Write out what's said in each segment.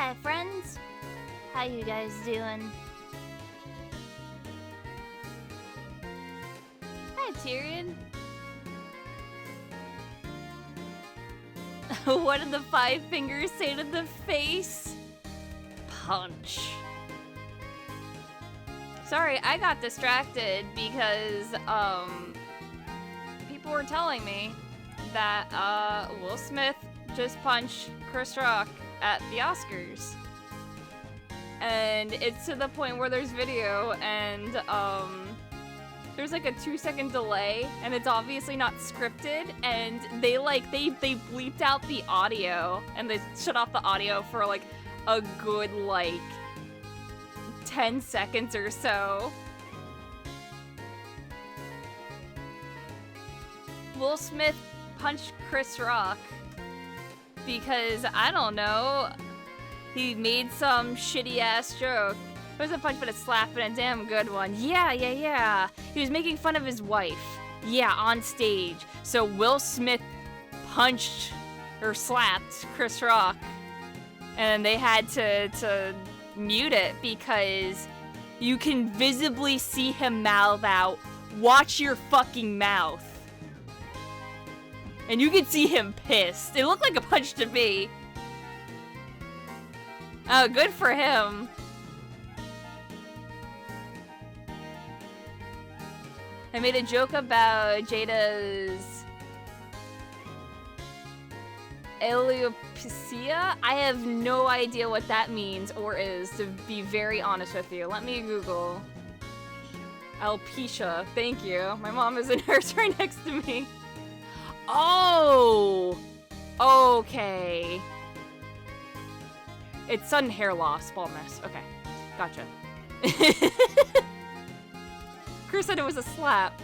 Hi, friends. How you guys doing? Hi, Tyrion. What did the 5 fingers say to the face? Punch. Sorry, I got distracted because, people were telling me that, Will Smith just punched Chris Rock at the Oscars. And it's to the point where there's video and, there's like a 2-second delay and it's obviously not scripted and they bleeped out the audio and they shut off the audio for like a good like 10 seconds or so. Will Smith punched Chris Rock because, I don't know, he made some shitty ass joke. It wasn't a punch, but a slap, and a damn good one. Yeah. He was making fun of his wife. Yeah, on stage. So Will Smith punched or slapped Chris Rock. And they had to mute it because you can visibly see him mouth out, "Watch your fucking mouth." And you can see him pissed. It looked like a punch to me. Oh, good for him. I made a joke about Jada's alopecia. I have no idea what that means or is, to be very honest with you. Let me Google. Alopecia. Thank you. My mom is a nurse right next to me. Oh! Okay. It's sudden hair loss, baldness. Okay. Gotcha. Chris said it was a slap.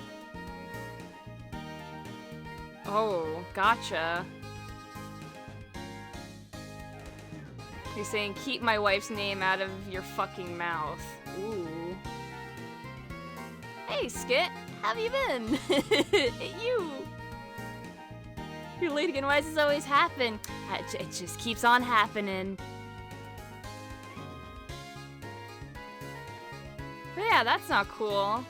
Oh, gotcha. You're saying, keep my wife's name out of your fucking mouth. Ooh. Hey, Skit. How have you been? You. You're late again. Why does this always happen? It just keeps on happening. But yeah, that's not cool.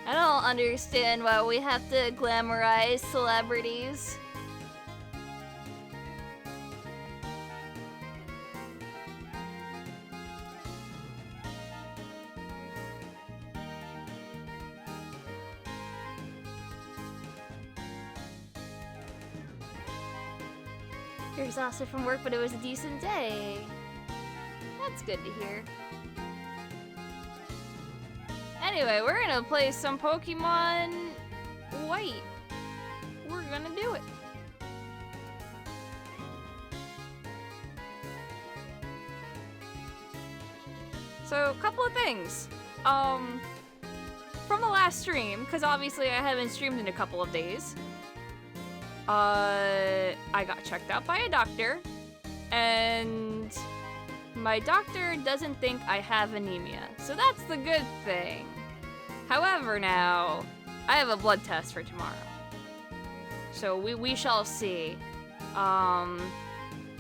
I don't understand why we have to glamorize celebrities. You're exhausted from work, but it was a decent day. That's good to hear. Anyway, we're gonna play some Pokemon White. We're gonna do it. So, a couple of things. From the last stream, because obviously I haven't streamed in a couple of days. I got checked out by a doctor, and my doctor doesn't think I have anemia, so that's the good thing. However, now, I have a blood test for tomorrow. So we shall see.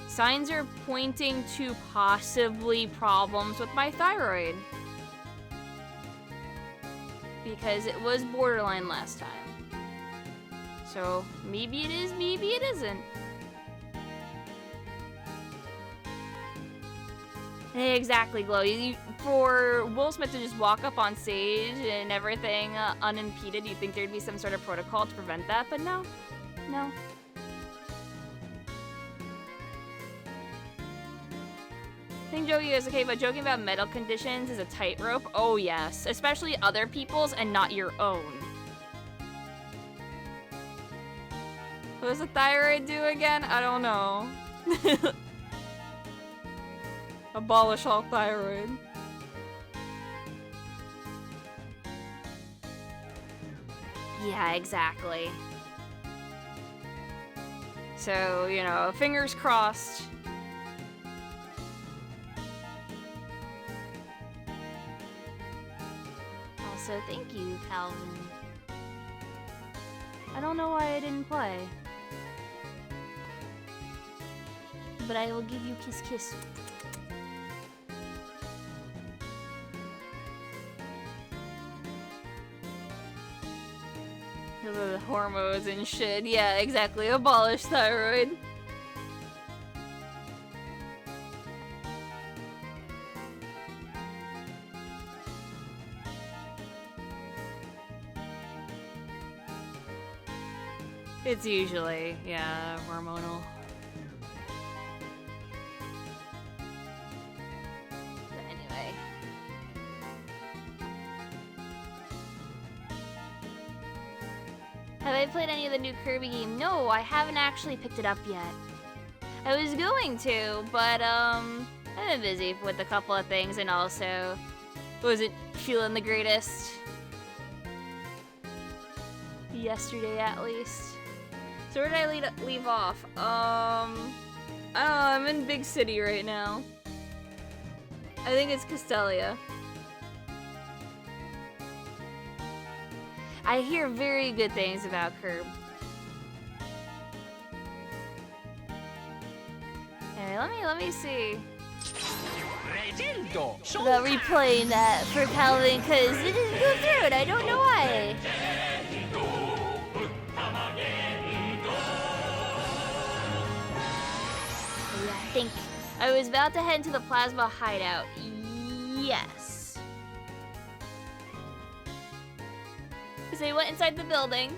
Signs are pointing to possibly problems with my thyroid. Because it was borderline last time. So maybe it is, maybe it isn't. Exactly, Glow. For Will Smith to just walk up on stage and everything unimpeded, you'd think there'd be some sort of protocol to prevent that, but no. No. I think joking is okay, but joking about medical conditions is a tightrope. Oh yes, especially other people's and not your own. What does the thyroid do again? I don't know. Abolish all thyroid. Yeah, exactly. So, you know, fingers crossed. I'll so thank you, Calvin. I don't know why I didn't play. But I will give you kiss kiss. The hormones and shit. Yeah, exactly. Abolish thyroid. It's usually, yeah, hormonal. But anyway. Have I played any of the new Kirby game? No, I haven't actually picked it up yet. I was going to, but I've been busy with a couple of things and also wasn't feeling the greatest. Yesterday at least. So where did I leave off? I don't know, I'm in Big City right now. I think it's Castelia. I hear very good things about Curb. Anyway, let me see. Without replaying that for Calvin, because it didn't go through and I don't know why. I think I was about to head into the plasma hideout. Yes. Because I went inside the building.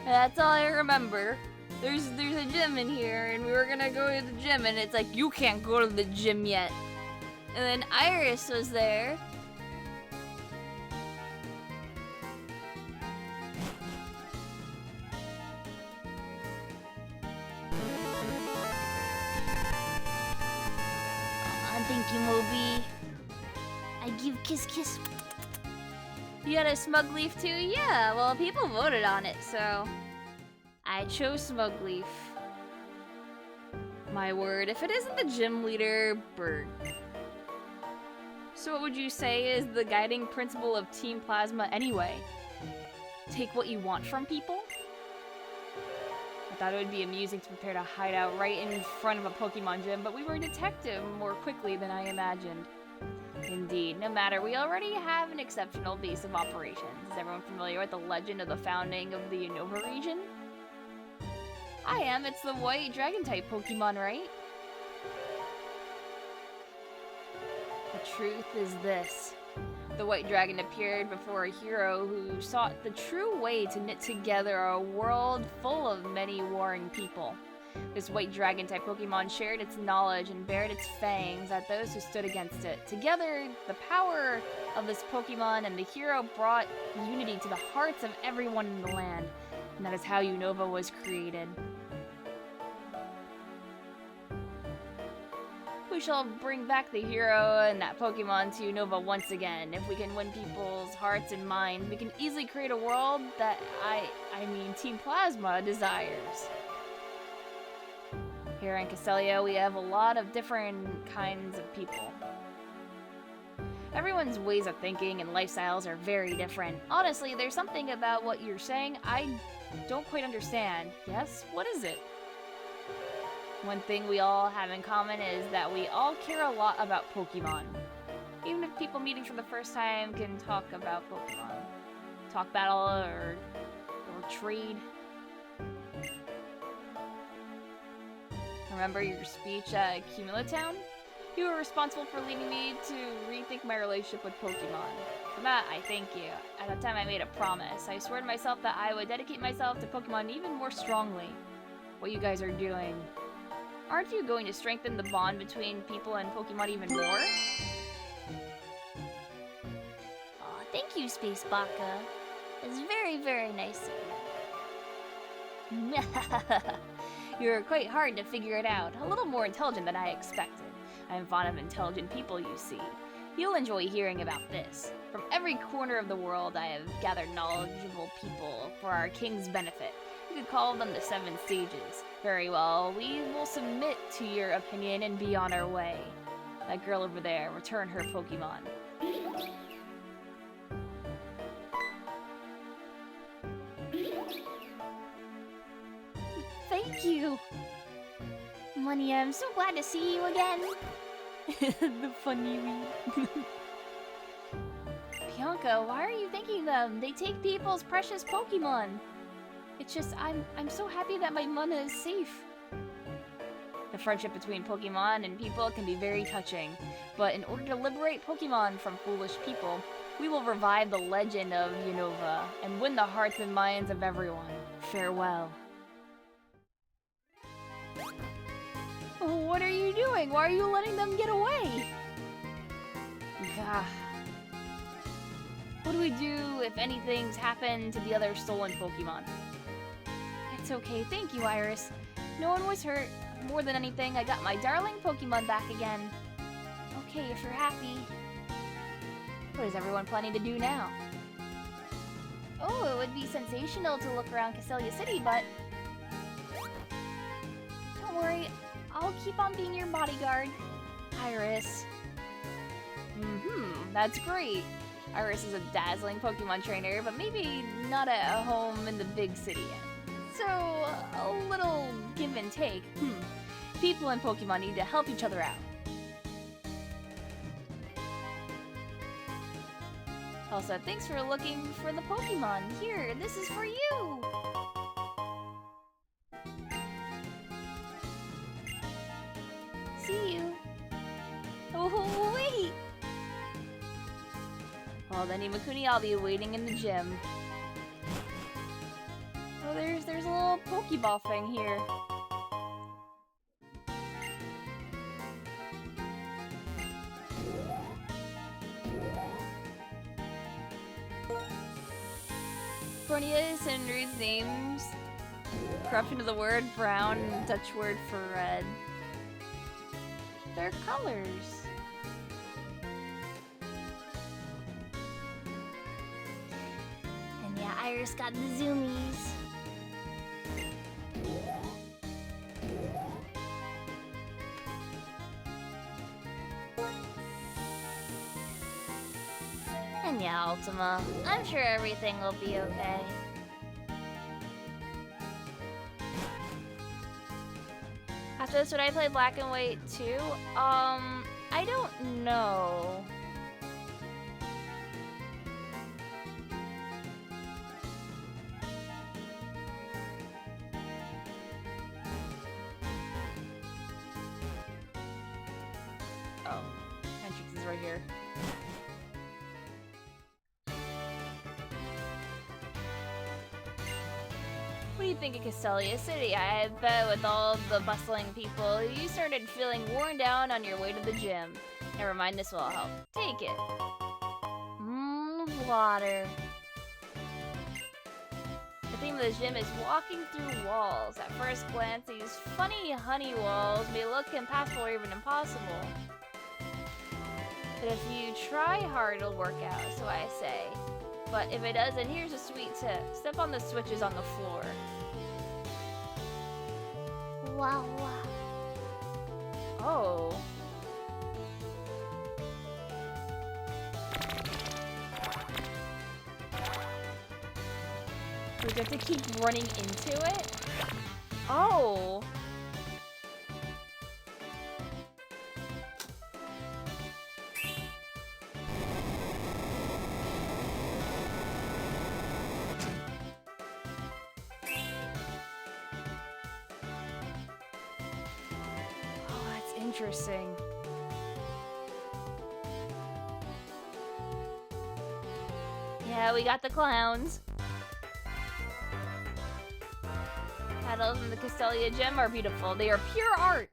That's all I remember. There's a gym in here, and we were gonna go to the gym, and it's like, you can't go to the gym yet. And then Iris was there. Thank you, Moby. I give kiss kiss. You got a Smug Leaf too? Yeah, well, people voted on it, so I chose Smug Leaf. My word, if it isn't the gym leader, Bird. So what would you say is the guiding principle of Team Plasma anyway? Take what you want from people? I thought it would be amusing to prepare to hide out right in front of a Pokemon gym, but we were detected more quickly than I imagined. Indeed, no matter, we already have an exceptional base of operations. Is everyone familiar with the legend of the founding of the Unova region? I am. It's the white dragon-type Pokemon, right? The truth is this. The white dragon appeared before a hero who sought the true way to knit together a world full of many warring people. This white dragon-type Pokemon shared its knowledge and bared its fangs at those who stood against it. Together, the power of this Pokemon and the hero brought unity to the hearts of everyone in the land. And that is how Unova was created. We shall bring back the hero and that Pokemon to Unova once again. If we can win people's hearts and minds, we can easily create a world that I mean Team Plasma desires. Here in Castelia, we have a lot of different kinds of people. Everyone's ways of thinking and lifestyles are very different. Honestly, there's something about what you're saying I don't quite understand. Yes? What is it? One thing we all have in common is that we all care a lot about Pokemon. Even if people meeting for the first time can talk about Pokemon. Talk battle or trade. Remember your speech at Cumulatown? You were responsible for leading me to rethink my relationship with Pokemon. For that, I thank you. At that time, I made a promise. I swore to myself that I would dedicate myself to Pokemon even more strongly. What you guys are doing. Aren't you going to strengthen the bond between people and Pokemon even more? Aw, thank you, Space Baka. It's very, very nice of you. You're quite hard to figure it out. A little more intelligent than I expected. I'm fond of intelligent people, you see. You'll enjoy hearing about this. From every corner of the world, I have gathered knowledgeable people for our king's benefit. You could call them the 7 stages. Very well, we will submit to your opinion and be on our way. That girl over there, return her Pokemon. Thank you! Money, I'm so glad to see you again. The funny read. Bianca, why are you thanking them? They take people's precious Pokemon. It's just, I'm so happy that my mana is safe. The friendship between Pokemon and people can be very touching, but in order to liberate Pokemon from foolish people, we will revive the legend of Unova and win the hearts and minds of everyone. Farewell. Oh, what are you doing? Why are you letting them get away? Gah. What do we do if anything's happened to the other stolen Pokemon? It's okay, thank you, Iris. No one was hurt. More than anything, I got my darling Pokemon back again. Okay, if you're happy. What is everyone planning to do now? Oh, it would be sensational to look around Castelia City, but... Don't worry, I'll keep on being your bodyguard. Iris. That's great. Iris is a dazzling Pokemon trainer, but maybe not at home in the big city yet. So, a little give and take. People and Pokemon need to help each other out. Also, thanks for looking for the Pokemon. Here, this is for you! See you. Oh, wait! Well then, Imakuni, I'll be waiting in the gym. Oh, there's a little Pokeball thing here. Cornelius and Ruth's names. Corruption of the word brown, Dutch word for red. Their colors. And yeah, Iris got the zoomies. And yeah, Ultima, I'm sure everything will be okay. After this, would I play Black and White too? I don't know. Oh, entrance is right here. What do you think of Castelia City? I bet with all the bustling people, you started feeling worn down on your way to the gym. Never mind, this will help. Take it. Water. The theme of this gym is walking through walls. At first glance, these funny honey walls may look impassable or even impossible. But if you try hard, it'll work out, so I say. But if it doesn't, here's a sweet tip. Step on the switches on the floor. Wow. Oh. We have to keep running into it? Oh. Interesting. Yeah, we got the clowns. Battles in the Castelia Gym are beautiful. They are pure art.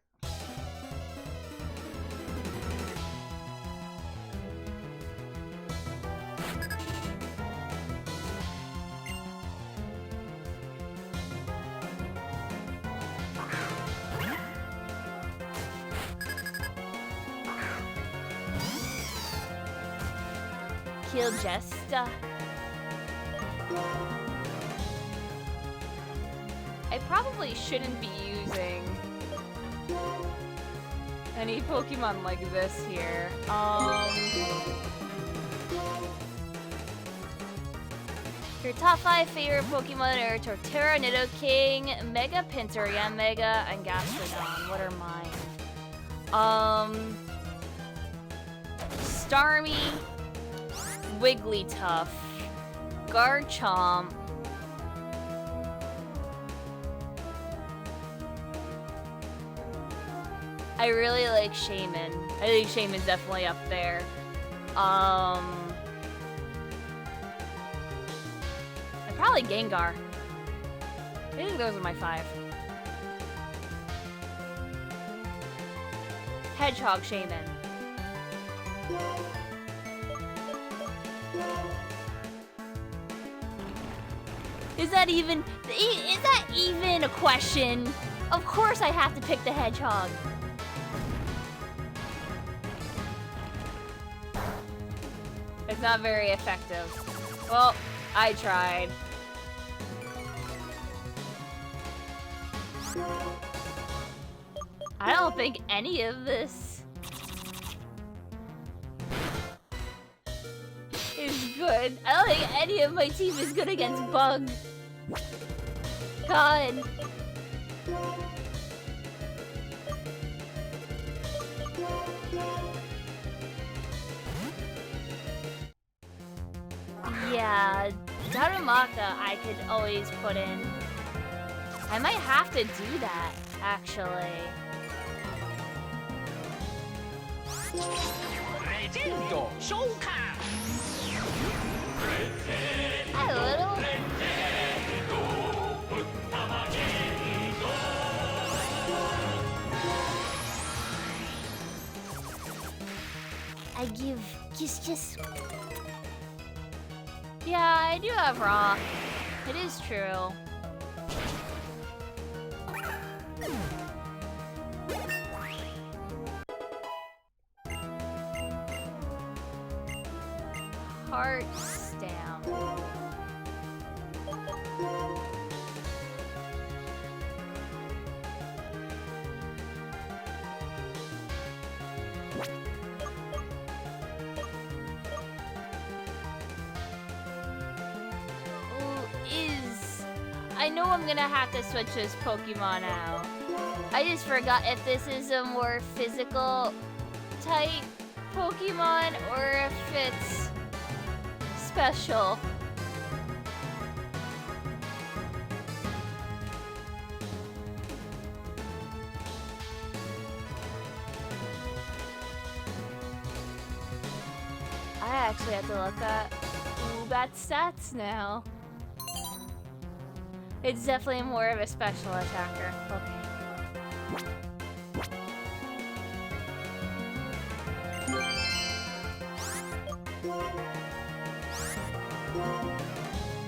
Kill Jesta. I probably shouldn't be using any Pokemon like this here. Your top 5 favorite Pokemon are Torterra, Nidoking, Mega Pinsir, Yanmega, and Gastrodon. What are mine? Starmie, Wigglytuff, Garchomp, I really like Shaman. I think Shaman's definitely up there. Probably Gengar. I think those are my 5. Hedgehog, Shaman. Is that even a question? Of course I have to pick the Hedgehog. It's not very effective. Well, I tried. I don't think any of this is good. I don't think any of my team is good against Bug. God. Yeah, Darumaka I could always put in. I might have to do that, actually. Hi, little. I give just. Yeah, I do have Rock. It is true. Heart Stamp. I know I'm gonna have to switch this Pokemon out. I just forgot if this is a more physical type Pokemon or if it's special. I actually have to look at Woobat's stats now. It's definitely more of a special attacker. Okay.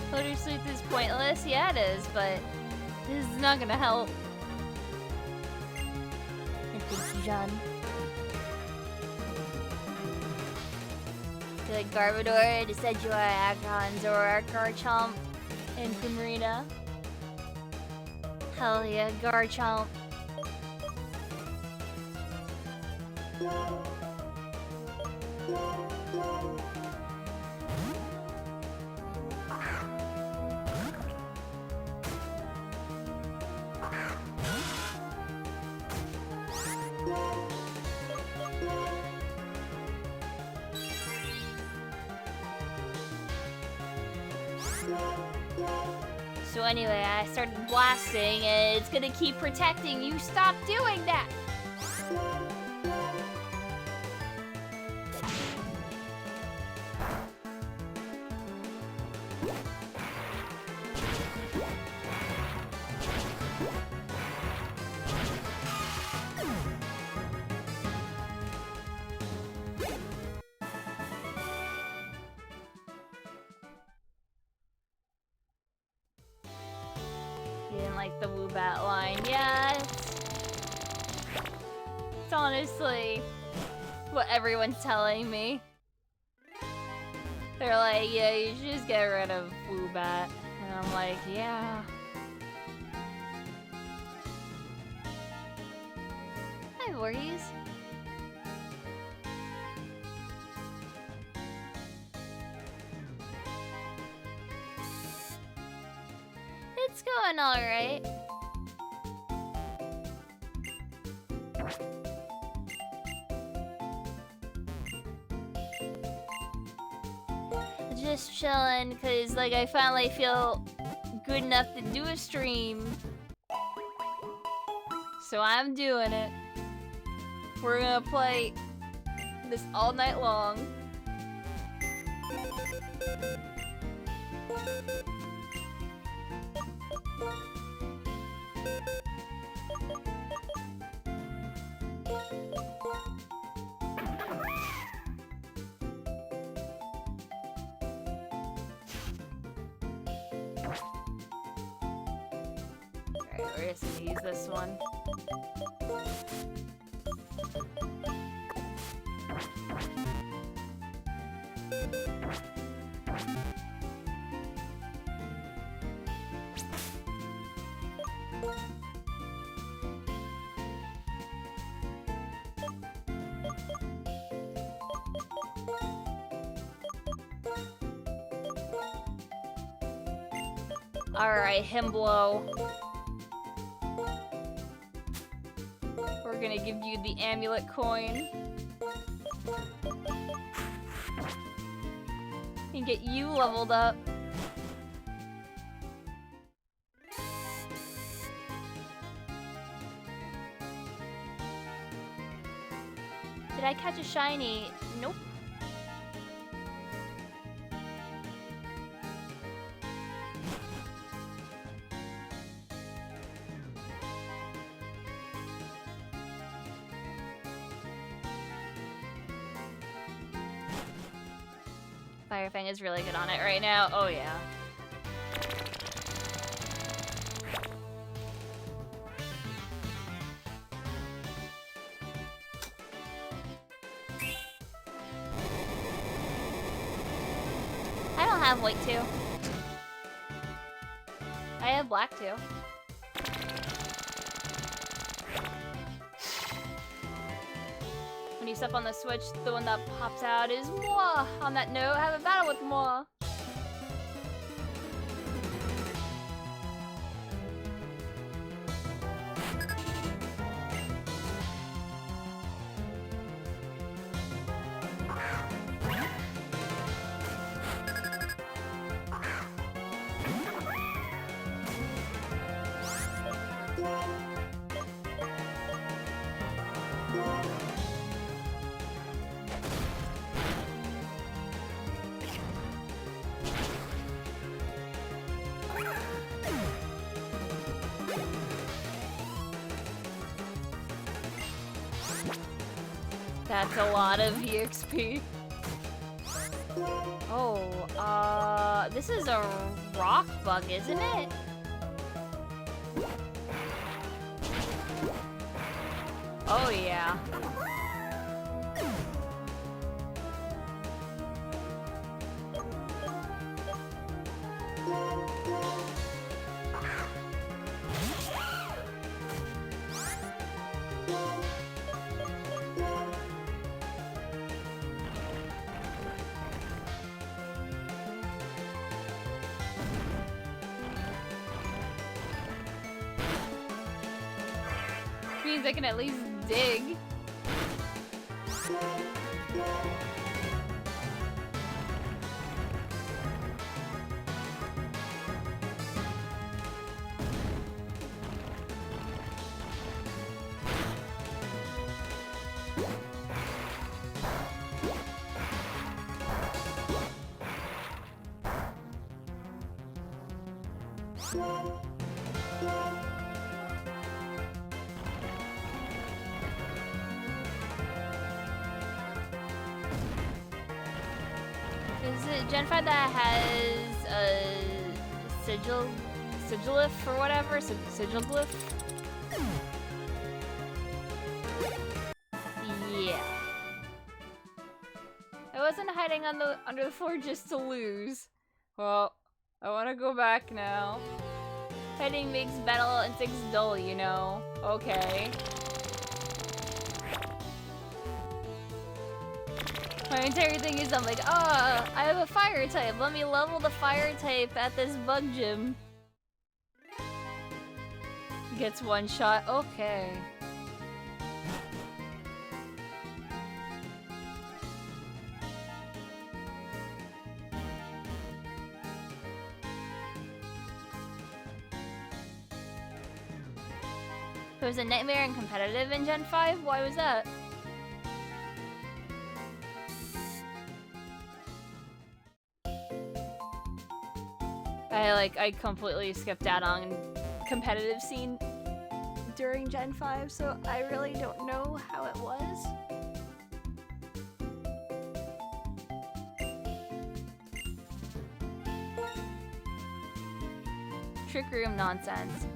Floater Sleep is pointless? Yeah, it is, but this is not gonna help. And thank you, John. I feel like Garbodor, Decidueye, Aggron, Zoroark, Garchomp, and Primarina. Hell yeah, Garchomp. So anyway, I started blasting and it's gonna keep protecting you. Stop doing that! Like the Woobat line. Yeah, it's honestly what everyone's telling me. They're like, yeah, you should just get rid of Woobat. And I'm like, yeah. corgis? It's going alright. Just chilling, cause like I finally feel good enough to do a stream. So I'm doing it. We're gonna play this all night long. Alright, we're just gonna use this one. Alright, Himblow. We're gonna give you the amulet coin. And get you leveled up. Did I catch a shiny? Nope. Firefang is really good on it right now. Oh yeah. I don't have white too. I have black too. When you step on the switch, the one that pops out is moi. On that note, have a battle with moi. That's a lot of EXP. Oh, this is a rock bug, isn't it? Oh yeah. Means I can at least dig. Is it Gen 5 that has a sigilglyph or whatever? Sigilglyph? Yeah. I wasn't hiding on the under the floor just to lose. Well, I want to go back now. Hiding makes battle instincts dull, you know. Okay. My entire thing is I'm like, I have a fire type. Let me level the fire type at this bug gym. Gets one shot. Okay. It was a nightmare and competitive in Gen 5? Why was that? I completely skipped out on competitive scene during Gen 5, so I really don't know how it was. Trick room nonsense.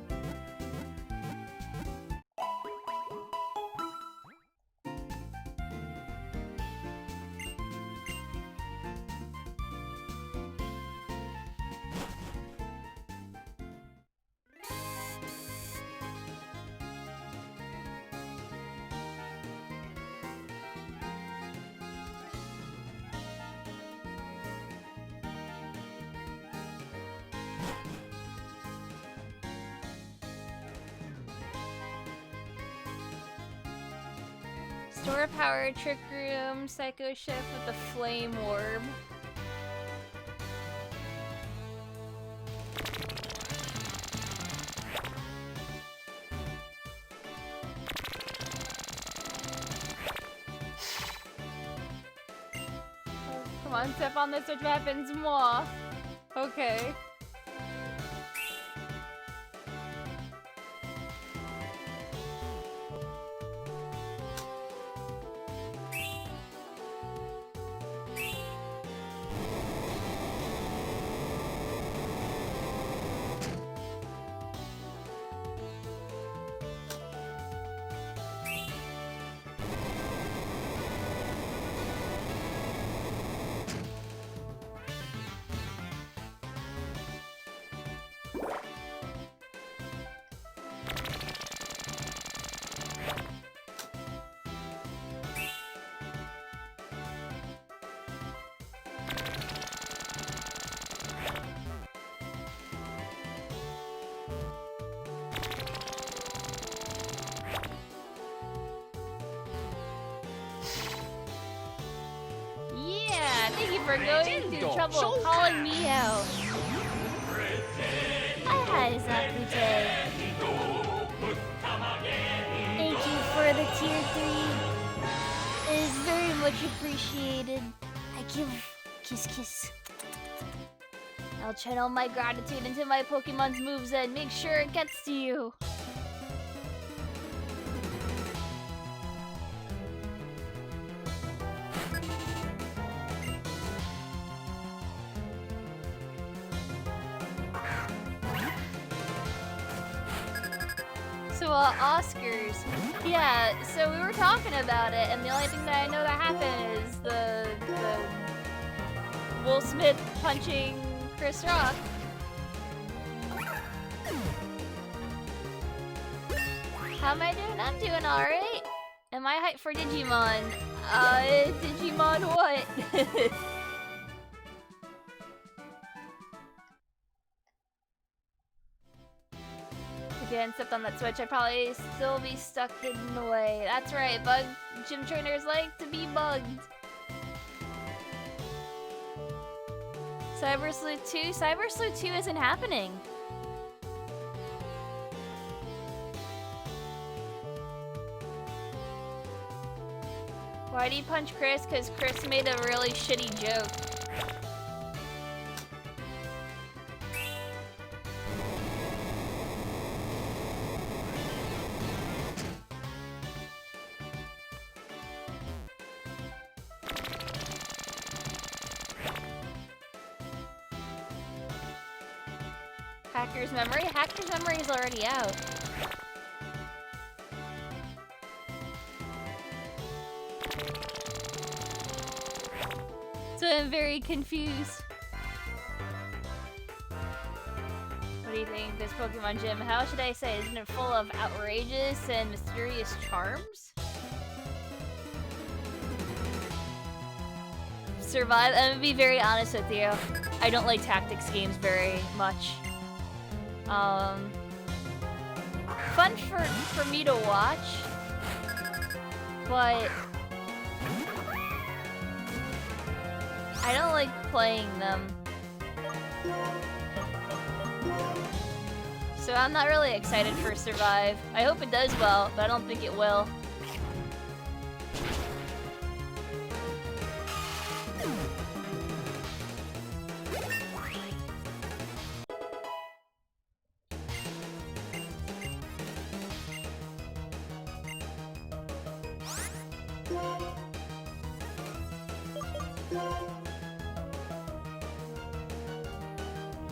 Store power, trick room, psycho chef with the flame orb. Come on, step on this, which happens more. Okay. Thank you for going through trouble calling me out. Hi, Zakute. Thank you for the tier 3. It is very much appreciated. I give kiss kiss. I'll channel my gratitude into my Pokemon's moves and make sure it gets to you. So, Oscars. Yeah, so we were talking about it, and the only thing that I know that happened is the Will Smith punching Chris Rock. How am I doing? I'm doing alright. Am I hyped for Digimon? Digimon what? If you hadn't stepped on that switch, I'd probably still be stuck hidden away. That's right, bug gym trainers like to be bugged. Cyber Sleuth 2? Cyber Sleuth 2 isn't happening. Why'd he punch Chris? Because Chris made a really shitty joke. Hacker's Memory? Hacker's Memory is already out. So I'm very confused. What do you think, this Pokemon gym? How should I say? Isn't it full of outrageous and mysterious charms? survive. I'm gonna be very honest with you. I don't like tactics games very much. Fun for me to watch, but I don't like playing them. So I'm not really excited for Survive. I hope it does well, but I don't think it will.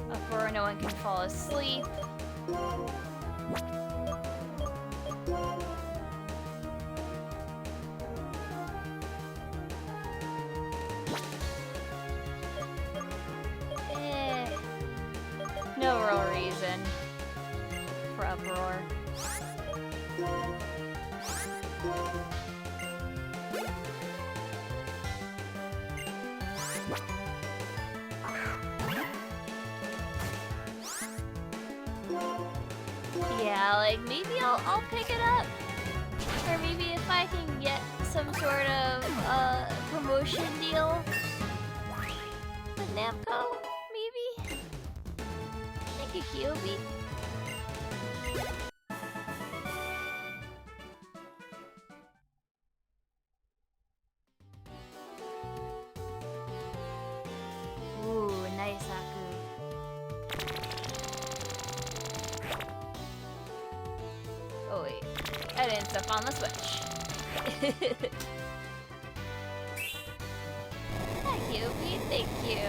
Before no one can fall asleep. No real reason for uproar. Yeah, like maybe I'll pick it up, or maybe if I can get some sort of promotion deal with Namco, maybe. Thank you, Kyobi. Ooh, nice Aku. Oh wait, I didn't step on the switch. Thank you, Pete. Thank you.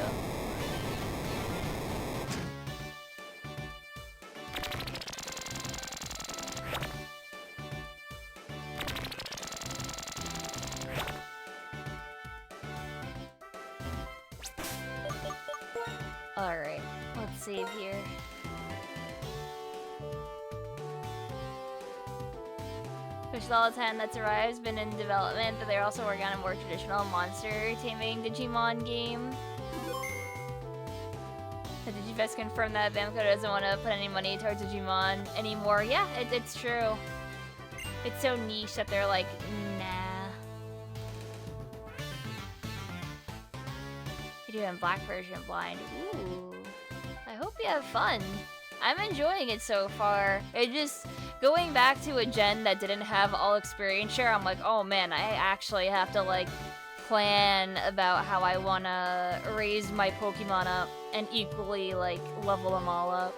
Alright, let's save here. Push all the time that's arrived has been in development, but they're also working on a more traditional monster taming Digimon game. The Digifest confirmed that Bamco doesn't want to put any money towards Digimon anymore. Yeah, it's true. It's so niche that they're like, nah. You're doing black version blind. Ooh. I hope you have fun. I'm enjoying it so far. It just... Going back to a gen that didn't have all experience share, I'm like, oh man, I actually have to like plan about how I wanna raise my Pokemon up and equally like level them all up.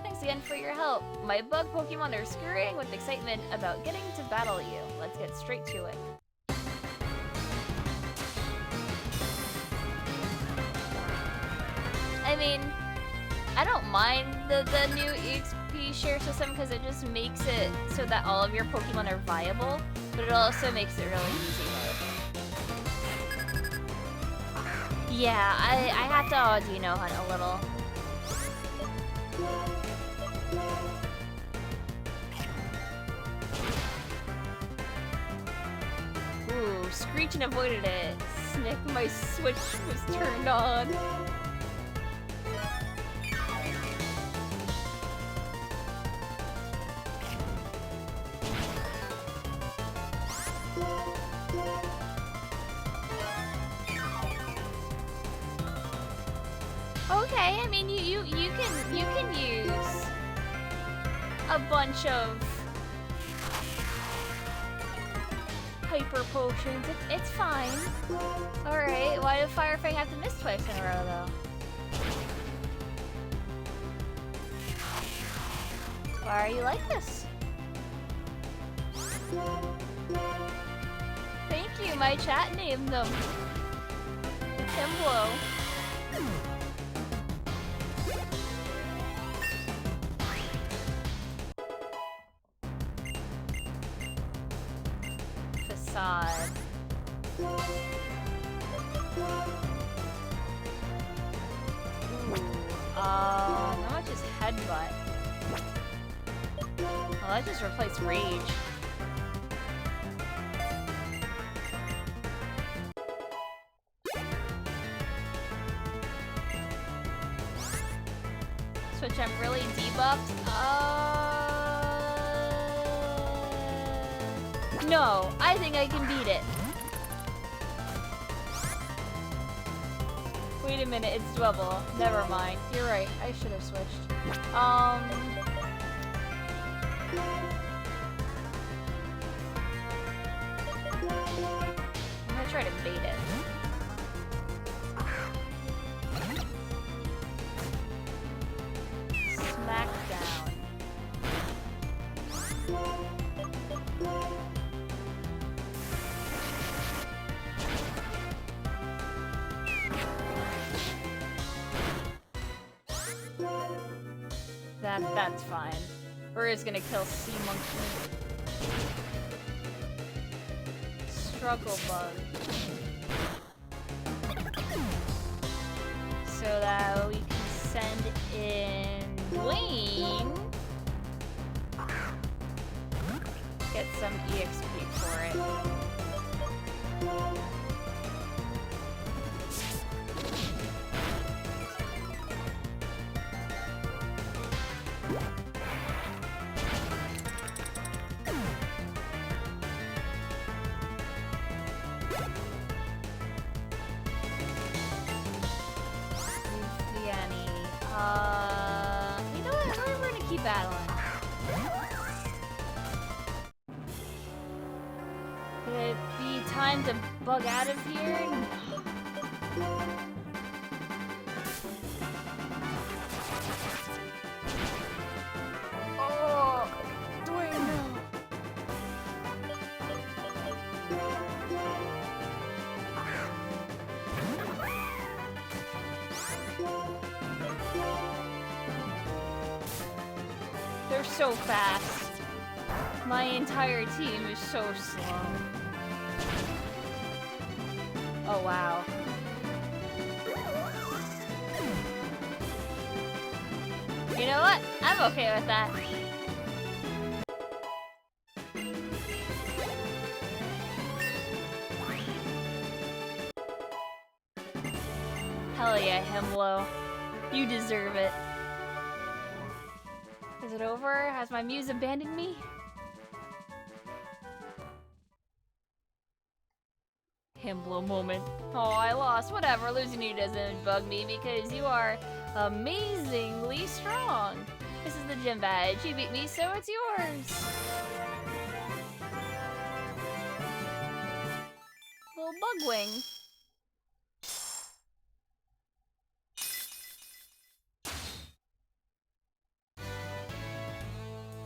Thanks again for your help. My bug Pokemon are scurrying with excitement about getting to battle you. Let's get straight to it. I mean, I don't mind the new EXP share system because it just makes it so that all of your Pokemon are viable, but it also makes it really easy mode. Yeah, I have to Audino hunt a little. Ooh, Screechin' avoided it. Snick, my switch was turned on. Okay, I mean you can use a bunch of hyper potions. It's fine. All right, why did Firefang have to miss twice in a row though? Why are you like this? Thank you. My chat named them. Templo. Facade. How much is Headbutt? Oh, that just replaced Rage. I'm really debuffed. No, I think I can beat it. Wait a minute, it's double. Never mind. You're right. I should have switched. I'm gonna try to bait it. Smackdown. That's fine. We're just gonna kill Sea Monkey. Struggle Bug. So that we can send in Wayne. Get some EXP for it. You know what? We're gonna keep battling. Could it be time to bug out of here? Oh, Dwayne, no. They're so fast. My entire team is so slow. Oh, wow. You know what? I'm okay with that. Hell yeah, Himlo. You deserve it. Is it over? Has my muse abandoned me? Himlo moment. Oh, I lost. Whatever, losing you doesn't bug me because you are amazingly strong. This is the gym badge. You beat me, so it's yours. Little bug wing.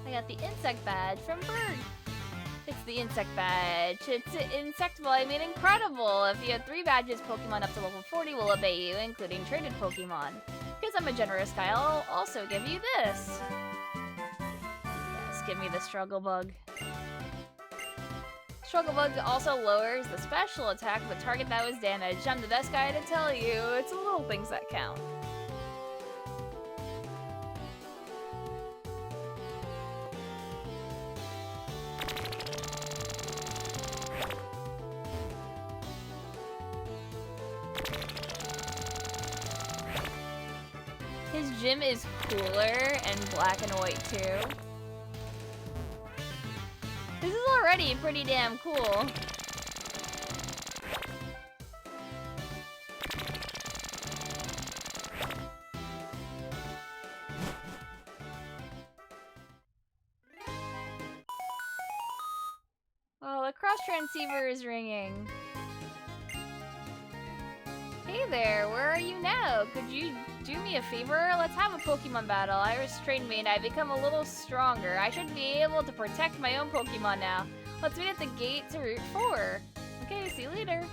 I got the insect badge from Bird. It's the insect badge. It's insectable, I mean incredible. If you have 3 badges, Pokemon up to level 40 will obey you, including traded Pokemon. Because I'm a generous guy, I'll also give you this. Yes, give me the Struggle Bug. Struggle Bug also lowers the special attack of the target that was damaged. I'm the best guy to tell you. It's the little things that count. His gym is cooler and black and white too. This is already pretty damn cool. Oh, the cross transceiver is ringing. Hey there, where are you now? Could you do me a favor? Let's have a Pokemon battle. I restrained me and I become a little stronger. I should be able to protect my own Pokemon now. Let's meet at the gate to Route 4. Okay, see you later.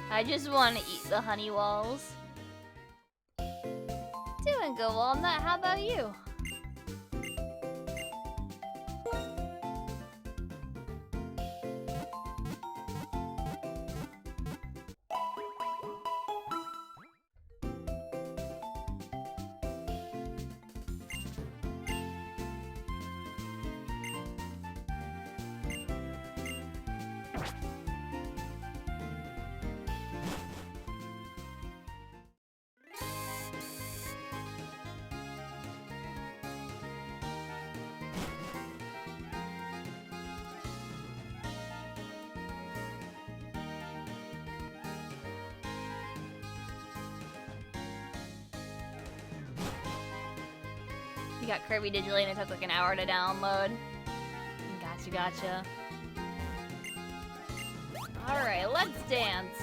I just want to eat the honey walls. Doing good, Walnut. How about you? You got Kirby digitally and it took like an hour to download. Gotcha. Alright, let's dance.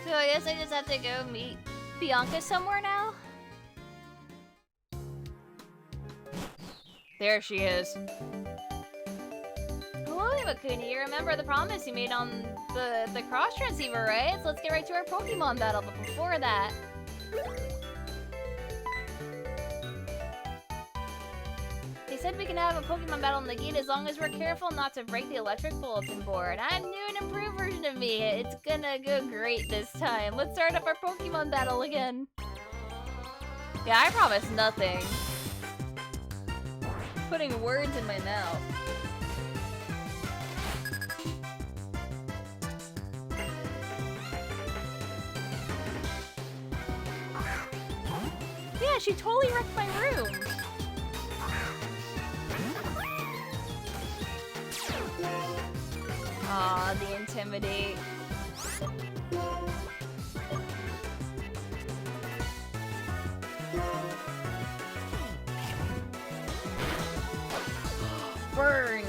So I guess I just have to go meet Bianca somewhere now? There she is. Hello, Imakuni. You remember the promise you made on the cross transceiver, right? So let's get right to our Pokemon battle, but before that... They said we can have a Pokemon battle in the gate as long as we're careful not to break the electric bulletin board. I'm new and improved version of me. It's gonna go great this time. Let's start up our Pokemon battle again. Yeah, I promise nothing. Putting words in my mouth. Yeah, she totally wrecked my room. Aw, the intimidate. Burned.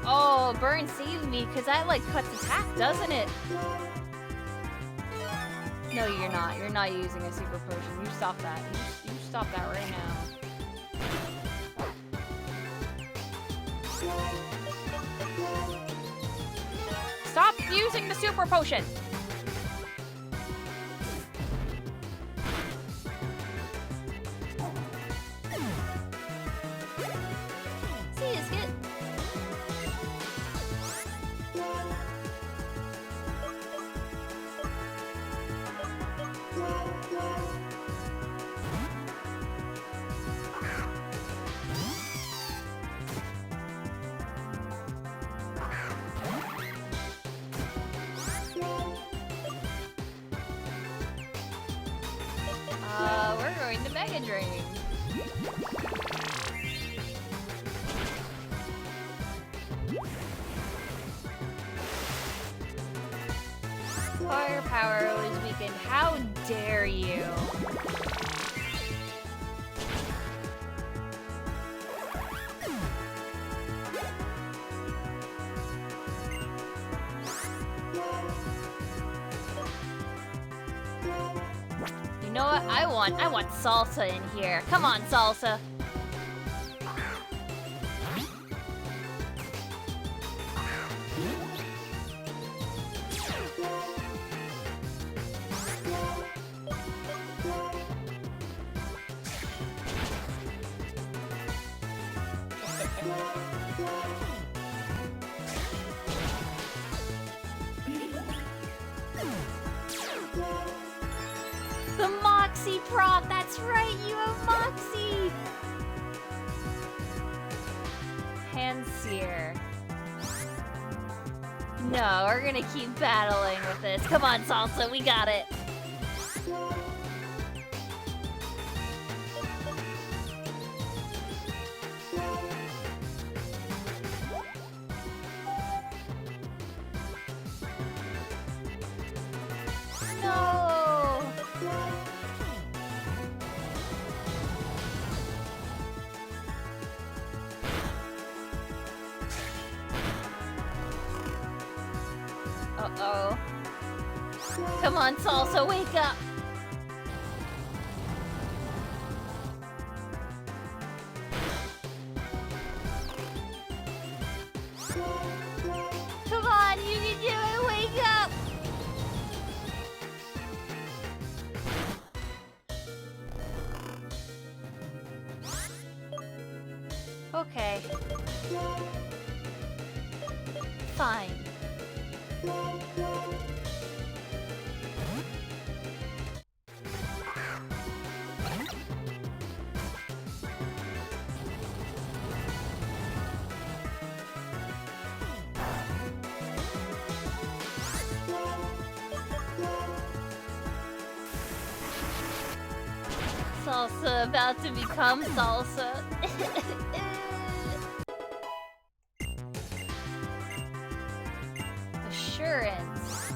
Oh, burn saved me because that like cuts attack, doesn't it? No, you're not. You're not using a super potion. You stop that. You stop that right now. Stop using the super potion! See you, Skit. We're going to Mega Drain. Firepower was weakened. How dare you? You know what? I want Salsa in here. Come on, Salsa. The Moxie prop! That's right, you have Moxie! Handseer. No, we're gonna keep battling with this. Come on, Salsa, we got it! No! Uh-oh. Come on, Salsa, wake up! Come on, you can do it, wake up! Okay. Fine. salsa about to become salsa. Assurance.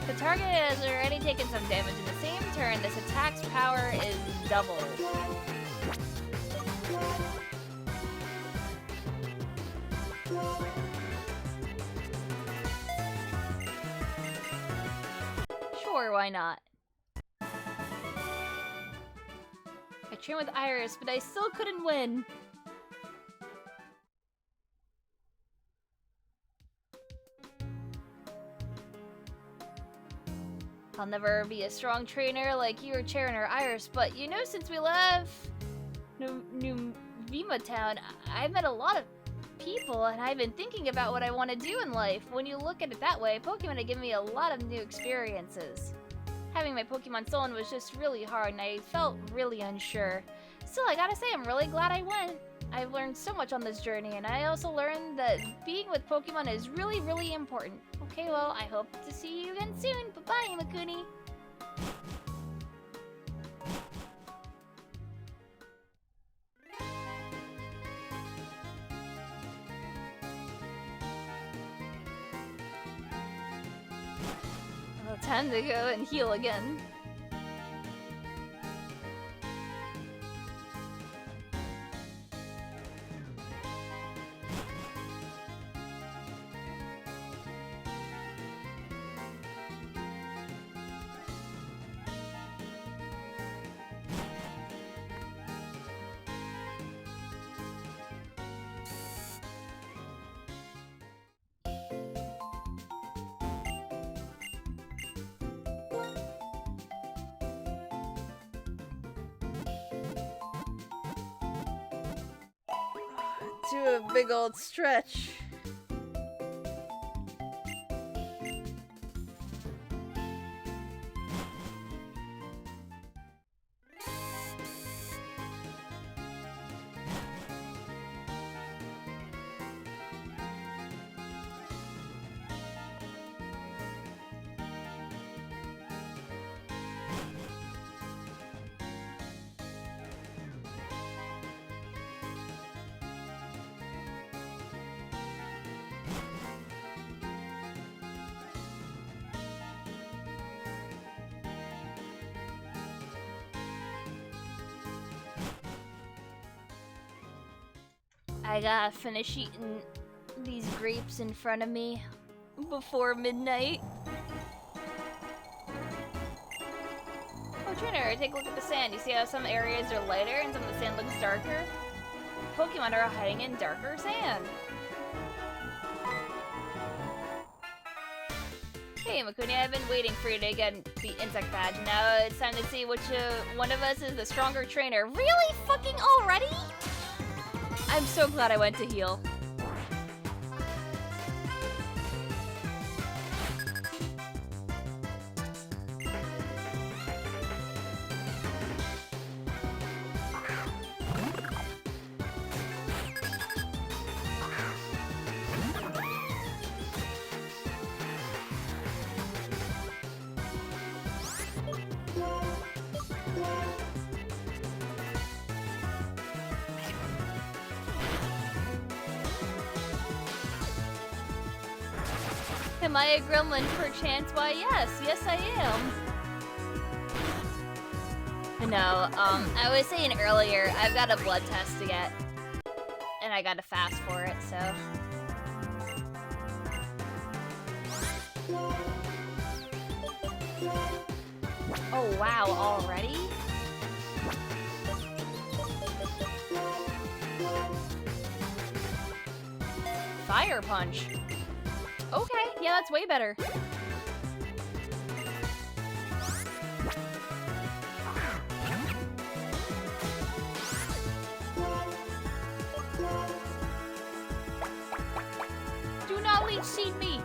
The target has already taken some damage in the same turn. This attack's power is doubled. Sure, why not? I trained with Iris, but I still couldn't win. I'll never be a strong trainer like you or Charon or Iris, but you know, since we left New Vima Town, I've met a lot of people, and I've been thinking about what I want to do in life. When you look at it that way, Pokemon have given me a lot of new experiences. Having my Pokemon stolen was just really hard, and I felt really unsure. Still, I gotta say, I'm really glad I went. I've learned so much on this journey, and I also learned that being with Pokemon is really, really important. Okay, well, I hope to see you again soon. Bye-bye, Imakuni. Well, time to go and heal again. To a big old stretch. I gotta finish eating these grapes in front of me before midnight. Oh, trainer, take a look at the sand. You see how some areas are lighter and some of the sand looks darker? Pokemon are hiding in darker sand. Hey, Imakuni, I've been waiting for you to get the insect badge. Now it's time to see which one of us is the stronger trainer. Really? Fucking already? I'm so glad I went to heal. Am I a gremlin perchance? Why, yes. Yes, I am. No, I was saying earlier, I've got a blood test to get. And I gotta fast for it, so... Oh, wow, already? Fire Punch. Okay, yeah, that's way better. Do not leech seed me!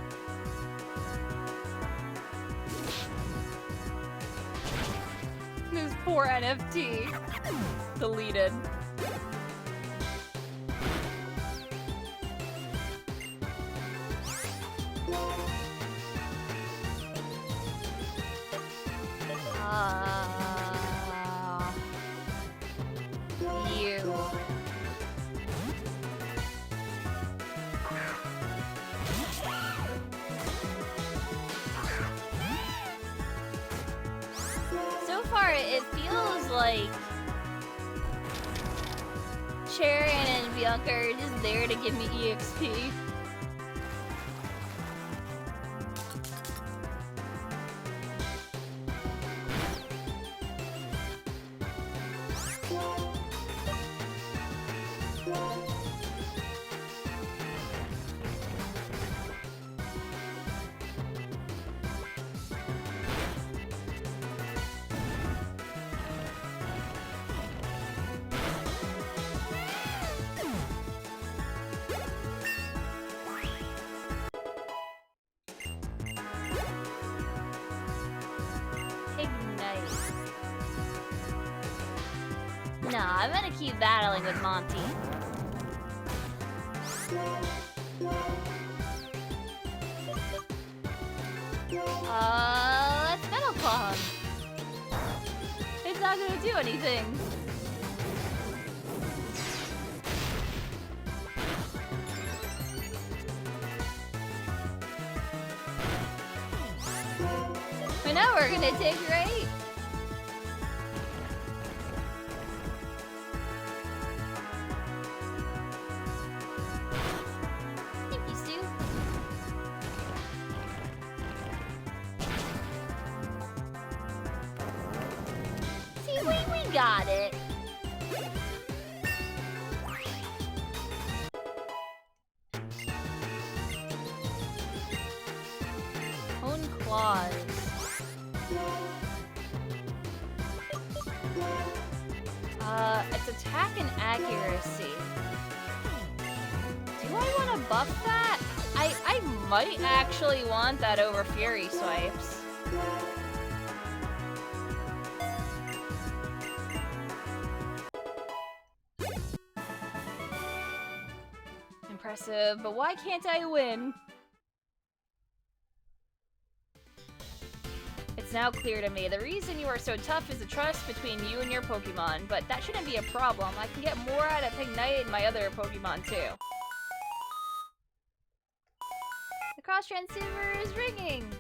This poor NFT. Deleted. You. So far, it feels like Sharon and Bianca are just there to give me EXP. Nah, I'm gonna keep battling with Monty. Let's Metal Claw him. It's not gonna do anything. I know we're gonna take, right? Got it. Own claws. It's attack and accuracy. Do I want to buff that? I might actually want that over Fury Swipes. Impressive, but why can't I win? It's now clear to me. The reason you are so tough is the trust between you and your Pokemon, but that shouldn't be a problem. I can get more out of Pignite and my other Pokemon too. The cross transceiver is ringing!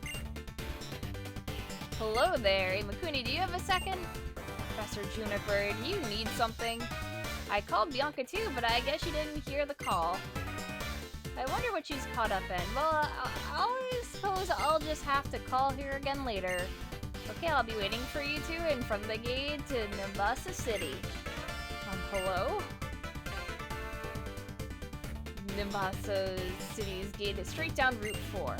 Hello there, Imakuni, do you have a second? Professor Juniper, do you need something? I called Bianca too, but I guess she didn't hear the call. I wonder what she's caught up in. Well, I suppose I'll just have to call her again later. Okay, I'll be waiting for you two in front of the gate to Nimbasa City. Hello? Nimbasa City's gate is straight down Route 4.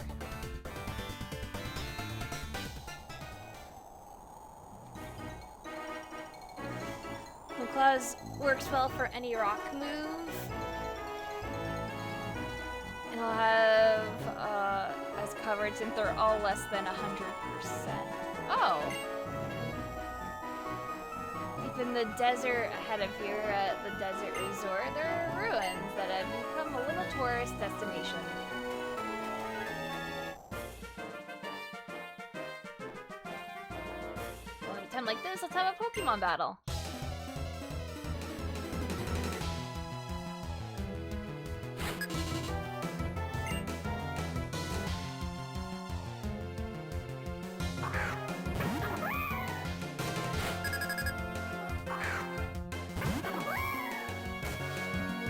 The claws works well for any rock move. It'll have as covered since they're all less than 100%. Oh! Deep in the desert ahead of here at the desert resort, there are ruins that have become a little tourist destination. Well, at a time like this, let's have a Pokemon battle.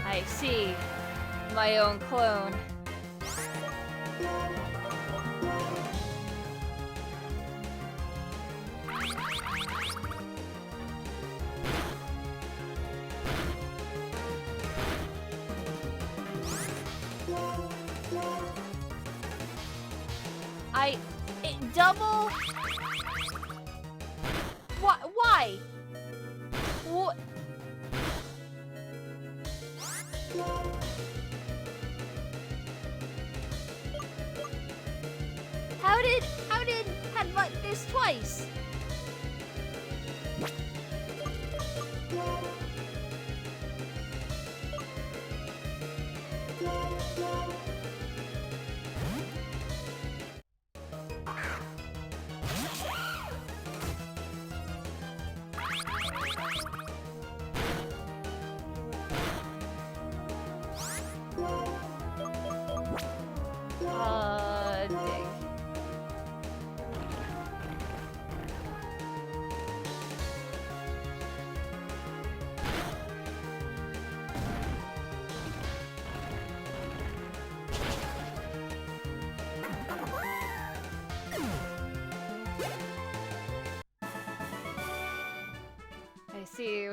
I see. My own clone. Double? Why? What? How did had like this twice?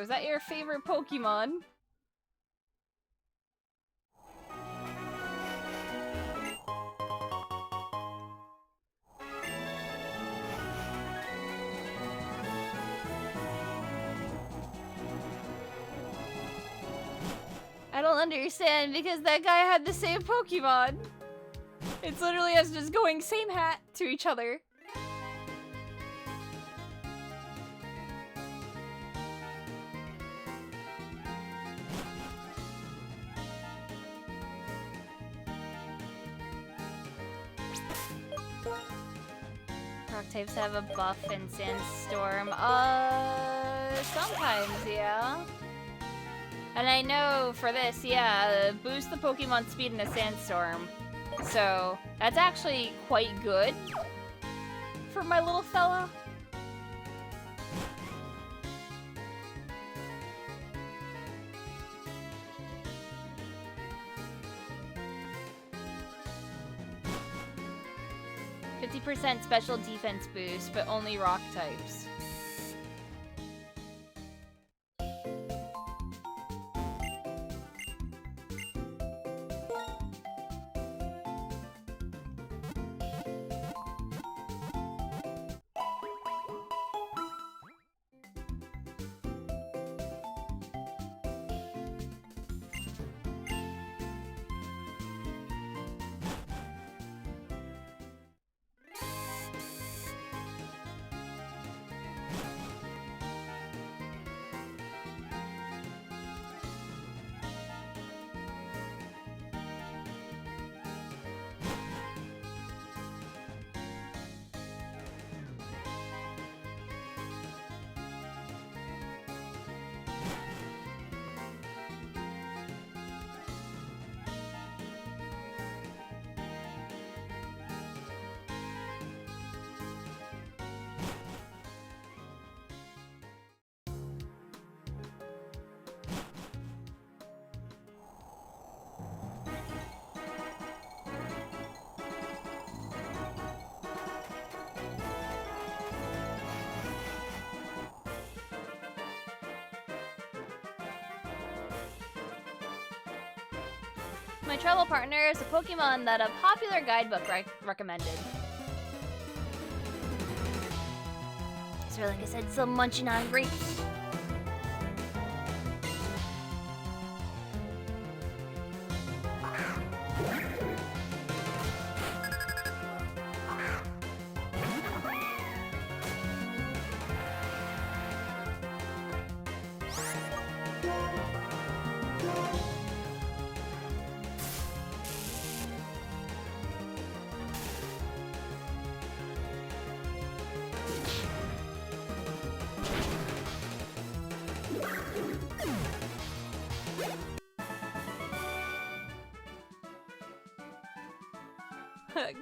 is that your favorite Pokemon? I don't understand because that guy had the same Pokemon. It's literally us just going same hat to each other. Rock types have a buff in Sandstorm. Sometimes, yeah. And I know for this, yeah, boost the Pokemon speed in a Sandstorm. So, that's actually quite good for my little fella. %, special defense boost, but only rock types. My travel partner is a Pokemon that a popular guidebook recommended. So like I said, still munching on grapes.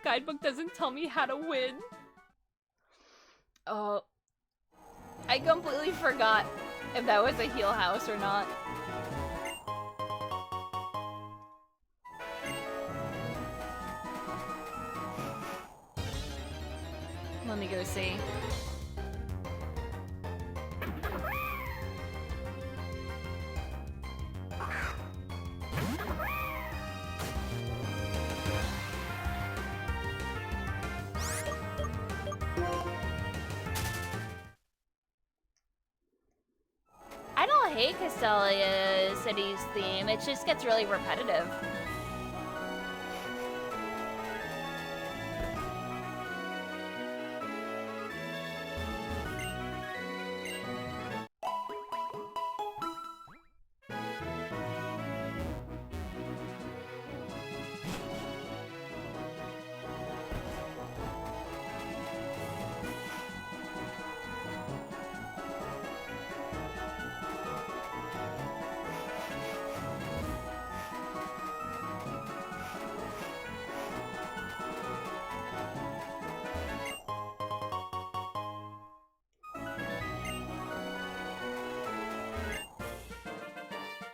Guidebook doesn't tell me how to win. Oh. I completely forgot if that was a heal house or not. Let me go see. I don't hate Castelia City's theme, it just gets really repetitive.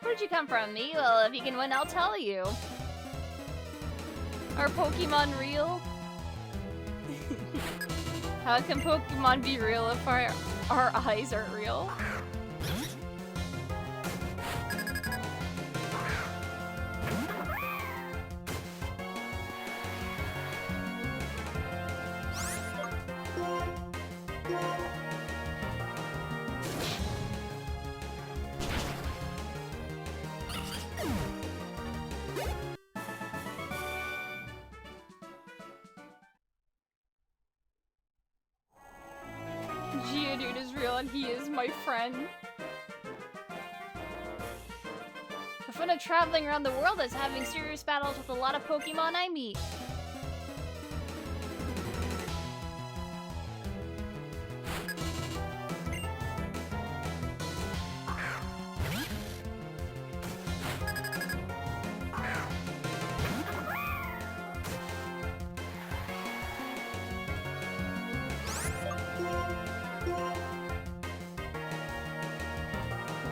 Where'd you come from? Me? Well, if you can win, I'll tell you. Are Pokemon real? How can Pokemon be real if our eyes aren't real? dude is real and he is my friend. The fun of traveling around the world is having serious battles with a lot of Pokemon I meet.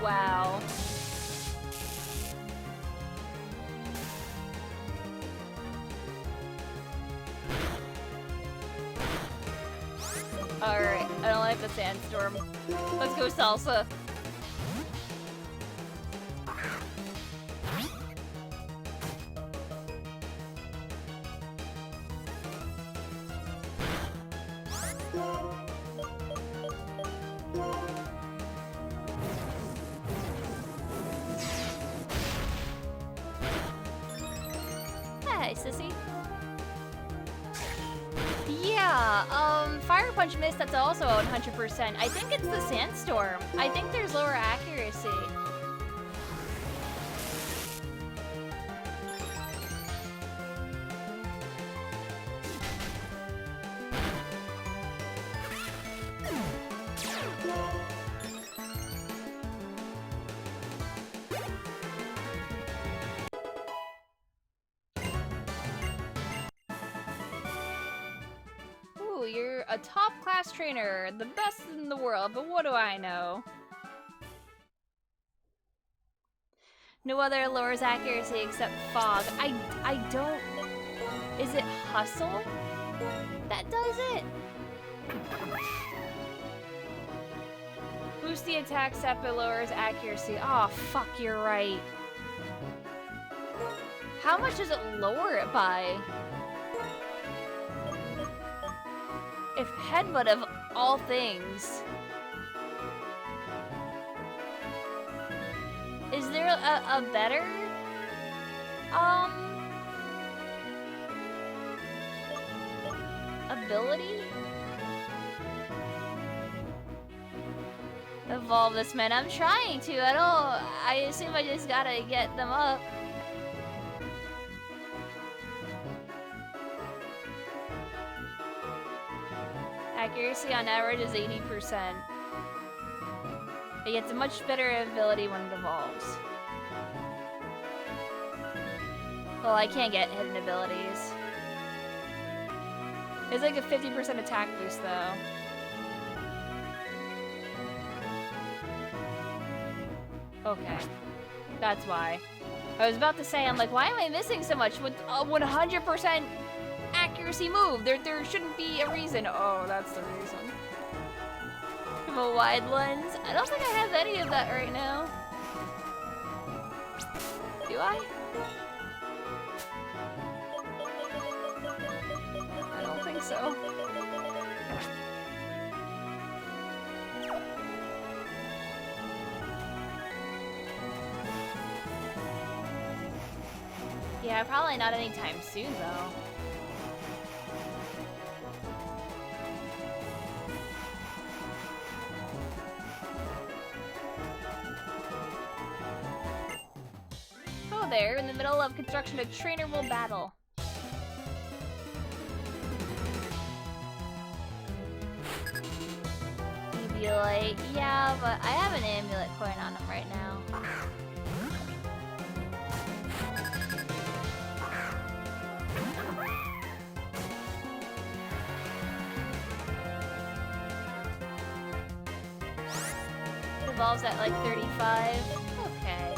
Wow. Alright, I don't like the sandstorm. Let's go salsa. Hi, sissy. Yeah, Fire Punch Mist, that's also 100%. I think it's the Sandstorm. I think there's lower accuracy. Ooh, you're a top-class trainer, the best in the world, but what do I know? No other lowers accuracy except Fog. I don't... Is it Hustle that does it? Boost the attack step, but lowers accuracy. Oh, fuck, you're right. How much does it lower it by? If Headbutt of all things. Is there a better ability? Evolve this man. I'm trying to. I assume I just gotta get them up. Accuracy on average is 80%. It gets a much better ability when it evolves. Well, I can't get hidden abilities. It's like a 50% attack boost, though. Okay. That's why. I was about to say, I'm like, why am I missing so much with a 100% accuracy move? There shouldn't be a reason. Oh, that's the reason. I have a wide lens. I don't think I have any of that right now. Do I? I don't think so. Yeah, probably not anytime soon, though. Oh, there, in the middle of construction, a trainer will battle. You'd be like, yeah, but I have an amulet coin on him right now. Evolves at like 35. Okay.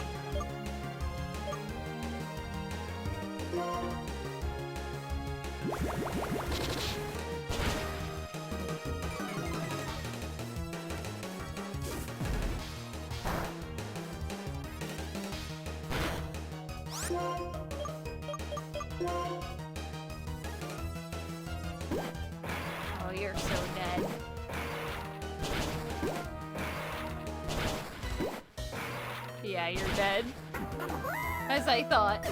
Oh, you're so dead. Yeah, you're dead. As I thought.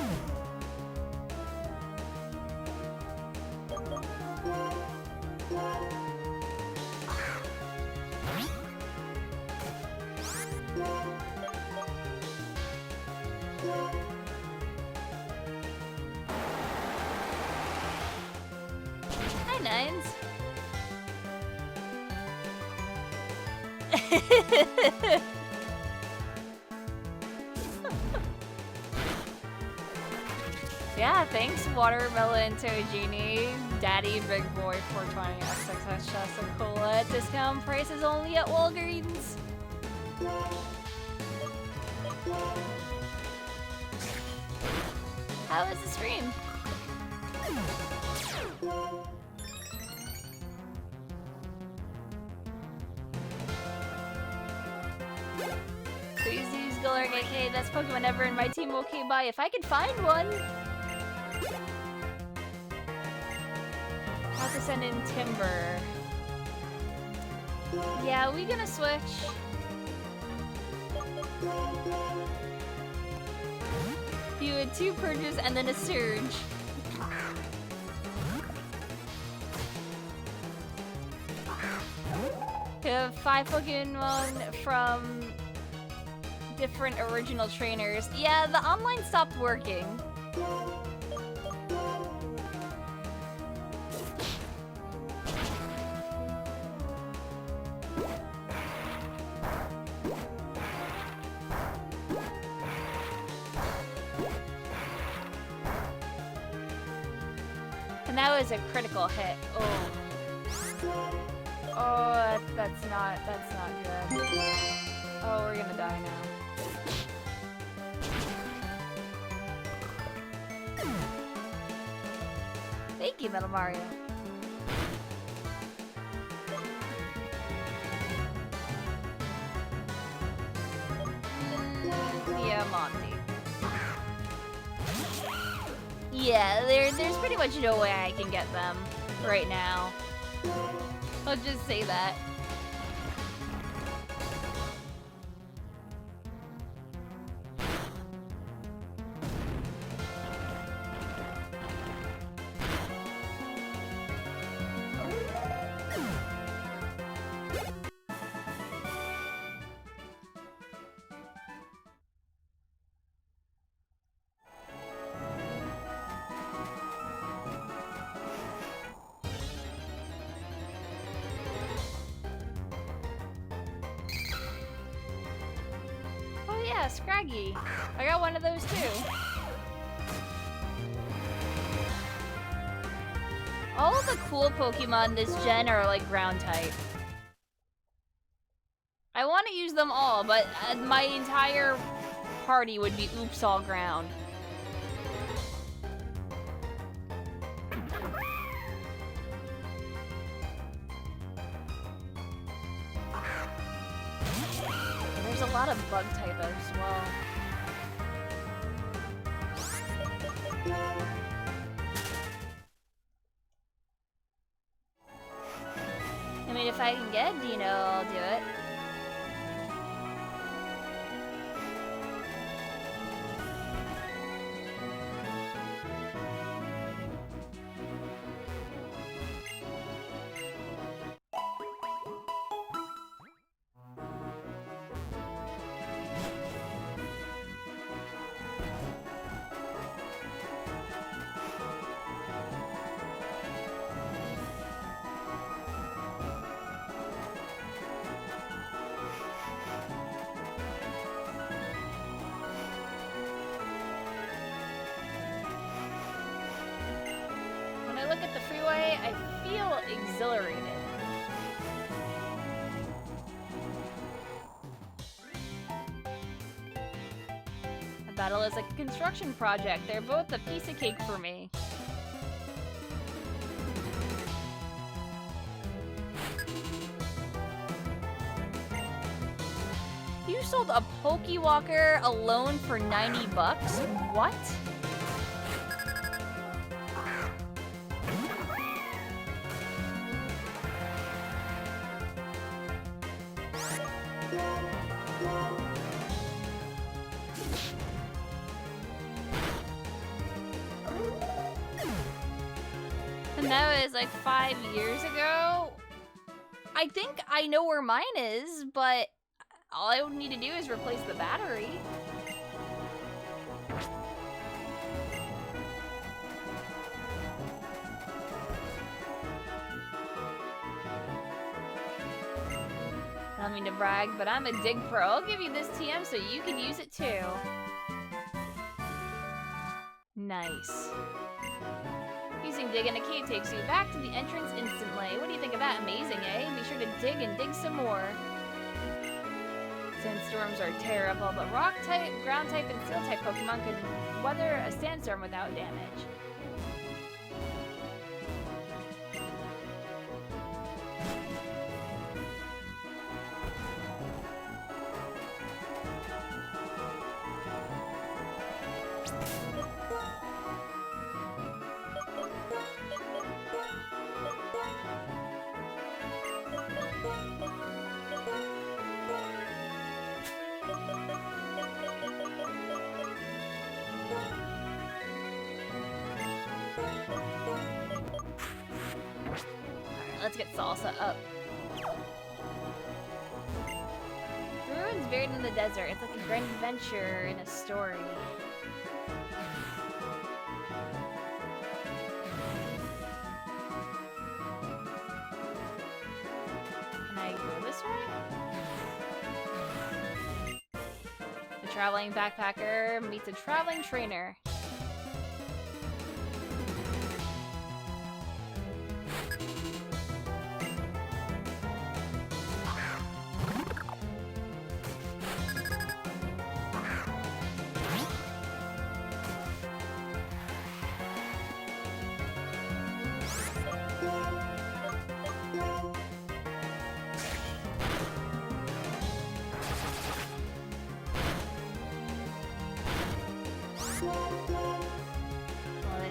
99s? Yeah, thanks, Watermelon Tojini, Daddy Big Boy 420 XXS Shasta Discount prices only at Walgreens. How was the stream? Please use Galarian AK, best Pokemon ever in my team okay bye if I can find one. Have to send in Timber. Yeah, we gonna switch. You had 2 purges and then a surge. You have 5 Pokemon from different original trainers. Yeah, the online stopped working. And that was a critical hit. Oh. Oh, that's not good. Oh, we're gonna die now. Thank you, Metal Mario. Yeah, Monty. Yeah, there's pretty much no way I can get them right now. I'll just say that. Oh yeah, Scraggy. I got one of those too. All of the cool Pokemon this gen are like ground type. I want to use them all, but my entire party would be oops all ground. There's a lot of bug type as well. I mean, if I can get Dino, I'll do it. Look at the freeway, I feel exhilarated. A battle is like a construction project. They're both a piece of cake for me. You sold a Pokewalker alone for 90 bucks? What? And that was like 5 years ago. I think I know where mine is, but all I would need to do is replace the battery. I don't mean to brag, but I'm a dig pro. I'll give you this TM so you can use it too. Nice. Using dig in a cave takes you back to the entrance instantly. What do you think of that? Amazing, eh? Be sure to dig and dig some more. Sandstorms are terrible, but rock type, ground type, and steel type Pokemon can weather a sandstorm without damage. Let's get Salsa up. The ruins buried in the desert. It's like a grand adventure in a story. Can I go this way? The traveling backpacker meets a traveling trainer.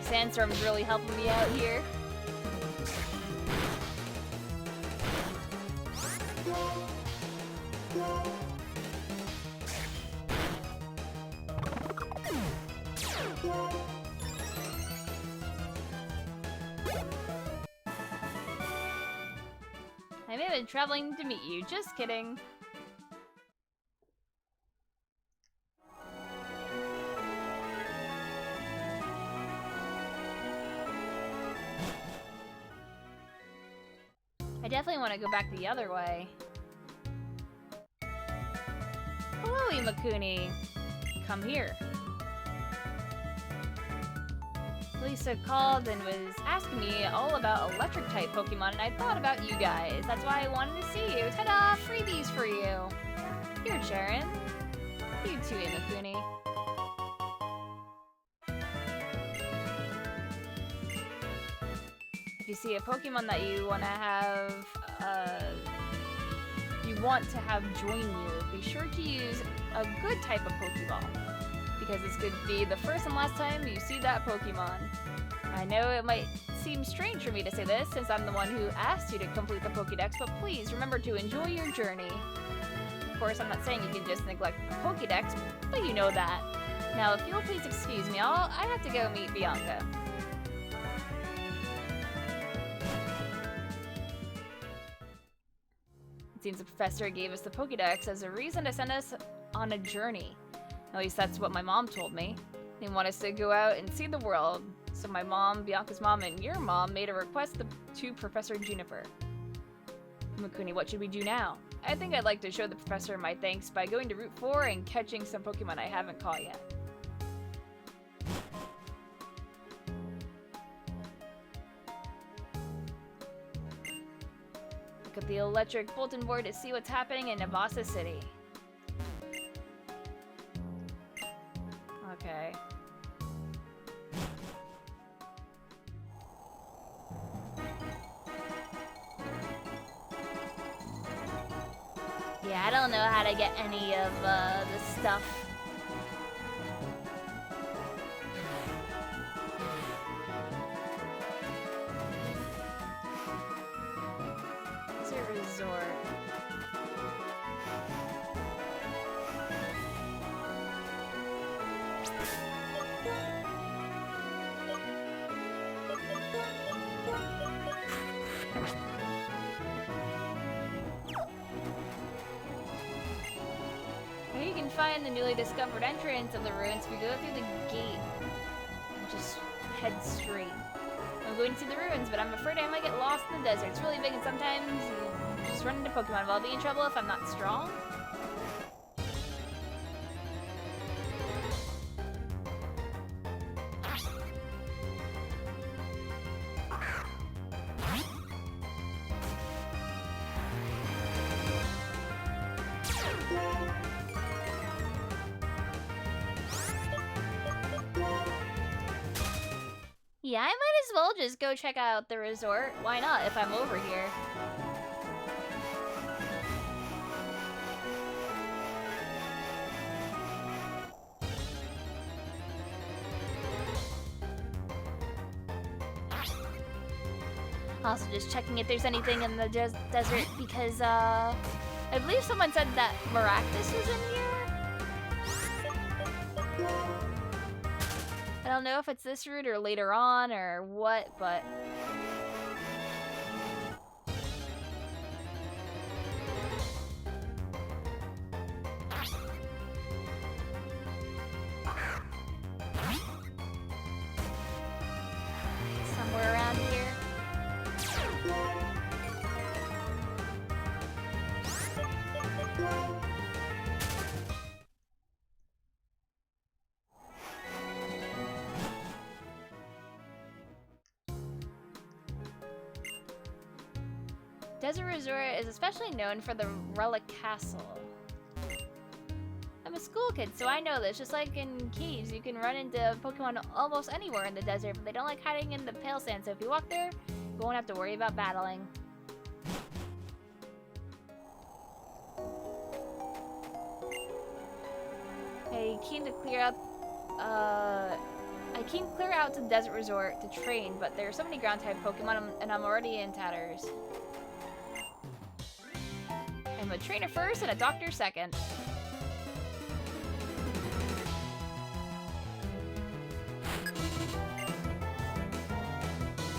Sandstorm's really helping me out here. I may have been traveling to meet you. Just kidding. I definitely want to go back the other way. Hello, Imakuni. Come here. Lisa called and was asking me all about electric-type Pokemon, and I thought about you guys. That's why I wanted to see you. Ta-da! Freebies for you. Here, Sharon. You too, Imakuni. If you see a Pokemon that you want to have join you, be sure to use a good type of Pokeball, because this could be the first and last time you see that Pokemon. I know it might seem strange for me to say this, since I'm the one who asked you to complete the Pokédex, but please remember to enjoy your journey. Of course, I'm not saying you can just neglect the Pokédex, but you know that. Now, if you'll please excuse me, I have to go meet Bianca. It seems the professor gave us the Pokédex as a reason to send us on a journey. At least that's what my mom told me. They want us to go out and see the world. So my mom, Bianca's mom, and your mom made a request to Professor Juniper. Imakuni, what should we do now? I think I'd like to show the professor my thanks by going to Route 4 and catching some Pokemon I haven't caught yet. Look at the electric bulletin board to see what's happening in Navasa City. Okay. Yeah, I don't know how to get any of the stuff. It's a resort. You can find the newly discovered entrance of the ruins if you go through the gate and just head straight. I'm going to see the ruins, but I'm afraid I might get lost in the desert. It's really big and sometimes you Just run into Pokemon. Will I be in trouble if I'm not strong? Yeah, I might as well just go check out the resort. Why not, if I'm over here? Also just checking if there's anything in the desert because, I believe someone said that Maractus was in here? I don't know if it's this route or later on or what, but... somewhere around here. Desert Resort is especially known for the Relic Castle. I'm a school kid, so I know this. Just like in caves, you can run into Pokemon almost anywhere in the desert, but they don't like hiding in the pale sand, so if you walk there, you won't have to worry about battling. I came clear out to the Desert Resort to train, but there are so many ground-type Pokemon, and I'm already in tatters. I'm a trainer first and a doctor second.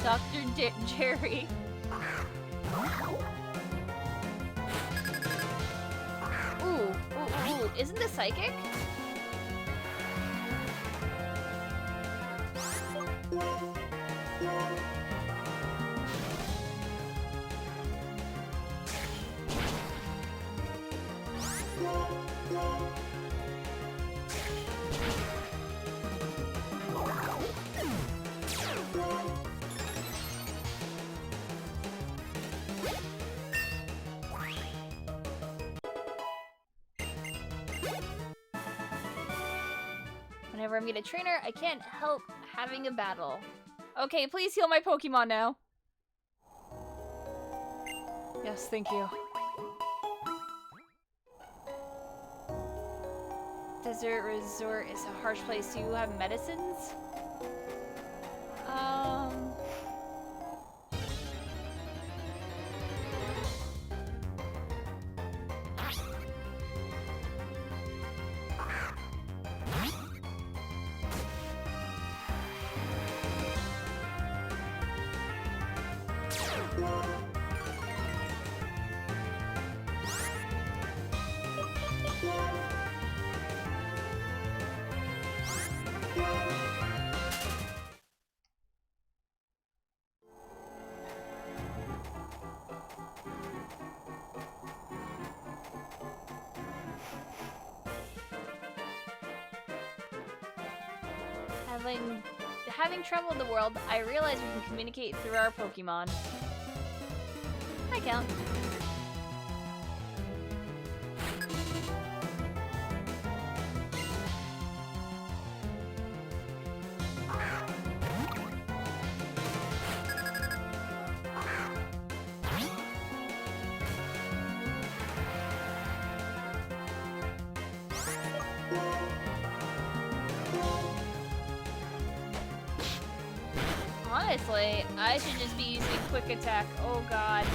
Dr. Jerry. Ooh, isn't this psychic? Whenever I meet a trainer, I can't help having a battle. Okay, please heal my Pokemon now. Yes, thank you. Desert Resort is a harsh place. Do you have medicines? Having traveled the world, I realize we can communicate through our Pokemon. Hi, Count. Honestly, I should just be using Quick Attack. Oh god.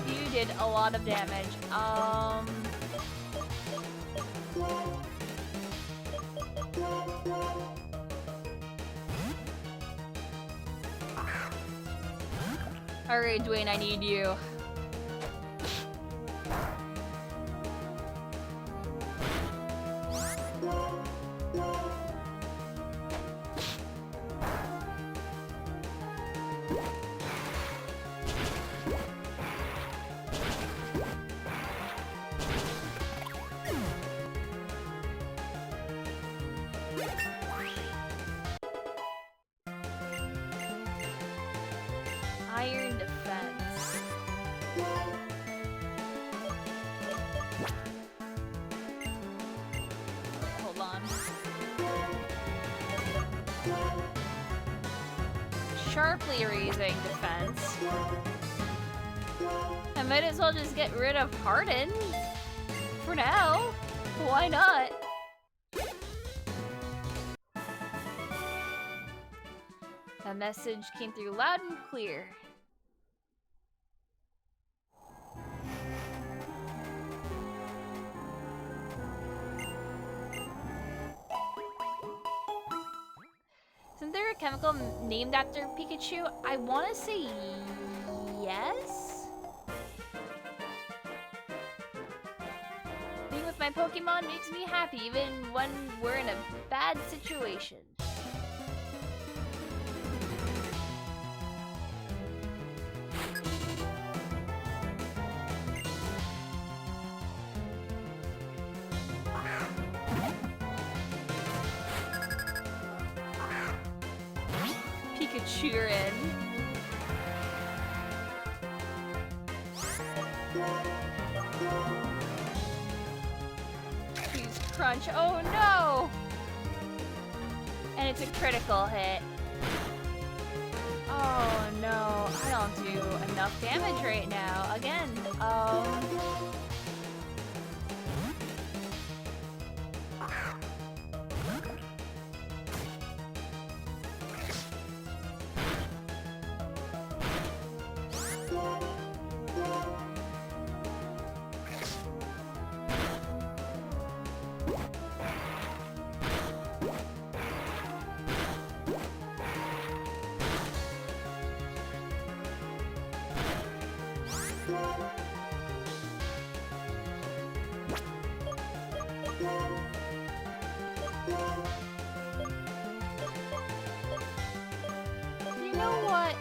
You did a lot of damage. Alright, Dwayne, I need you. Iron defense. Hold on. Sharply raising defense. I might as well just get rid of Harden. For now. Why not? The message came through loud and clear. Isn't there a chemical named after Pikachu? I want to say yes? Being with my Pokemon makes me happy even when we're in a bad situation. Pikachu'rin. Use Crunch. Oh no! And it's a critical hit. Oh no, I don't do enough damage right now. Again, you know what?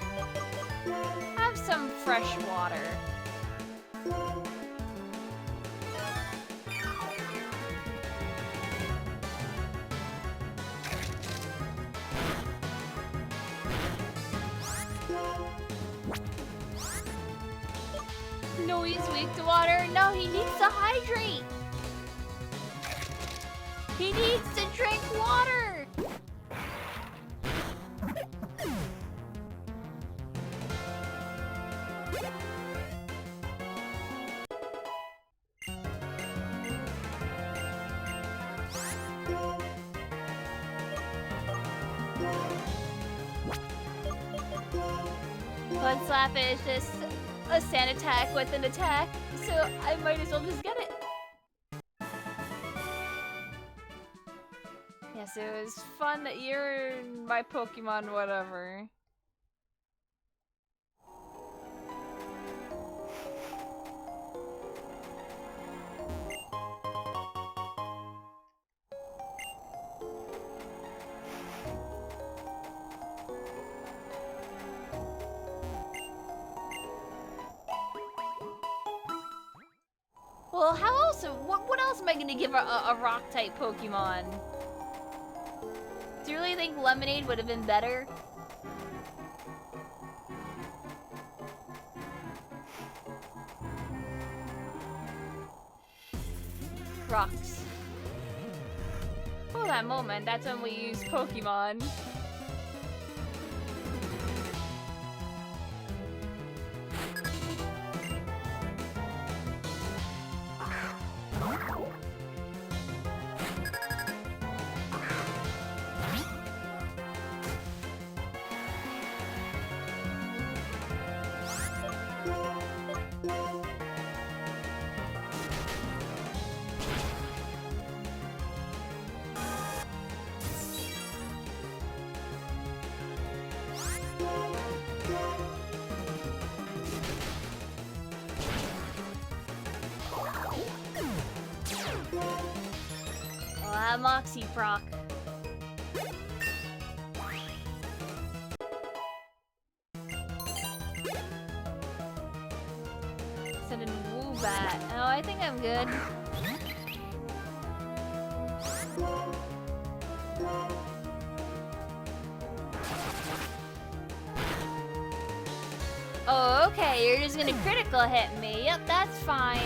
Have some fresh water. No, he's weak to water. No, he needs to hydrate. He needs to drink water. Blood Slap is just a sand attack with an attack, so I might as well just get it. Yes, it was fun that you're my Pokemon whatever. Well, how else? What else am I gonna give a rock-type Pokemon? Do you really think Lemonade would have been better? Rocks. Oh, that moment. That's when we use Pokemon. Moxie Proc. Send in Woobat. Oh, I think I'm good. Oh, okay, you're just gonna critical hit me. Yep, that's fine.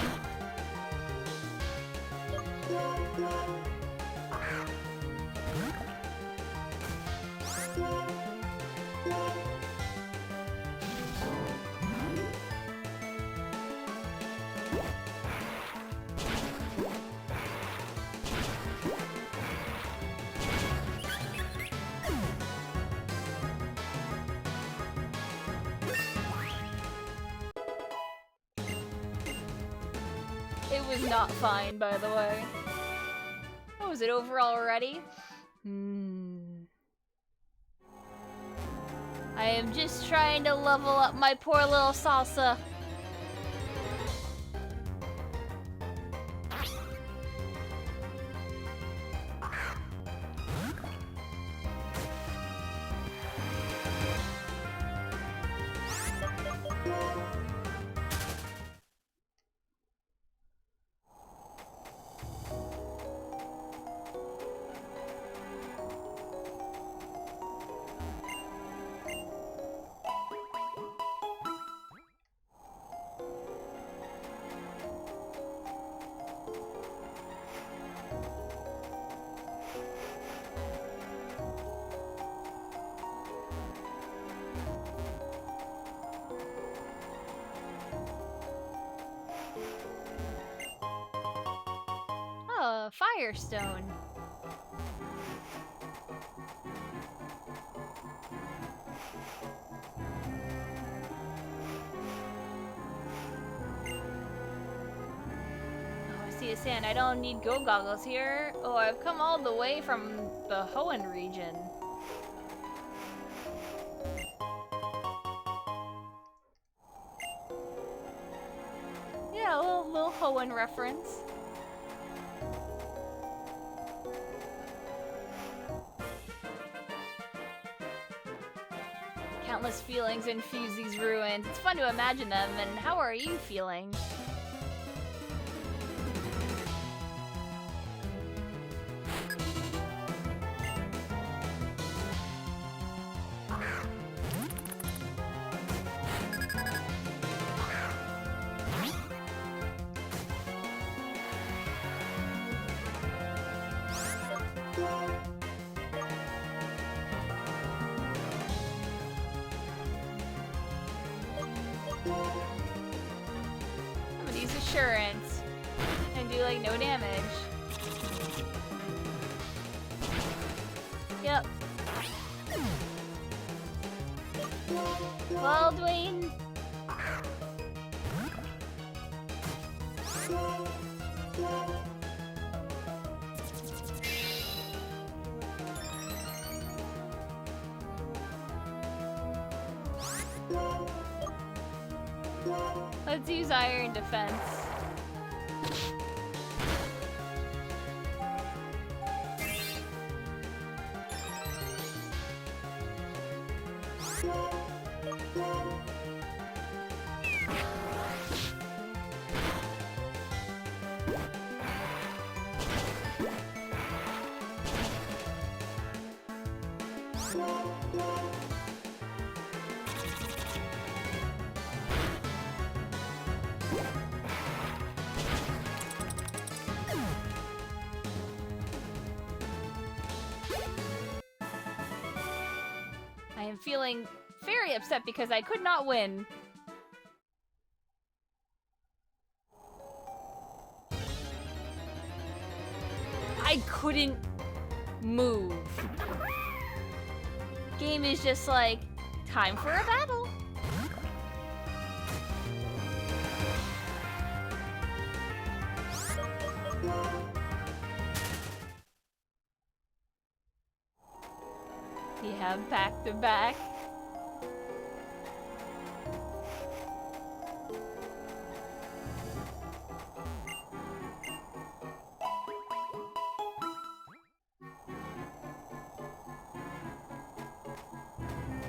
It was not fine, by the way. Oh, is it over already? I am just trying to level up my poor little salsa. Oh, Firestone. Oh, I see a sand. I don't need go goggles here. Oh, I've come all the way from the Hoenn region. Yeah, a little Hoenn reference. Countless feelings infuse these ruins. It's fun to imagine them, and how are you feeling? I'm gonna use Assurance and do like no damage. Yep. Well, Dwayne. Let's use Iron Defense. I am feeling very upset because I could not win. I couldn't move. Game is just like, time for a battle. We have back to back.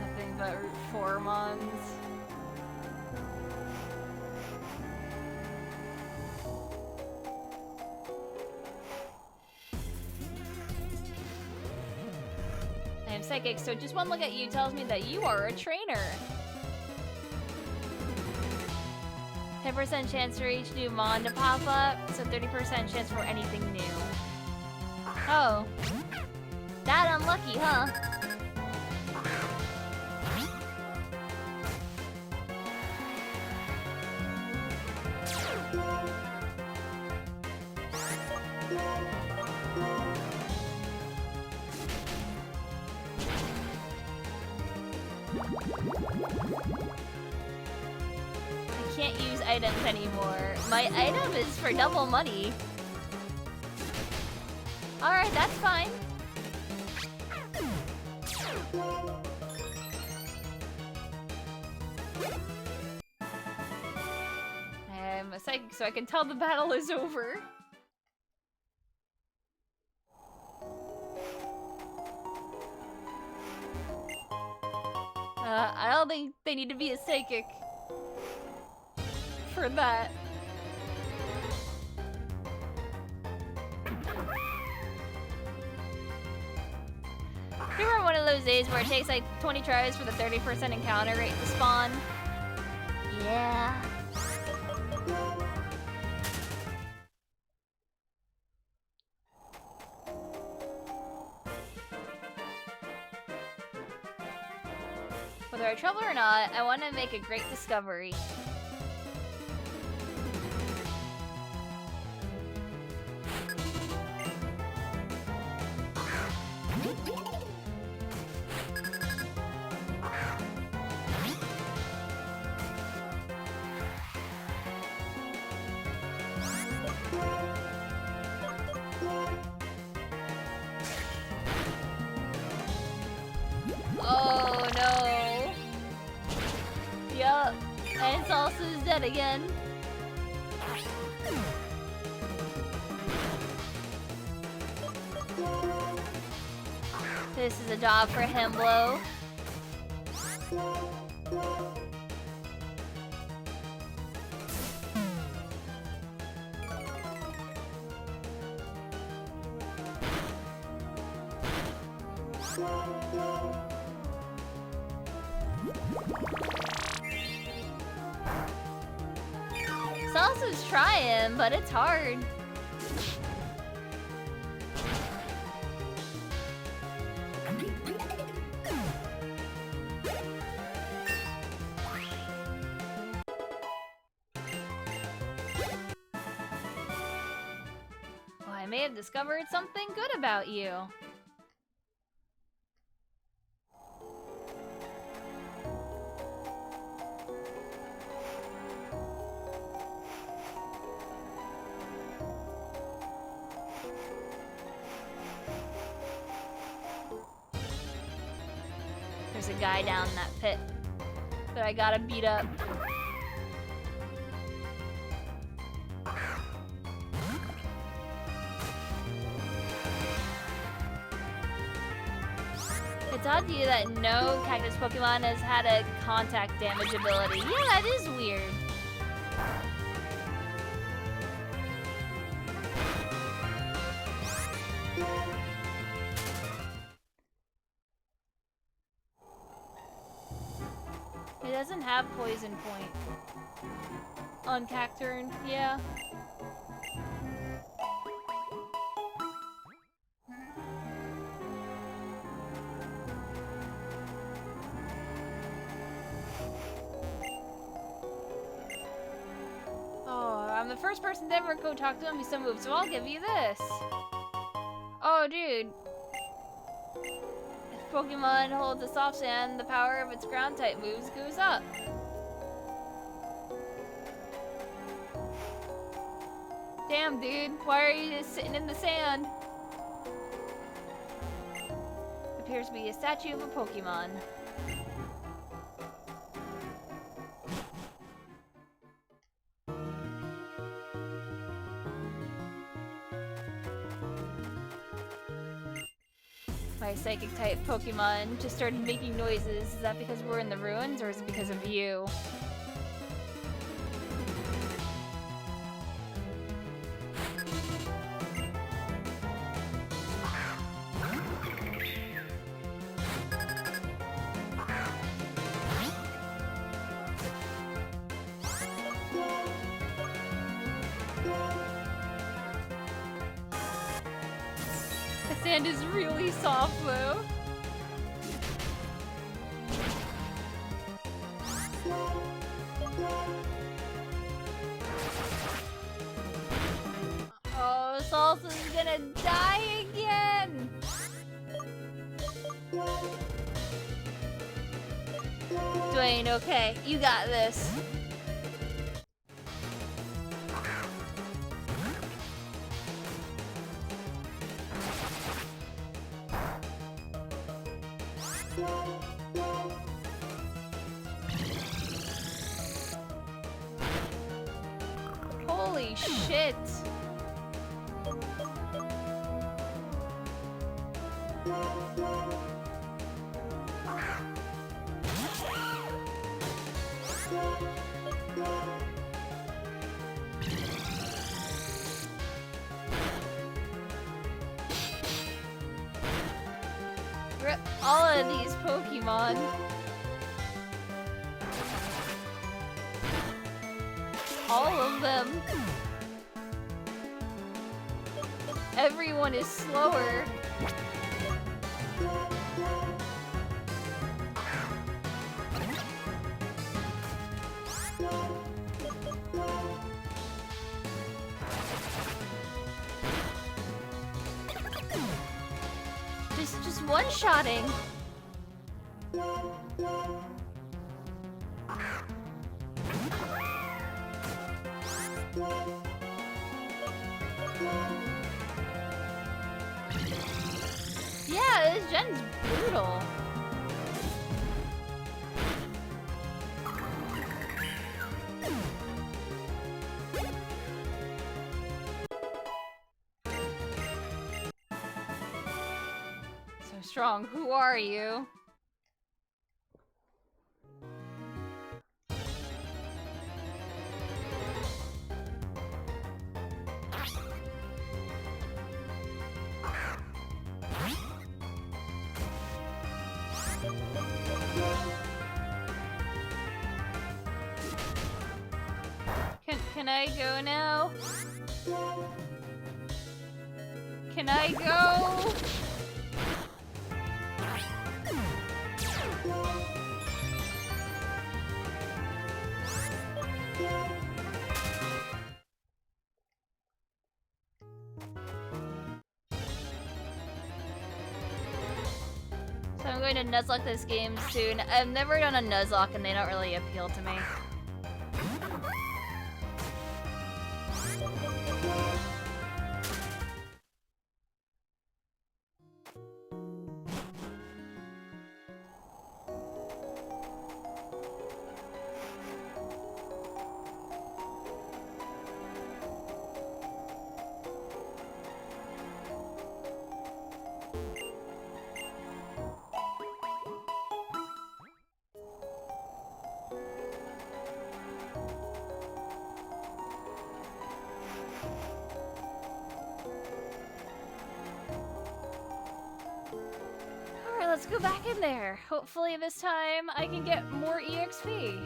Nothing but Route 4 mons. I am psychic, so just one look at you tells me that you are a trainer. 10% chance for each new mon to pop up, so 30% chance for anything new. Oh. That unlucky, huh? I can't use items anymore. My item is for double money. Alright, that's fine. I'm a psychic, so I can tell the battle is over. I don't think they need to be a psychic for that. Remember one of those days where it takes like 20 tries for the 30% encounter rate to spawn? Yeah. Whether I trouble or not, I want to make a great discovery. Oh no. Yup. And Salsa is dead again. This is a job for Hemblo. Salsa's trying, but it's hard. Well, I may have discovered something good about you. There's a guy down in that pit that I gotta beat up. It's odd to you that no cactus Pokemon has had a contact damage ability. Yeah, it is weird. It doesn't have Poison Point on Cacturne, yeah. Oh, I'm the first person to ever go talk to him with some moves, so I'll give you this. Oh, dude. If Pokemon holds a soft sand, the power of its ground type moves goes up. Damn, dude. Why are you just sitting in the sand? Appears to be a statue of a Pokemon. My psychic type Pokemon just started making noises. Is that because we're in the ruins, or is it because of you? sand is really soft though. Oh, Salsa's gonna die again! Dwayne, okay, you got this. Holy shit! Rip all of these Pokemon. All of them. Everyone is slower. Just one-shotting. Yeah, this gen's brutal. So strong. Who are you? Can I go now? Can I go? So I'm going to Nuzlocke this game soon. I've never done a Nuzlocke and they don't really appeal to me. Let's go back in there. Hopefully this time I can get more EXP.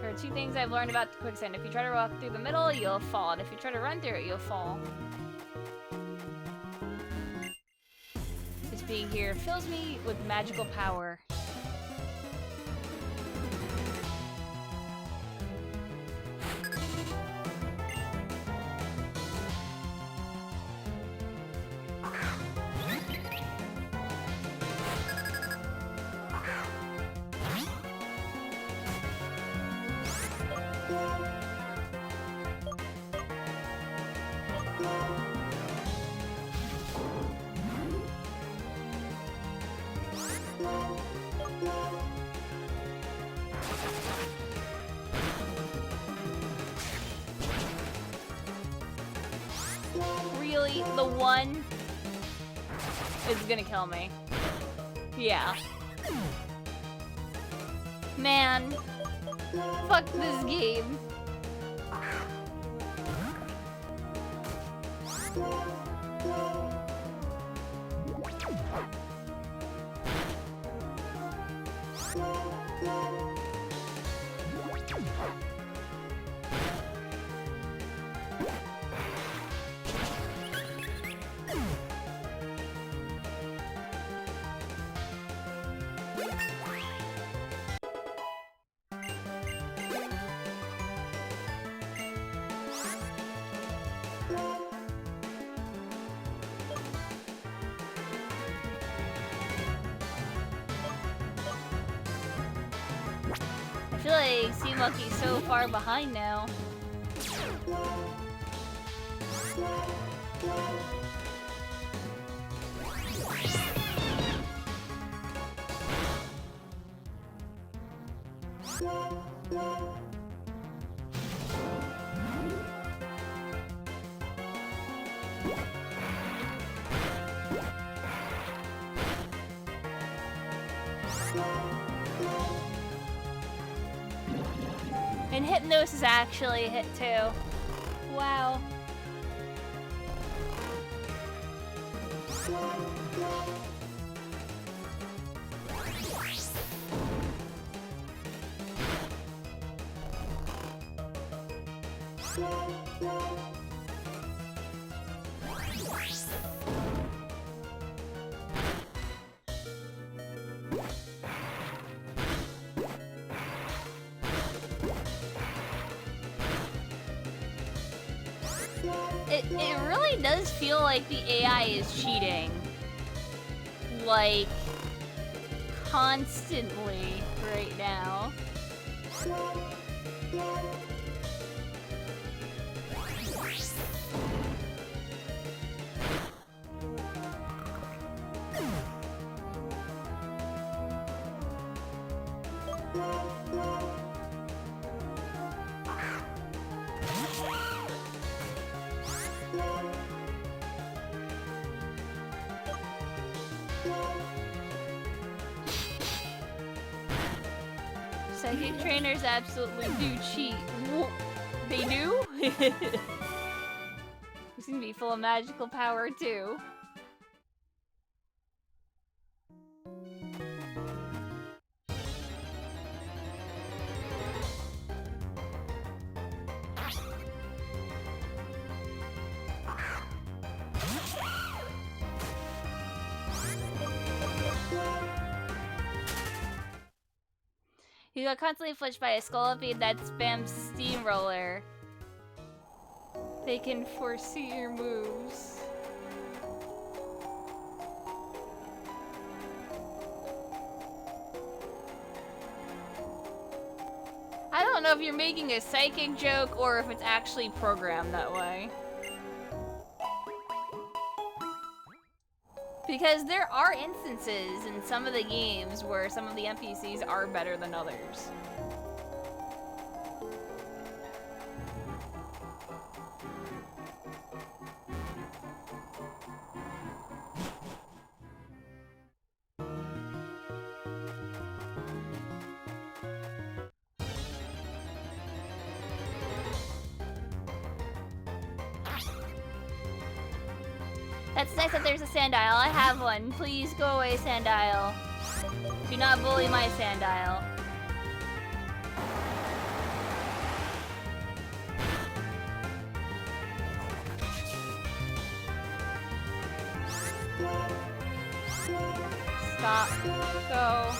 There are two things I've learned about the quicksand. If you try to walk through the middle, you'll fall. And if you try to run through it, you'll fall. Just being here fills me with magical power. Really? The one is gonna kill me. Yeah. Man. Fuck this game. feel like Sea Monkey's so far behind now. And Hypnosis actually hit too. Wow. It really does feel like the AI is cheating. Like, constantly right now. Psychic trainers absolutely do cheat. They do? They seem to be full of magical power too. You got constantly flinched by a Scolipede that spams Steamroller. They can foresee your moves. I don't know if you're making a psychic joke or if it's actually programmed that way. Because there are instances in some of the games where some of the NPCs are better than others. That's nice that there's a Sandile. I have one. Please go away, Sandile. Do not bully my Sandile. Stop. Go.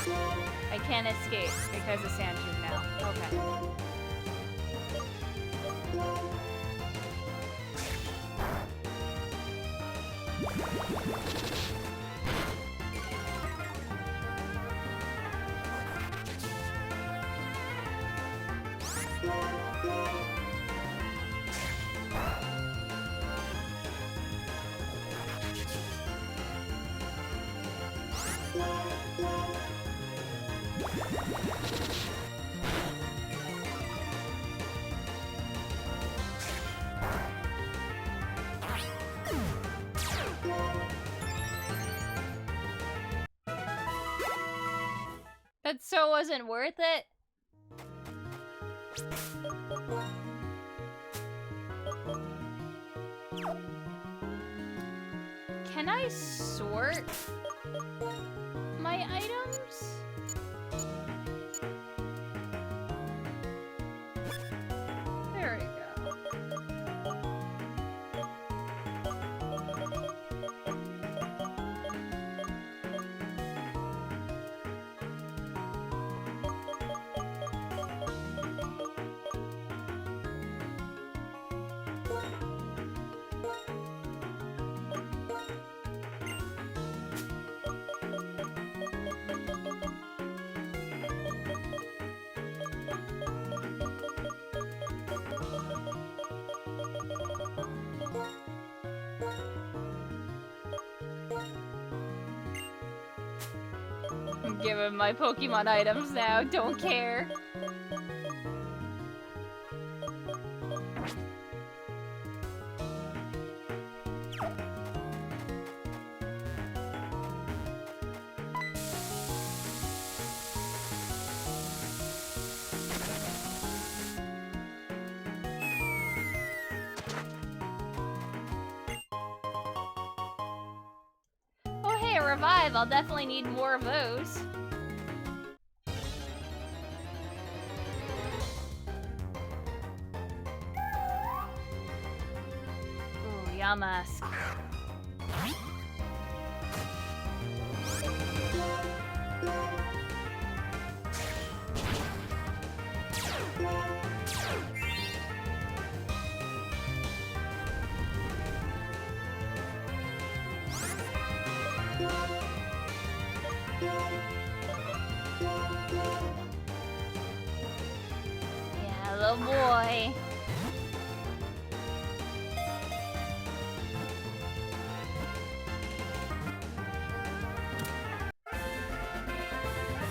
I can't escape because of Sandtube now. Okay. That so wasn't worth it? Can I sort my items? There we go. I'm giving my Pokemon items now, don't care. Oh hey, a revive, I'll definitely need more of those. Ooh, Yamask. Yeah, little boy.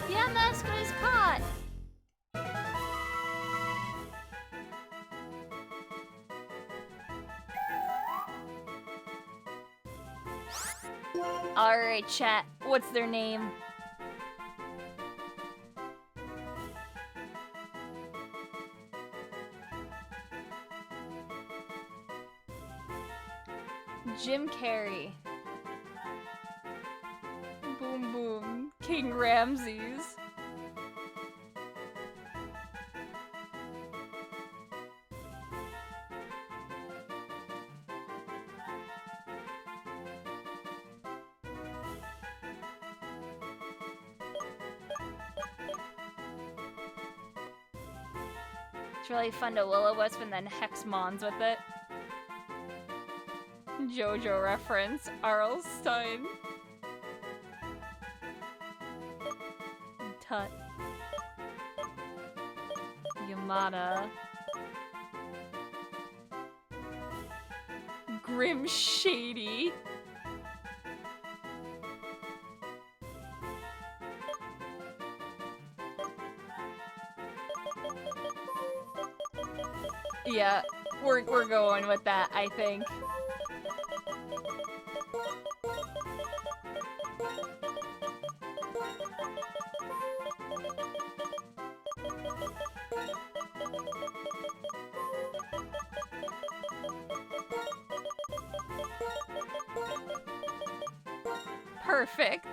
Yeah, mascot is caught. Alright, chat. What's their name? Jim Carrey. Boom Boom. King Ramses. It's really fun to Will-O-Wisp and then Hex Mons with it. JoJo reference. Arlstein. Tut. Yamada. Grim Shady. Yeah, we're going with that, I think. Perfect.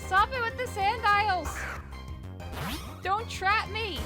Stop it with the Sandiles! Don't trap me!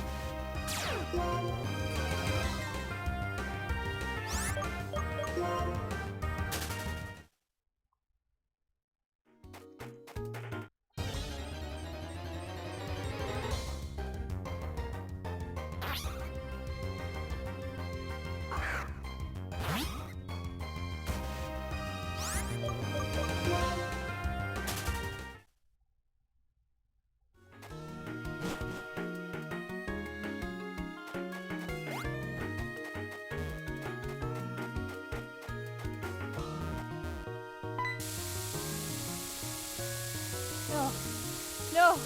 No!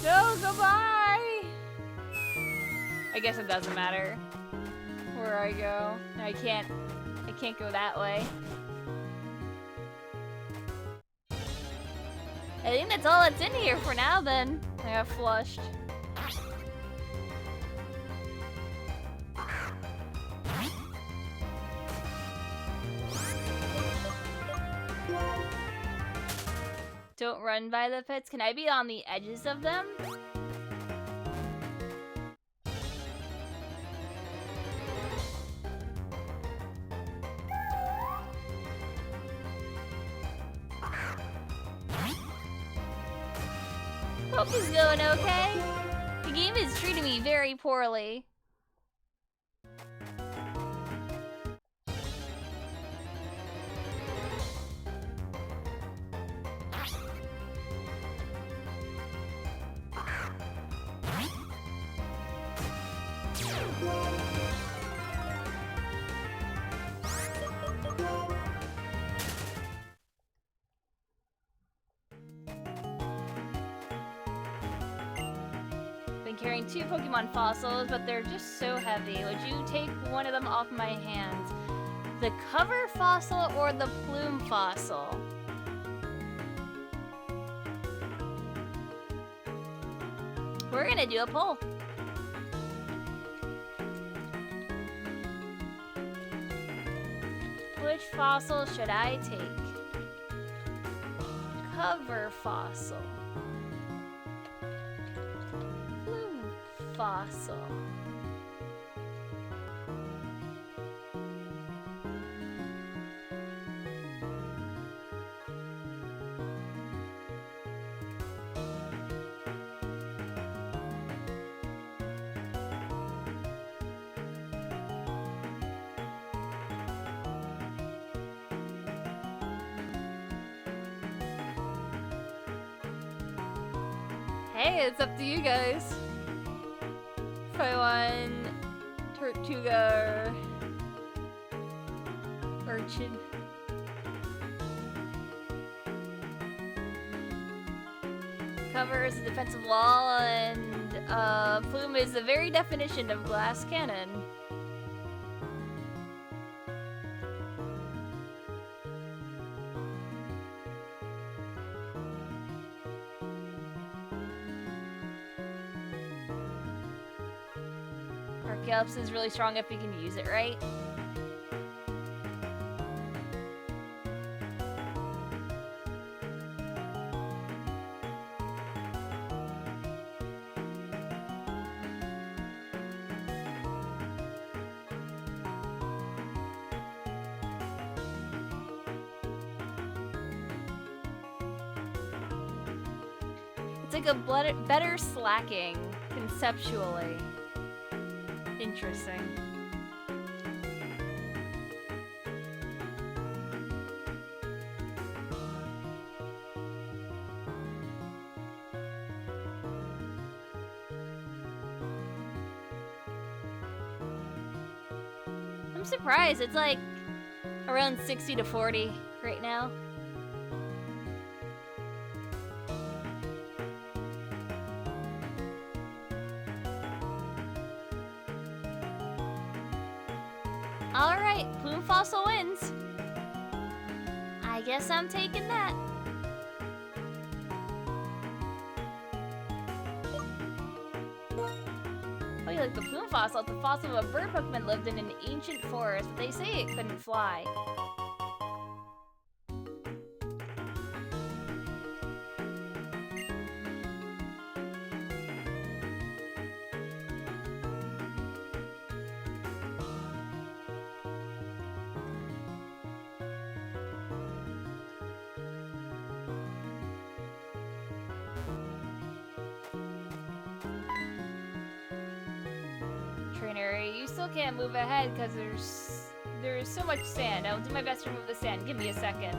No, goodbye! I guess it doesn't matter where I go. I can't go that way. I think that's all that's in here for now then. I got flushed. Don't run by the pits. Can I be on the edges of them? Hope he's doing okay. He game is treating me very poorly. Been carrying 2 Pokemon fossils, but they're just so heavy. Would you take one of them off my hands? The cover fossil or the plume fossil? We're gonna do a poll. Which fossil should I take? Cover fossil. Plume fossil. Hey, it's up to you guys. Pokemon, Tortuga, Urchin. Cover is a defensive wall, and Plume is the very definition of glass cannon. Archeops is really strong if you can use it right. It's like a better slacking, conceptually. Interesting. I'm surprised. It's like around 60 to 40 right now. Alright, Plume Fossil wins. I guess I'm taking that. Oh, you like the Plume Fossil? It's the fossil of a bird Pokemon lived in an ancient forest, but they say it couldn't fly. You still can't move ahead because there's so much sand. I'll do my best to remove the sand. Give me a second.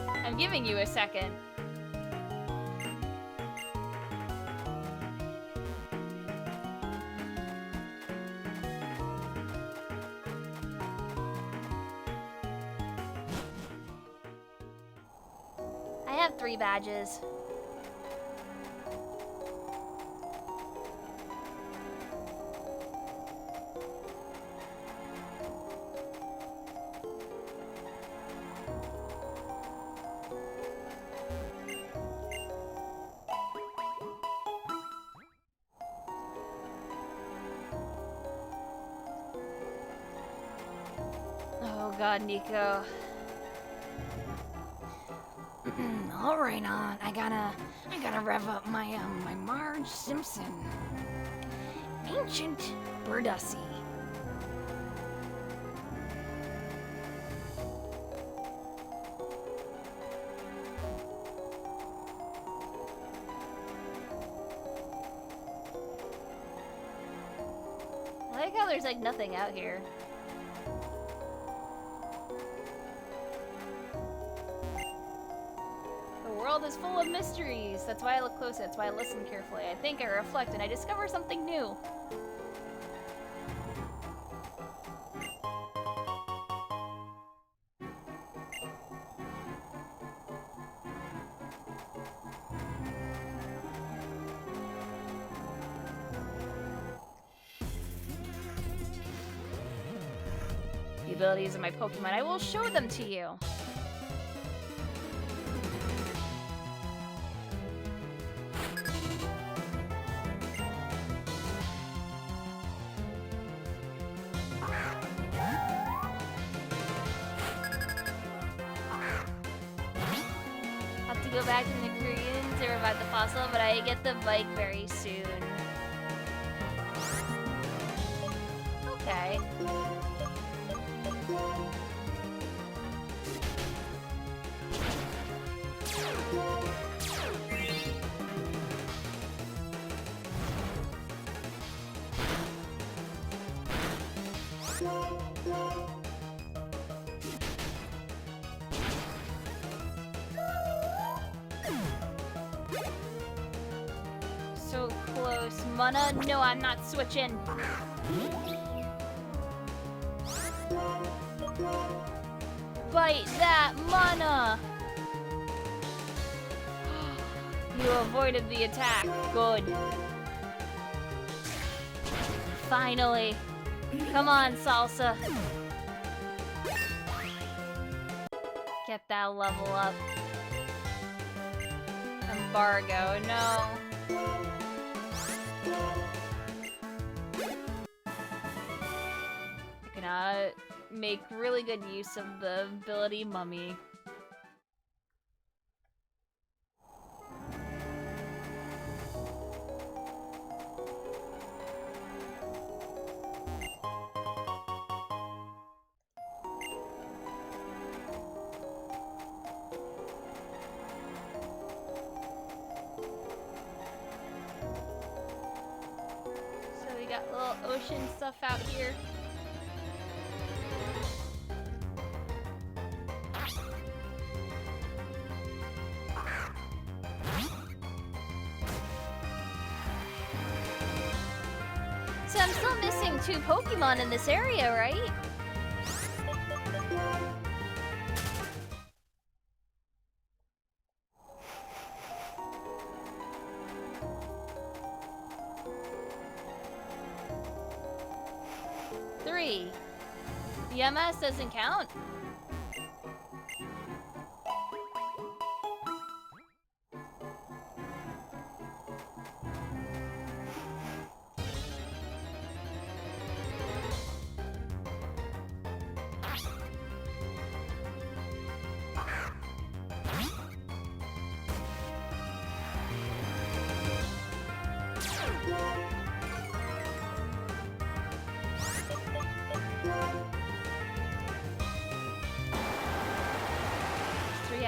I'm giving you a second. I have 3 badges. God, Nico. All right, I gotta rev up my my Marge Simpson Ancient Birdussy. like how there's like nothing out here. The world is full of mysteries. That's why I look closely. That's why I listen carefully. I think, I reflect, and I discover something new. The abilities of my Pokemon, I will show them to you. Have to go back to the Koreans to revive the fossil, but I get the bike very soon. Okay. So close. Mana? No, I'm not switching. Bite that, Mana! You avoided the attack. Good. Finally. Come on, Salsa. Get that level up. Embargo, no. I cannot make really good use of the ability Mummy. So we got little ocean stuff out here. So I'm still missing 2 Pokemon in this area, right? Three. The MS doesn't count.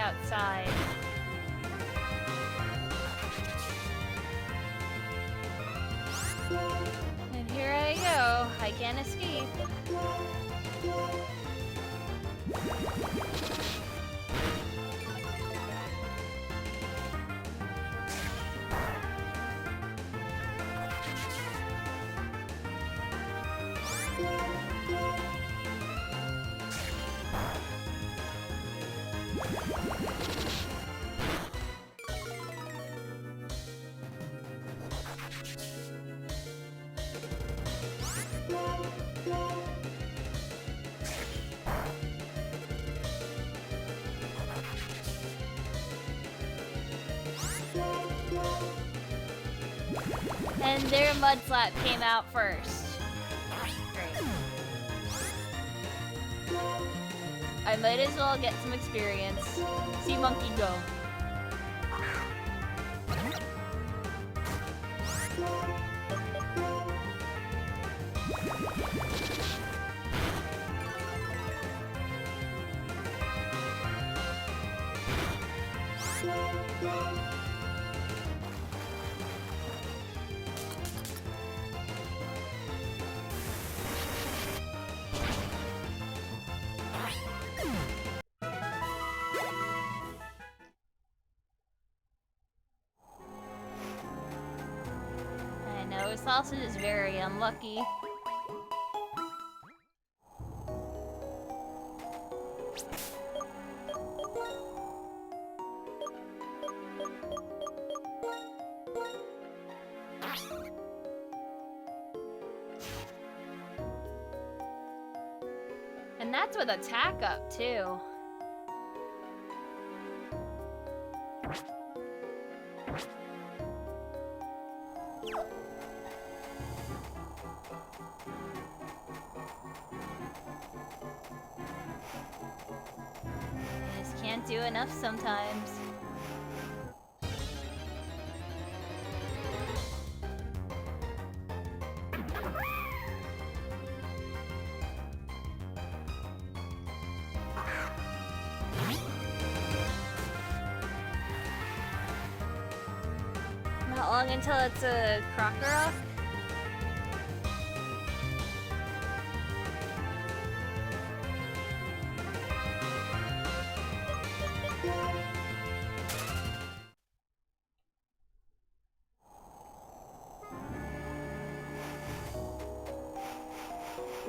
Outside. And here I go. I can't escape. And their Mudslap came out first. Great. I might as well get some experience. See Monkey go. No, sausage is very unlucky. And that's with attack up, too. Just can't do enough sometimes. Not long until it's a Crocorock.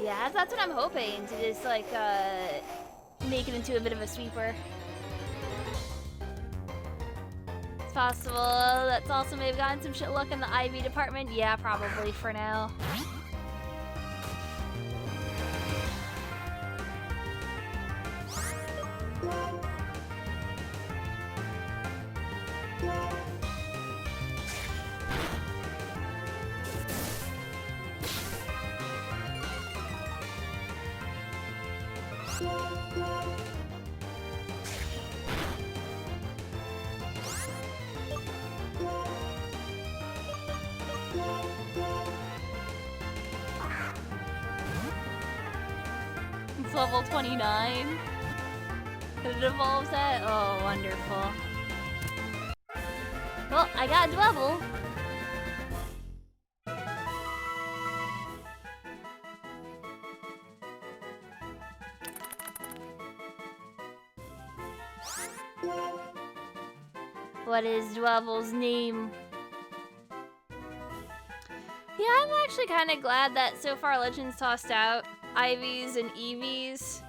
Yeah, that's what I'm hoping, to just like make it into a bit of a sweeper. It's possible that's also maybe gotten some shit luck in the IV department. Yeah, probably for now. It's level 29 that it evolves at. Oh, wonderful. Well, I got a Dwebble. What is Dwebble's name? Yeah, I'm actually kind of glad that so far Legends tossed out Ivies and Eevees.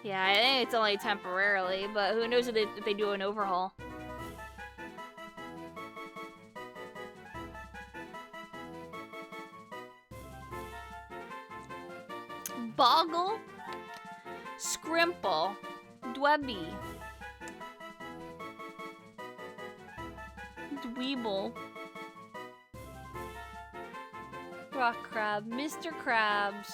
Yeah, I think it's only temporarily, but who knows if they do an overhaul. Boggle, Scrimple, Dwebby, Dweeble, Rock Crab, Mr. Krabs.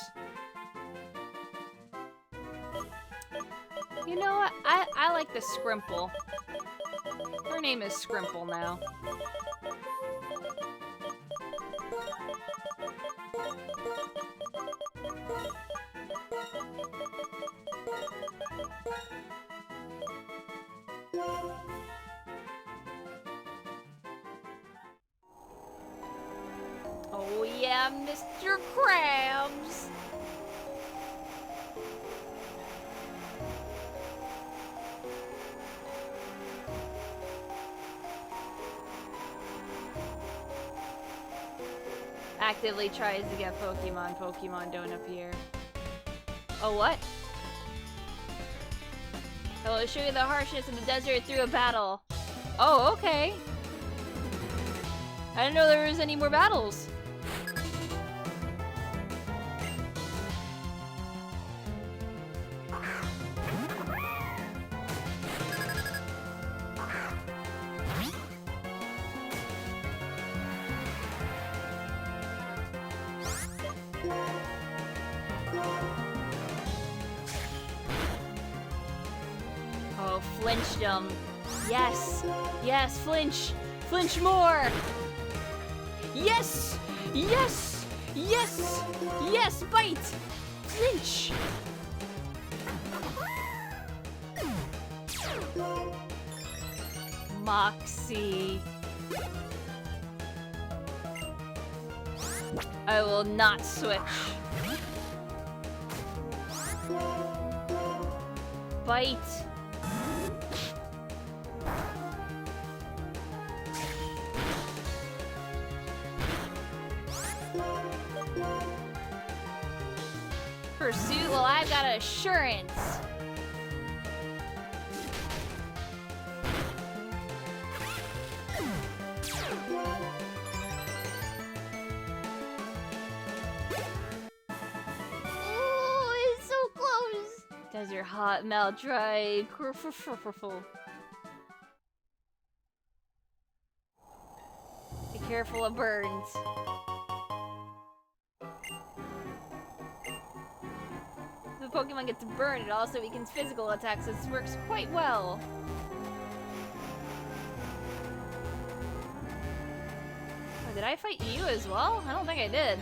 You know what? I like the Scrimple. Her name is Scrimple now. Oh yeah, Mr. Krabs! Actively tries to get Pokemon. Pokemon don't appear. Oh, what? I will show you the harshness of the desert through a battle. Oh, okay. I didn't know there was any more battles. Oh, flinched him. Yes. Yes, flinch. Flinch more. Yes. Yes. Yes. Yes, bite. Flinch. Moxie. I will not switch. Bite. Pursuit? Well, I've got assurance. Oh, it's so close. Does your hot melt dry? Be careful of burns. If the Pokemon gets burned, it also weakens physical attacks. This works quite well. Oh, did I fight you as well? I don't think I did.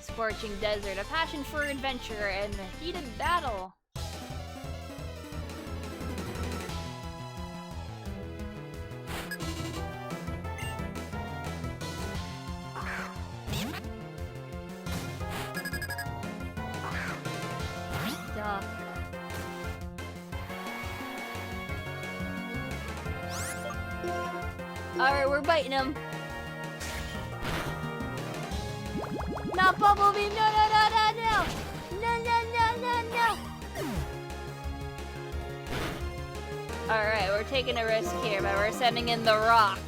Scorching desert, a passion for adventure, and a heated battle. Duh. Alright, we're biting him. Not Bubble Beam! No, no, no, no, no! No, no, no, no, no! Alright, we're taking a risk here, but we're sending in the rock.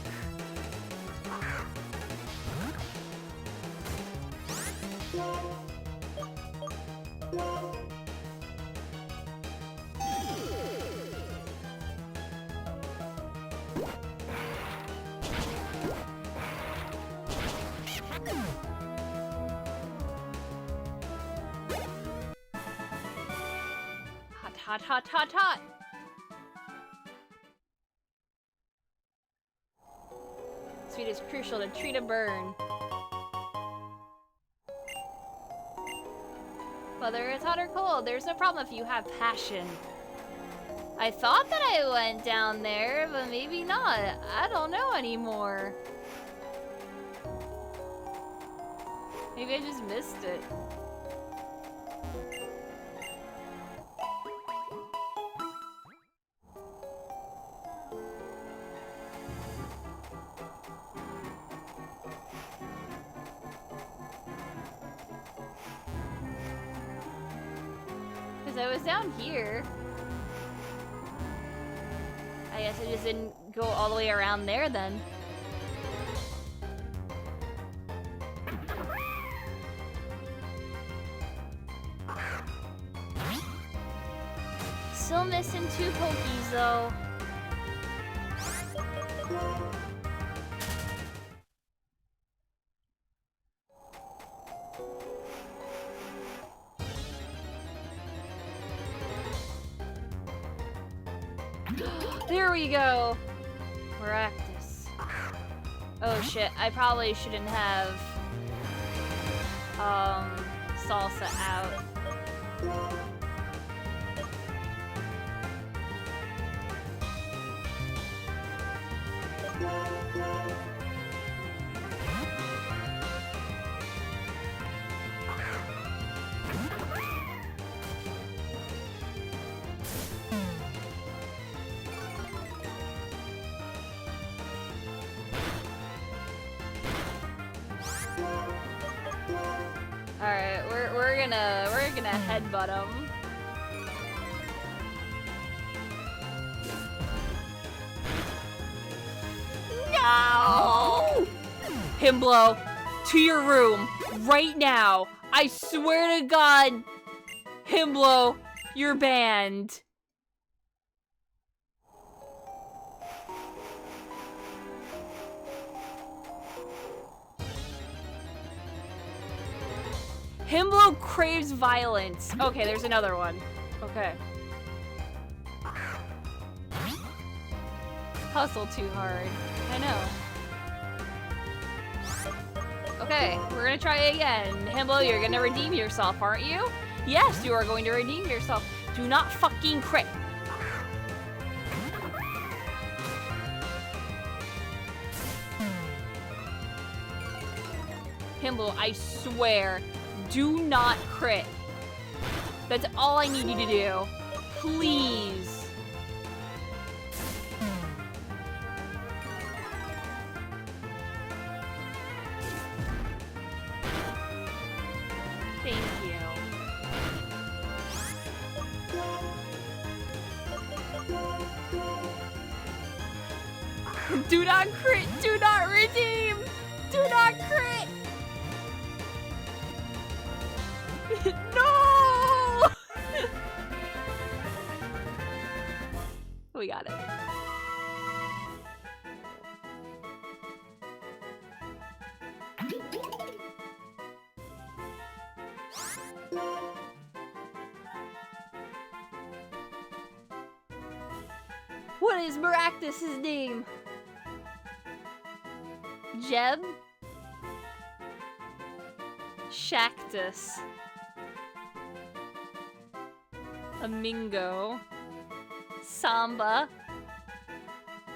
Hot, hot, hot, hot! Speed is crucial to treat a burn. Whether it's hot or cold, there's no problem if you have passion. I thought that I went down there, but maybe not. I don't know anymore. Maybe I just missed it. I was down here. I guess I just didn't go all the way around there then. Still missing 2 Pokies though. There we go! Practice. Oh shit, I probably shouldn't have Salsa out. Alright, we're gonna headbutt him. No! Himblow, to your room right now. I swear to God, Himblow, you're banned. Himblow craves violence. Okay, there's another one. Okay. Hustle too hard. I know. Okay, we're gonna try again. Himblow, you're gonna redeem yourself, aren't you? Yes, you are going to redeem yourself. Do not fucking crit. Pimble, I swear, do not crit. That's all I need you to do. Please. Thank you. Do not crit! Do not redeem! Do not crit! No! We got it. What is Maractus's name? Jeb? Shactus. Amingo. Samba.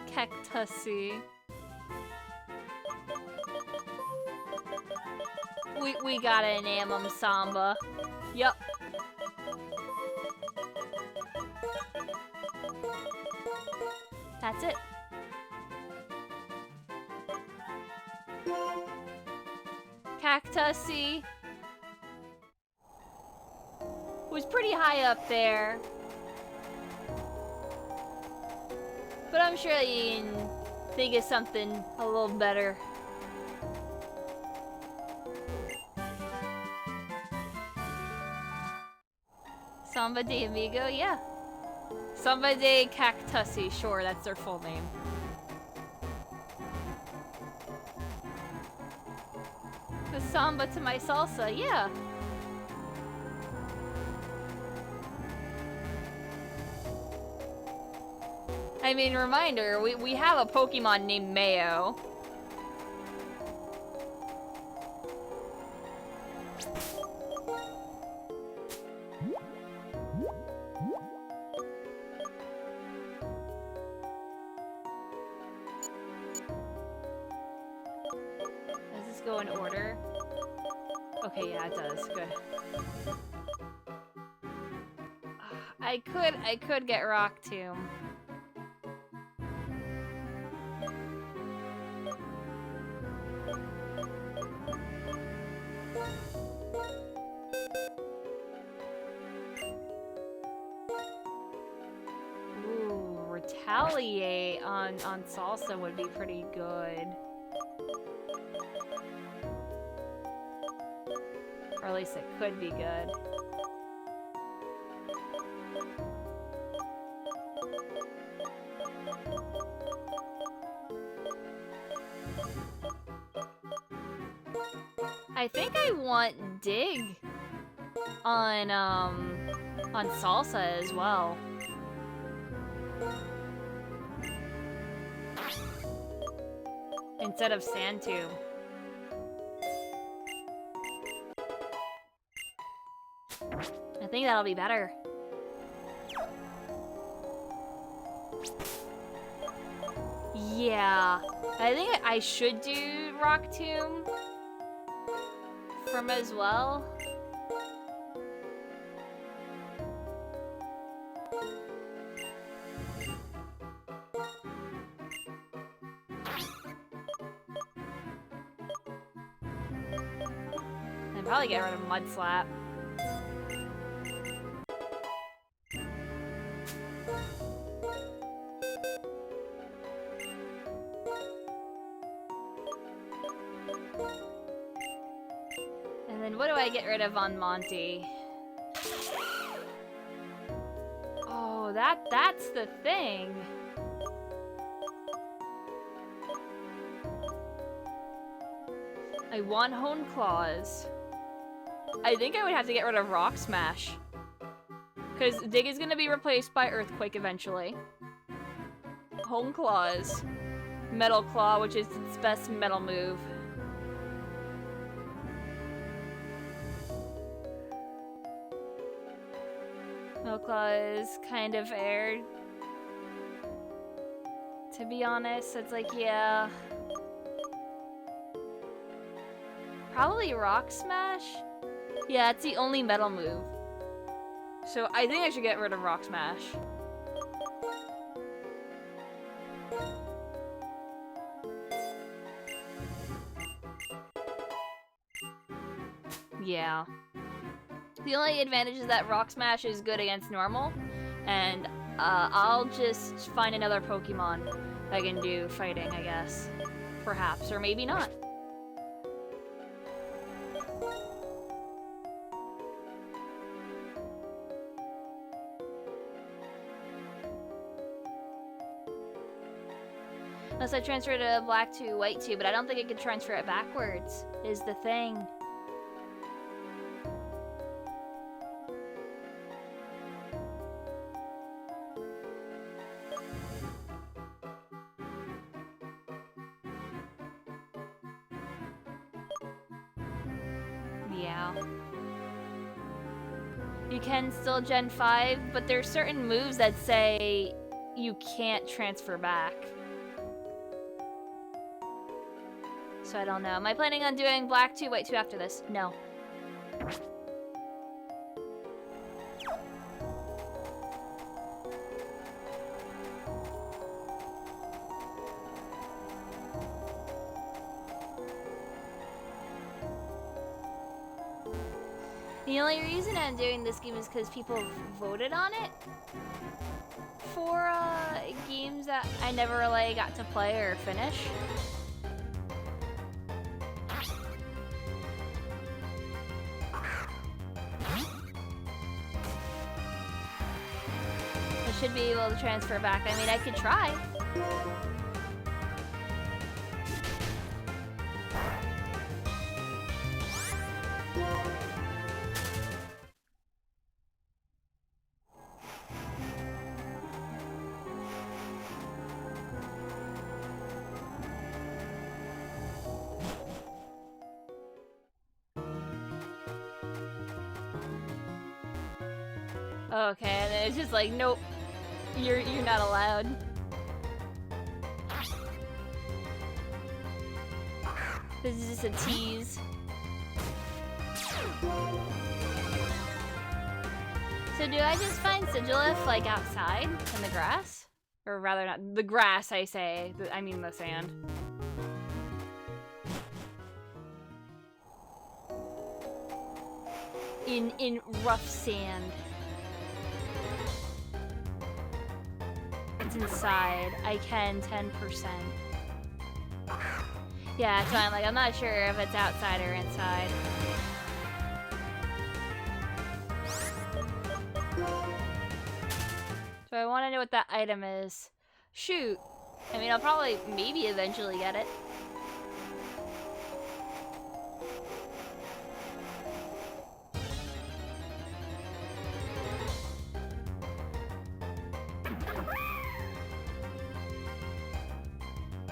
Cactusy. We gotta name him Samba. Yup. That's it. Cactusy was pretty high up there, but I'm sure you can think of something a little better. Samba de Amigo, yeah. Samba de Cactusy, sure, that's their full name. The samba to my salsa, yeah. I mean, reminder, we have a Pokemon named Mayo. Does this go in order? Okay, yeah, it does. Good. I could get Rock Tomb. Ooh, Retaliate on Salsa would be pretty good. Or at least it could be good. I think I want Dig on Salsa as well. Instead of Sand Tomb. I think that'll be better. Yeah, I think I should do Rock Tomb from as well. And probably get rid of Mud Slap. And then what do I get rid of on Monty? Oh, that's the thing. I want Hone Claws. I think I would have to get rid of Rock Smash. Because Dig is going to be replaced by Earthquake eventually. Hone Claws. Metal Claw, which is its best metal move. Metal Claw is kind of aired. To be honest, it's like, yeah. Probably Rock Smash? Yeah, it's the only metal move. So I think I should get rid of Rock Smash. Yeah. The only advantage is that Rock Smash is good against normal, and I'll just find another Pokemon I can do fighting, I guess. Perhaps, or maybe not. Unless I transfer to black to white too, but I don't think I could transfer it backwards, is the thing. Yeah. You can still Gen 5, but there's certain moves that say you can't transfer back. So I don't know. Am I planning on doing black 2, white 2 after this? No. The only reason I'm doing this game is because people voted on it for games that I never really got to play or finish. I should be able to transfer back. I mean, I could try. Okay, and then it's just like, nope, you're not allowed. This is just a tease. So do I just find Sigilif like outside in the grass? Or rather not, the grass I say, I mean the sand. In rough sand. It's inside. I can 10%. Yeah, so I'm like, I'm not sure if it's outside or inside. So I want to know what that item is. Shoot. I mean, I'll probably, maybe eventually get it.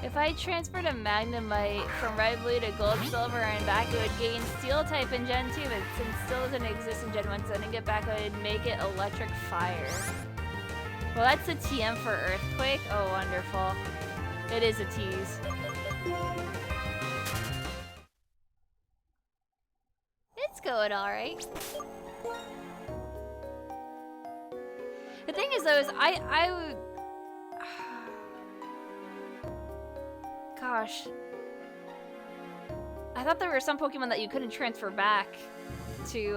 If I transferred a Magnemite from Red Blue to Gold Silver and back, it would gain Steel type in Gen 2, but since still doesn't exist in Gen 1, sending it back would make it Electric Fire. Well, that's a TM for Earthquake. Oh, wonderful. It is a tease. It's going alright. The thing is, though, is I would... Gosh. I thought there were some Pokemon that you couldn't transfer back to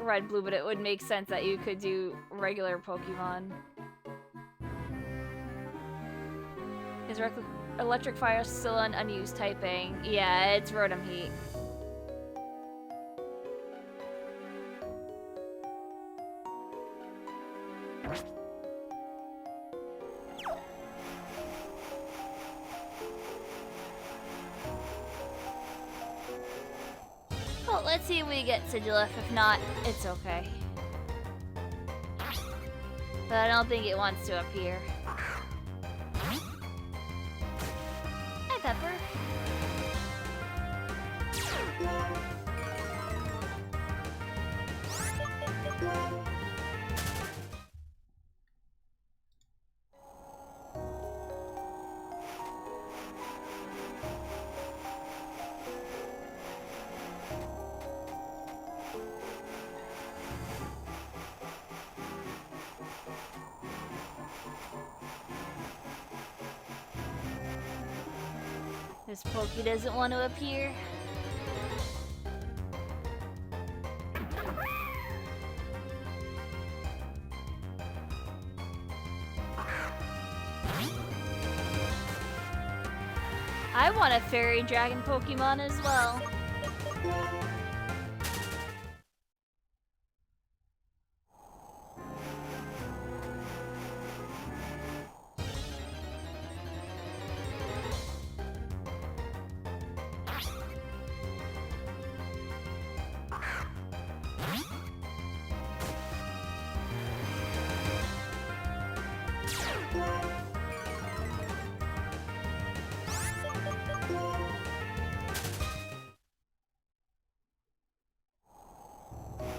Red Blue, but it would make sense that you could do regular Pokemon. Is Electric Fire still an unused typing? Yeah, it's Rotom Heat. Well, let's see if we get Sigilif. If not, it's okay. But I don't think it wants to appear. Hi, Pepper. This Pokey doesn't want to appear. I want a fairy dragon Pokemon as well.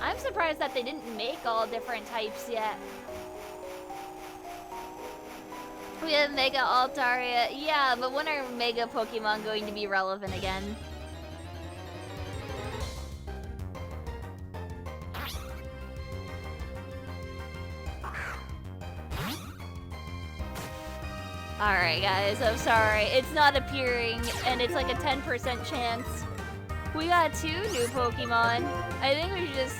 I'm surprised that they didn't make all different types yet. We have Mega Altaria. Yeah, but when are Mega Pokemon going to be relevant again? Alright guys, I'm sorry. It's not appearing, and it's like a 10% chance. We got 2 new Pokemon. I think we should just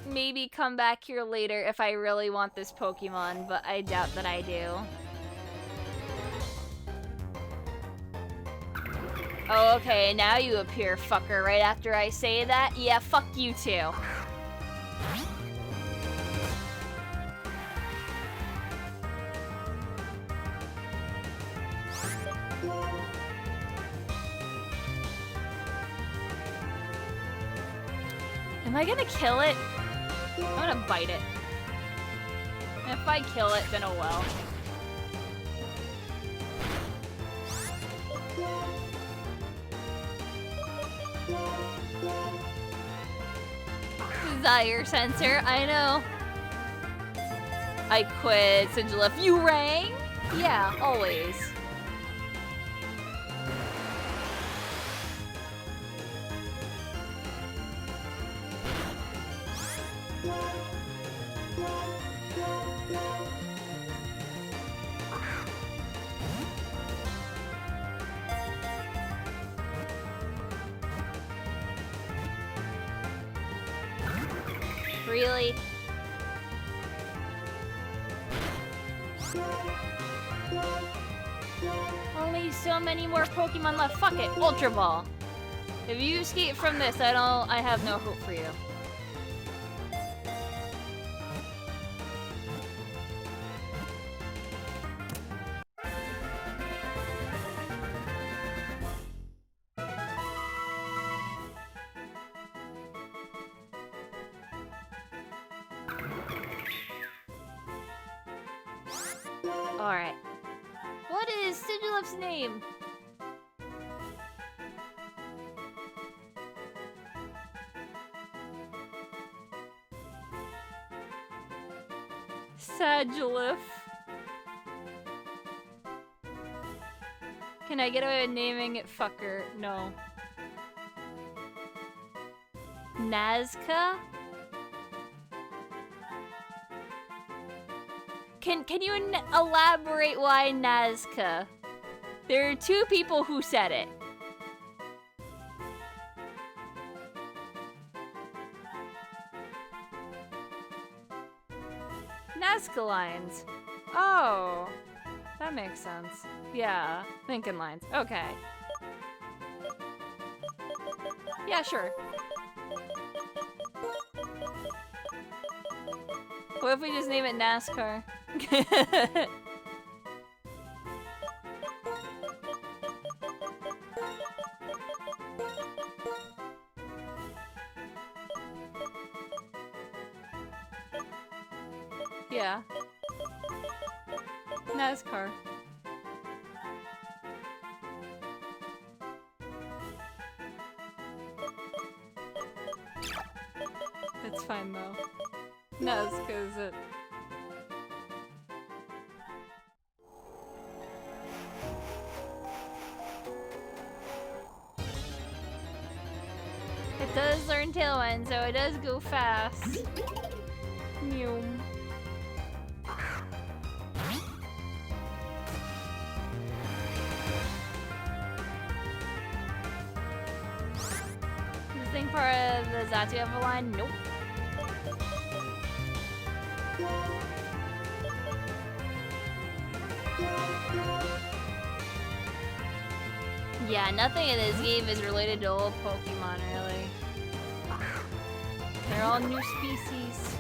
maybe come back here later if I really want this Pokemon, but I doubt that I do. Oh, okay, now you appear, fucker, right after I say that? Yeah, fuck you too. Am I gonna kill it? I'm gonna bite it. And if I kill it, then oh well. Desire sensor, I know. I quit, Sigilif. You rang? Yeah, always. Really? Only so many more Pokemon left. Fuck it, Ultra Ball. If you escape from this, I have no hope for you. Alright. What is Sigilif's name? Sigilif. Can I get away with naming it fucker? No. Nazca? Can you elaborate why Nazca? There are 2 people who said it. Nazca lines. Oh, that makes sense. Yeah, Lincoln lines. Okay. Yeah, sure. What if we just name it NASCAR? Yeah. NASCAR. It's fine though. NASCAR is it. It does learn Tailwind, so it does go fast. Mew. part of the Zatu Ever line? Nope. Yeah, nothing in this game is related to old Pokemon, really. They're all new species.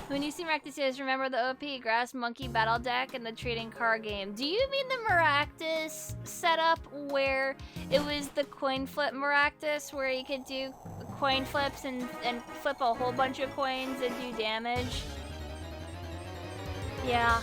When you see Maractus, remember the OP Grass Monkey Battle deck and the trading card game. Do you mean the Maractus setup where it was the coin flip Maractus where you could do coin flips and flip a whole bunch of coins and do damage? Yeah.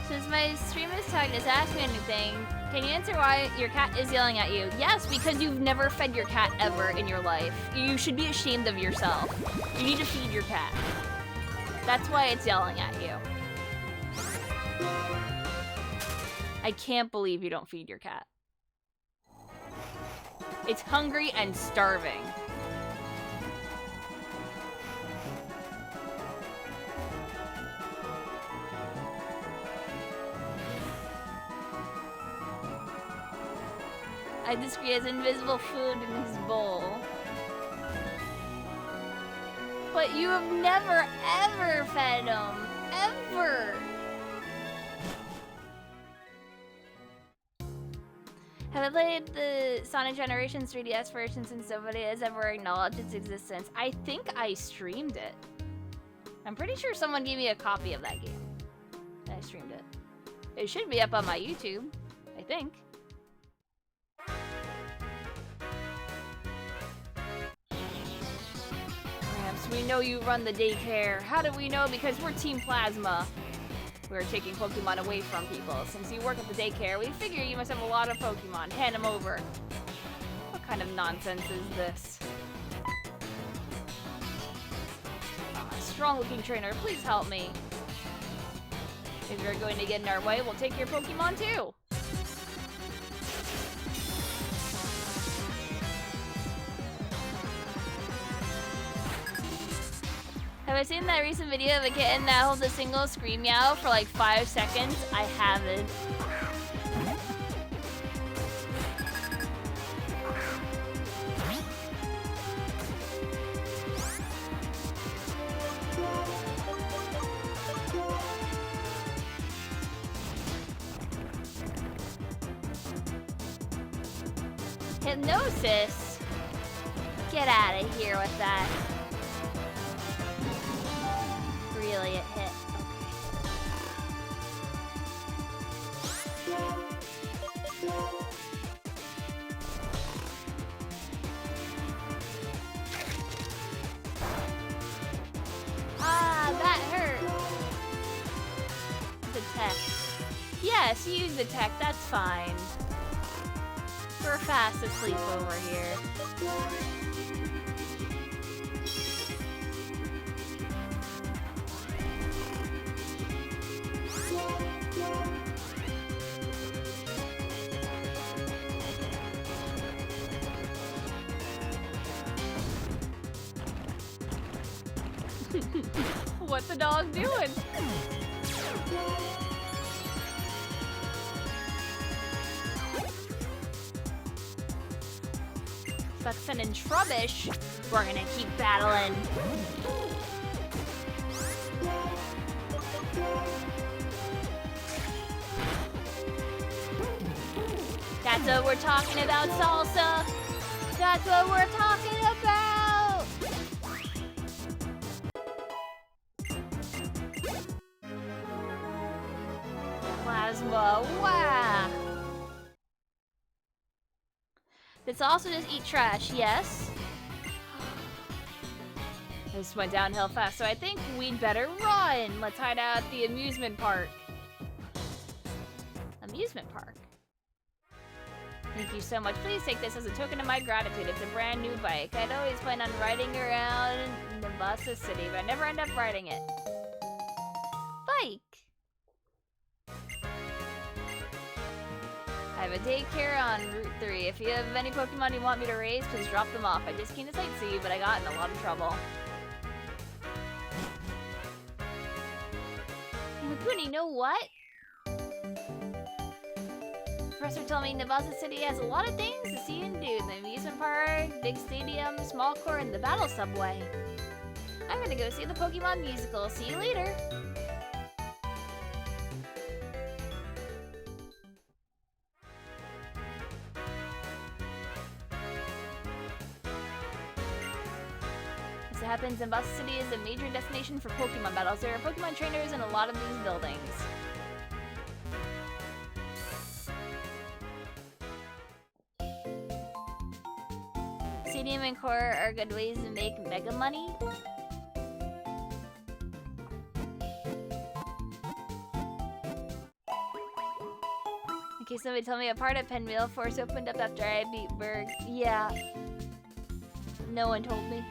Since my stream is tagged as Ask Me Anything, can you answer why your cat is yelling at you? Yes, because you've never fed your cat ever in your life. You should be ashamed of yourself. You need to feed your cat. That's why it's yelling at you. I can't believe you don't feed your cat. It's hungry and starving. I disagree, he has invisible food in his bowl. But you have never, ever fed him. Ever. Have I played the Sonic Generations 3DS version since nobody has ever acknowledged its existence? I think I streamed it. I'm pretty sure someone gave me a copy of that game. I streamed it. It should be up on my YouTube, I think. Gramps, we know you run the daycare. How do we know? Because we're Team Plasma. We're taking Pokemon away from people. Since you work at the daycare, we figure you must have a lot of Pokemon. Hand them over. What kind of nonsense is this? Strong-looking trainer, please help me. If you're going to get in our way, we'll take your Pokemon too. Have I seen that recent video of a kitten that holds a single scream meow for like 5 seconds? I haven't. Hypnosis? Get out of here with that. Really, it hit. Okay. Ah, that hurt. The tech. Yes, use the tech, that's fine. We're fast asleep over here. What's the dog doing? Suction and Trubbish. We're gonna keep battling. That's what we're talking about, Salsa. That's what we're talking about. Plasma, wow. Let's also just eat trash, yes. This went downhill fast, so I think we'd better run. Let's hide out at the amusement park. Amusement park. Thank you so much. Please take this as a token of my gratitude. It's a brand new bike. I'd always planned on riding around Nimbasa City, but I never end up riding it. Bike! I have a daycare on Route 3. If you have any Pokemon you want me to raise, please drop them off. I just came to sightsee, but I got in a lot of trouble. Imakuni, know what? Professor told me Nimbasa City has a lot of things to see and do. The amusement park, big stadium, small court, and the battle subway. I'm gonna go see the Pokemon musical. See you later. As it happens, Nimbasa City is a major destination for Pokemon battles. There are Pokemon trainers in a lot of these buildings. Stadium and court are good ways to make mega money. Okay, somebody tell me a part of Pinwheel Force opened up after I beat Berg. Yeah. No one told me.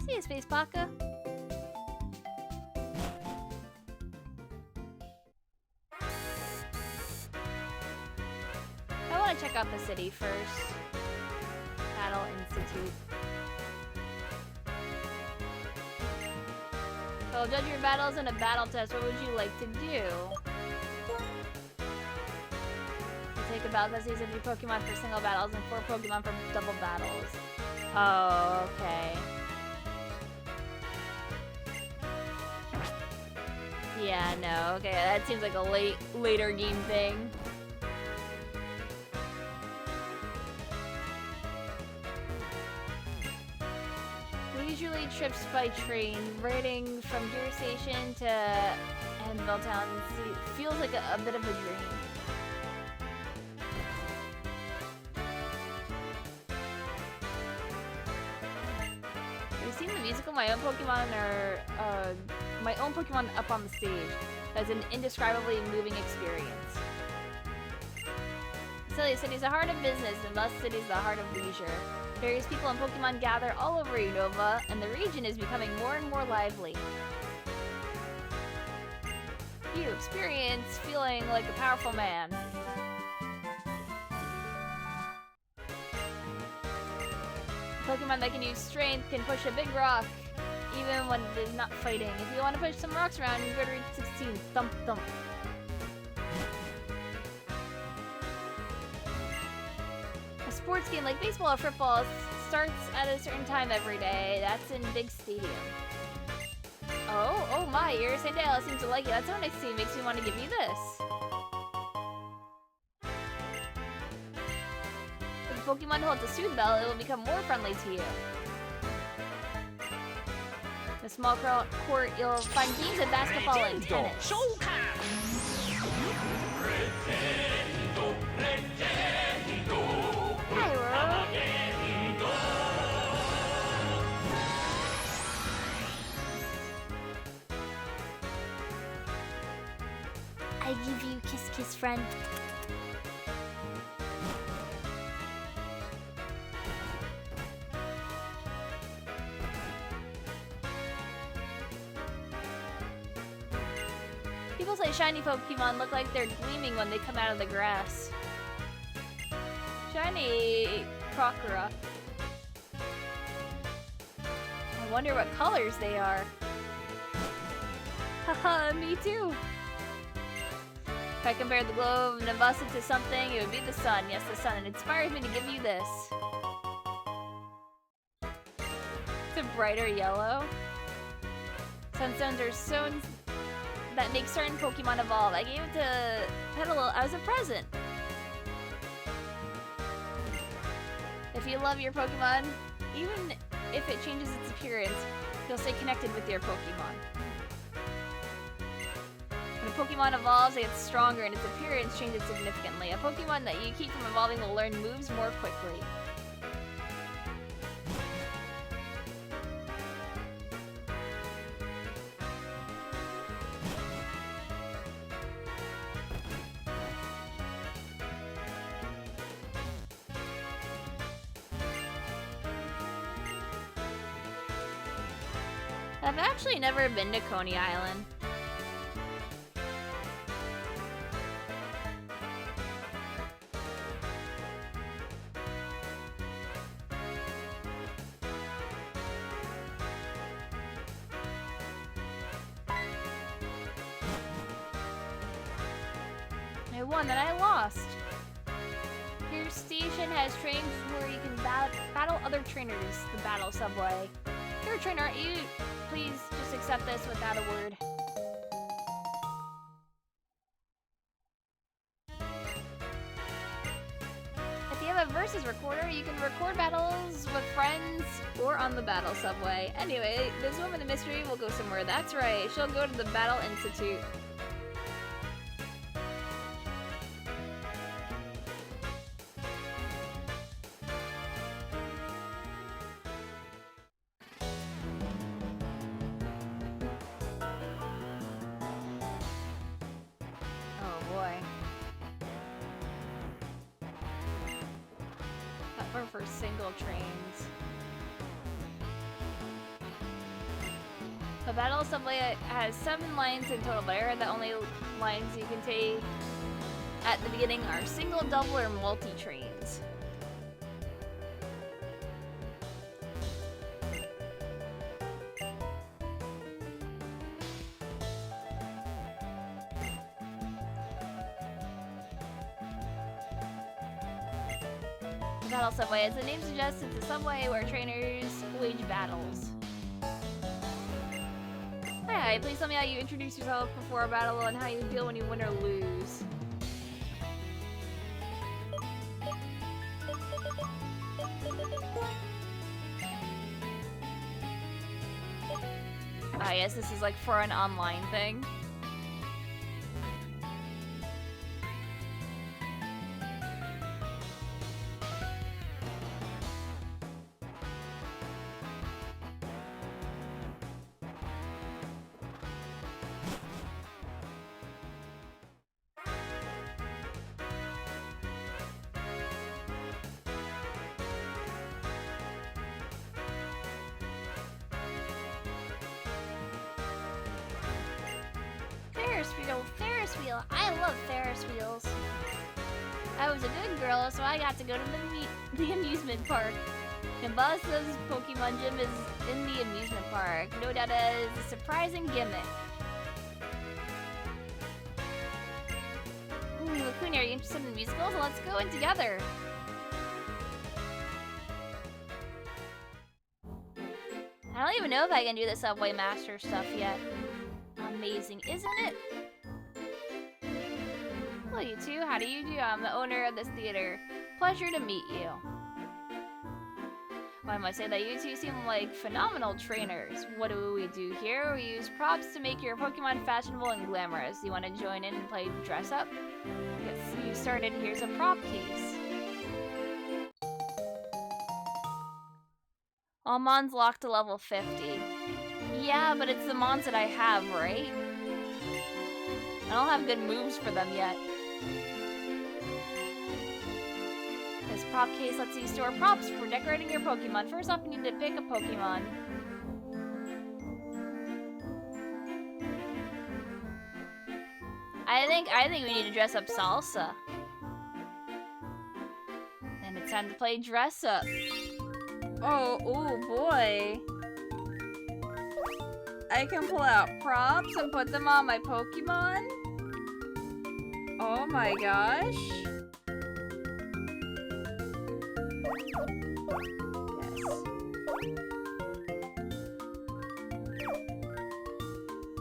See you, Space Paka. I want to check out the city first. Battle Institute. So, judge your battles in a battle test. What would you like to do? Take a battle test using 3 Pokemon for single battles and 4 Pokemon for double battles. Oh, okay. Yeah, no, okay, that seems like a later game thing. Leisurely trips by train, riding from Deer Station to Anvil Town feels like a bit of a dream. Have you seen the musical My Own Pokemon up on the stage? That's an indescribably moving experience. Celia City is the heart of business, and Bus City is the heart of leisure. Various people and Pokemon gather all over Unova, and the region is becoming more and more lively. You experience feeling like a powerful man. Pokemon that can use strength can push a big rock, even when it is not fighting. If you want to push some rocks around, you go to Route 16. Thump thump. A sports game like baseball or football starts at a certain time every day. That's in big stadium. Oh my, your Sandala seems to like it. That's so nice to see. Makes me want to give you this. If the Pokemon holds a Soothe Bell, it will become more friendly to you. In a small court, you'll find games of basketball and tennis. Hi, Roro. I give you kiss kiss, friend. People say shiny Pokemon look like they're gleaming when they come out of the grass. Shiny Crocora. I wonder what colors they are. Haha, me too. If I compared the glow of Nimbasa to something, it would be the sun. Yes, the sun. It inspires me to give you this. It's a brighter yellow. Sunstones are stones that make certain Pokemon evolve. I gave it to Petal as a present. If you love your Pokemon, Even if it changes its appearance, you'll stay connected with your Pokemon. When a Pokemon evolves, it gets stronger and its appearance changes significantly. A Pokemon that you keep from evolving will learn moves more quickly. I've actually never been to Coney Island. I won, then I lost. Your station has trains where you can battle other trainers, the Battle Subway. You're a trainer, aren't you? Please just accept this without a word. If you have a versus recorder, you can record battles with friends or on the Battle Subway. Anyway, this woman in mystery will go somewhere. That's right, she'll go to the Battle Institute. For single trains. The Battle Subway has 7 lines in total, but I heard the only lines you can take at the beginning are single, double, or multi-trains. Battle Subway, as the name suggests, it's a subway where trainers wage battles. Hi, please tell me how you introduce yourself before a battle and how you feel when you win or lose. I guess this is like for an online thing. Ferris wheel. I love Ferris wheels. I was a good girl, so I got to go to the amusement park. And Boss's Pokemon Gym is in the amusement park. No doubt it is a surprising gimmick. Imakuni, are you interested in musicals? Let's go in together. I don't even know if I can do the Subway Master stuff yet. Amazing, isn't it? Hello, you two. How do you do? I'm the owner of this theater. Pleasure to meet you. Well, I must say that you two seem like phenomenal trainers. What do we do here? We use props to make your Pokemon fashionable and glamorous. You want to join in and play dress up? Yes, you started. Here's a prop case. All Mons locked to level 50. Yeah, but it's the Mons that I have, right? I don't have good moves for them yet. This prop case lets you store props for decorating your Pokemon. First off, you need to pick a Pokemon. I think we need to dress up Salsa. And it's time to play dress up. Oh boy. I can pull out props and put them on my Pokemon? Oh my gosh. Yes.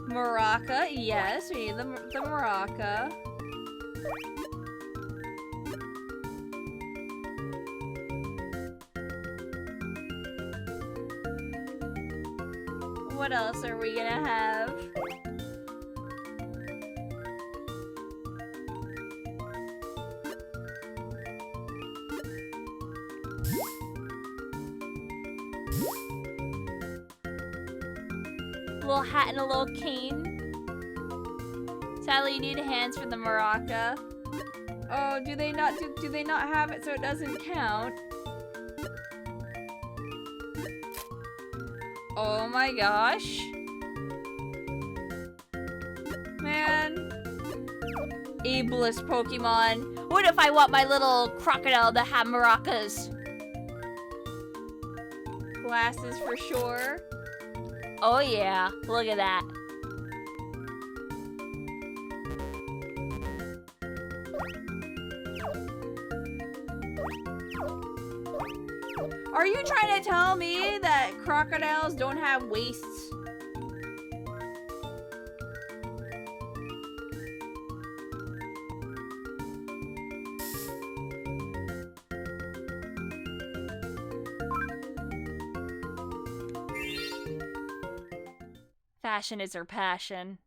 Maraca, yes, we need the Maraca. What else are we gonna have? A little hat and a little cane. Sadly, you need hands for the maraca. Oh, do they not have it so it doesn't count? Oh my gosh. Man. Ableist Pokemon. What if I want my little crocodile to have maracas? Glasses for sure. Oh yeah, look at that. Are you trying to tell me that crocodiles don't have waists? Fashion is her passion.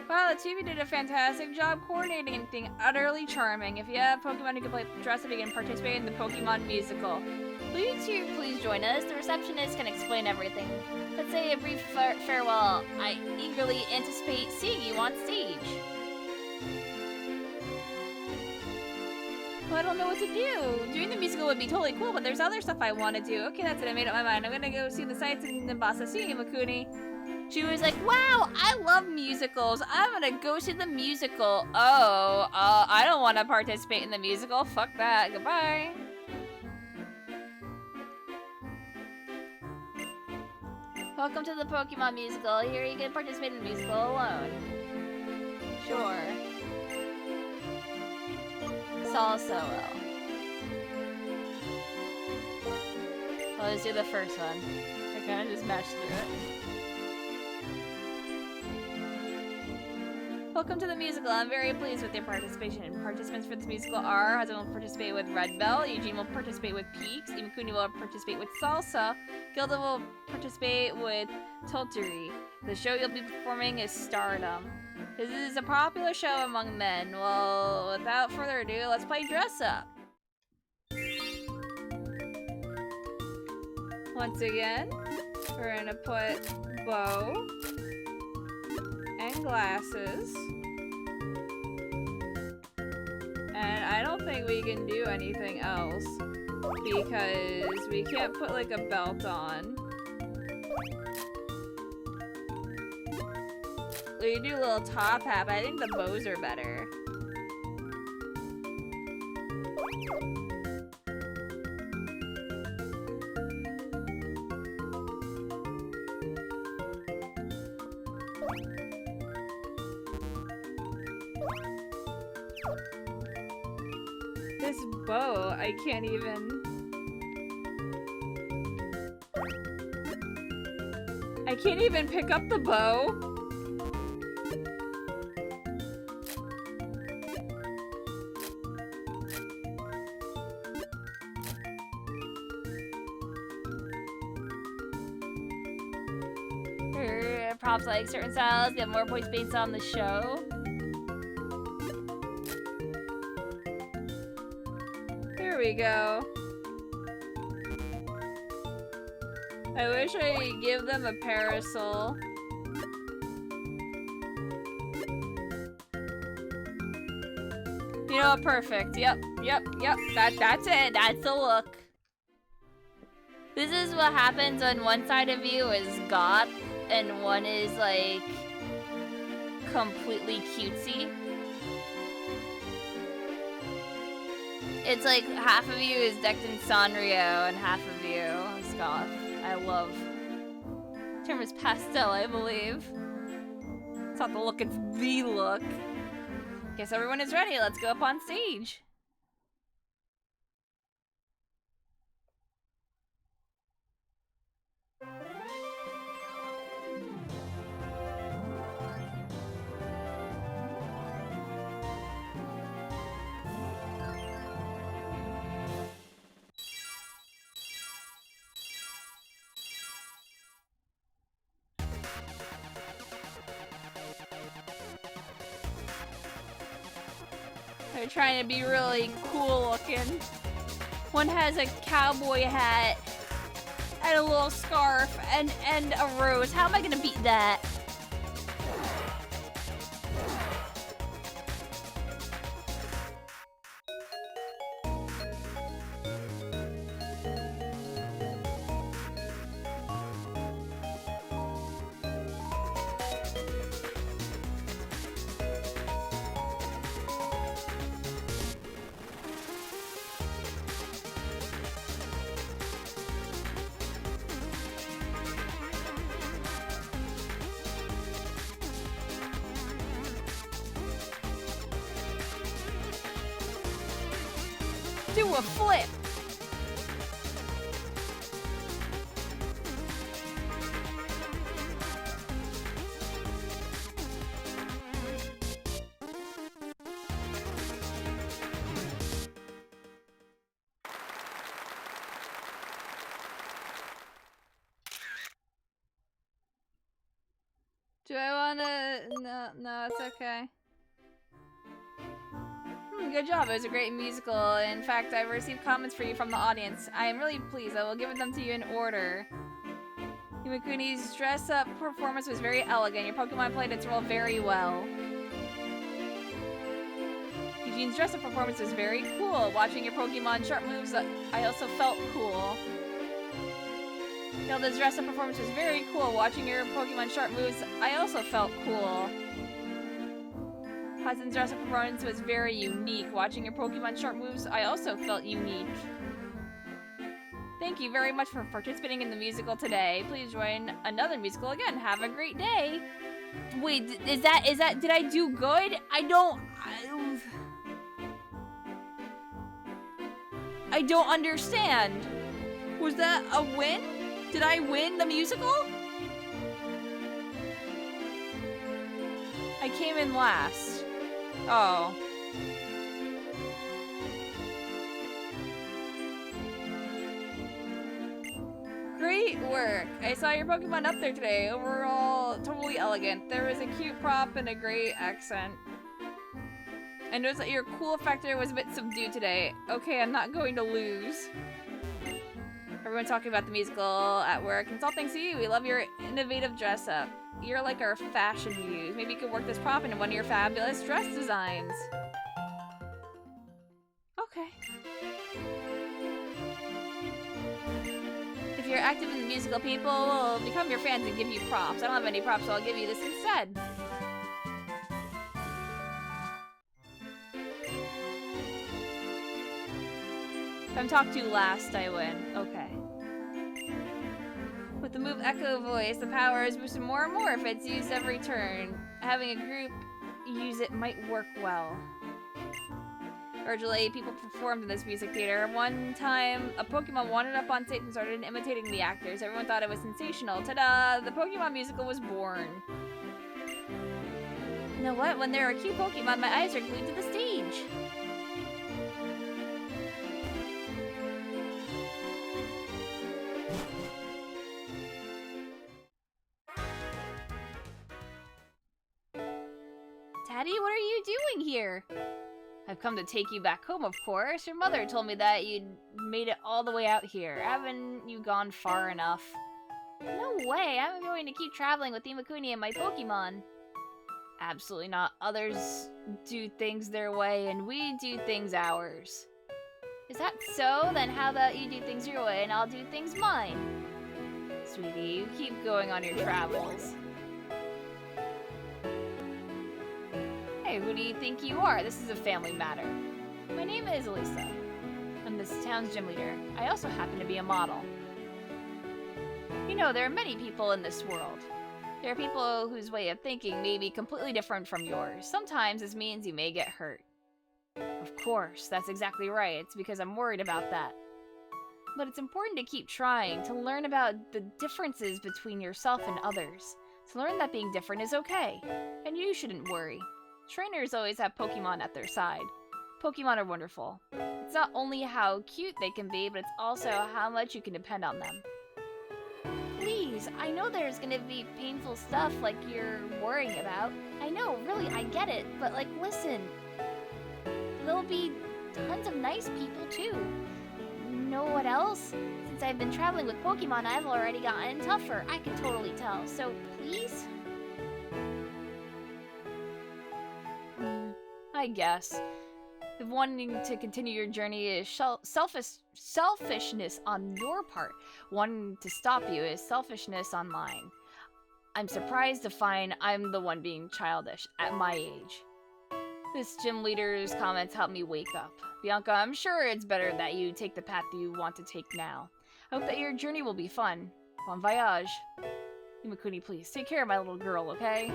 Wow, the two of you did a fantastic job coordinating anything utterly charming. If you have Pokemon who can play dress up, you can participate in the Pokemon musical. Will you two please join us? The receptionist can explain everything. Let's say a brief farewell. I eagerly anticipate seeing you on stage. Well, I don't know what to do. Doing the musical would be totally cool, but there's other stuff I want to do. Okay, that's it. I made up my mind. I'm gonna go see the sights in Nimbasa. See you, Imakuni. She was like, wow, I love musicals. I'm gonna go see the musical. Oh, I don't want to participate in the musical. Fuck that. Goodbye. Welcome to the Pokemon musical. Here you can participate in the musical alone. Sure. Salsa will. Let's do the first one. I kind of just mashed through it. Welcome to the musical. I'm very pleased with your participation. Participants for this musical are: Hudson will participate with Red Bell, Eugene will participate with Peaks, Imakuni will participate with Salsa, Gilda will participate with Toturi. The show you'll be performing is Stardom. This is a popular show among men. Well, without further ado, let's play dress up. Once again, we're gonna put bow and glasses. And I don't think we can do anything else because we can't put like a belt on. We can do a little top hat, but I think the bows are better. This bow, I can't even... I can't even pick up the bow. Props like certain styles get more points based on the show. There we go. I wish I could give them a parasol. You know what? Perfect. Yep. That's it. That's the look. This is what happens when one side of you is goth and one is like completely cutesy. It's like half of you is decked in Sanrio and half of you is goth. I love. The term is pastel, I believe. It's not the look, it's the look. Guess everyone is ready. Let's go up on stage. They're trying to be really cool looking. One has a cowboy hat and a little scarf and a rose. How am I gonna beat that? Do a flip. Do I wanna? No, it's okay. Good job. It was a great musical. In fact, I've received comments for you from the audience. I am really pleased. I will give them to you in order. Imakuni's dress-up performance was very elegant. Your Pokemon played its role very well. Eugene's dress-up performance was very cool. Watching your Pokemon sharp moves, I also felt cool. Hilda's dress-up performance was very cool. Watching your Pokemon sharp moves, I also felt cool. Hudson's dress-up performance was very unique. Watching your Pokemon sharp moves, I also felt unique. Thank you very much for participating in the musical today. Please join another musical again. Have a great day. Wait, is that, did I do good? I don't understand. Was that a win? Did I win the musical? I came in last. Oh. Great work. I saw your Pokemon up there today. Overall, totally elegant. There was a cute prop and a great accent. I noticed that your cool factor was a bit subdued today. Okay, I'm not going to lose. Everyone's talking about the musical at work. It's all thanks to you. We love your innovative dress up. You're like our fashion muse. Maybe you could work this prop into one of your fabulous dress designs. Okay. If you're active in the musical, people will become your fans and give you props. I don't have any props, so I'll give you this instead. If I'm talked to last, I win. Okay. With the move Echo Voice, the power is boosted more and more if it's used every turn. Having a group use it might work well. Originally, people performed in this music theater. One time, a Pokemon wandered up on stage and started imitating the actors. Everyone thought it was sensational. Ta-da! The Pokemon musical was born. You know what? When there are cute Pokemon, my eyes are glued to the stage. Daddy, what are you doing here? I've come to take you back home, of course. Your mother told me that you'd made it all the way out here. Haven't you gone far enough? No way, I'm going to keep traveling with Imakuni and my Pokemon. Absolutely not. Others do things their way, and we do things ours. Is that so? Then how about you do things your way, and I'll do things mine? Sweetie, you keep going on your travels. Hey, who do you think you are? This is a family matter. My name is Elisa. I'm this town's gym leader. I also happen to be a model. You know, there are many people in this world. There are people whose way of thinking may be completely different from yours. Sometimes this means you may get hurt. Of course, that's exactly right. It's because I'm worried about that. But it's important to keep trying, to learn about the differences between yourself and others. To learn that being different is okay. And you shouldn't worry. Trainers always have Pokemon at their side. Pokemon are wonderful. It's not only how cute they can be, but it's also how much you can depend on them. Please, I know there's gonna be painful stuff like you're worrying about. I know, really, I get it, but like, listen. there'll be tons of nice people too. Know what else? Since I've been traveling with Pokemon, I've already gotten tougher. I can totally tell. So please? I guess. If wanting to continue your journey is selfishness on your part, wanting to stop you is selfishness on mine. I'm surprised to find I'm the one being childish at my age. This gym leader's comments helped me wake up. Bianca, I'm sure it's better that you take the path you want to take now. I hope that your journey will be fun. Bon voyage. Imakuni, please take care of my little girl, okay?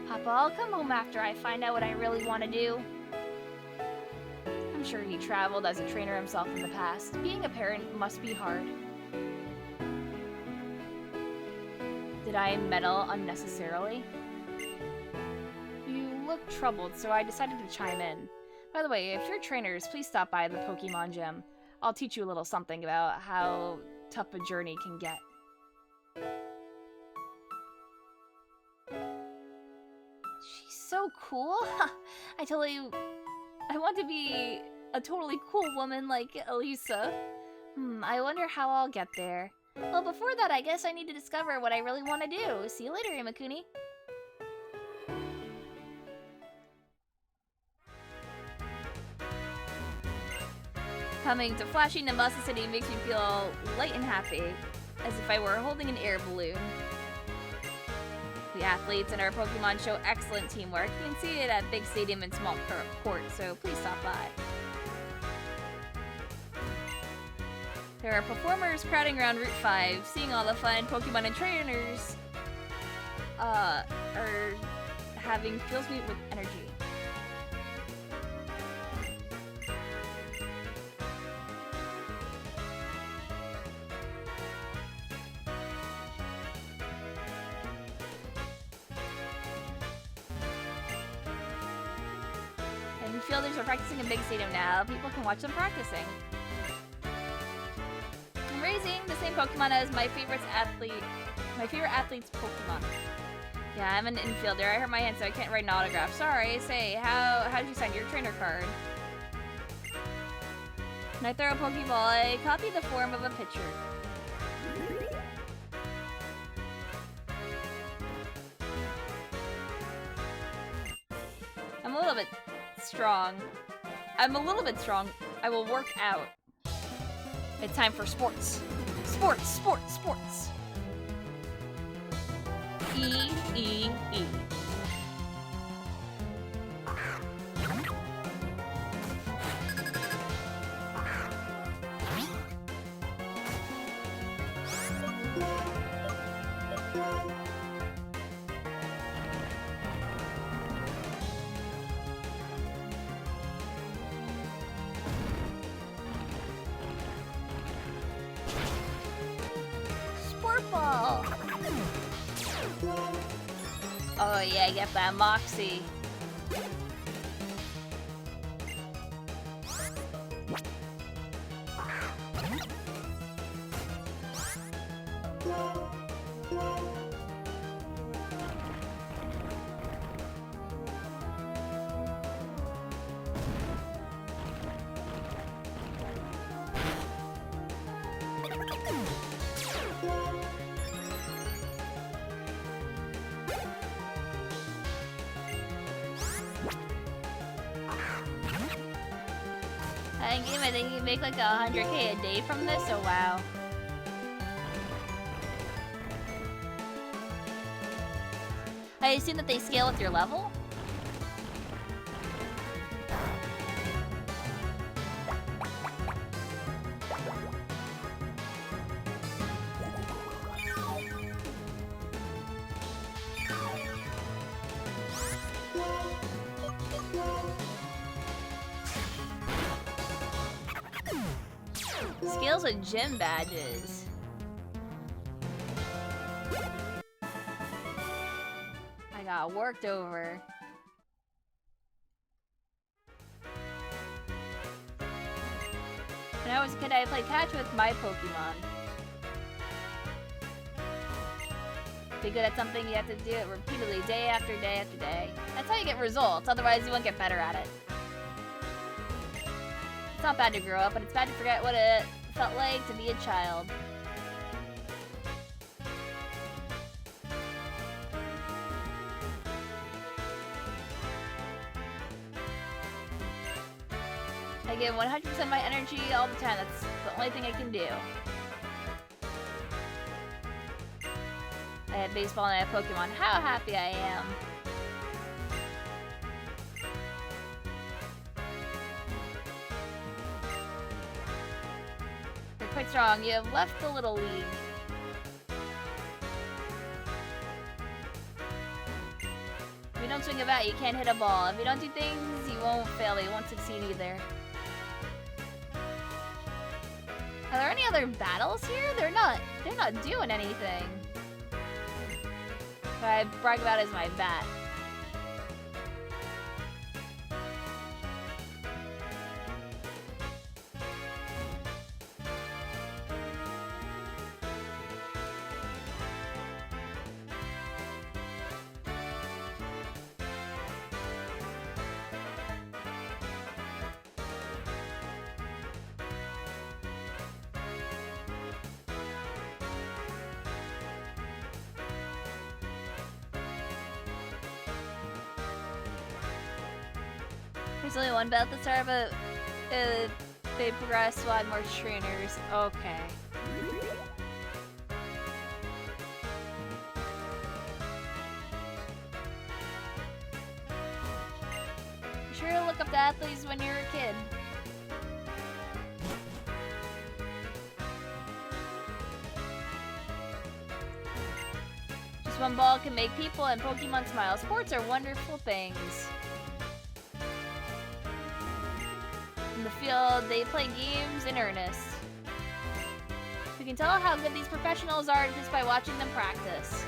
Papa, I'll come home after I find out what I really want to do. I'm sure he traveled as a trainer himself in the past. Being a parent must be hard. Did I meddle unnecessarily? You look troubled, so I decided to chime in. By the way, if you're trainers, please stop by the Pokemon gym. I'll teach you a little something about how tough a journey can get. She's so cool. I want to be a totally cool woman like Elisa. I wonder how I'll get there. Well, before that, I guess I need to discover what I really want to do. See you later, Imakuni. Coming to flashy Nimbasa City makes me feel light and happy, as if I were holding an air balloon. The athletes in our Pokemon show excellent teamwork. You can see it at big stadium and small court, so please stop by. There are performers crowding around Route 5, seeing all the fun Pokemon and trainers are having fills me with energy. And fielders are practicing in big stadium now. People can watch them practicing. I'm raising the same Pokemon as my favorite athlete's Pokemon. Yeah, I'm an infielder. I hurt my hand, so I can't write an autograph. Sorry. Say, how did you sign your trainer card? When I throw a Pokeball, I copy the form of a pitcher. I'm a little bit strong. I will work out. It's time for sports. Sports. E. Ball. Oh yeah, get that moxie. I think you make like 100K a day from this. Oh wow. I assume that they scale with your level? Scales with gym badges. I got worked over. When I was a kid, I played catch with my Pokemon. To be good at something, you have to do it repeatedly, day after day after day. That's how you get results, otherwise you won't get better at it. It's not bad to grow up, but it's bad to forget what it felt like to be a child. I give 100% my energy all the time. That's the only thing I can do. I have baseball and I have Pokemon. How happy I am. You're quite strong. You have left the Little League. If you don't swing a bat, you can't hit a ball. If you don't do things, you won't fail. You won't succeed either. Are there any other battles here? They're not doing anything. What I brag about is my bat. There's only one belt at the start, but they progress will add more trainers. Okay. Be sure to look up the athletes when you're a kid. Just one ball can make people and Pokemon smile. Sports are wonderful things. In the field, they play games in earnest. We can tell how good these professionals are just by watching them practice.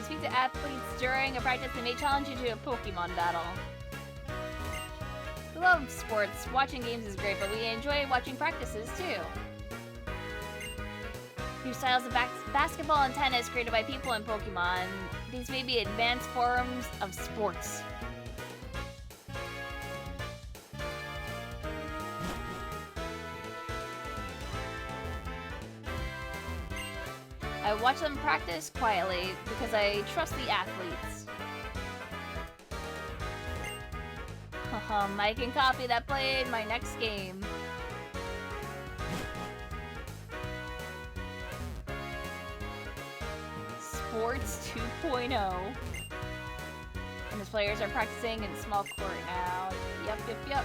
Speak to athletes during a practice and may challenge you to a Pokemon battle. We love sports. Watching games is great, but we enjoy watching practices too. New styles of basketball and tennis created by people in Pokemon. These may be advanced forms of sports. I watch them practice quietly because I trust the athletes. I can copy that play in my next game. Sports 2.0. And his players are practicing in small court now. Yep.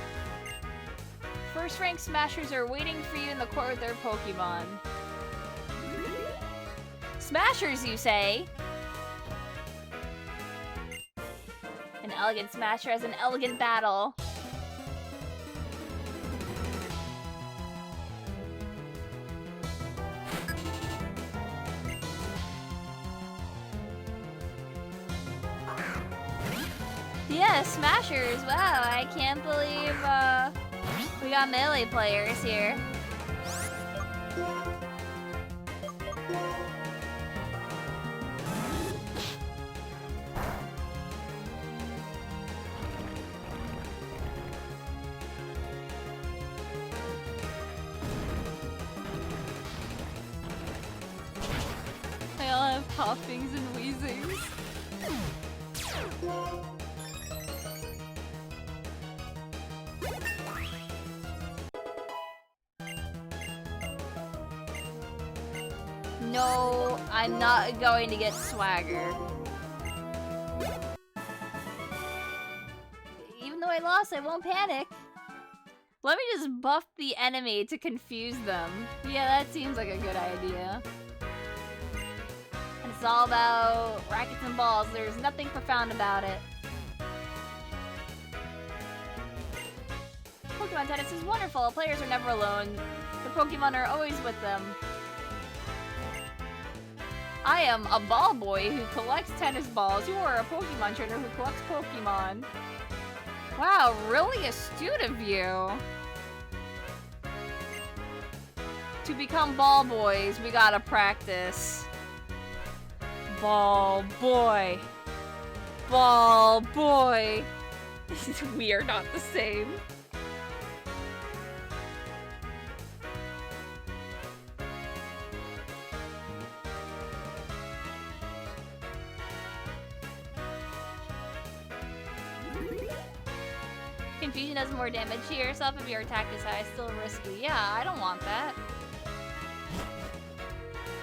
First rank smashers are waiting for you in the court with their Pokemon. Smashers, you say? An elegant smasher has an elegant battle. Yeah, smashers. Wow, I can't believe we got melee players here. They all have coughings and wheezings. No, I'm not going to get swagger. Even though I lost, I won't panic. Let me just buff the enemy to confuse them. Yeah, that seems like a good idea. And it's all about rackets and balls. There's nothing profound about it. Pokemon tennis is wonderful. Players are never alone. The Pokemon are always with them. I am a ball boy who collects tennis balls. You are a Pokemon trainer who collects Pokemon. Wow, really astute of you. To become ball boys, we gotta practice. Ball boy. Ball boy. We are not the same. Confusion does more damage to yourself if your attack is high. Still risky. Yeah, I don't want that.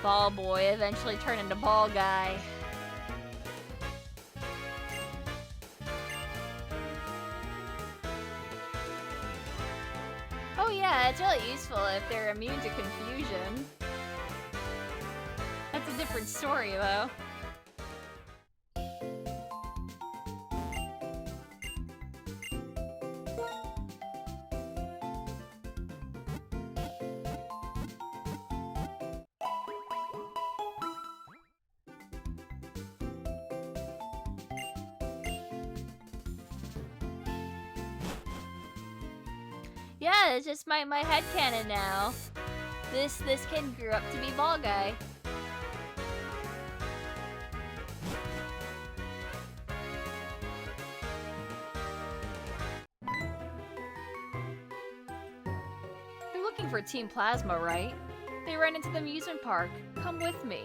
Ball boy eventually turn into ball guy. Oh yeah, it's really useful if they're immune to confusion. That's a different story though. Yeah, it's just my headcanon now. This kid grew up to be ball guy. You're looking for Team Plasma, right? They ran into the amusement park. Come with me.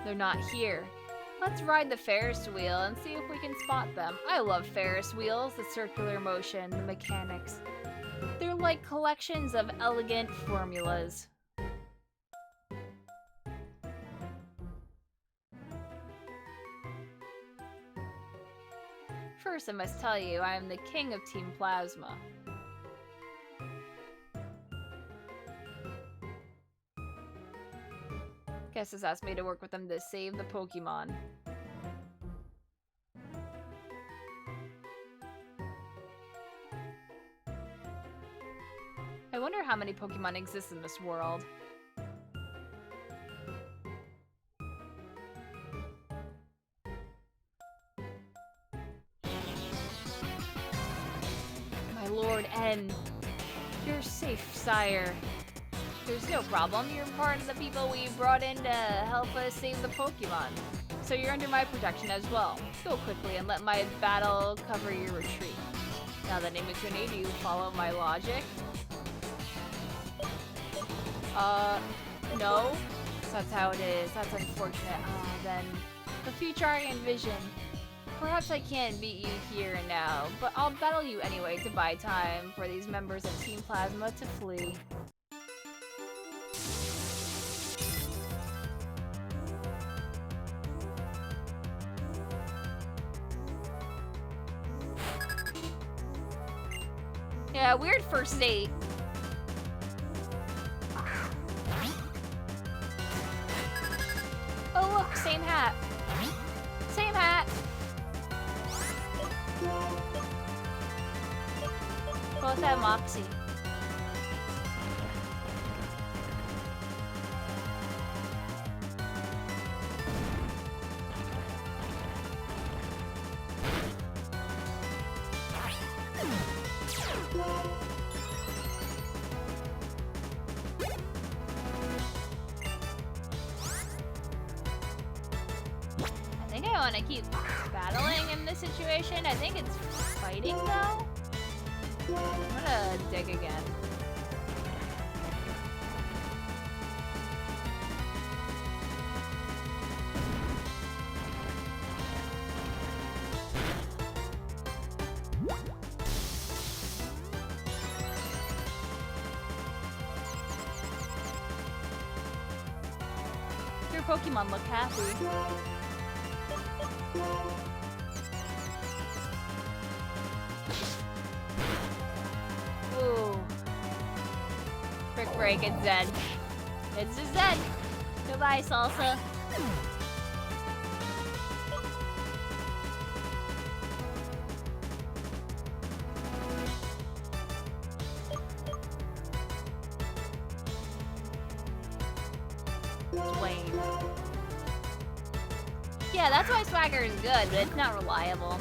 They're not here. Let's ride the Ferris wheel and see if we can spot them. I love Ferris wheels, the circular motion, the mechanics. They're like collections of elegant formulas. First, I must tell you, I am the king of Team Plasma. Guess has asked me to work with them to save the Pokemon. I wonder how many Pokemon exist in this world. My Lord N. You're safe, sire. There's no problem. You're part of the people we brought in to help us save the Pokemon. So you're under my protection as well. Go quickly and let my battle cover your retreat. Now then, Imakuni, do you follow my logic? No? That's how it is. That's unfortunate. Then, the future I envision. Perhaps I can't beat you here and now, but I'll battle you anyway to buy time for these members of Team Plasma to flee. Yeah, weird first date. Oh look, same hat. Same hat. Both have Moxie. I think I want to keep battling in this situation. I think it's fighting though. I'm gonna dig again. Your Pokemon look happy. Ooh. Brick Break and Zen. It's just dead. Goodbye, Salsa. Dwayne. Yeah, that's why Swagger is good, but it's not reliable.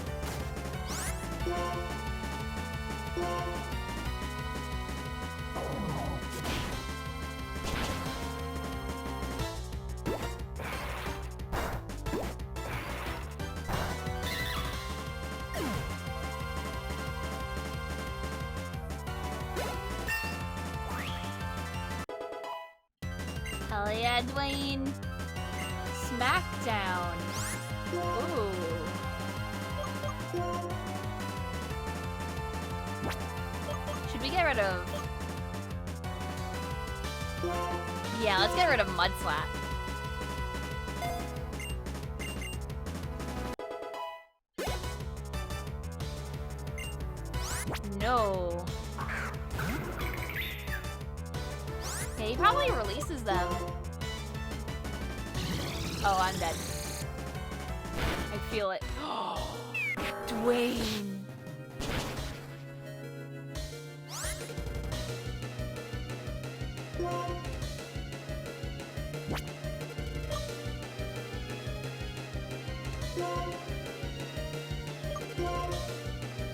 Hell yeah, Dwayne. Smackdown. Ooh. Should we get rid of... Yeah, let's get rid of Mud Slap. No. Yeah, he probably releases them. Oh, I'm dead. I feel it. Dwayne.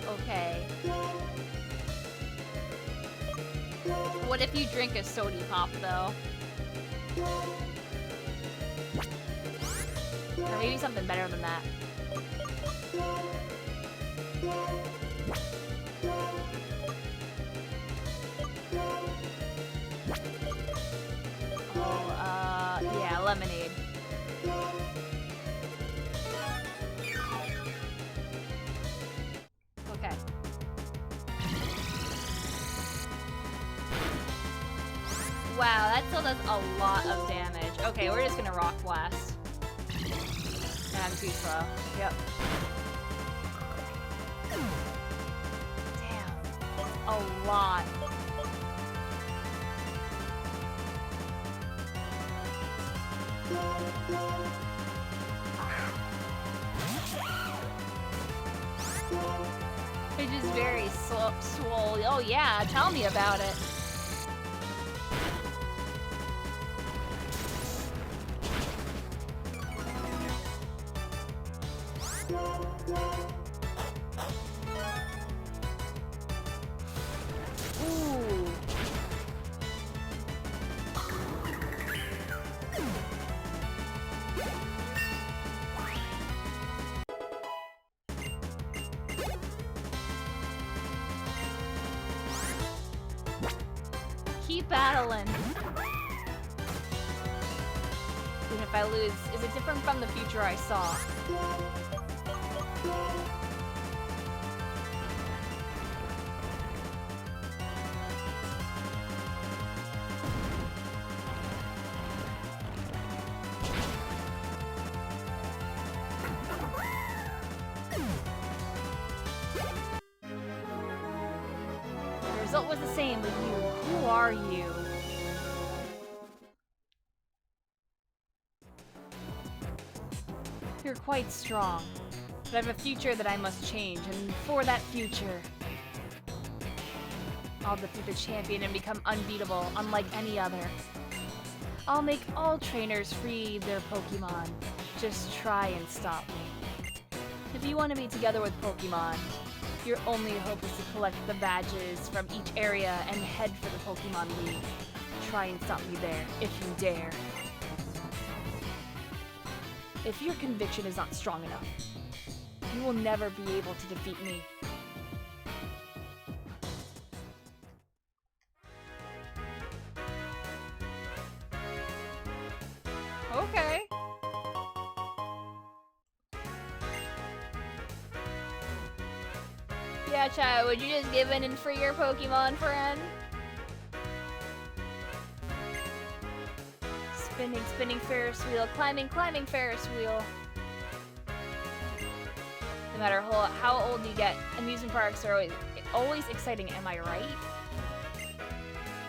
Okay. What if you drink a sody pop, though? Or maybe something better than that. Oh, yeah, lemonade. Okay. Wow, that still does a lot of damage. Okay, we're just gonna Rock Blast. And I'm too slow. Yep. Damn. A lot. It's just very swole. Oh yeah, tell me about it. Ooh. Keep battling. Even if I lose, is it different from the future I saw? The result was the same with you. Who are you? You're quite strong, but I have a future that I must change, and for that future, I'll defeat the champion and become unbeatable, unlike any other. I'll make all trainers free their Pokemon. Just try and stop me. If you want to be together with Pokemon, your only hope is to collect the badges from each area and head for the Pokemon League. Try and stop me there, if you dare. If your conviction is not strong enough, you will never be able to defeat me. Okay. Yeah, chat, would you just give in and free your Pokemon friend? Spinning, spinning Ferris wheel, climbing, climbing Ferris wheel. No matter how old you get, amusement parks are always exciting, am I right?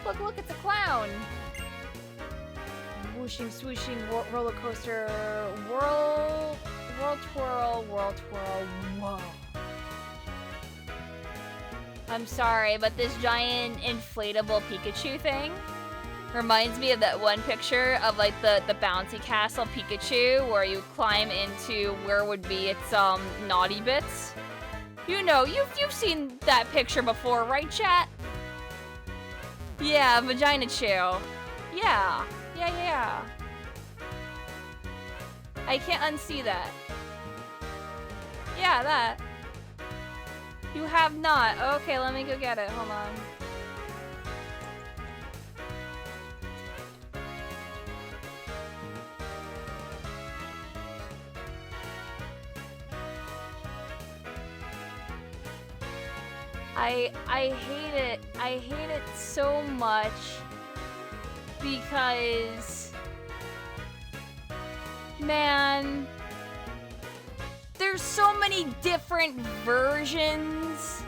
Look, look, it's a clown! swooshing, swooshing, roller coaster, world twirl, whoa. I'm sorry, but this giant inflatable Pikachu thing reminds me of that one picture of like the bouncy castle Pikachu where you climb into where would be its naughty bits. You know, you've seen that picture before, right, chat? Yeah, Vagina Chew. Yeah. I can't unsee that. Yeah, that. You have not. Okay, let me go get it. Hold on. I hate it. I hate it so much because, man, there's so many different versions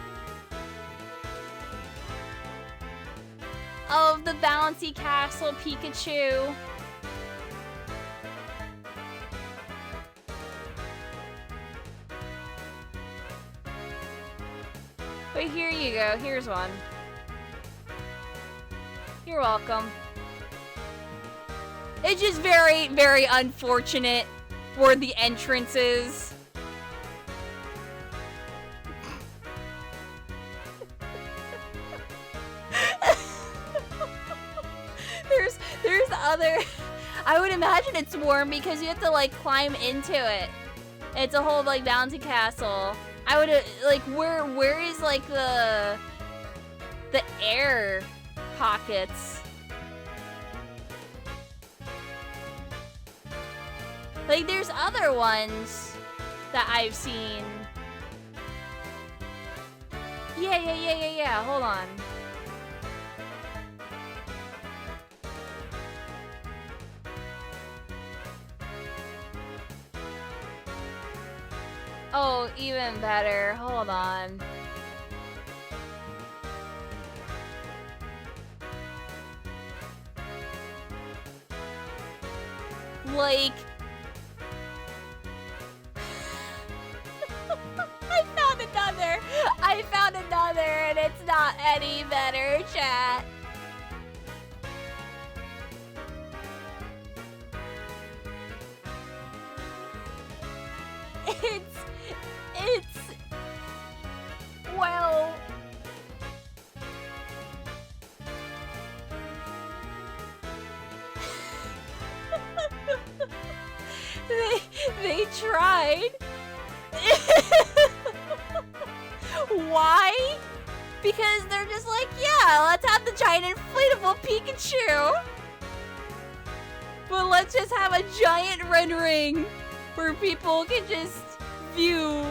of the Bouncy Castle Pikachu. But here you go, here's one. You're welcome. It's just very, very unfortunate where the entrance is. There's other... I would imagine it's warm because you have to like climb into it. It's a whole like bouncy castle. I would like where is like the air pockets? Like there's other ones that I've seen. Yeah. Hold on. Oh, even better. Hold on. Like... I found another and it's not any better, chat. It's well, they tried. Why? Because they're just like, yeah, let's have the giant inflatable Pikachu. But let's just have a giant rendering where people can just view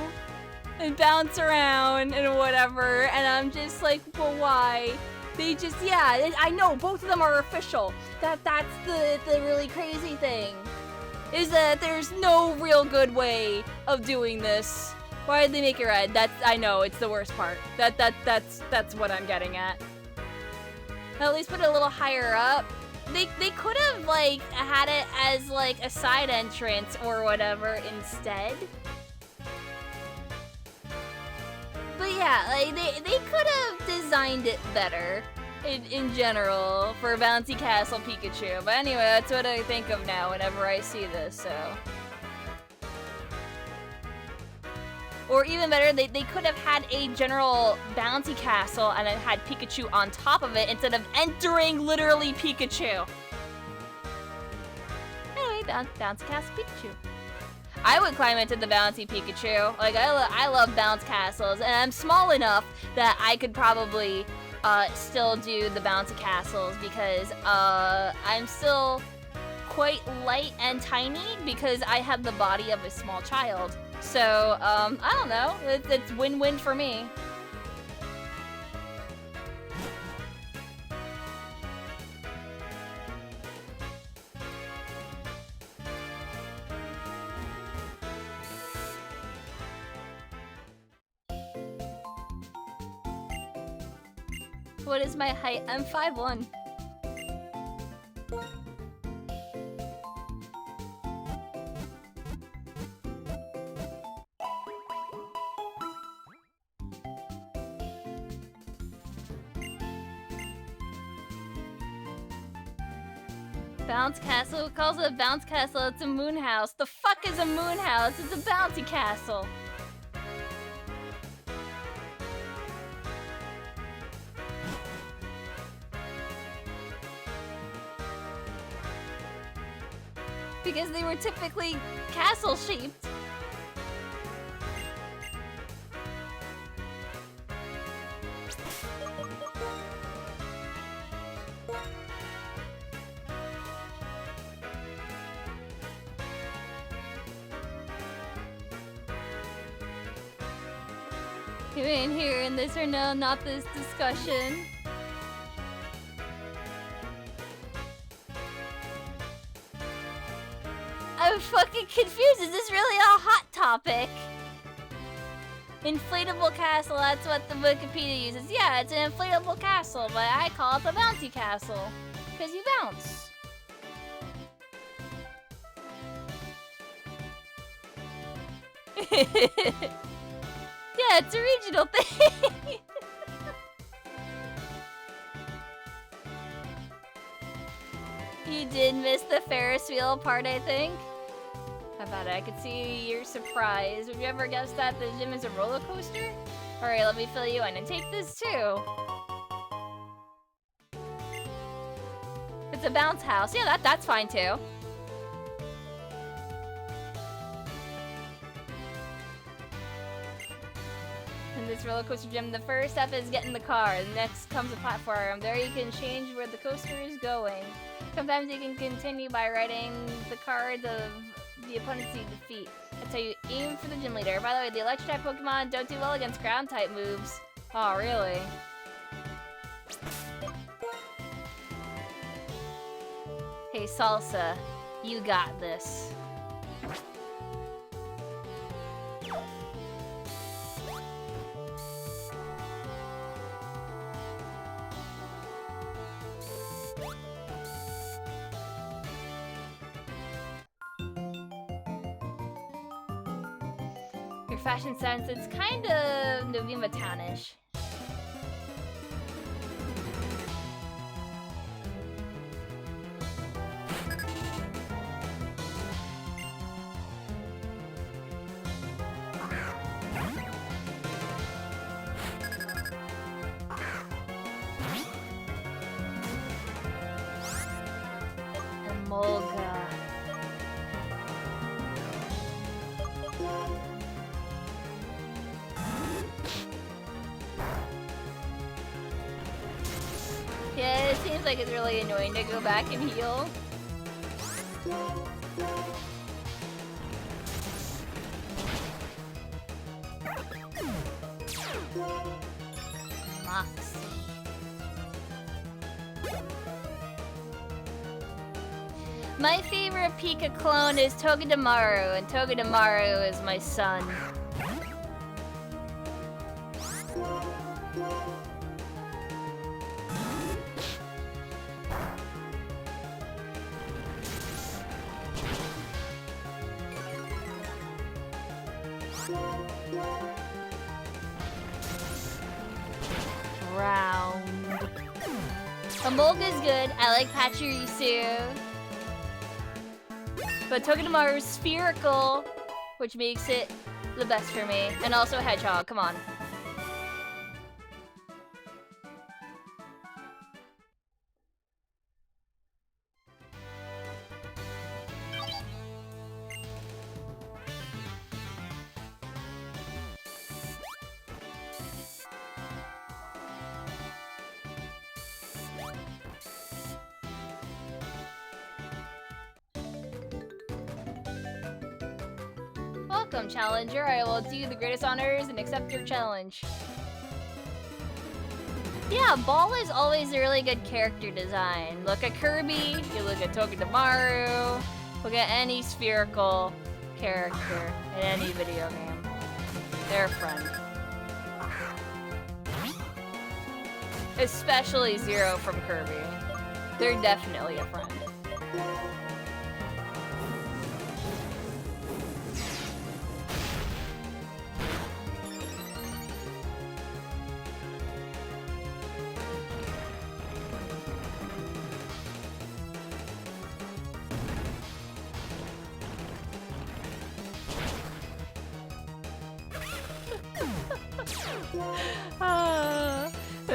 and bounce around and whatever. And I'm just like, well, why? They just, yeah, I know both of them are official. That's the really crazy thing. Is that there's no real good way of doing this. Why did they make it red? I know, it's the worst part. That's what I'm getting at. At least put it a little higher up. They could have like had it as like a side entrance or whatever instead. But yeah, like they could have designed it better in general for Bouncy Castle Pikachu. But anyway, that's what I think of now whenever I see this, so. Or even better, they could have had a general bouncy castle and it had Pikachu on top of it instead of entering literally Pikachu. Anyway, bouncy castle Pikachu. I would climb into the bouncy Pikachu. Like, I love bounce castles, and I'm small enough that I could probably still do the bouncy castles because I'm still quite light and tiny because I have the body of a small child. So, I don't know. It's win-win for me. What is my height? I'm 5'1". Bounce castle? Who calls it a bounce castle? It's a moon house. The fuck is a moon house? It's a bouncy castle. Because they were typically castle-shaped. You ain't hearing this or no, not this discussion. I'm fucking confused. Is this really a hot topic? Inflatable castle, that's what the Wikipedia uses. Yeah, it's an inflatable castle, but I call it the bouncy castle. Because you bounce. Yeah, it's a regional thing. You did miss the Ferris wheel part, I think. How about it? I could see your surprise. Would you ever guess that the gym is a roller coaster? Alright, let me fill you in and take this too. It's a bounce house. Yeah, that's fine too. In this roller coaster gym, the first step is get in the car. The next comes a platform. There you can change where the coaster is going. Sometimes you can continue by riding the cards of the opponents you defeat. That's how you aim for the gym leader. By the way, the electric-type Pokemon don't do well against ground-type moves. Oh, really? Hey, Salsa, you got this. Your fashion sense, it's kind of Novima Townish. Emolga. Yeah, it seems like it's really annoying to go back and heal. Mox. My favorite Pika clone is Togedemaru, and Togedemaru is my son. Round. Emolga's good. I like Pachirisu. But Togedemaru is spherical, which makes it the best for me. And also Hedgehog, come on. Welcome, challenger. I will do the greatest honors and accept your challenge. Yeah, Ball is always a really good character design. Look at Kirby, you look at Togedemaru, look at any spherical character in any video game. They're a friend. Especially Zero from Kirby. They're definitely a friend.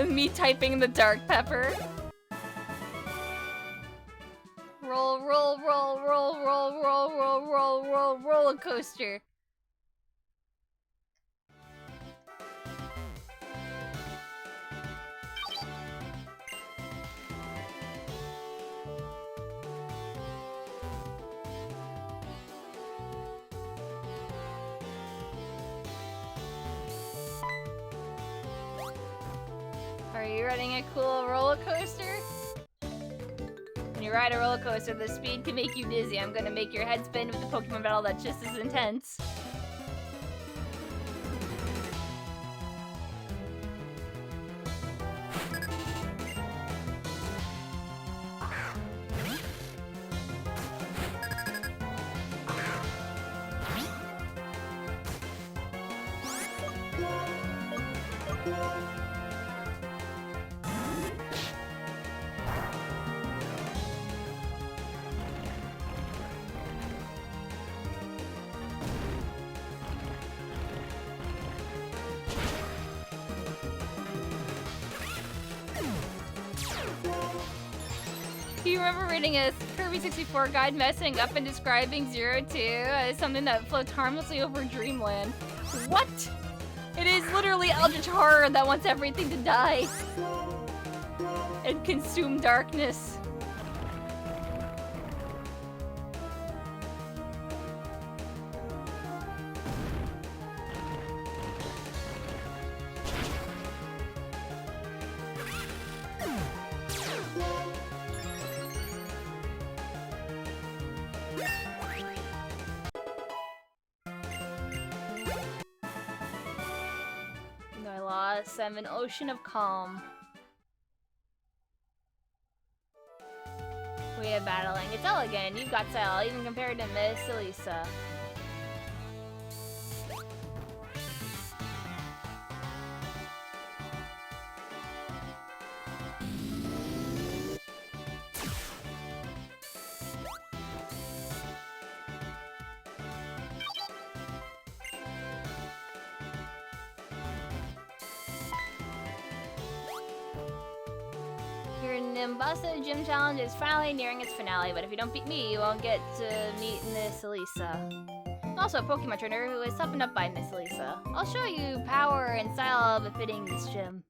Me typing the dark pepper. Roll, roll, roll, roll, roll, roll, roll, roll, roll, roller coaster. Are you riding a cool roller coaster? When you ride a roller coaster, the speed can make you dizzy. I'm gonna make your head spin with the Pokemon battle that's just as intense. Do you remember reading a Kirby 64 guide messing up and describing Zero 2 as something that floats harmlessly over Dreamland? What? It is literally eldritch horror that wants everything to die and consume darkness. I lost. I'm an ocean of calm. We are battling. It's elegant. You've got style, even compared to Miss Elisa. Your Nimbasa Gym Challenge is finally nearing its finale, but if you don't beat me, you won't get to meet Miss Elisa. Also a Pokemon trainer who is toughened up by Miss Elisa. I'll show you power and style befitting this gym.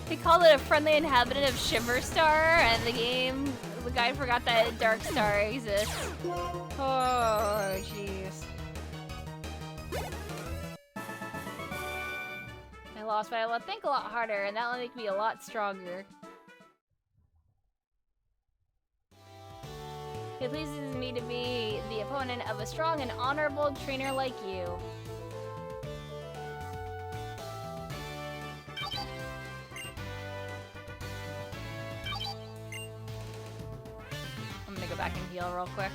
They called it a friendly inhabitant of Shiver Star, and the guy forgot that Dark Star exists. Oh, jeez. I lost, but I will think a lot harder, and that'll make me a lot stronger. It pleases me to be the opponent of a strong and honorable trainer like you. I'm gonna go back and heal real quick.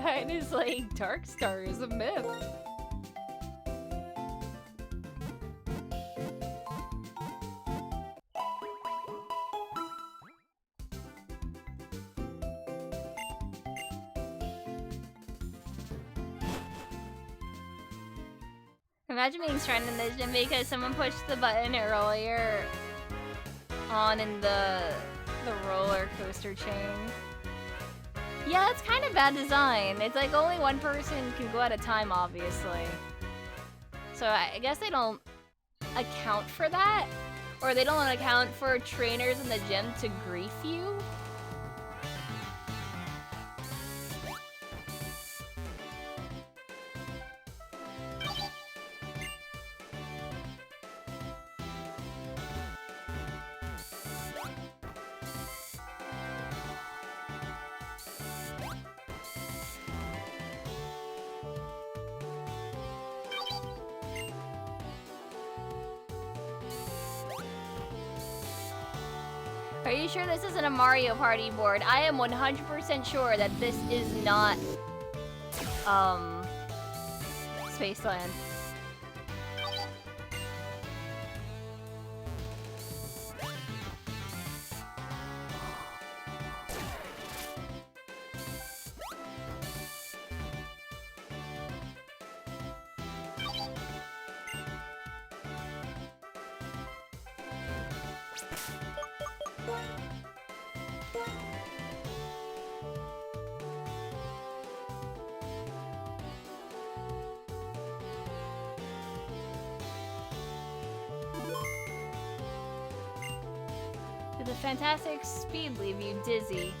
mankind is like Darkstar is a myth. Imagine being stranded in this gym because someone pushed the button earlier on in the roller coaster chain. Yeah, it's kind of bad design. It's like only one person can go at a time, obviously. So I guess they don't account for that, or they don't account for trainers in the gym to grief you. Are you sure this isn't a Mario Party board? I am 100% sure that this is not, Spaceland. Did the fantastic speed leave you dizzy?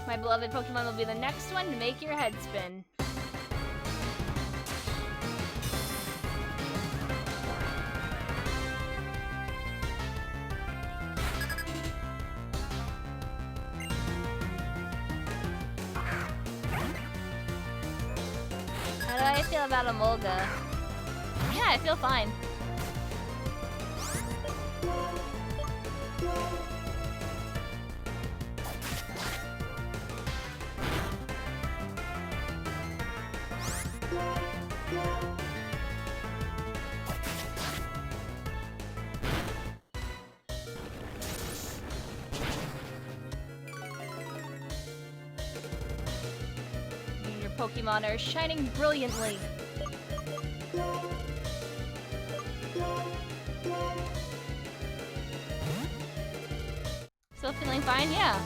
My beloved Pokemon will be the next one to make your head spin. How do I feel about Emolga? Yeah, I feel fine. Your Pokemon are shining brilliantly. Still feeling fine? Yeah.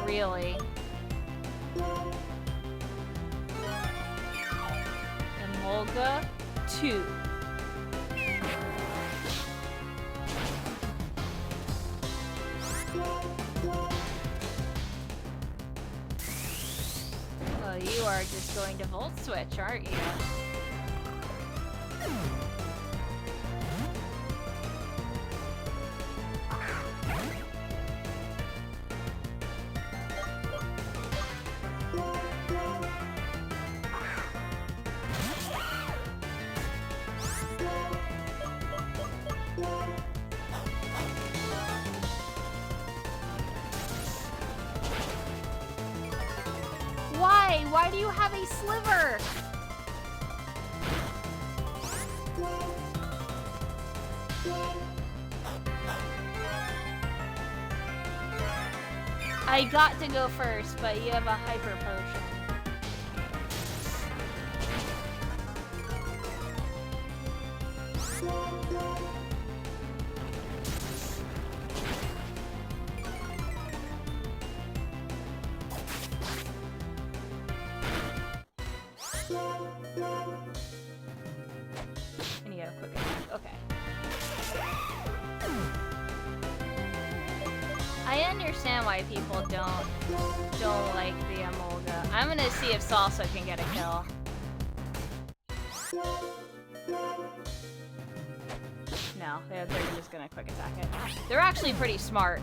Really? Emolga 2. Oh, you are just going to Volt Switch, aren't you? Why? Why do you have a sliver? I got to go first, but you have a hyper potion. And you got a quick attack. Okay. I understand why people don't like the Emolga. I'm gonna see if Salsa can get a kill. No, they're just gonna quick attack it. They're actually pretty smart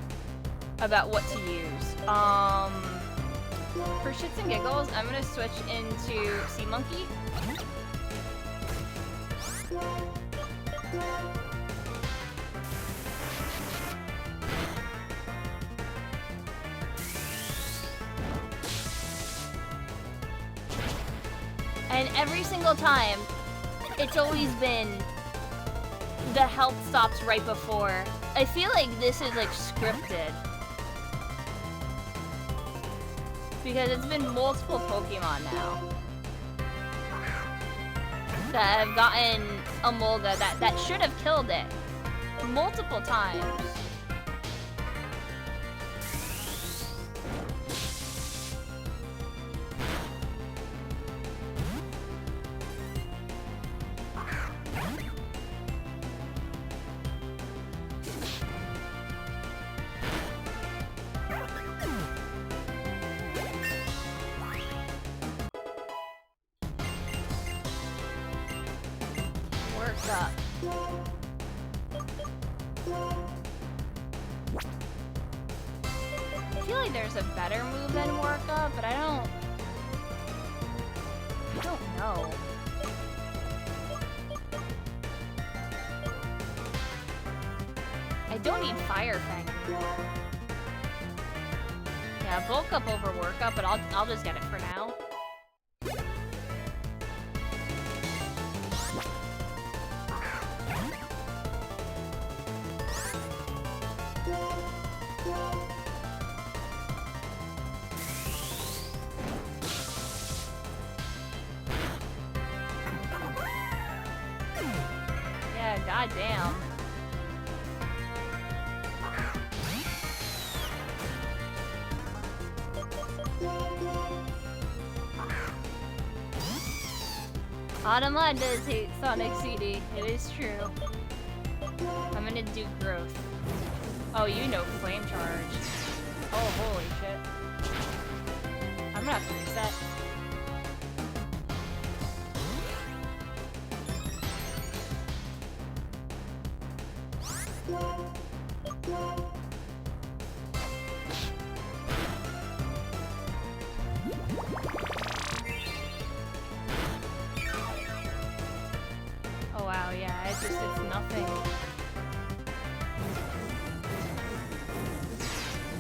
about what to use. For shits and giggles, I'm gonna switch into Sea Monkey. And every single time, it's always been the health stops right before. I feel like this is like scripted. Because it's been multiple Pokemon now that have gotten Emolga that should have killed it multiple times. Up. I feel like there's a better move than Work Up, but I don't know. I don't need Fire Fang anymore. Yeah, Bulk Up over Work Up, but I'll just get it for now. Goddamn. Automon does hate Sonic CD. It is true. I'm gonna do Growth. Oh, you know Flame Charge. Oh, holy shit. I'm gonna have to reset. Oh wow, yeah, it's nothing.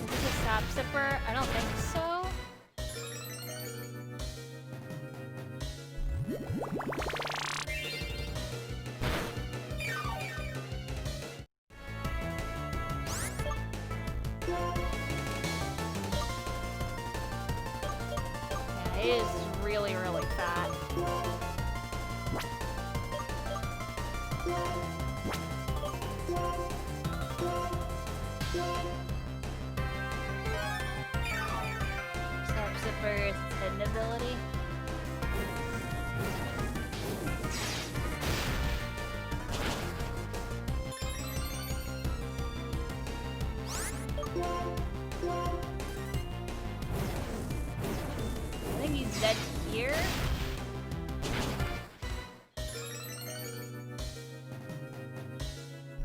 Is this a Sap Sipper? I don't think so. Yeah, it is really, really fat. Sap Sipper is its hidden ability. I think he's dead here.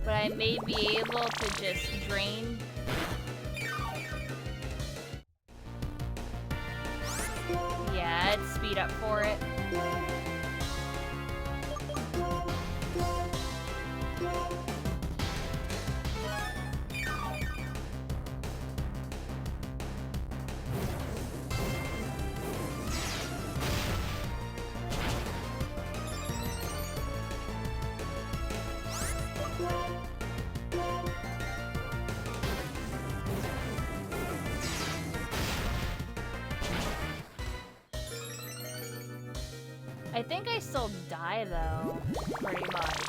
But I may be able to just drain. Yeah, it's speed up for it. I think I still die though, pretty much.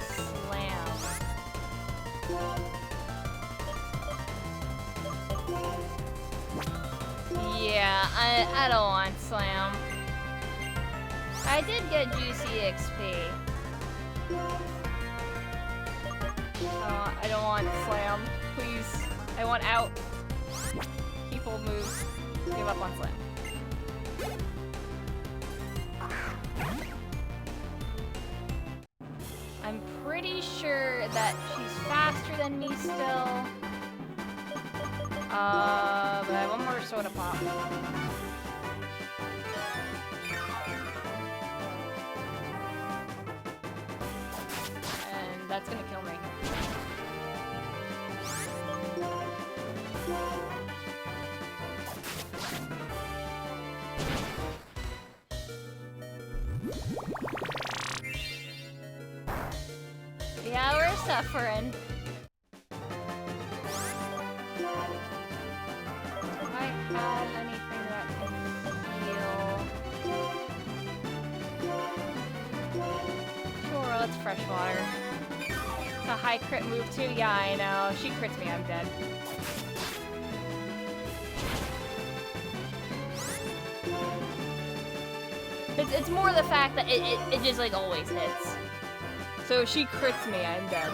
Slam. I don't want Slam. I did get Juicy XP. I don't want Slam. Please. I want out. People move. Give up on Slam. I'm pretty sure that she's faster than me still. But I have one more soda pop. And that's gonna kill me. Yeah, we're suffering. Do I have anything that can heal? Sure, let's fresh water. It's a high crit move too? Yeah, I know. She crits me, I'm dead. It's more the fact that it just like always hits. So if she crits me, I'm dead.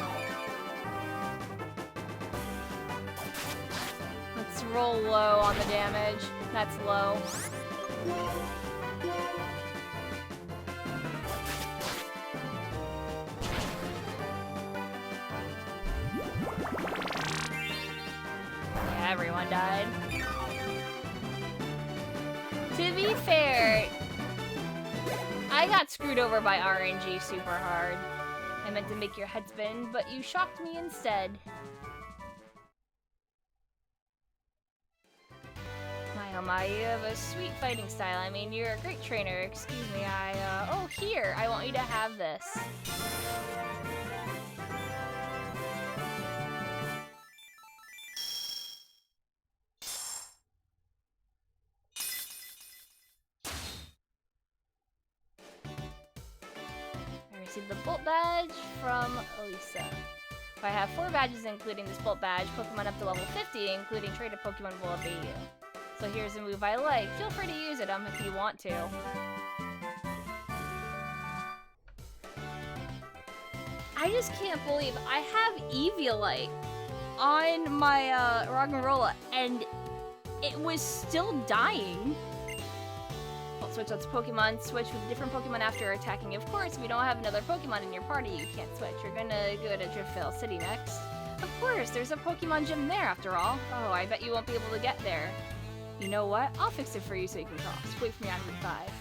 Let's roll low on the damage. That's low. Yeah, everyone died. To be fair, I got screwed over by RNG super hard. I meant to make your head spin, but you shocked me instead. My oh my, you have a sweet fighting style. I mean, you're a great trainer. Excuse me, oh, here, I want you to have this. Received the Bolt Badge from Elisa. If I have 4 badges including this Bolt Badge, Pokemon up to level 50, including Trader Pokemon will obey you. So here's a move I like. Feel free to use it if you want to. I just can't believe I have Eviolite on my Roggenrola and it was still dying. Switch out to Pokemon, switch with different Pokemon after attacking. Of course, if you don't have another Pokemon in your party, you can't switch. You're gonna go to Driftvale City next. Of course, there's a Pokemon gym there after all. Oh, I bet you won't be able to get there. You know what? I'll fix it for you so you can cross. Wait for me on Route 5.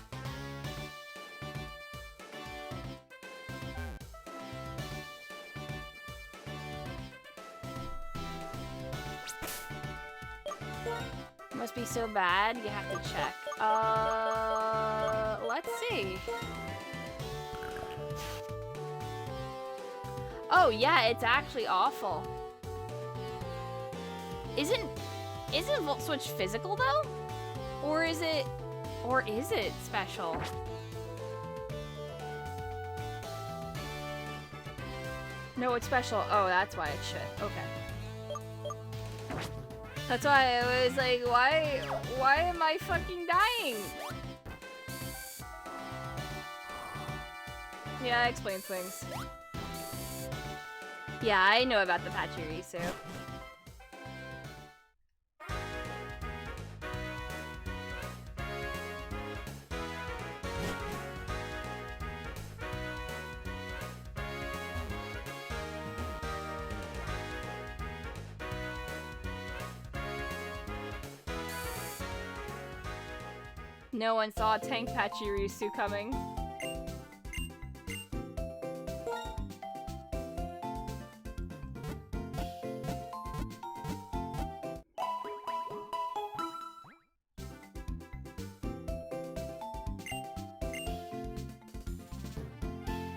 Must be so bad, you have to check. Let's see. Oh yeah, it's actually awful. Isn't Volt Switch physical though? Or is it special? No, it's special. Oh, that's why it should. Okay. That's why I was like, why am I fucking dying? Yeah, that explains things. Yeah, I know about the Pachirisu. No one saw Tank Pachirisu coming.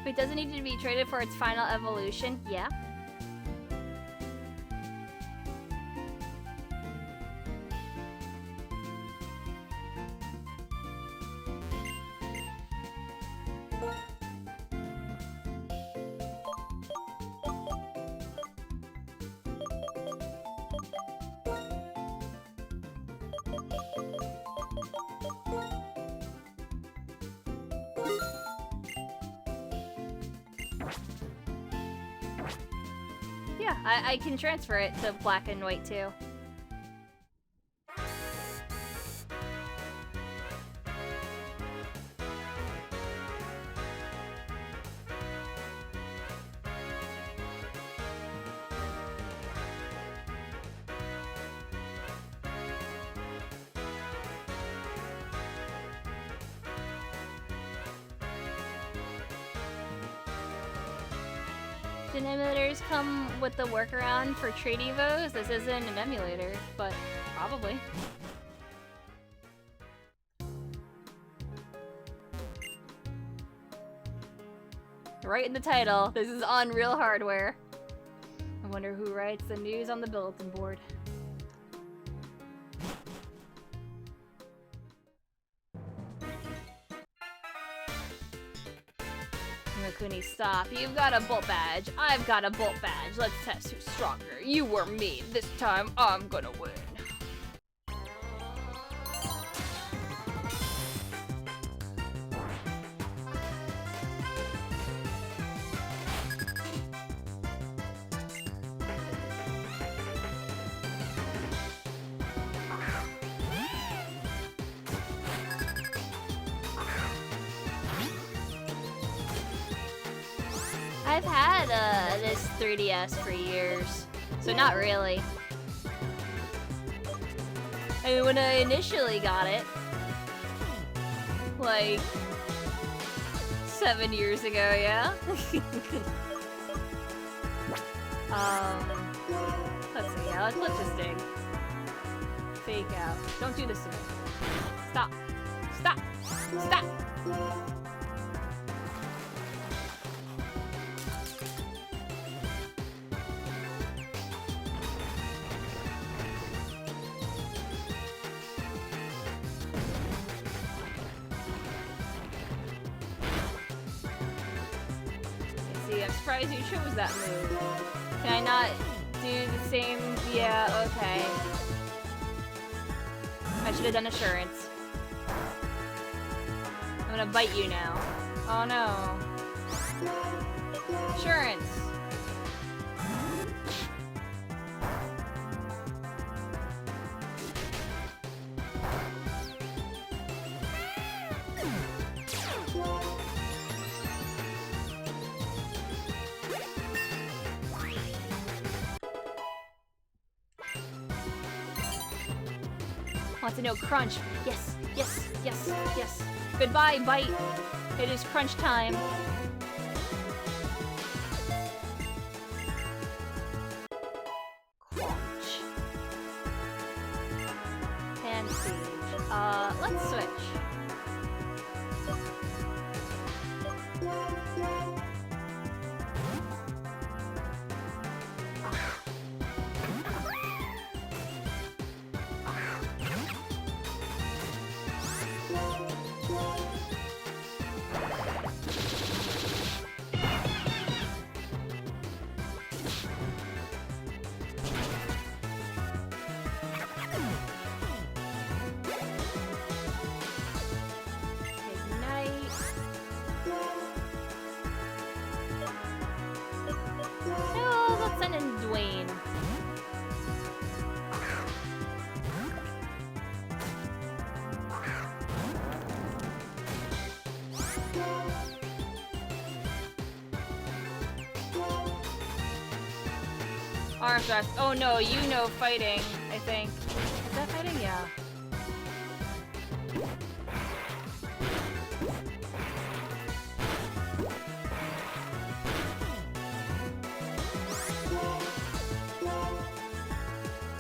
Wait, does it need to be traded for its final evolution? Yeah. Yeah, I can transfer it to black and white too. Did emulators come with the workaround for trade evos? This isn't an emulator, but probably. Right in the title, this is on real hardware. I wonder who writes the news on the bulletin board. Imakuni, stop. You've got a bolt badge. I've got a bolt badge. Let's test who's stronger. You or me. This time, I'm gonna win. I've had this 3DS for years, so not really. I mean, when I initially got it, like 7 years ago, yeah? Let's see, yeah, let's just dig. Fake out. Don't do this to me. Stop. Stop. Stop! I'm surprised you chose that move. Can I not do the same? Yeah, okay. I should have done assurance. I'm gonna bite you now. Oh no. Assurance. Want to know crunch? Yes, yes, yes, yes. Goodbye, bite. It is crunch time. Crunch. Pan siege. Let's switch. Arm thrust. Oh no, you know fighting, I think. Is that fighting? Yeah.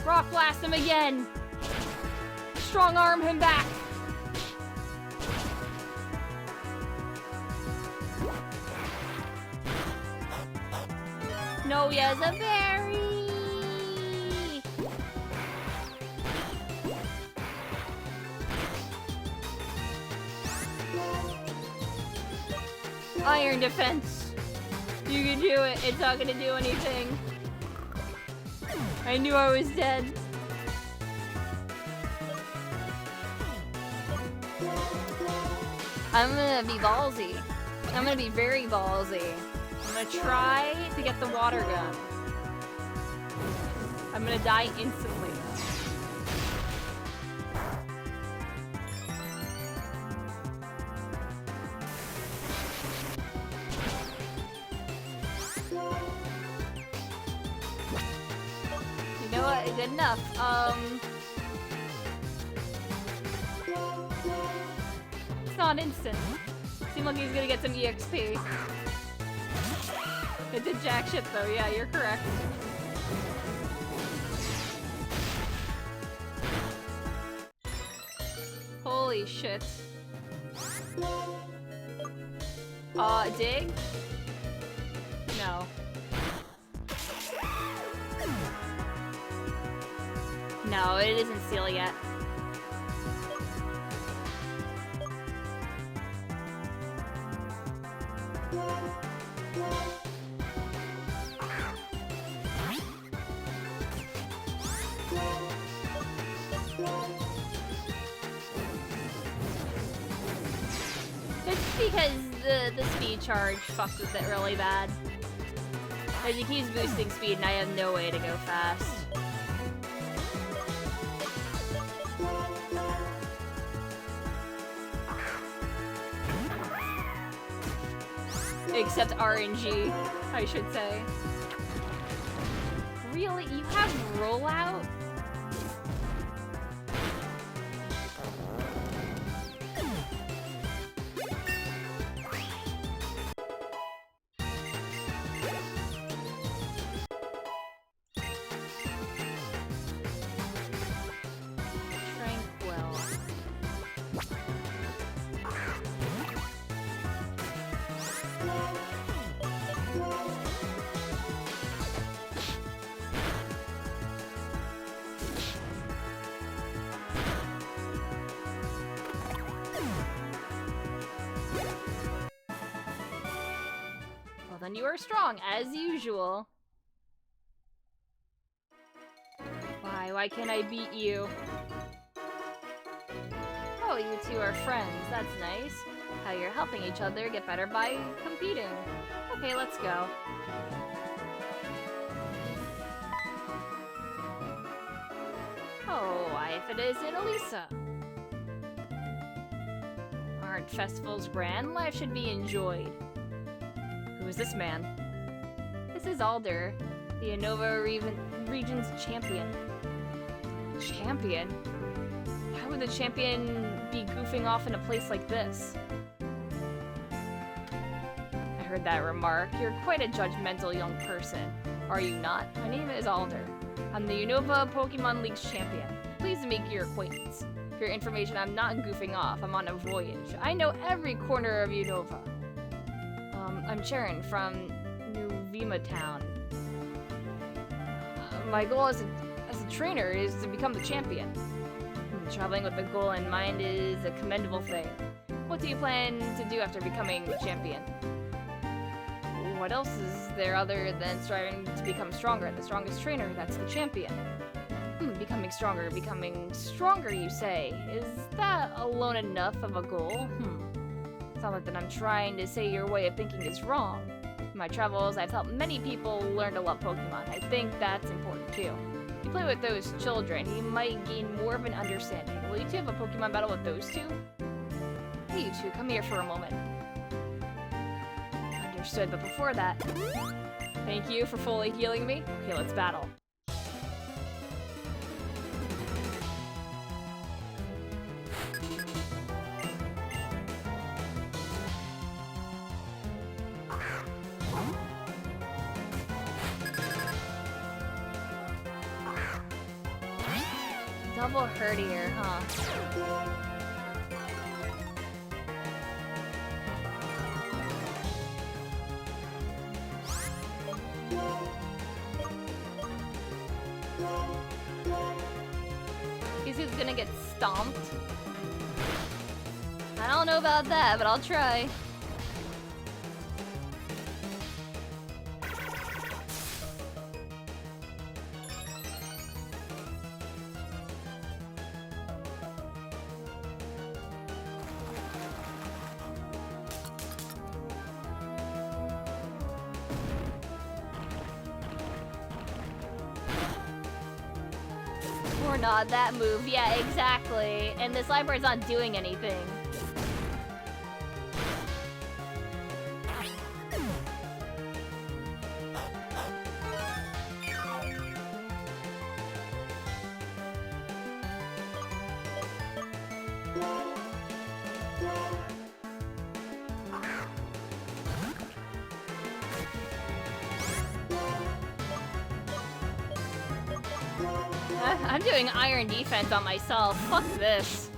Rock blast him again! Strong arm him back! No, he has a berry! Iron defense. You can do it. It's not gonna do anything. I knew I was dead. I'm gonna be ballsy. I'm gonna be very ballsy. I'm gonna try to get the water gun. I'm gonna die instantly. You know what? Good enough. It's not instant. Seemed like he's gonna get some EXP. It did jack shit though, yeah, you're correct. Holy shit. Dig? No. No, it isn't seal yet. It's because the speed charge fucks with it really bad. Like, he keeps boosting speed and I have no way to go fast. Except RNG, I should say. Really? You have rollout? Tranquil. Well, then you are strong, as usual. Why can't I beat you? Oh, you two are friends. That's nice. How you're helping each other get better by competing. Okay, let's go. Oh, why if it isn't Elisa? Aren't festivals grand? Life should be enjoyed. Who is this man? This is Alder, the Unova region's champion. Champion? Why would the champion be goofing off in a place like this? I heard that remark. You're quite a judgmental young person. Are you not? My name is Alder. I'm the Unova Pokemon League's champion. Pleased to make your acquaintance. For your information, I'm not goofing off. I'm on a voyage. I know every corner of Unova. I'm Sharon from New Vima Town. My goal as a trainer is to become the champion. Traveling with the goal in mind is a commendable thing. What do you plan to do after becoming the champion? What else is there other than striving to become stronger? The strongest trainer, that's the champion. Becoming stronger, you say? Is that alone enough of a goal? It's not like that I'm trying to say your way of thinking is wrong. In my travels, I've helped many people learn to love Pokemon. I think that's important too. If you play with those children, you might gain more of an understanding. Will you two have a Pokemon battle with those two? Hey, you two, come here for a moment. Understood, but before that... Thank you for fully healing me. Okay, let's battle. Double herdier, huh? He's gonna get stomped. I don't know about that, but I'll try. or not, that move. Yeah, exactly. And this library's not doing anything. I'm doing iron defense on myself. Fuck this.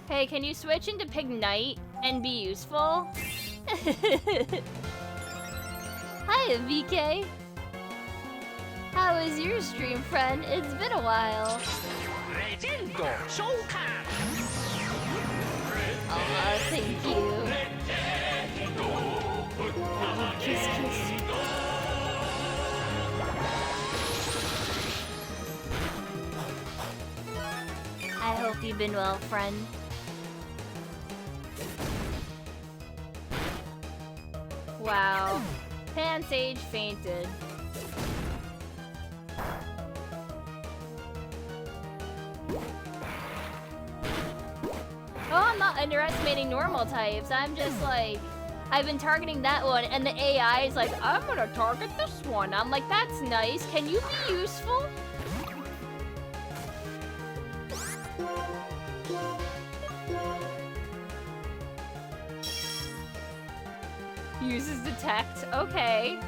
Hey, can you switch into Pignite and be useful? Hi, VK. How was your stream, friend? It's been a while. Oh, thank you. Kiss, kiss. I hope you've been well, friend. Wow. Pansage fainted. Oh, I'm not underestimating normal types. I'm just like, I've been targeting that one, and the AI is like, I'm gonna target this one. I'm like, that's nice. Can you be useful? Uses detect. Okay.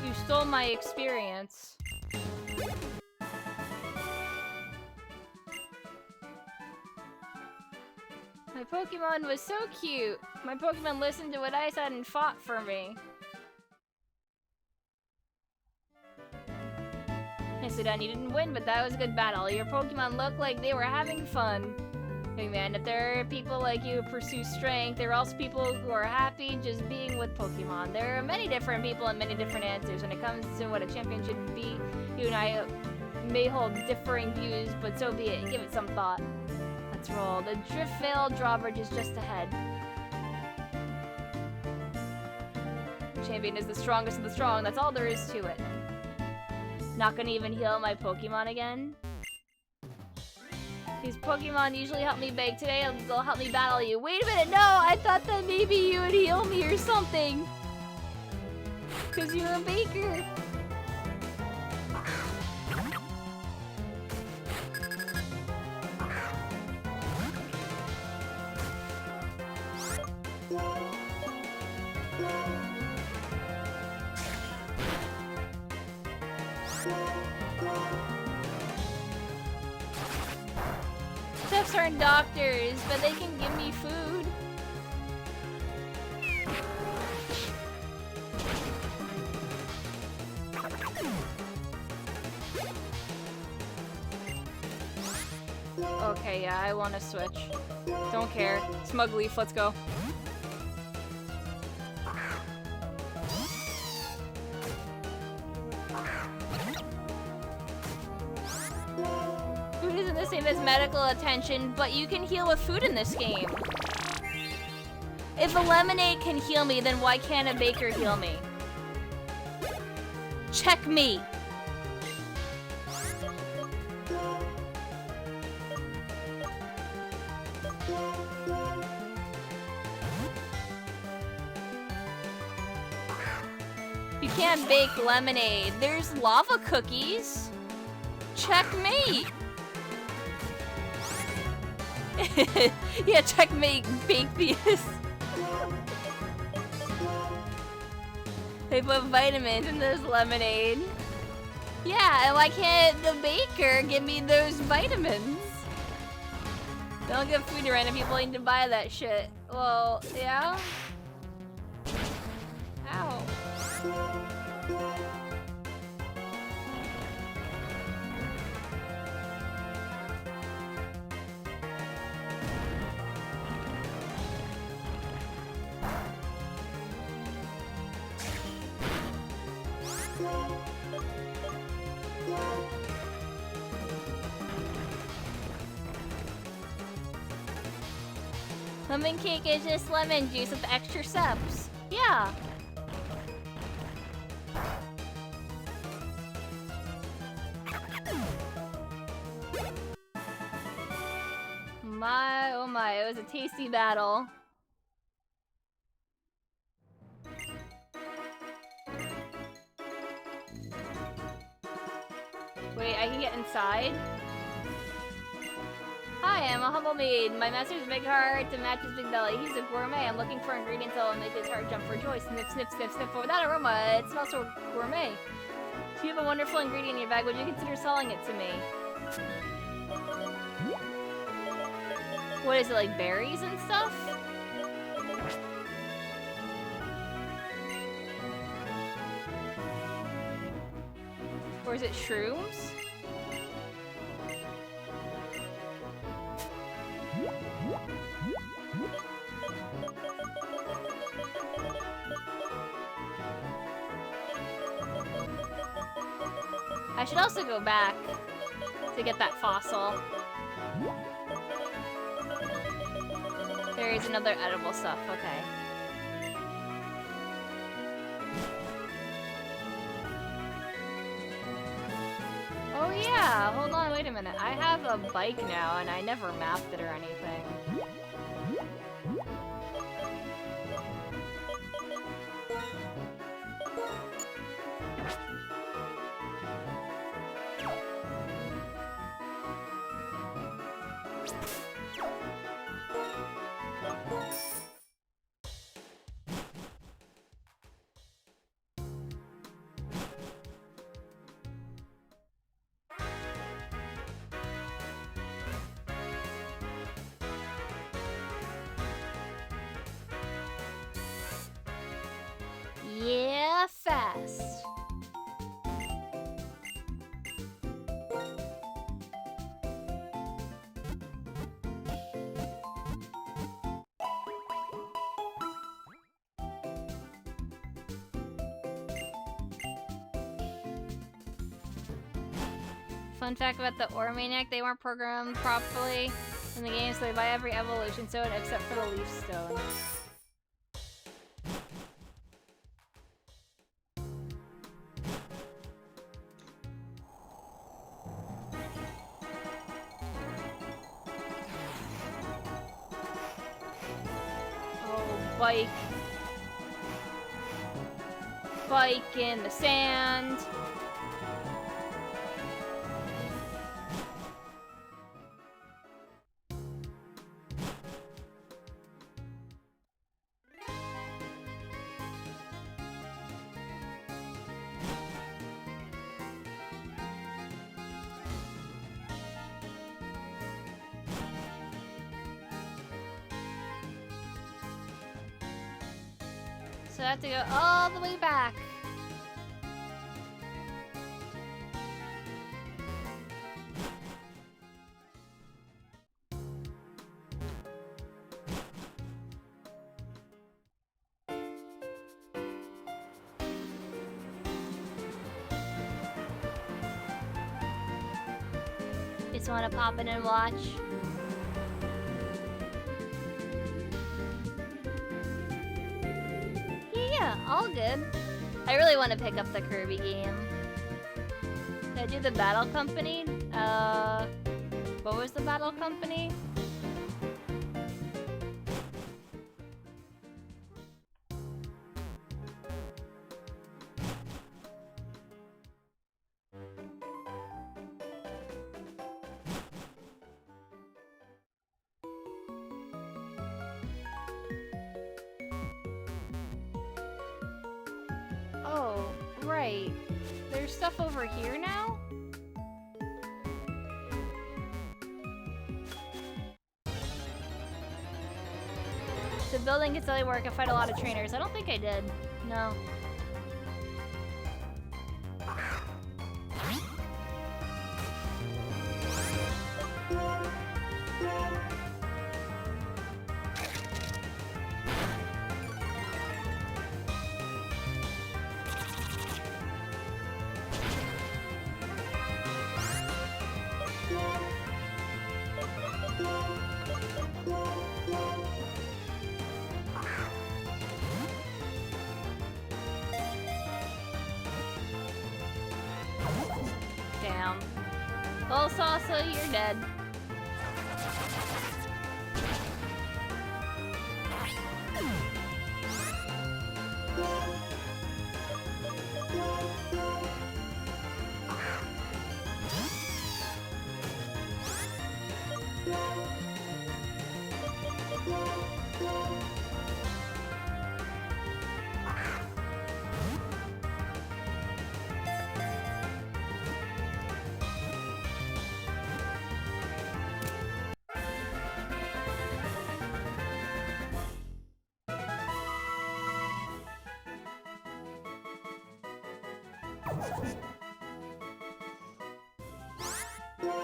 You stole my experience. My Pokemon was so cute. My Pokemon listened to what I said and fought for me. Nicely done, you didn't win, but that was a good battle. Your Pokemon looked like they were having fun. Hey man, if there are people like you who pursue strength, there are also people who are happy just being with Pokemon. There are many different people and many different answers. When it comes to what a champion should be, you and I may hold differing views, but so be it. Give it some thought. Let's roll. The Driftveil drawbridge is just ahead. Champion is the strongest of the strong. That's all there is to it. Not gonna even heal my Pokemon again. These Pokemon usually help me beg. Today they'll help me battle you. Wait a minute, no! I thought that maybe you would heal me or something. Cause you're a baker. Chefs aren't doctors, but they can give me food. Okay, yeah, I want to switch. Don't care. Smug Leaf, let's go. Food isn't the same as medical attention, but you can heal with food in this game. If a lemonade can heal me, then why can't a baker heal me? Checkmate. You can't bake lemonade. There's lava cookies. Checkmate. Yeah, checkmate, bake these. They put vitamins in this lemonade. Yeah, and why can't the baker give me those vitamins? They don't give food to random people need to buy that shit. Well, yeah? Ow. Lemon cake is just lemon juice with extra steps. Yeah. My, oh my, it was a tasty battle. Wait, I can get inside? Hi, I'm a humble maid. My master's big heart to match his big belly. He's a gourmet. I'm looking for ingredients that will make his heart jump for joy. Sniff, sniff, sniff, sniff. For that aroma, it smells so gourmet. If you have a wonderful ingredient in your bag, would you consider selling it to me? What is it, like berries and stuff? Or is it shrooms? I should also go back to get that fossil. There is another edible stuff, okay. Oh yeah, hold on, wait a minute. I have a bike now and I never mapped it or anything. Yeah, fast. Fun fact about the Ore Maniac, they weren't programmed properly in the game, so they buy every evolution stone except for the leaf stone. Bike. Bike in the sand. So I have to go all the way back. Just want to pop in and watch. Yeah, all good. I really want to pick up the Kirby game. Did I do the Battle Company? What was the Battle Company? Oh, right. There's stuff over here now? The building gets only work. I fight a lot of trainers. I don't think I did. No. Well, Salsa, you're dead.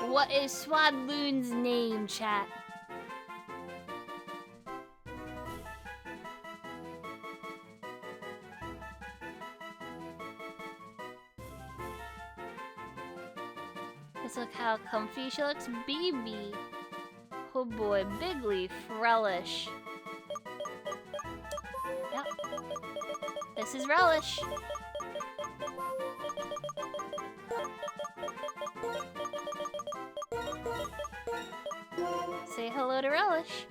What is Swadloon's name, chat? Let's look how comfy she looks. BB. Oh boy, Big Leaf, Relish. Yep. This is Relish. Say hello to Relish.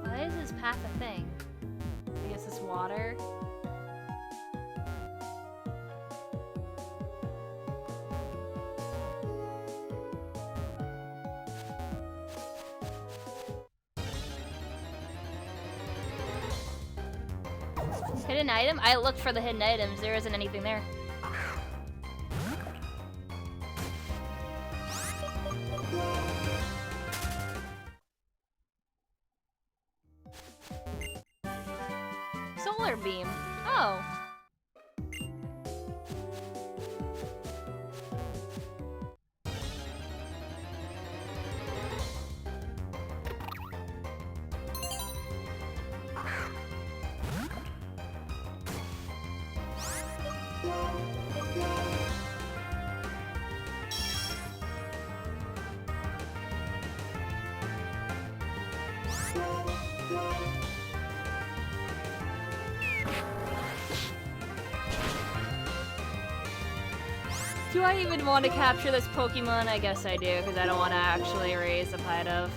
Why is this path a thing? I guess it's water. Hidden item? I looked for the hidden items. There isn't anything there. Solar beam. Oh. Do I even want to capture this Pokemon? I guess I do, because I don't want to actually raise a Pidove.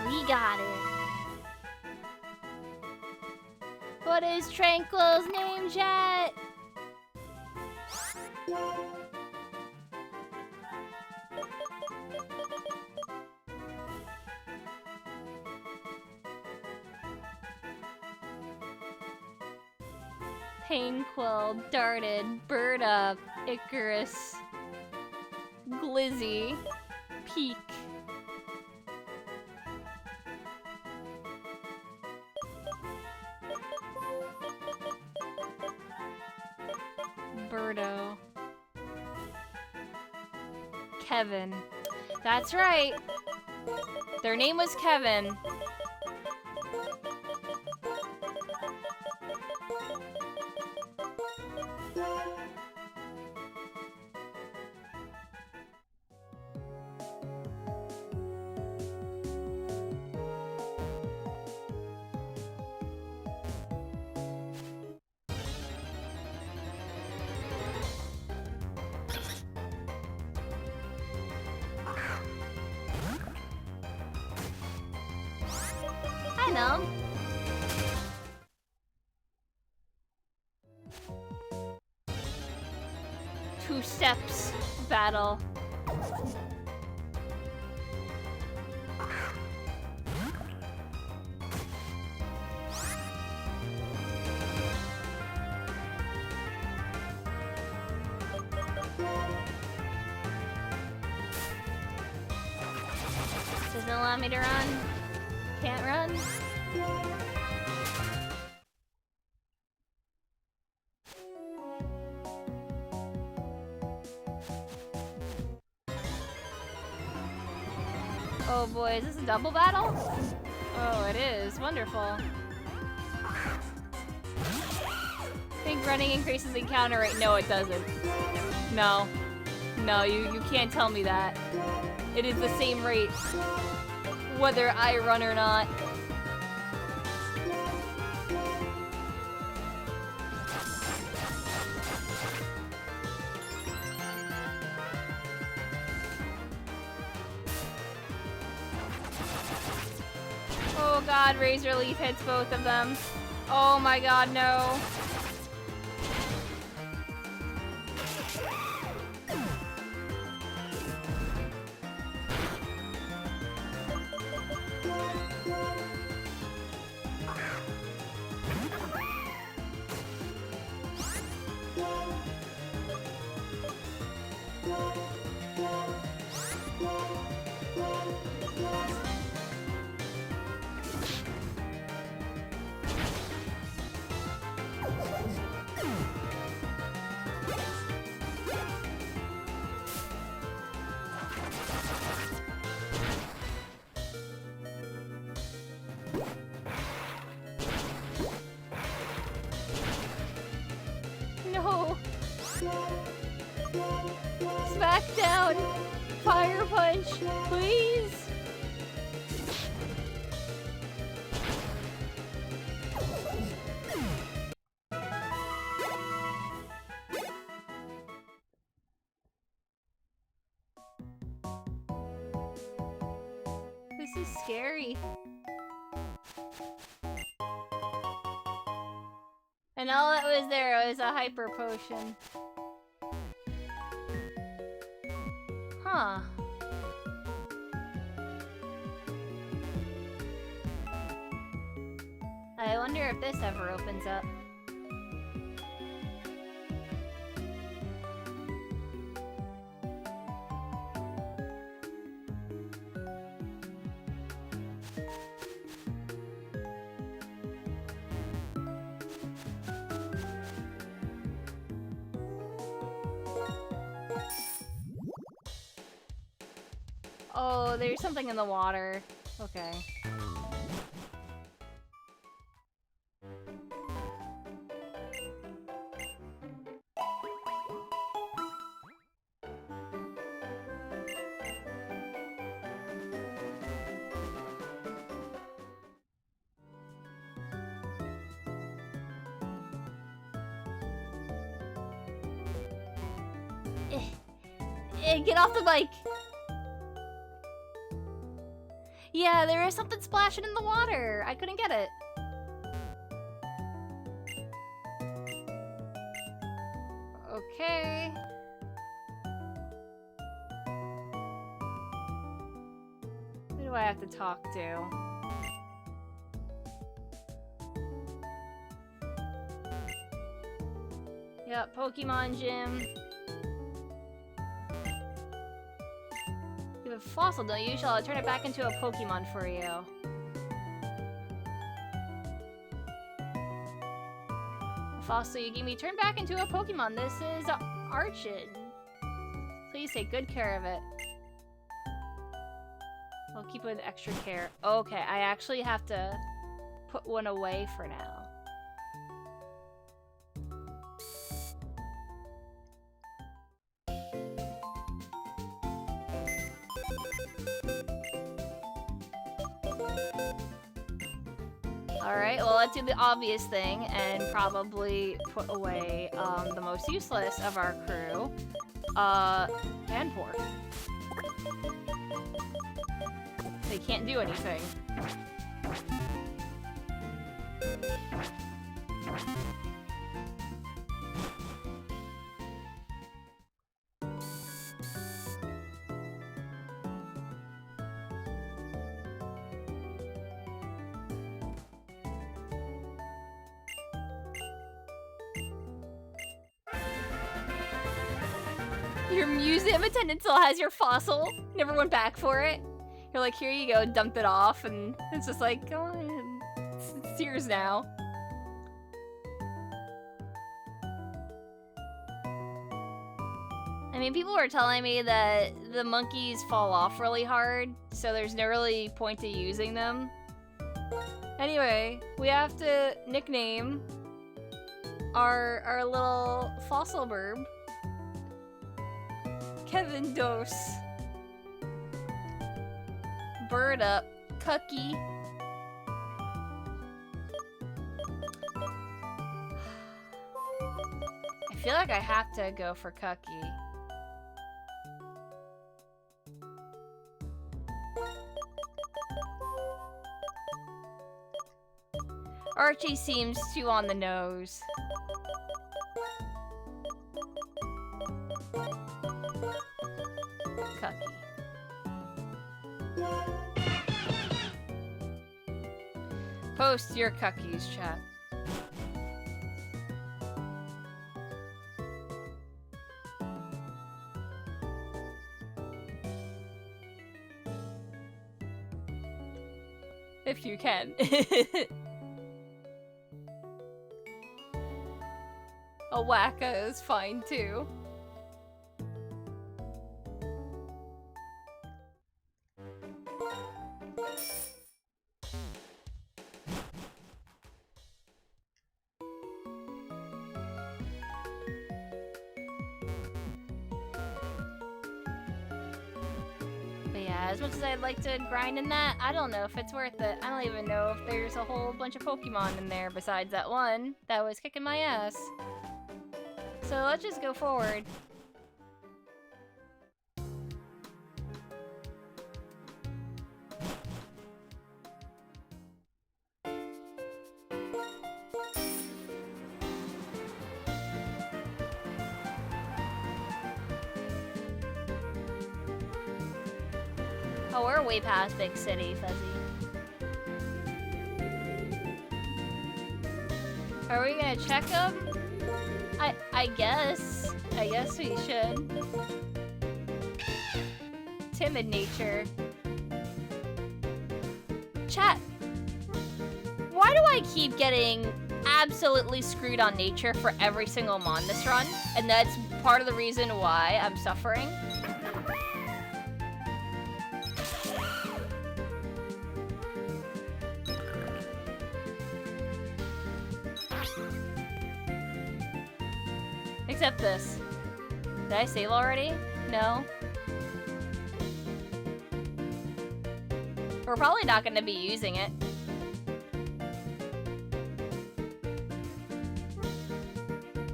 We got it. What is Tranquil's name, chat? Painquill, Darted, Bird Up, Icarus, Glizzy, Peak. Birdo. Kevin. That's right. Their name was Kevin. I know. Two steps battle. Doesn't allow me to run. Can't run. Oh boy, is this a double battle? Oh, it is. Wonderful. I think running increases encounter rate. No, it doesn't. No. No, you can't tell me that. It is the same rate, whether I run or not. Oh god, Razor Leaf hits both of them. Oh my god, no. No. Smackdown. Fire punch, please. This is scary. And all that was there was a hyper potion. Huh. I wonder if this ever opens up. Oh, there's something in the water. Okay. Get off the bike! Yeah, there is something splashing in the water. I couldn't get it. Okay. Who do I have to talk to? Yep, Pokemon Gym. You have a fossil, don't you? Shall I turn it back into a Pokemon for you? A fossil you gave me turned back into a Pokemon. This is Archid. Please take good care of it. I'll keep it with extra care. Okay, I actually have to put one away for now. Alright, well let's do the obvious thing and probably put away the most useless of our crew, Panpour. They can't do anything. Your museum attendant still has your fossil? Never went back for it? You're like, here you go, dump it off, and it's just like, go on, it's yours now. I mean, people were telling me that the monkeys fall off really hard, so there's no really point to using them. Anyway, we have to nickname our little fossil burb Kevin Dose. Bird up, Cookie. I feel like I have to go for Cookie. Archie seems too on the nose. Cookie. Post your cookies, chat. If you can. A wacka is fine too. But yeah, as much as I'd like to grind in that, I don't know if it's worth it. I don't even know if there's a whole bunch of Pokemon in there besides that one that was kicking my ass. So let's just go forward. Oh, we're way past Big City, Fuzzy. Are we gonna check them? I guess. I guess we should. Timid nature. Chat. Why do I keep getting absolutely screwed on nature for every single mon this run? And that's part of the reason why I'm suffering. Except this. Did I save already? No. We're probably not going to be using it.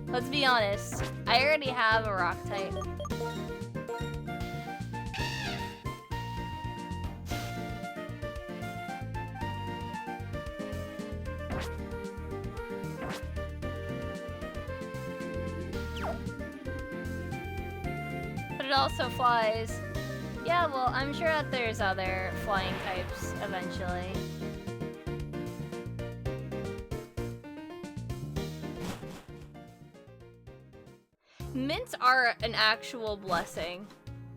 Let's be honest. I already have a rock type. But it also flies. Yeah, well, I'm sure that there's other flying types eventually. Mints are an actual blessing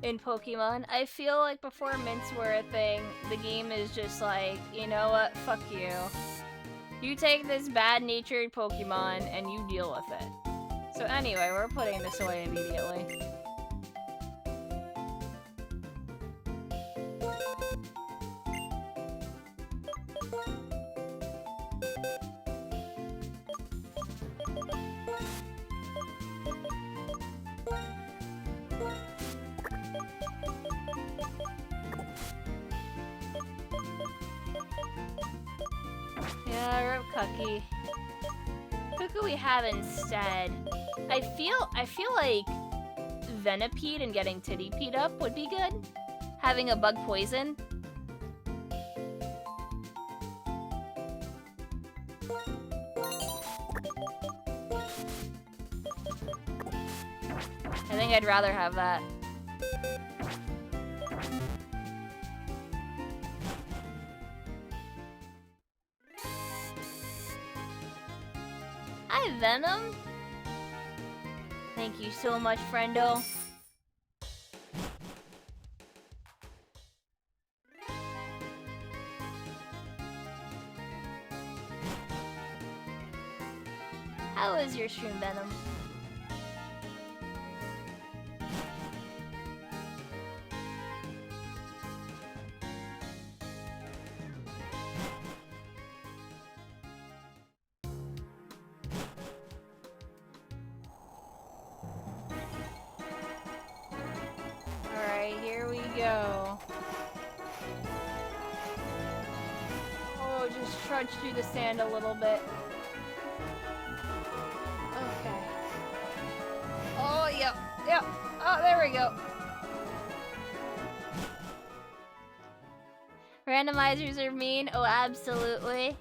in Pokemon. I feel like before mints were a thing, the game is just like, you know what, fuck you. You take this bad-natured Pokemon and you deal with it. So anyway, we're putting this away immediately. Yeah, rip Cookie. Who could we have instead? I feel like Venipede and getting Tittypeed up would be good. Having a bug poison. I think I'd rather have that. Hi, Venom. Thank you so much, friendo. your stream, Venom? Alright, here we go. Oh, just trudge through the sand a little bit. Okay. Oh, yep, yep. Oh, there we go. Randomizers are mean? Oh, absolutely.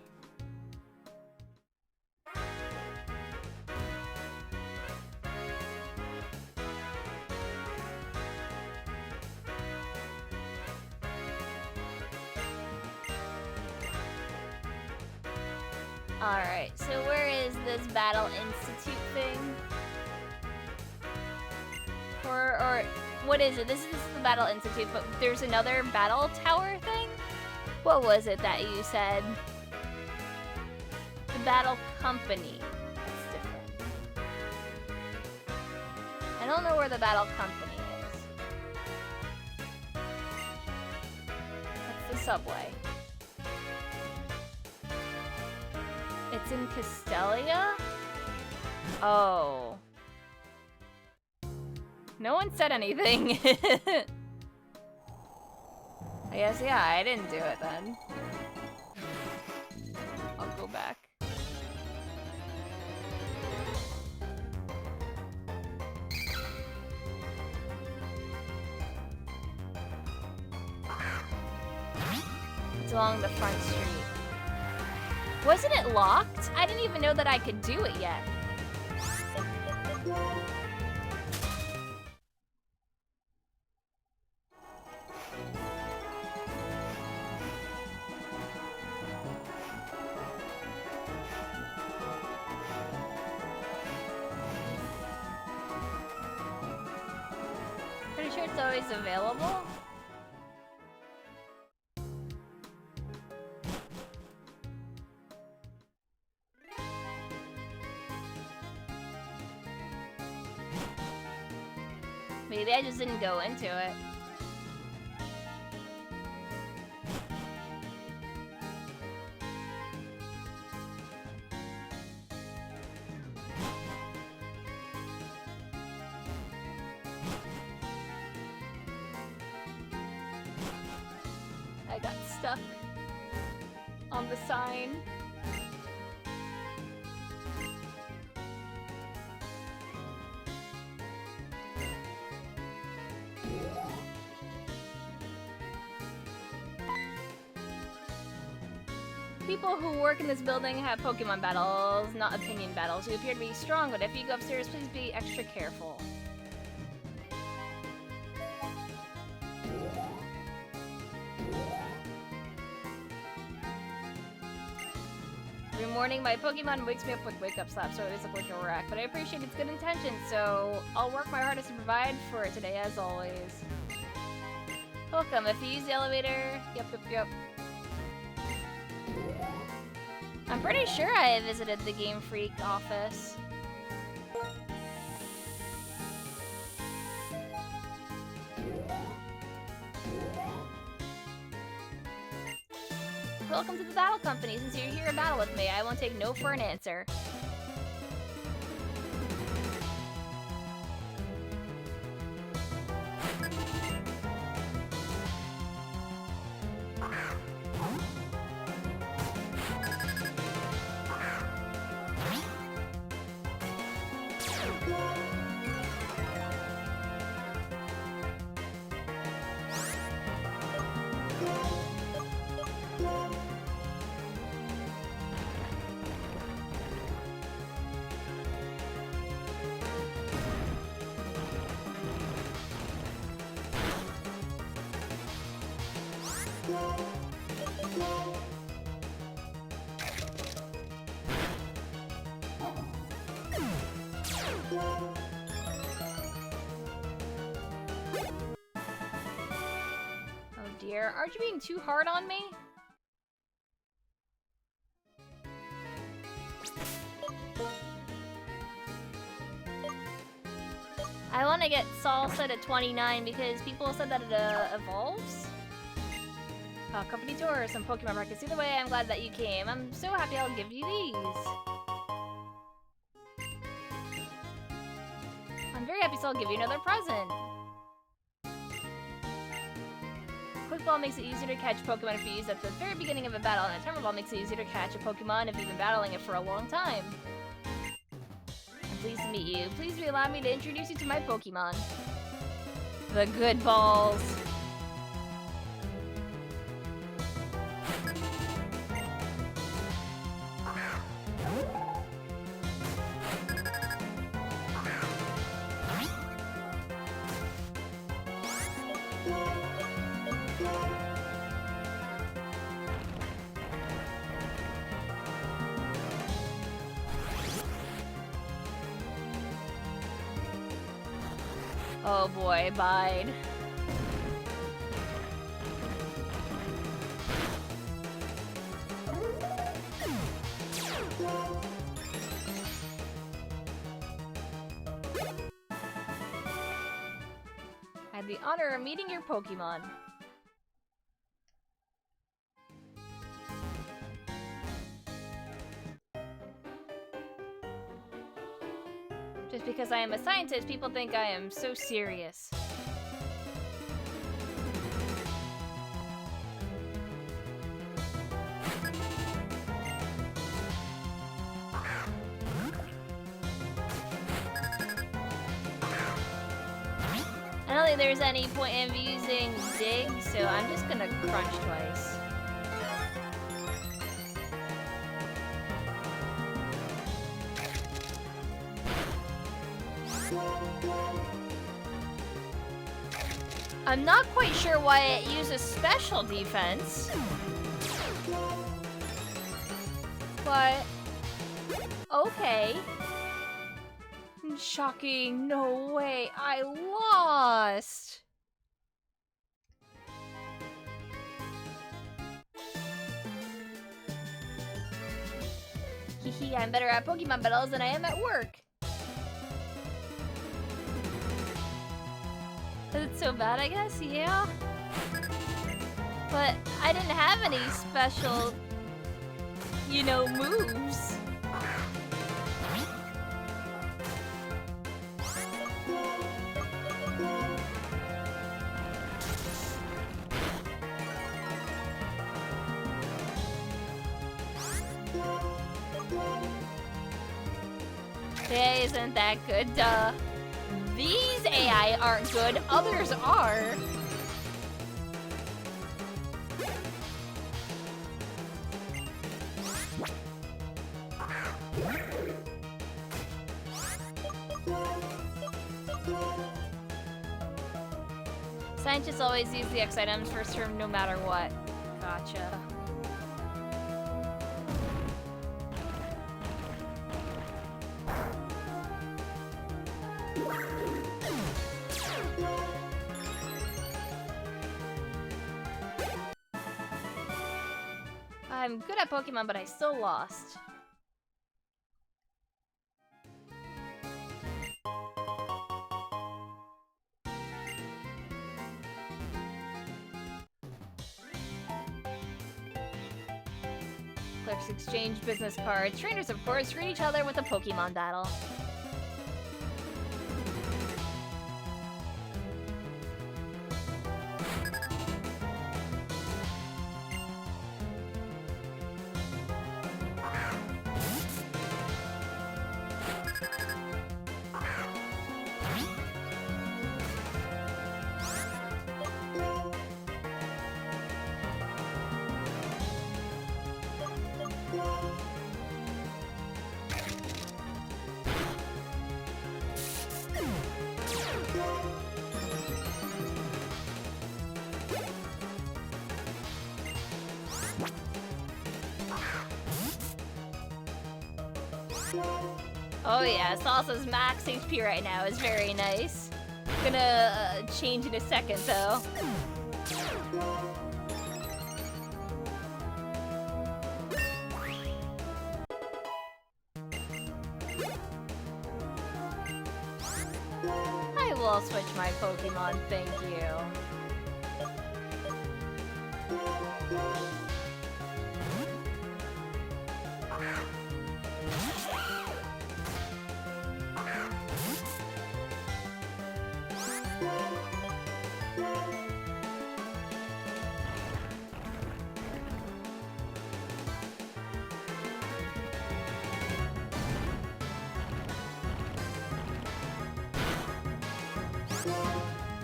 Alright, so where is this Battle Institute thing? Or what is it? This is the Battle Institute, but there's another battle tower thing? What was it that you said? The Battle Company. That's different. I don't know where the Battle Company is. That's the subway. It's in Castelia? Oh. No one said anything. I guess, yeah, I didn't do it then. I'll go back. It's along the front street. Wasn't it locked? I didn't even know that I could do it yet. Pretty sure it's always available. Maybe I just didn't go into it. I got stuck on the sign. People who work in this building have Pokemon battles, not opinion battles. You appear to be strong, but if you go upstairs, please be extra careful. Every morning, my Pokemon wakes me up with wake-up slaps, so I always look like a wreck. But I appreciate its good intentions, so I'll work my hardest to provide for it today, as always. Welcome. If you use the elevator... Yep. I'm pretty sure I visited the Game Freak office. Welcome to the Battle Company. Since you're here to battle with me, I won't take no for an answer. Dear, aren't you being too hard on me? to get Salsa to 29 because people said that it evolves. Company tour, some Pokemon markets. Either way, I'm glad that you came. I'm so happy I'll give you these. I'm very happy, so I'll give you another present. Quick Ball makes it easier to catch Pokemon if you use at the very beginning of a battle, and a Timer Ball makes it easier to catch a Pokemon if you've been battling it for a long time. I'm pleased to meet you. Please do allow me to introduce you to my Pokemon. The good balls. Oh boy, bide. I had the honor of meeting your Pokemon. Just because I am a scientist, people think I am so serious. I don't think there's any point in using Dig, so I'm just gonna crunch twice. I'm not quite sure why it uses special defense. But okay. Shocking, no way, I lost! Hehe, I'm better at Pokemon battles than I am at work. Is it so bad, I guess? Yeah. But I didn't have any special, you know, moves. Yeah, isn't that good? Duh. These AI aren't good, others are. Scientists always use the X items first term no matter what. Gotcha. I'm good at Pokemon, but I still lost. Clerks exchange business cards. Trainers, of course, greet each other with a Pokemon battle. Oh yeah, Salsa's max HP right now is very nice. Gonna change in a second though. I will Pokemon, thank you.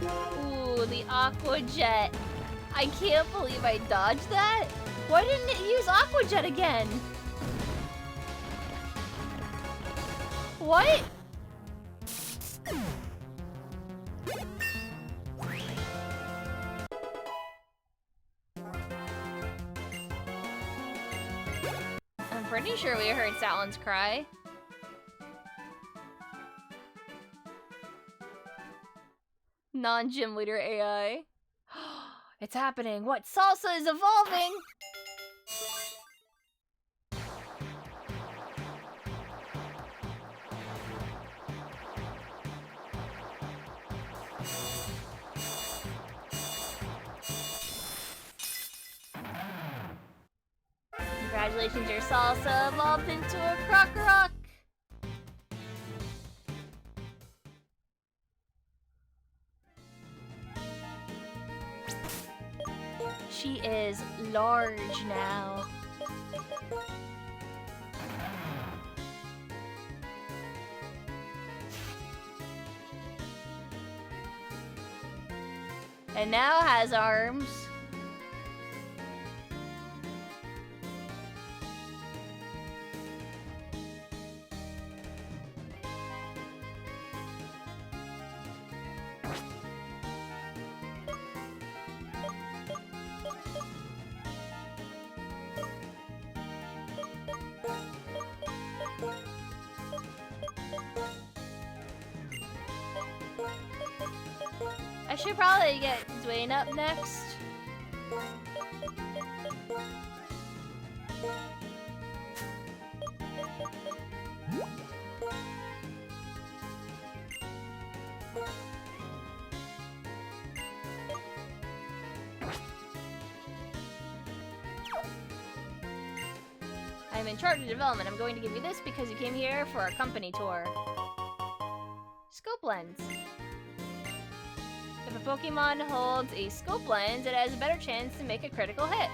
Ooh, the Aqua Jet. I can't believe I dodged that. Why didn't it use Aqua Jet again? What? I'm pretty sure we heard Satlins cry. Non-gym leader AI. It's happening. What? Salsa is evolving! Congratulations, your Salsa evolved into a Krokorok! She is large now. And now has arms. I should probably get Dwayne up next. I'm in charge of development. I'm going to give you this because you came here for our company tour. Scope lens. If a Pokemon holds a scope lens, it has a better chance to make a critical hit.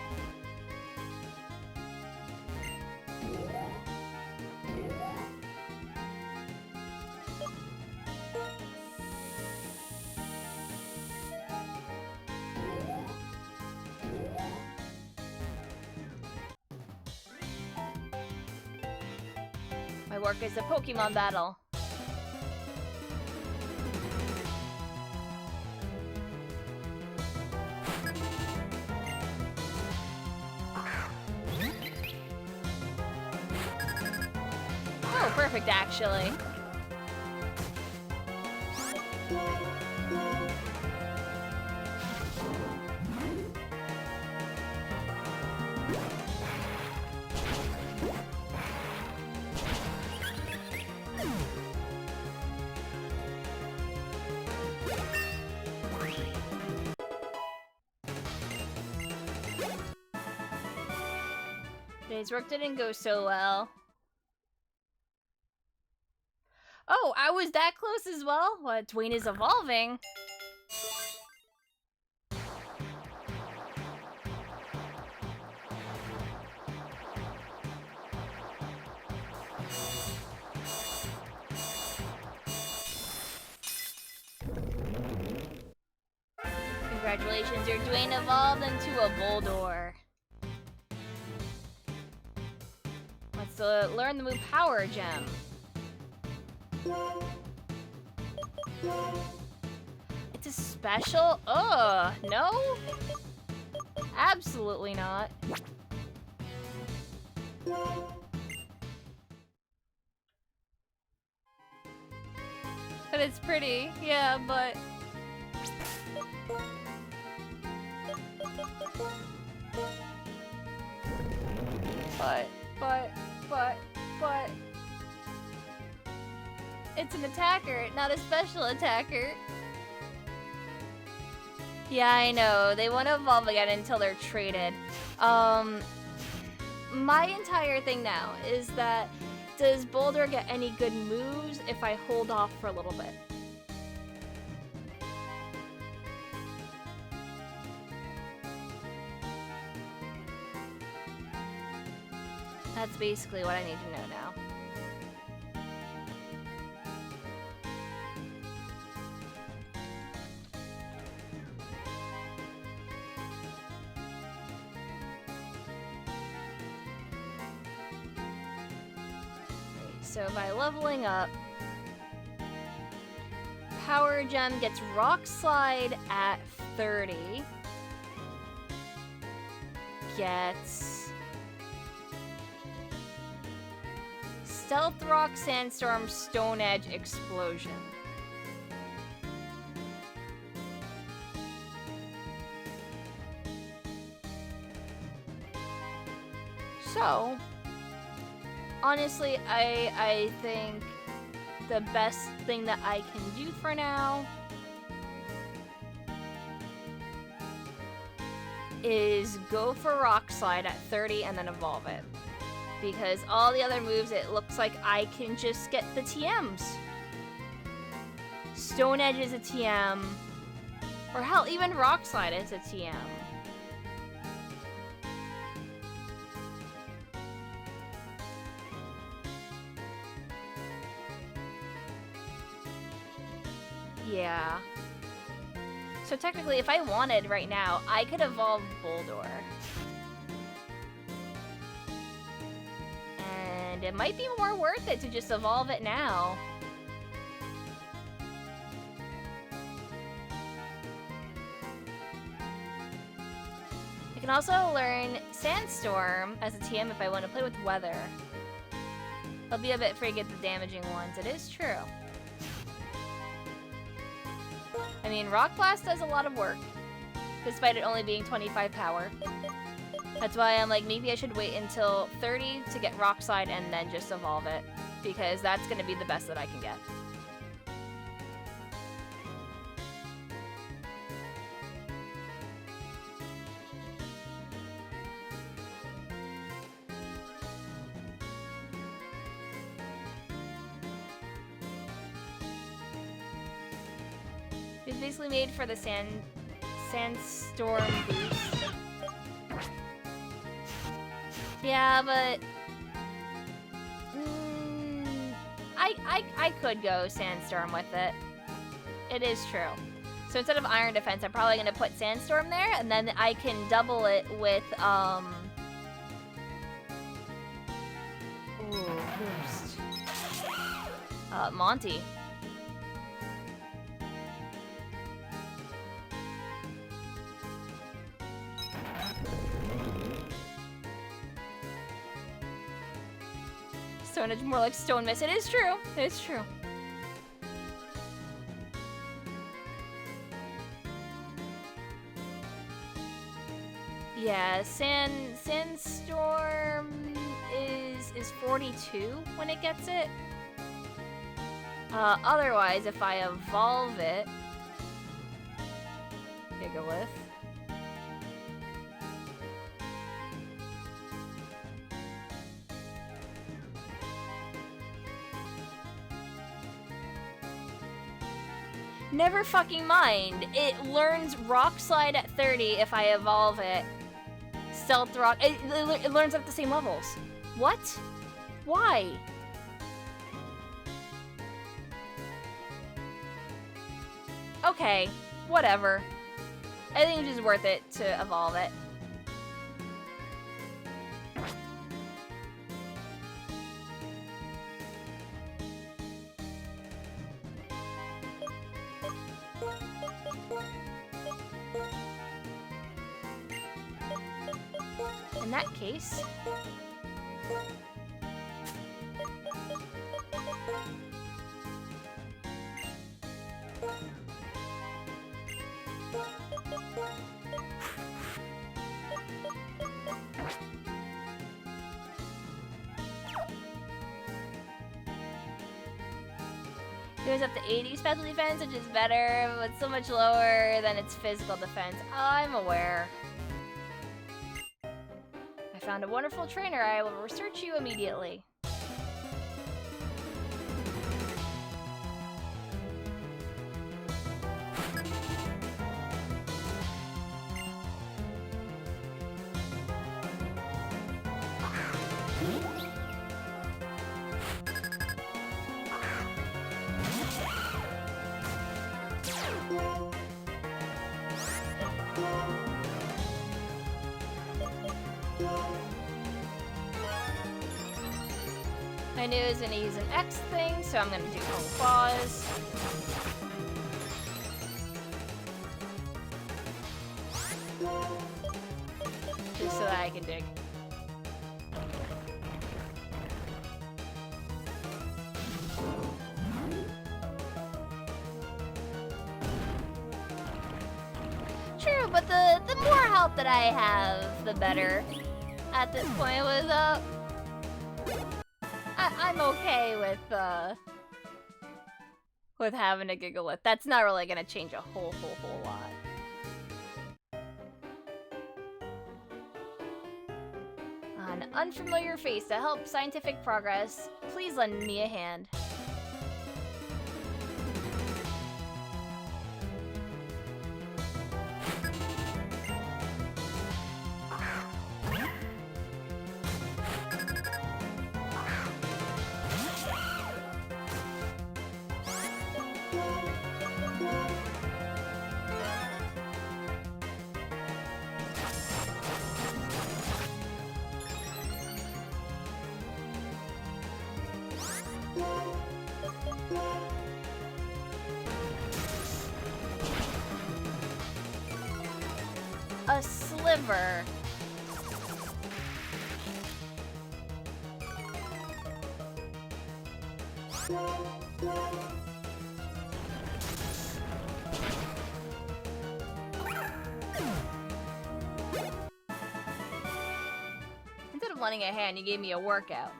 My work is a Pokemon battle. Oh, perfect, actually. Today's work didn't go so well. Oh, I was that close as well? What, Dwayne is evolving? Congratulations, your Dwayne evolved into a Boldore. Let's learn the move Power Gem. It's a special? Ugh, no? Absolutely not. But it's pretty, yeah, but... But... It's an attacker, not a special attacker. Yeah, I know. They won't evolve again until they're traded. My entire thing now is that does Boulder get any good moves if I hold off for a little bit? That's basically what I need to know now. So by leveling up, Power Gem gets Rock Slide at 30. Gets Stealth Rock, Sandstorm, Stone Edge, Explosion. So, honestly, I think the best thing that I can do for now is go for Rock Slide at 30 and then evolve it. Because all the other moves, it looks like I can just get the TMs. Stone Edge is a TM. Or hell, even Rock Slide is a TM. Yeah. So technically, if I wanted right now, I could evolve Boldor. And it might be more worth it to just evolve it now. I can also learn Sandstorm as a TM if I want to play with Weather. I'll be a bit free to get the damaging ones. It is true. I mean, Rock Blast does a lot of work, despite it only being 25 power. That's why I'm like, maybe I should wait until 30 to get Rock Slide and then just evolve it, because that's going to be the best that I can get. It's basically made for the Sandstorm boost. Yeah, but I could go Sandstorm with it. It is true. So instead of Iron Defense, I'm probably gonna put Sandstorm there, and then I can double it with boost. Monty. Stone Edge more like Stone Mist. It is true. It is true. Yeah, Sandstorm is 42 when it gets it. Otherwise, if I evolve it, Gigalith. Never fucking mind. It learns Rock Slide at 30 if I evolve it. Stealth Rock. It learns at the same levels. What? Why? Okay, whatever. I think it's just worth it to evolve it. In that case... Goes up to 80 special defense, which is better, but so much lower than its physical defense. I'm aware. I found a wonderful trainer. I will research you immediately. I knew it was gonna use an X thing, so I'm gonna do Home Claws. Just so that I can dig. True, but the more help that I have, the better. At this point with I'm okay with having a Gigalith. That's not really gonna change a whole lot. An unfamiliar face to help scientific progress. Please lend me a hand. A sliver. Instead of lending a hand, you gave me a workout.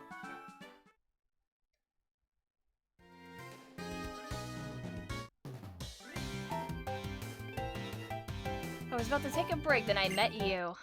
I was about to take a break, then I met you.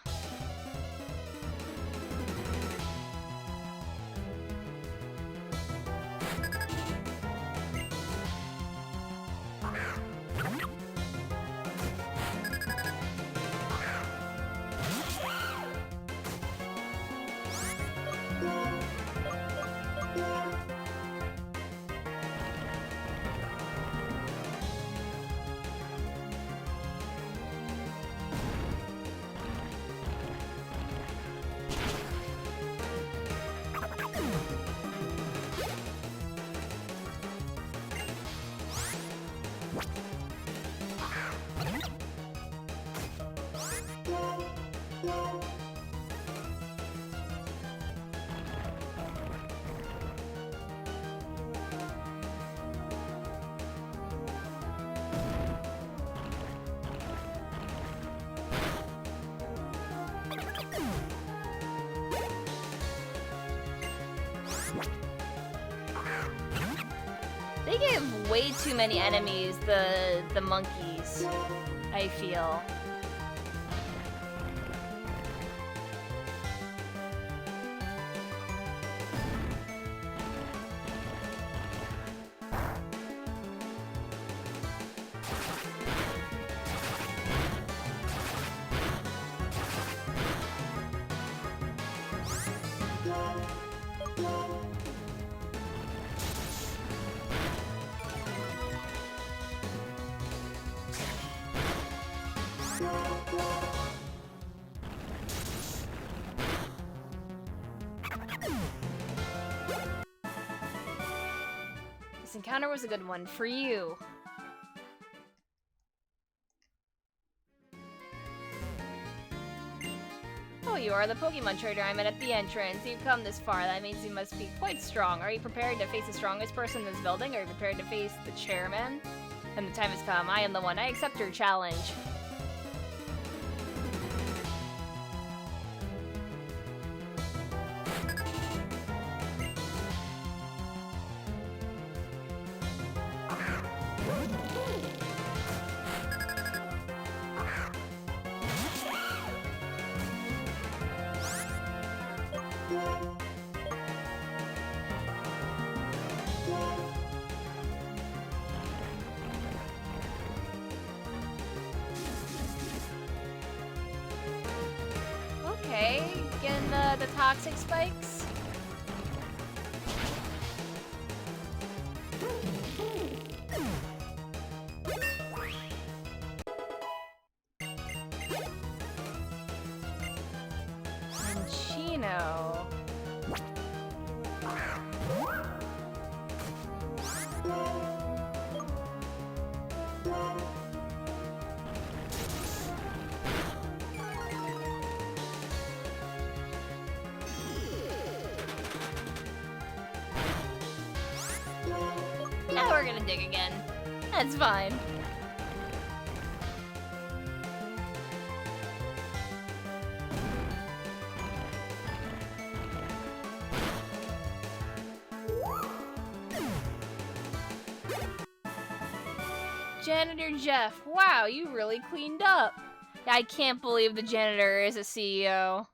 They give way too many enemies, the monkeys, I feel. This encounter was a good one for you. Oh, you are the Pokemon trader I met at the entrance. You've come this far. That means you must be quite strong. Are you prepared to face the strongest person in this building? Are you prepared to face the chairman? And the time has come. I am the one. I accept your challenge. eh? Getting the toxic spikes? And Chino. Now we're gonna dig again. That's fine. Janitor Jeff, wow, you really cleaned up. I can't believe the janitor is a CEO.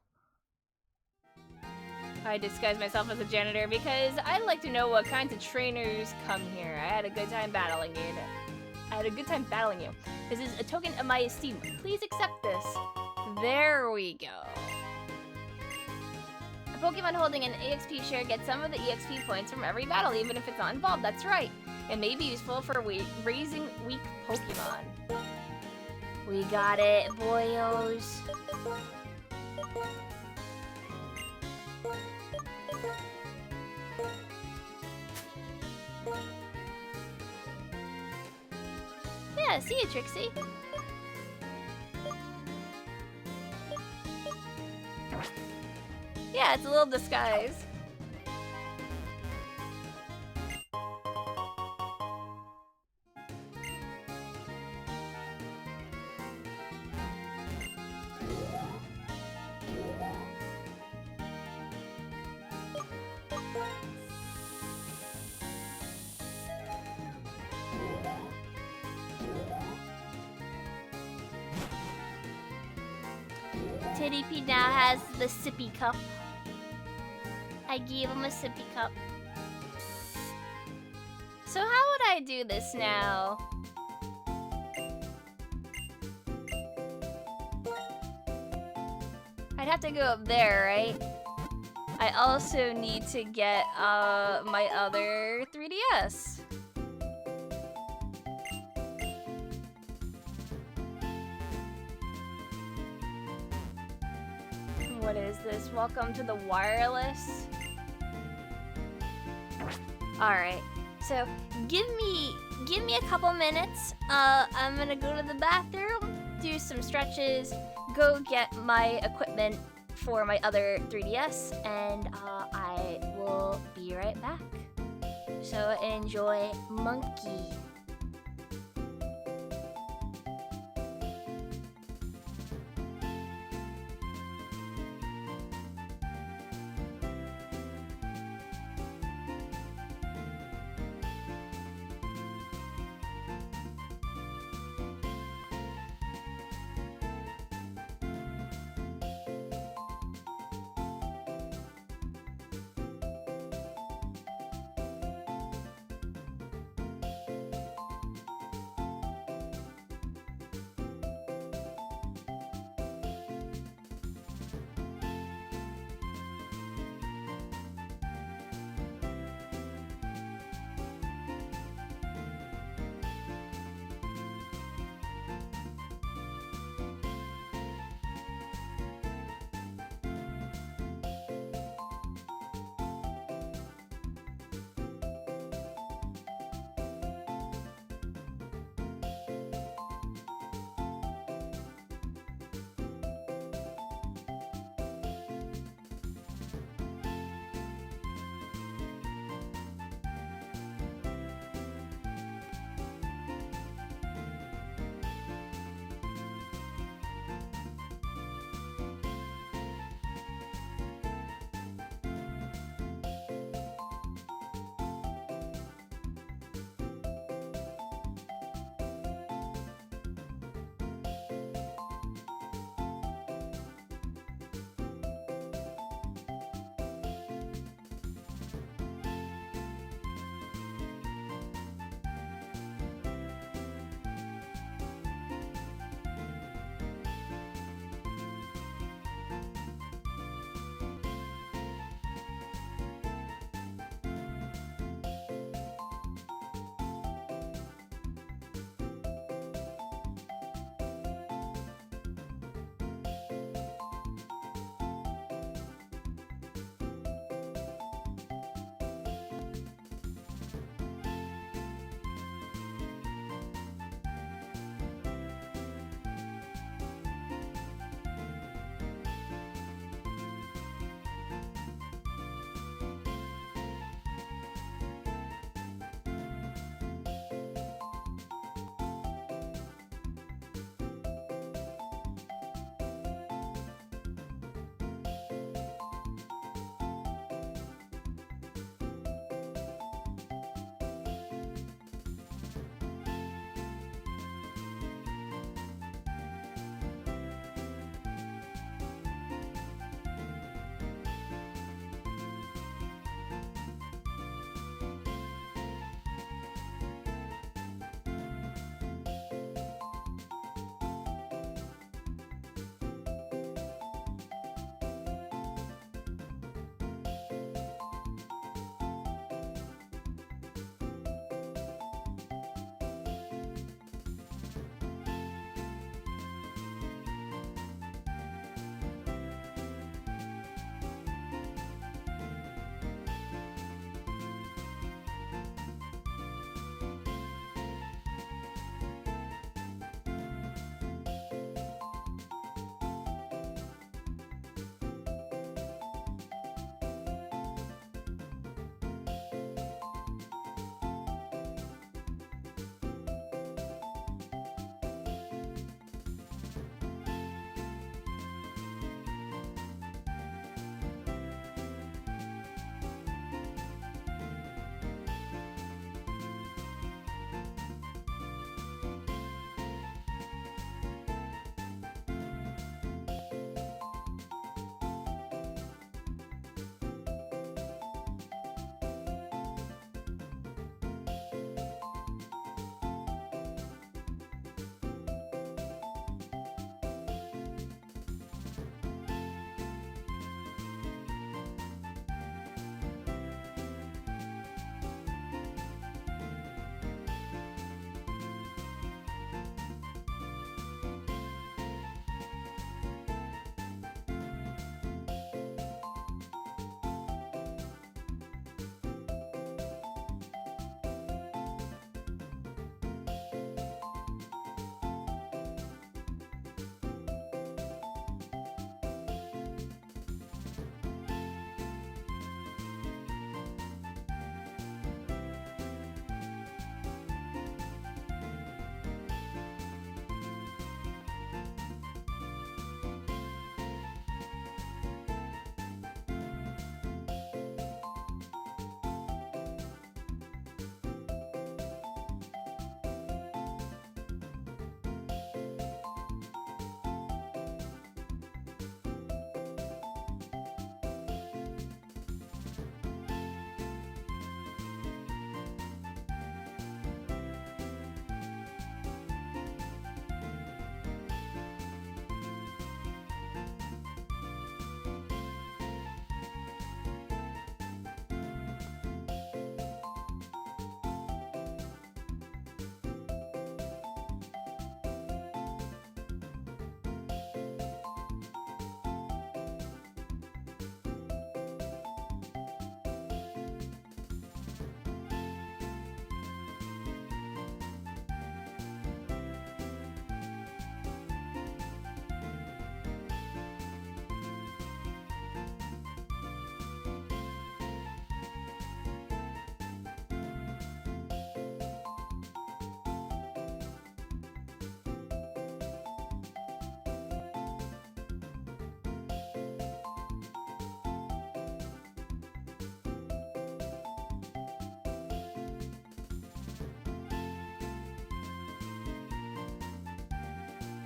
I disguise myself as a janitor because I'd like to know what kinds of trainers come here. I had a good time battling you. This is a token of my esteem. Please accept this. There we go. A Pokemon holding an EXP share gets some of the EXP points from every battle, even if it's not involved. That's right. It may be useful for raising weak Pokemon. We got it, boyos. Yeah, see you, Trixie. Yeah, it's a little disguise. Titty P now has the sippy cup. I gave him a sippy cup. So how would I do this now? I'd have to go up there, right? I also need to get my other 3DS. What is this? Welcome to the wireless. Alright, so give me a couple minutes. I'm gonna go to the bathroom, do some stretches, go get my equipment for my other 3DS, and I will be right back. So enjoy Monkey.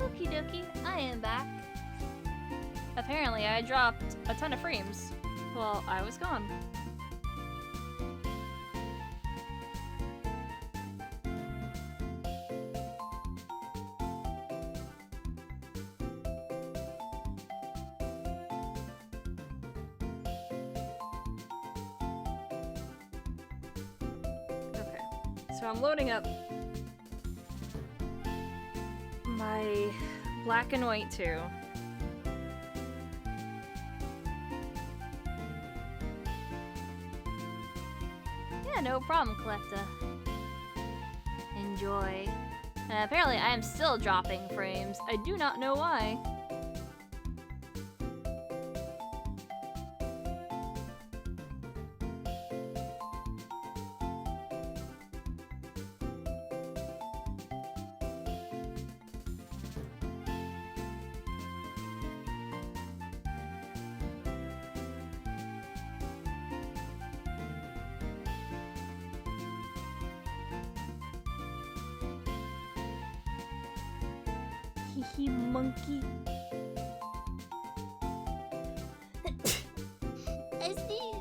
Okie dokie, I am back. Apparently, I dropped a ton of frames while I was gone. Okay, so I'm loading up my black and white too. Yeah, no problem, Collecta. Enjoy. And apparently I am still dropping frames. I do not know why. Hee monkey. I sneeze.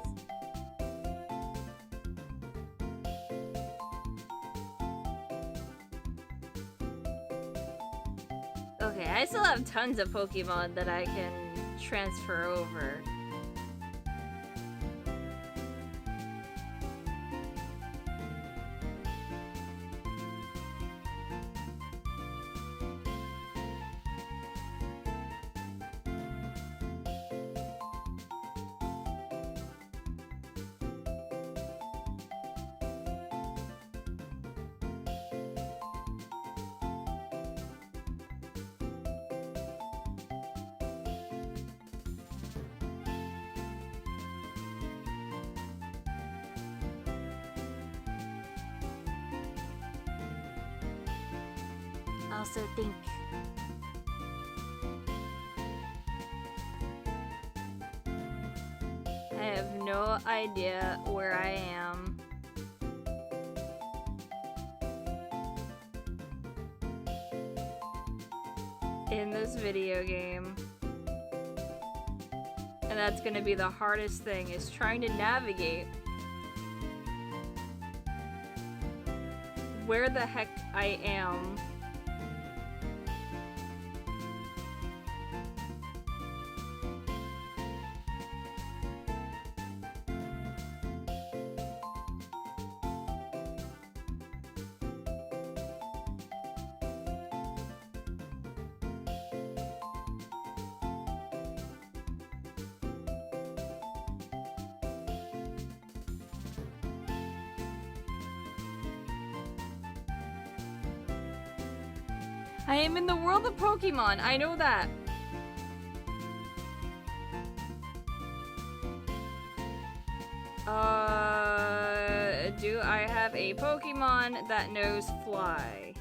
Okay, I still have tons of Pokemon that I can transfer over. Also think I have no idea where I am. In this video game. And that's gonna be the hardest thing, is trying to navigate where the heck I am. I am in the world of Pokemon, I know that. Do I have a Pokemon that knows fly?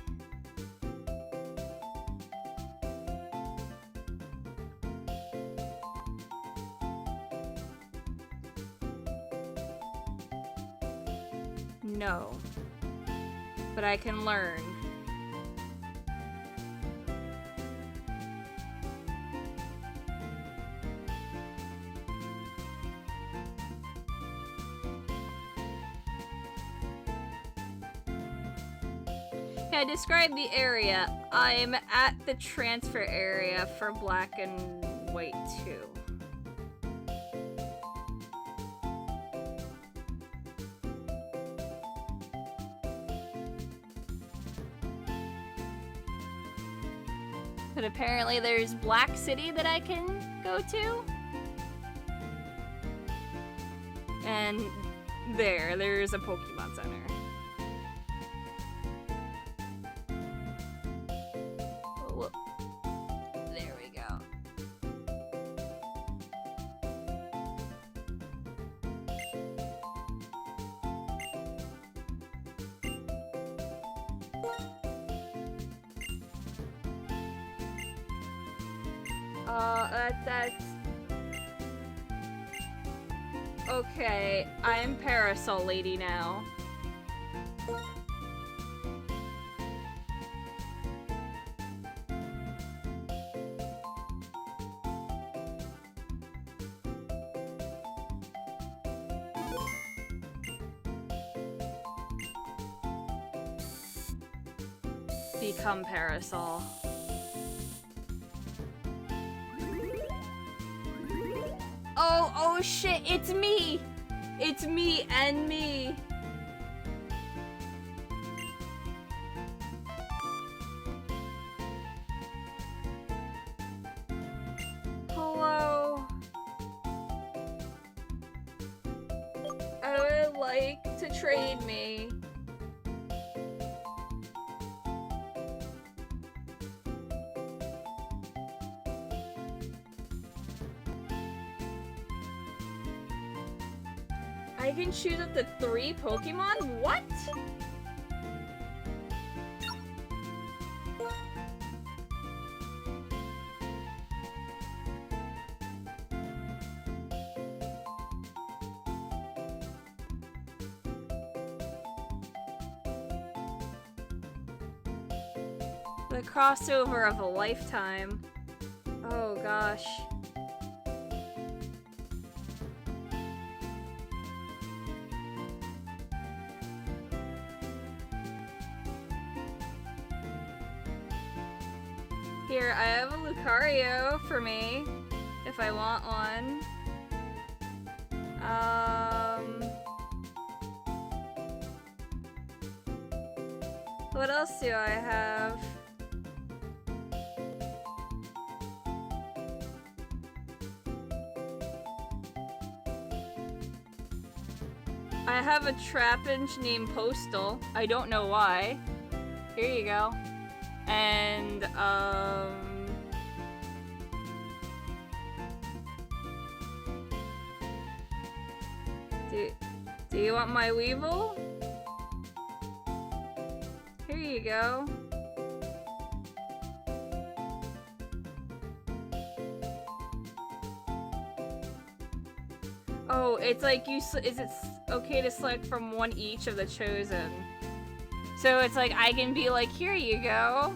No. But I can learn. Okay, describe the area. I'm at the transfer area for Black and White 2. But apparently there's Black City that I can go to. And there's a Pokemon Center. Whoa. There we go. That's... Okay, I'm Parasol Lady now. become Parasol. Oh shit, it's me! It's me and me! Hello. I would like to trade me. I can choose up to 3 Pokemon? What? The crossover of a lifetime. Oh gosh. Here, I have a Lucario for me, if I want one. What else do I have? I have a Trapinch named Postal. I don't know why. Here you go. And, do you want my Weevil? Here you go. Oh, it's like is it okay to select from one each of the chosen? So it's like I can be like, here you go.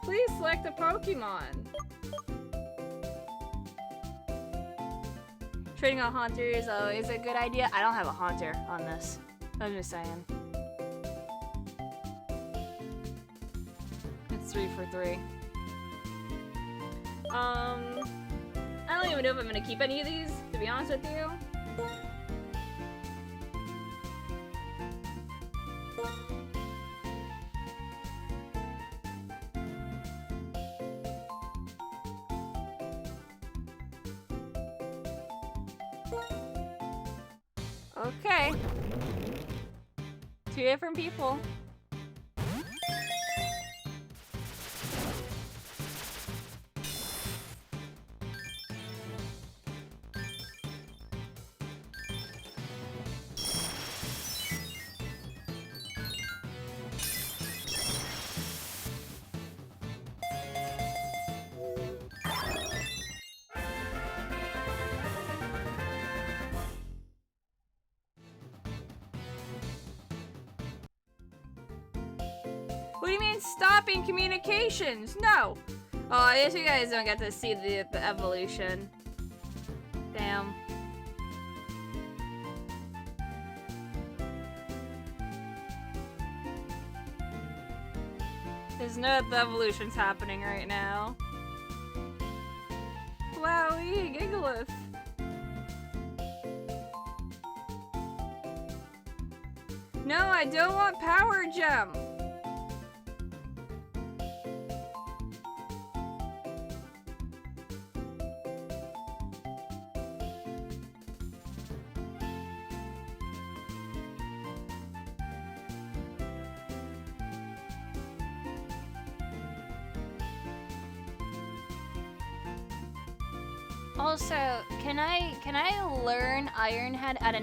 Please select a Pokemon. Trading a Haunter is always a good idea. I don't have a Haunter on this. I'm just saying. It's 3 for 3. I don't even know if I'm gonna keep any of these, to be honest with you. Okay. 2 different people. What do you mean stopping communications? No! Oh, I guess you guys don't get to see the evolution. Damn. There's no the evolution's happening right now. Wowee, Gigalith. No, I don't want Power Gem. Also, can I learn Iron Head at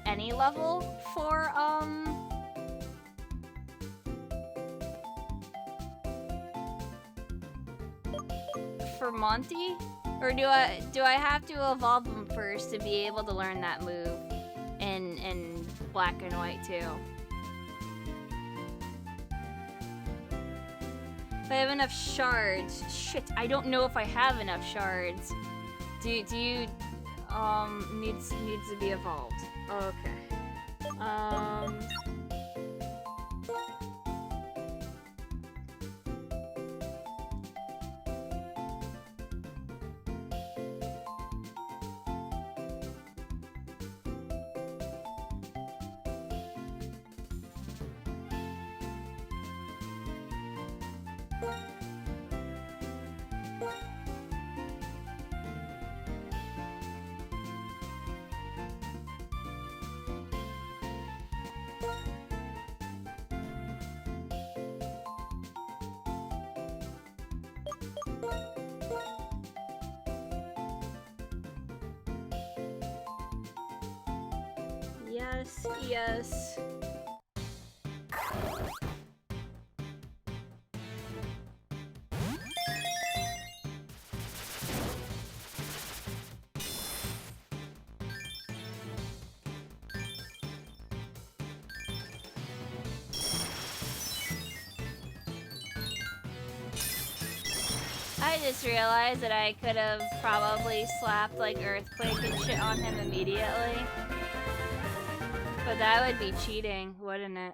any level for Monty? Or do I have to evolve him first to be able to learn that move in Black and White too? If I have enough shards. Shit, I don't know if I have enough shards. Do you needs to be evolved. Okay. Yes, yes. I just realized that I could have probably slapped like Earthquake and shit on him immediately. But that would be cheating, wouldn't it?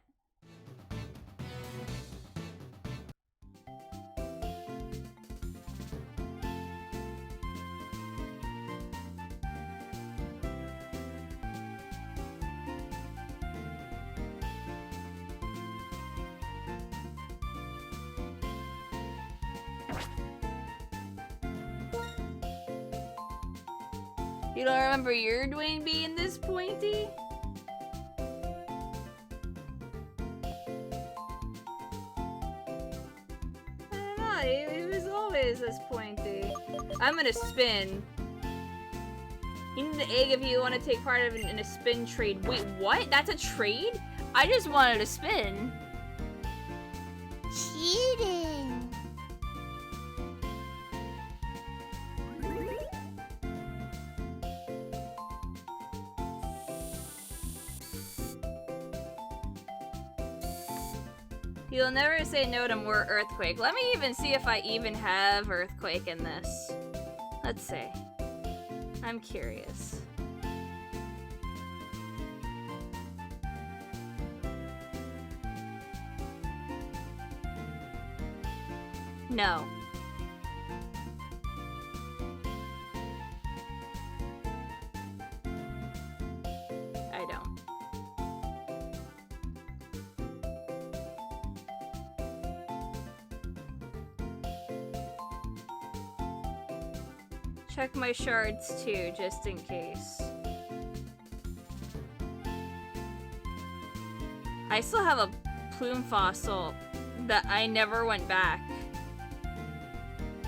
You don't remember your Dwayne being this pointy? I don't know, he was always this pointy. I'm gonna spin. You need an egg if you want to take part of in a spin trade. Wait, what? That's a trade? I just wanted to spin. Cheating. You'll never say no to more Earthquake. Let me even see if I even have Earthquake in this. Let's see. I'm curious. No. I don't. Check my shards too, just in case. I still have a plume fossil that I never went back.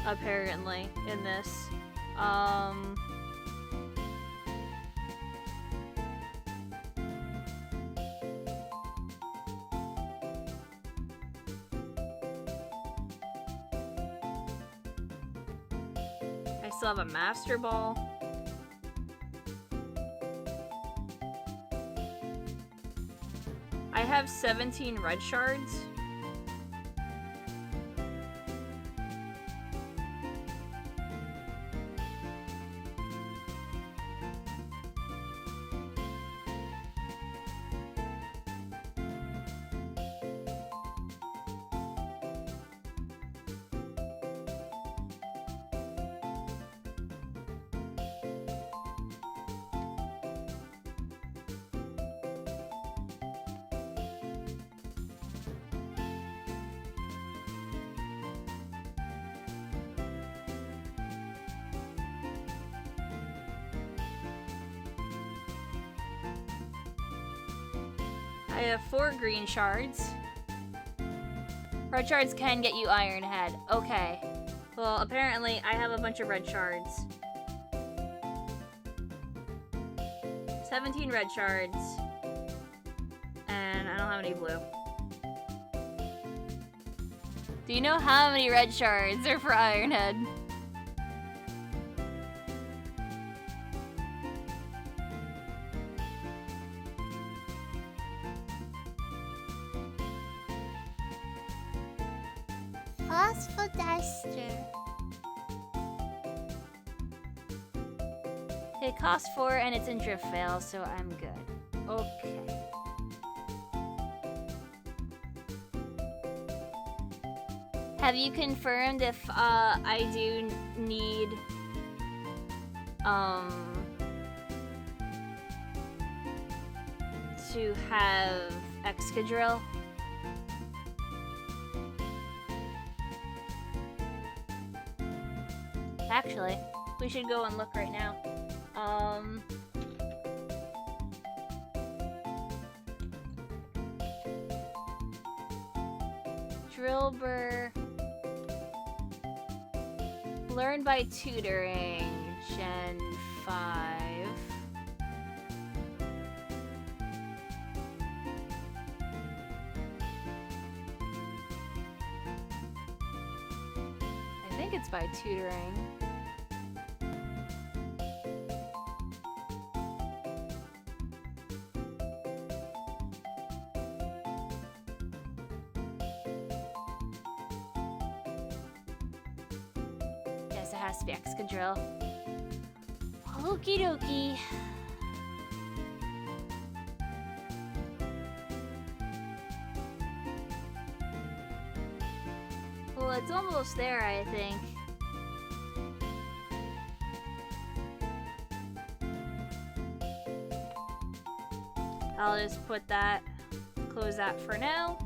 Apparently, in this. I still have a Master Ball. I have 17 red shards. I have 4 green shards. Red shards can get you Iron Head. Okay. Well, apparently I have a bunch of red shards. 17 red shards. And I don't have any blue. Do you know how many red shards are for Iron Head? Phosphoduster. It costs 4 and it's in drift fail, so I'm good. Okay. Have you confirmed if I do need to have Excadrill? Actually, we should go and look right now. Drillbur. Learn by tutoring. Gen 5. I think it's by tutoring. Yes, it has to be Excadrill. Okie dokie. Well, it's almost there, I think. I'll just put that, close that for now.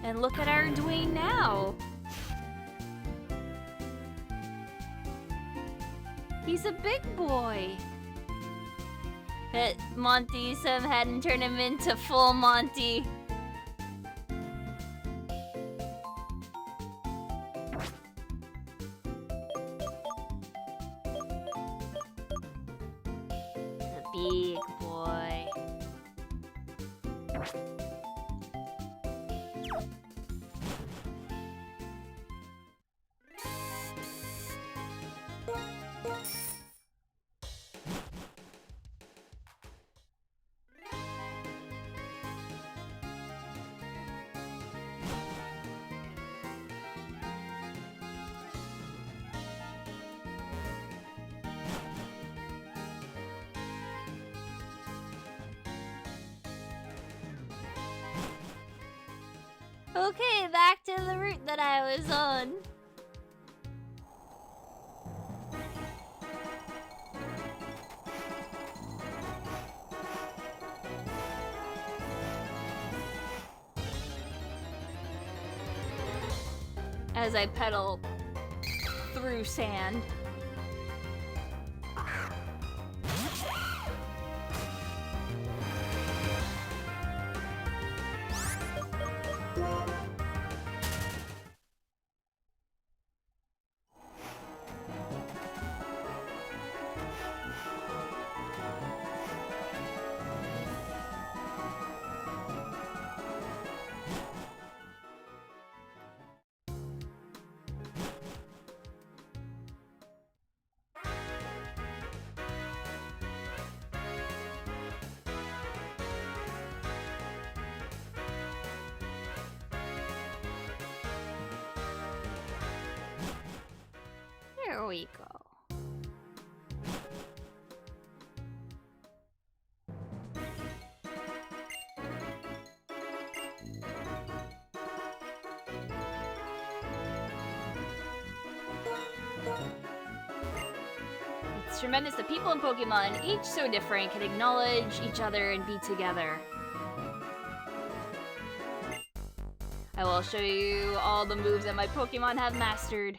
And look at our Dwayne now. He's a big boy. Monty, some hadn't turned him into full Monty. The big boy. Okay, back to the route that I was on. As I pedal through sand. There we go. It's tremendous that people in Pokemon, each so different, can acknowledge each other and be together. I will show you all the moves that my Pokemon have mastered.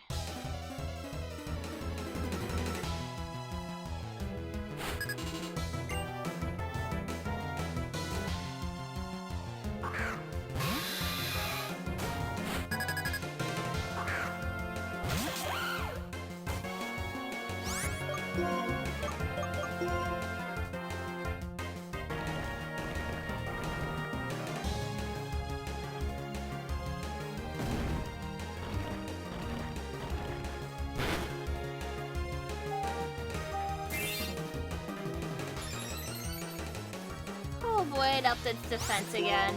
avoid up its defense again.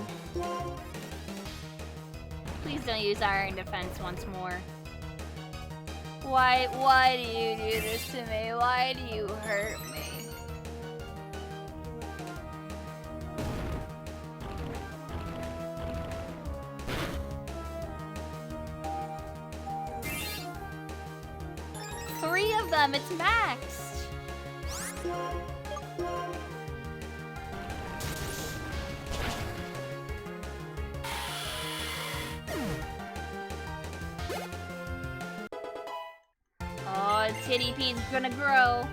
Please don't use iron defense once more. Why do you do this to me? Why do you hurt me? Three of them, it's maxed. Oh, Titty Pete's gonna grow.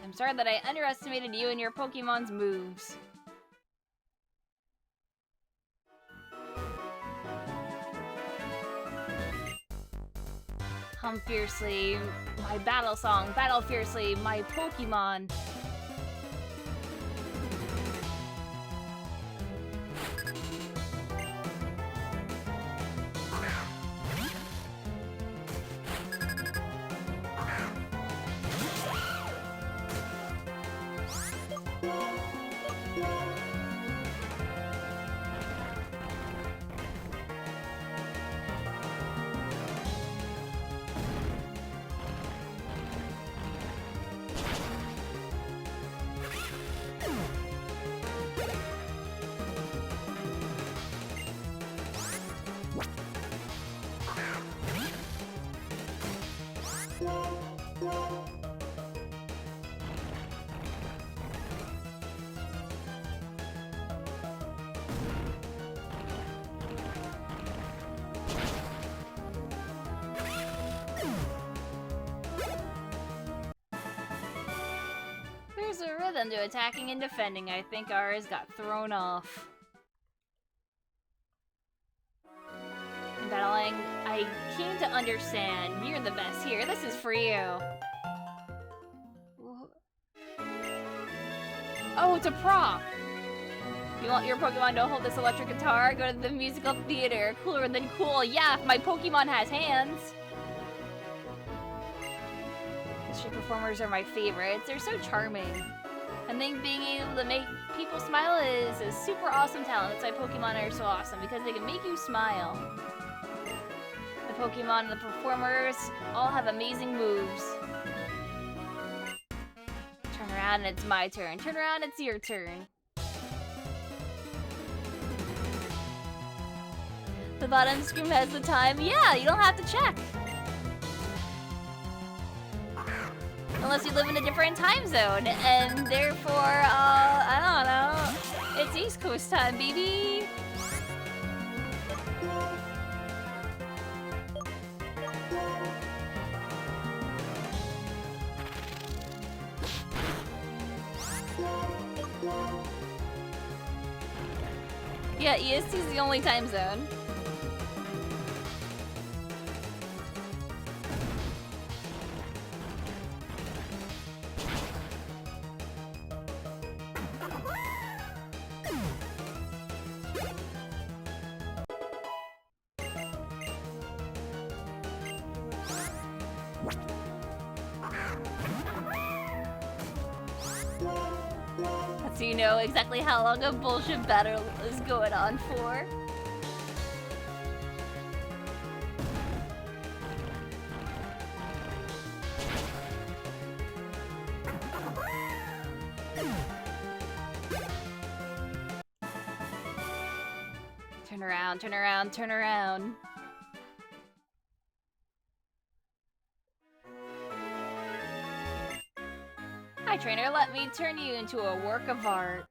I'm sorry that I underestimated you and your Pokemon's moves. Hum fiercely, my battle song. Battle fiercely, my Pokemon. There's a rhythm to attacking and defending. I think ours got thrown off. In battling, I came to understand. You're the best here. This is for you. Oh, it's a prop. You want your Pokemon to hold this electric guitar? Go to the musical theater. Cooler than cool. Yeah, if my Pokemon has hands. Street performers are my favorites. They're so charming. I think being able to make people smile is a super awesome talent. That's why Pokemon are so awesome, because they can make you smile. The Pokemon and the performers all have amazing moves. Turn around and it's my turn. Turn around, it's your turn. The bottom screen has the time. Yeah, you don't have to check. Unless you live in a different time zone, and therefore, I don't know. It's East Coast time, baby! Yeah, EST is the only time zone. So you know exactly how long a bullshit battle is going on for. Turn around, turn around, turn around. Hi, trainer. Let me turn you into a work of art.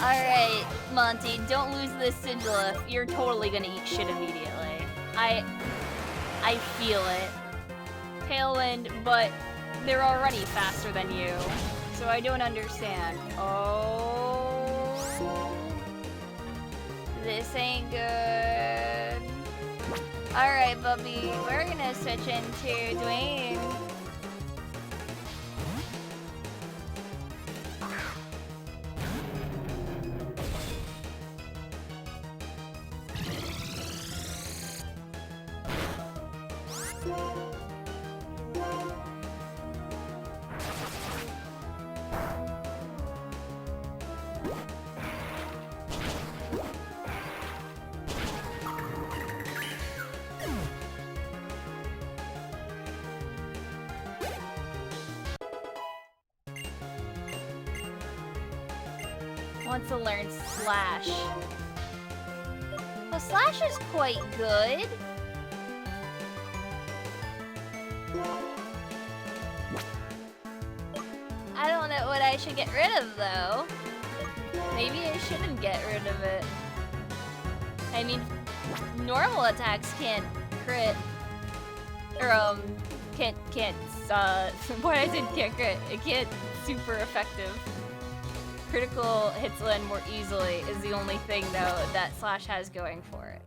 Alright. Monty, don't lose this sigil. You're totally gonna eat shit immediately. I feel it. Tailwind, but they're already faster than you. So I don't understand. Oh. This ain't good. Alright, Bubby. We're gonna switch into Dwayne. Wants to learn Slash. Well, Slash is quite good. I don't know what I should get rid of, though. Maybe I shouldn't get rid of it. I mean, normal attacks can't crit. Or, can't, boy, I said can't crit. It can't super effective. Critical hits land more easily is the only thing, though, that Slash has going for it.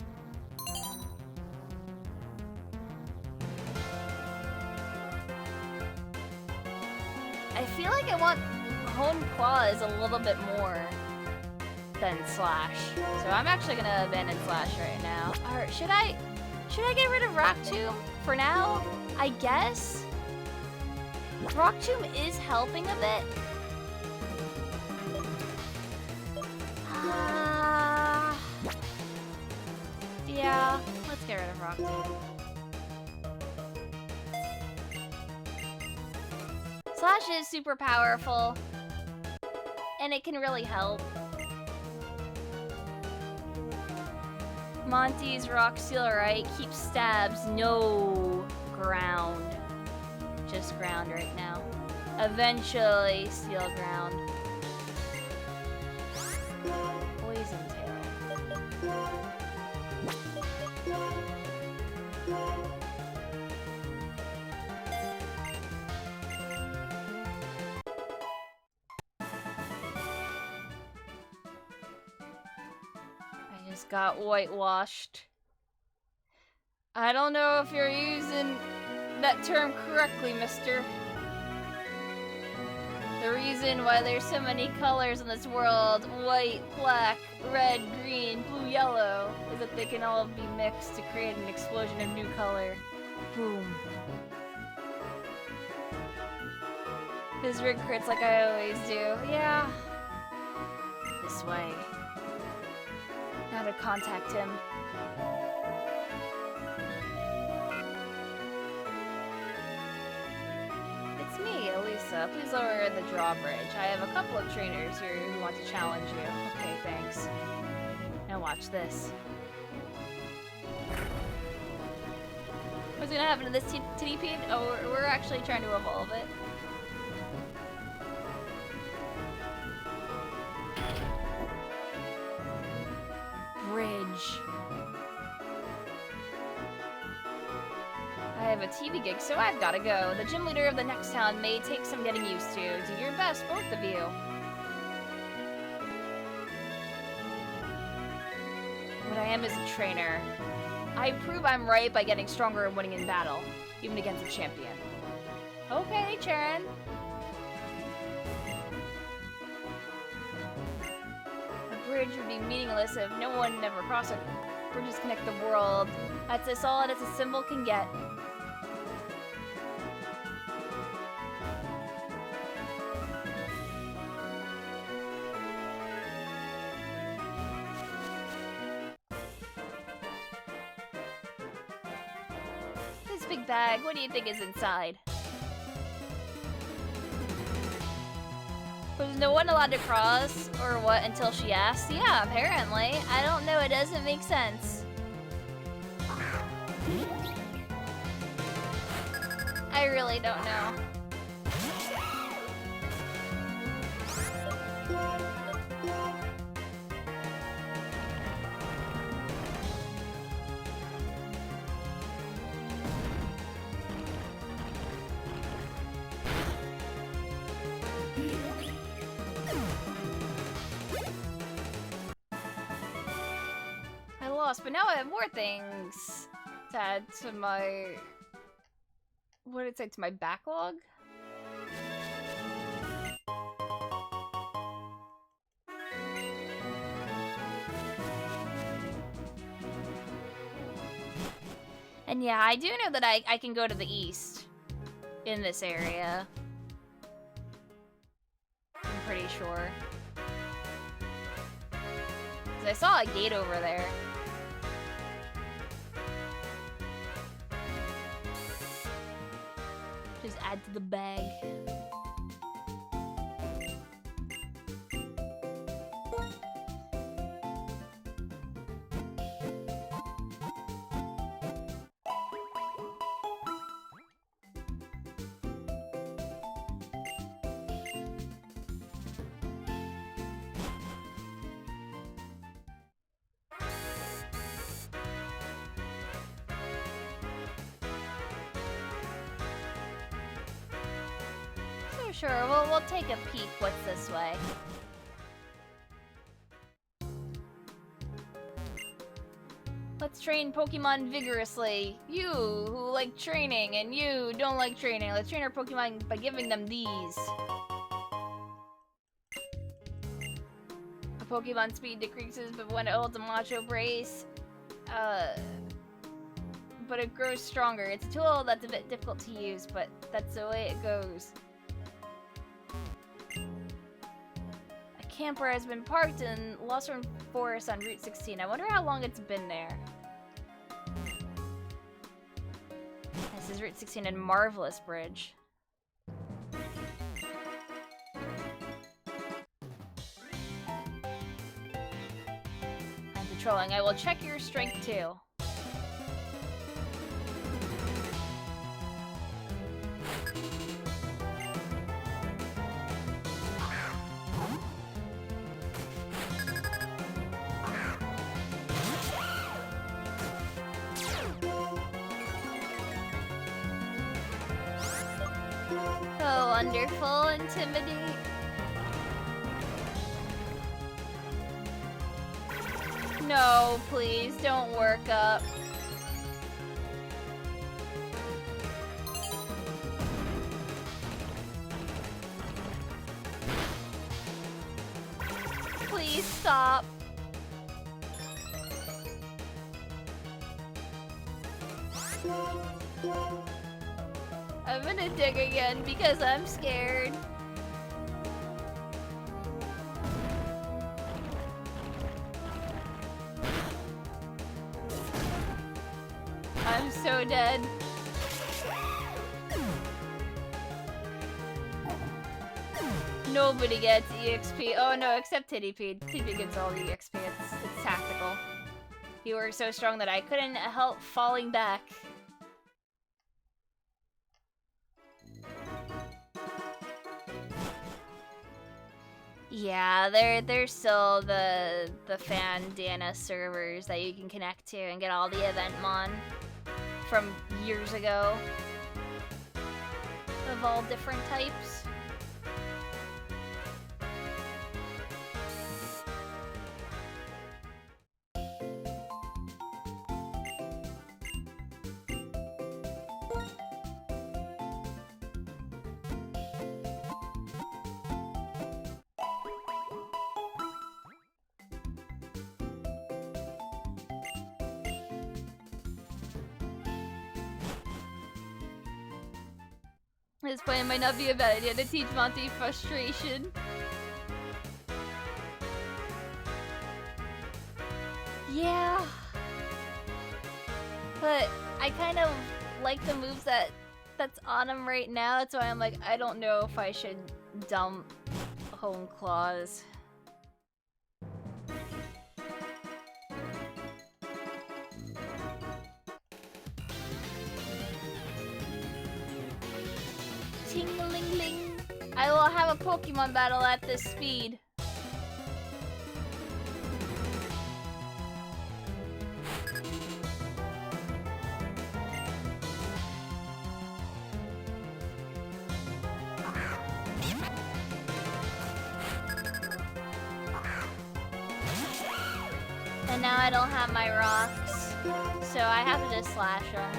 I feel like I want Hone Claws a little bit more than Slash. So I'm actually gonna abandon Slash right now. Or should I get rid of Rock Tomb for now? I guess? Rock Tomb is helping a bit. Yeah, let's get rid of Rock Tomb. Slash is super powerful, and it can really help. Monty's Rock Seal, right? Keep stabs, no ground. Just ground right now. Eventually, Steel Ground. Poison Tail. I just got whitewashed. I don't know if you're using that term correctly, mister. The reason why there's so many colors in this world, white, black, red, green, blue, yellow, is that they can all be mixed to create an explosion of new color. Boom. His rig crits like I always do. Yeah. This way. Now to contact him. It's me, Elisa. Please lower the drawbridge. I have a couple of trainers here who want to challenge you. Okay, thanks. Now watch this. What's gonna happen to this TDP? Oh, we're actually trying to evolve it. Bridge. I have a TV gig, so I've gotta go. The gym leader of the next town may take some getting used to. Do your best, both of you. What I am is a trainer. I prove I'm right by getting stronger and winning in battle, even against a champion. Okay, Charon. A bridge would be meaningless if no one ever crossed it. Bridges connect the world. That's as solid as a symbol can get. This big bag, what do you think is inside? Was no one allowed to cross, or what, until she asked? Yeah, apparently. I don't know, it doesn't make sense. I really don't know. lost, but now I have more things to add to my... What did it say? To my backlog? And yeah, I do know that I can go to the east in this area. I'm pretty sure. 'Cause I saw a gate over there. Just add to the bag. Sure, we'll take a peek what's this way. Let's train Pokemon vigorously. You who like training and you don't like training. Let's train our Pokemon by giving them these. A Pokemon speed decreases but when it holds a Macho Brace. But it grows stronger. It's a tool that's a bit difficult to use, but that's the way it goes. Camper has been parked in Losthorn Forest on Route 16. I wonder how long it's been there. This is Route 16 and Marvelous Bridge. I'm patrolling. I will check your strength too. Wonderful, intimidate. No, please, don't work up. Please stop. I'm gonna dig again because I'm scared. I'm so dead. Nobody gets EXP. Oh no, except Tiddypede. Tiddypede gets all the EXP. It's tactical. You were so strong that I couldn't help falling back. Yeah, there's still the Fandana servers that you can connect to and get all the event mon from years ago of all different types. This plan might not be a bad idea to teach Monty frustration. Yeah. But I kind of like the moves that's on him right now. That's why I'm like, I don't know if I should dump Home Claws. Ting-a-ling-ling. I will have a Pokemon battle at this speed. And now I don't have my rocks, so I have to just slash them.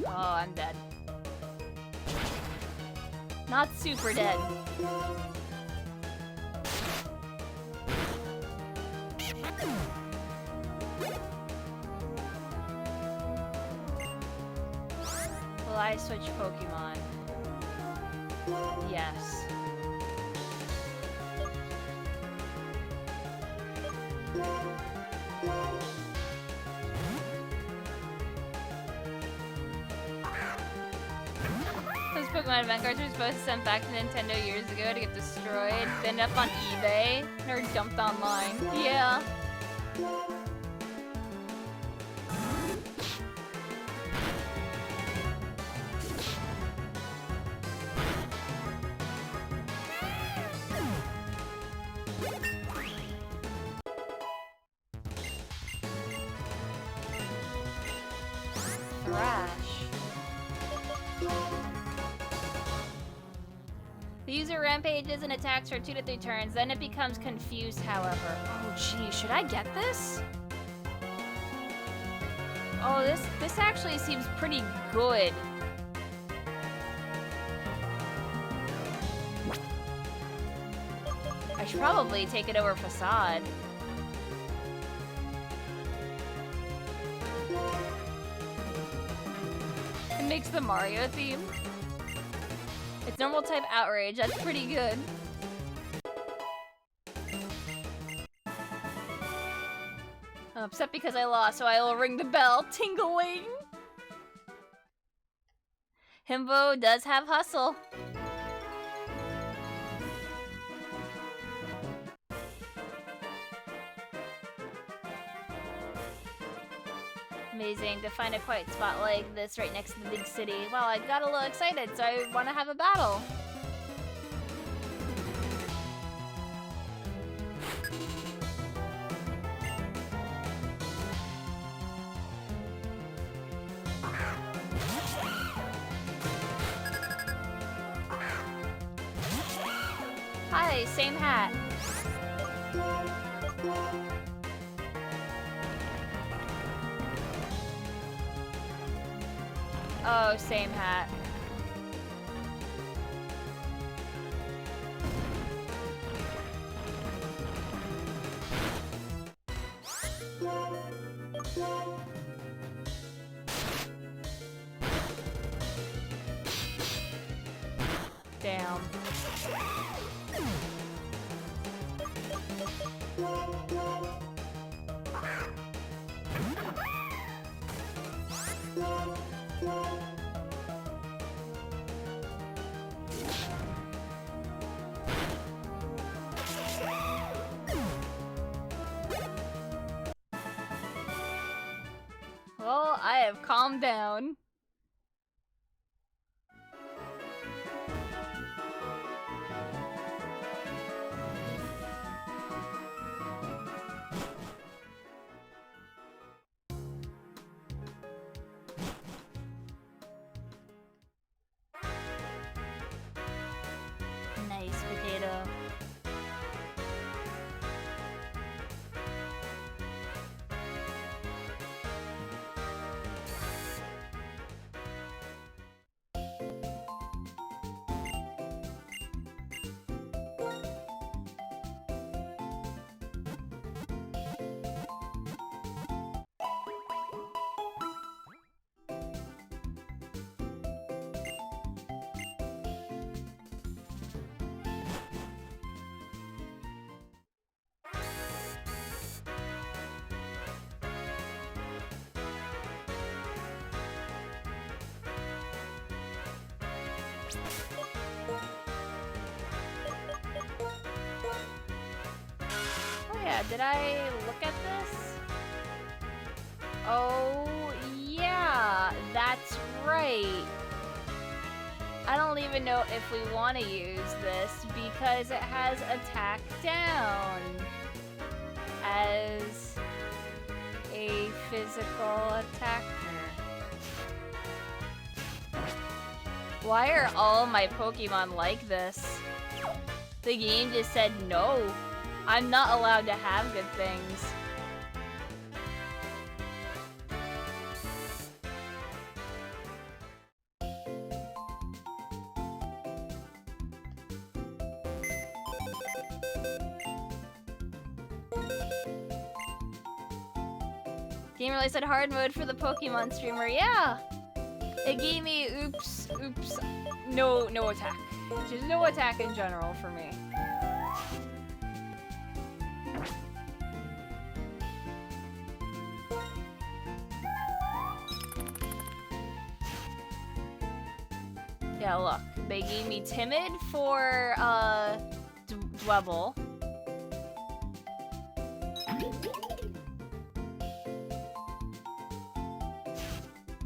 Oh, I'm dead. Not super dead. Will I switch Pokemon? Yes. Those Pokemon event cards were supposed to send back to Nintendo years ago to get destroyed, then up on eBay, or dumped online. Yeah. The user rampages and attacks for 2 to 3 turns, then it becomes confused, however. Oh gee, should I get this? Oh, this actually seems pretty good. I should probably take it over Facade. It makes the Mario theme. It's normal type outrage, that's pretty good. I'm upset because I lost, so I will ring the bell. Tingling! Himbo does have hustle. Amazing to find a quiet spot like this right next to the big city. Well, I got a little excited, so I want to have a battle. Hi, same hat. Oh, same hat. Damn. Well, I have calmed down. Nice potato. Oh yeah, did I look at this? Oh yeah, that's right. I don't even know if we want to use this because it has attack down as a physical attacker. Why are all my Pokemon like this? The game just said no. I'm not allowed to have good things. Game really said hard mode for the Pokemon streamer. Yeah! It gave me oops, no attack. Just no attack in general for me. Yeah, look. They gave me timid for Dwebble.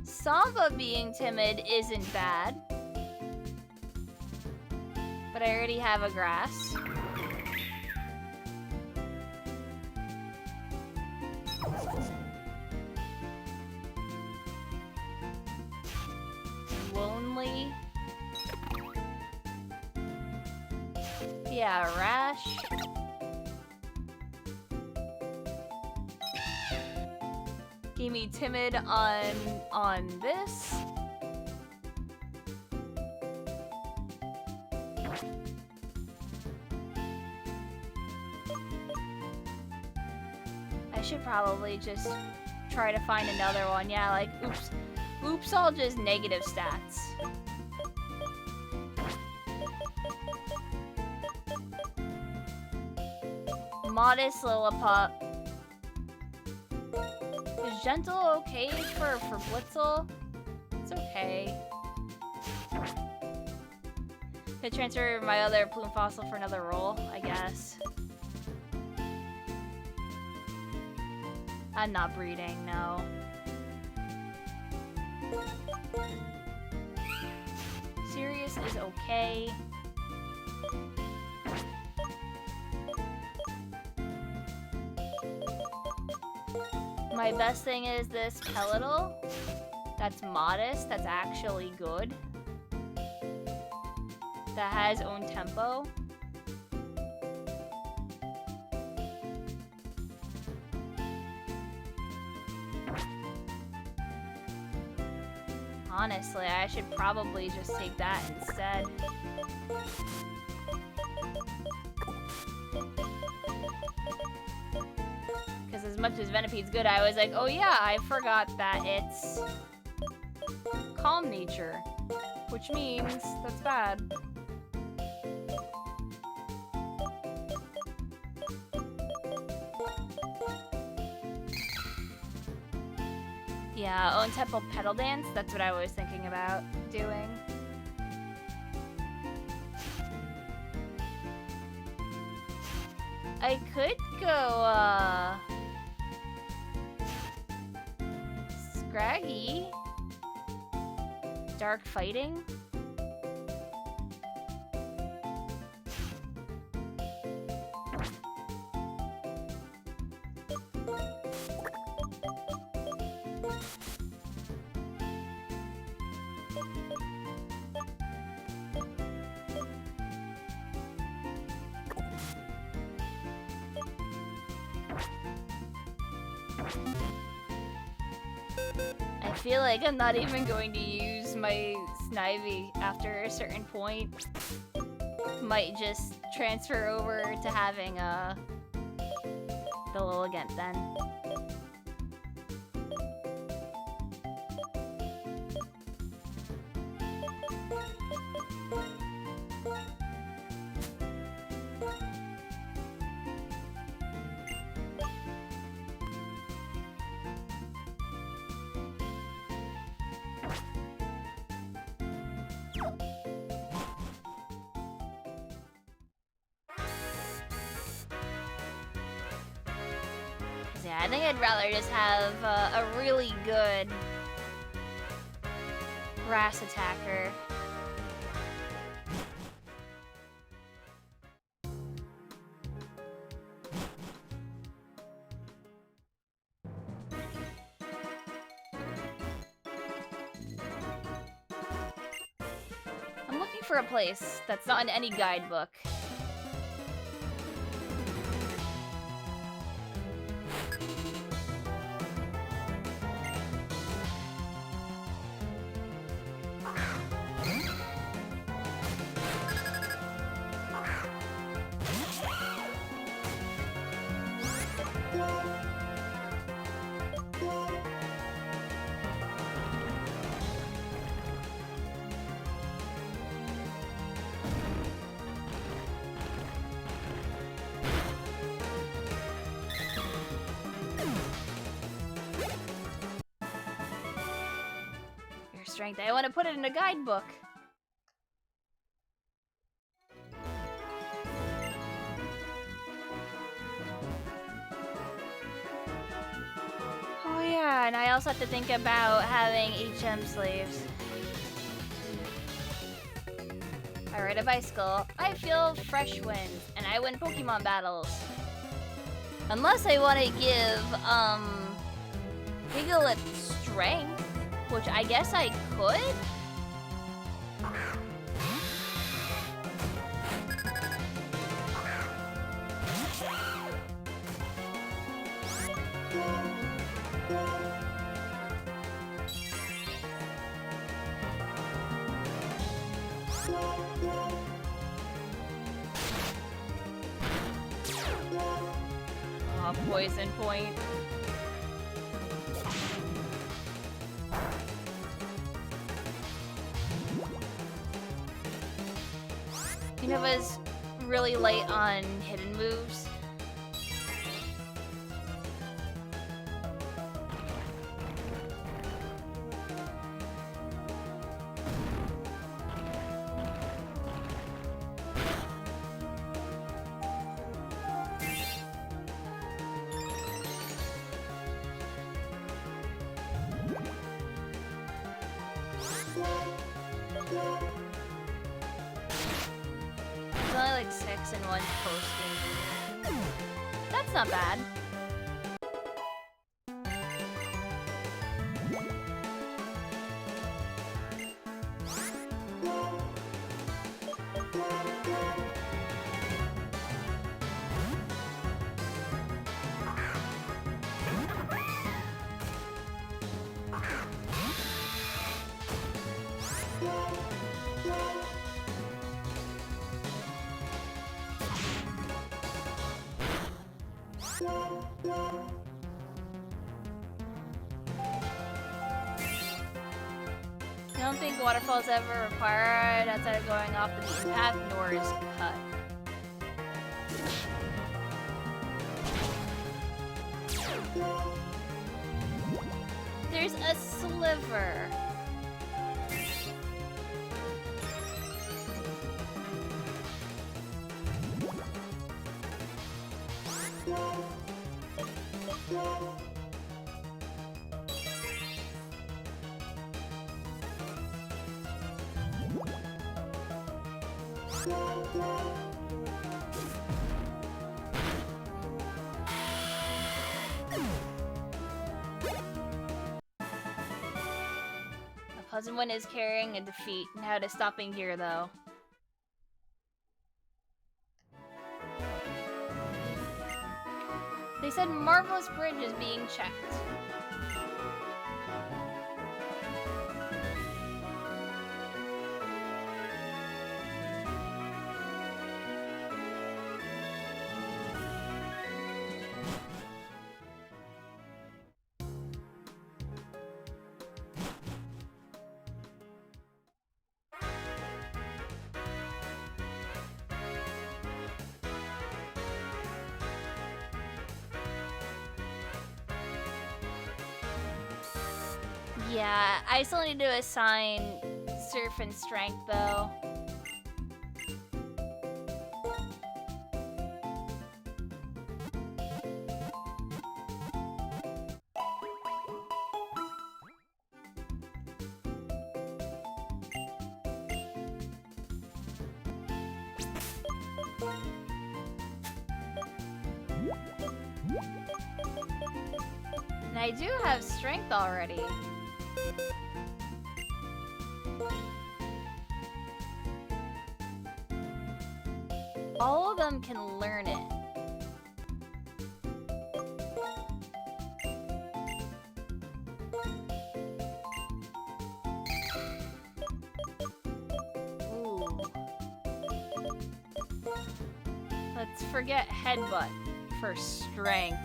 Samba being timid isn't bad. But I already have a grass. Lonely. Yeah, rash. Give me timid on this. I should probably just try to find another one. Yeah, like oops, all just negative stats. Modest Lilliput. Is Gentle okay for Blitzel? It's okay. Could transfer my other Plume Fossil for another roll, I guess. I'm not breeding, no. Sirius is okay. My best thing is this Pelletal. That's modest, that's actually good. That has own tempo. Honestly, I should probably just take that instead. Because as much as Venipede's good, I was like, oh yeah, I forgot that it's calm nature. Which means that's bad. Yeah, own tempo pedal dance, that's what I was thinking about doing. I could go, Scraggy. Dark fighting. I feel like I'm not even going to use my Snivy after a certain point. Might just transfer over to having the Lilligant then. Yeah, I think I'd rather just have a really good grass attacker. for a place that's not in any guidebook. Strength. I want to put it in a guidebook. Oh yeah, and I also have to think about having HM slaves. I ride a bicycle. I feel fresh winds, and I win Pokemon battles. Unless I want to give Piglet strength. Which I guess I could? Oh, poison point. Unova's really light on hidden moves. Not bad. I don't think waterfalls ever required outside of going off the beaten path, nor is cut. There's a sliver. Pleasant One is carrying a defeat. Now to stopping here, though. They said Marvelous Bridge is being checked. Yeah, I still need to assign Surf and Strength, though. And I do have Strength already. them can learn it. Ooh. Let's forget headbutt for strength.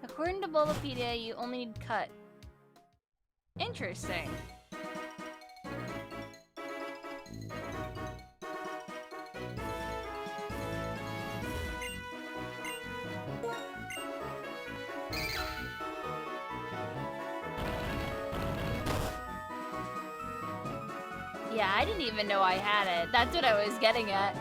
According to Bulbapedia, you only need cut. Interesting. Yeah, I didn't even know I had it. That's what I was getting at.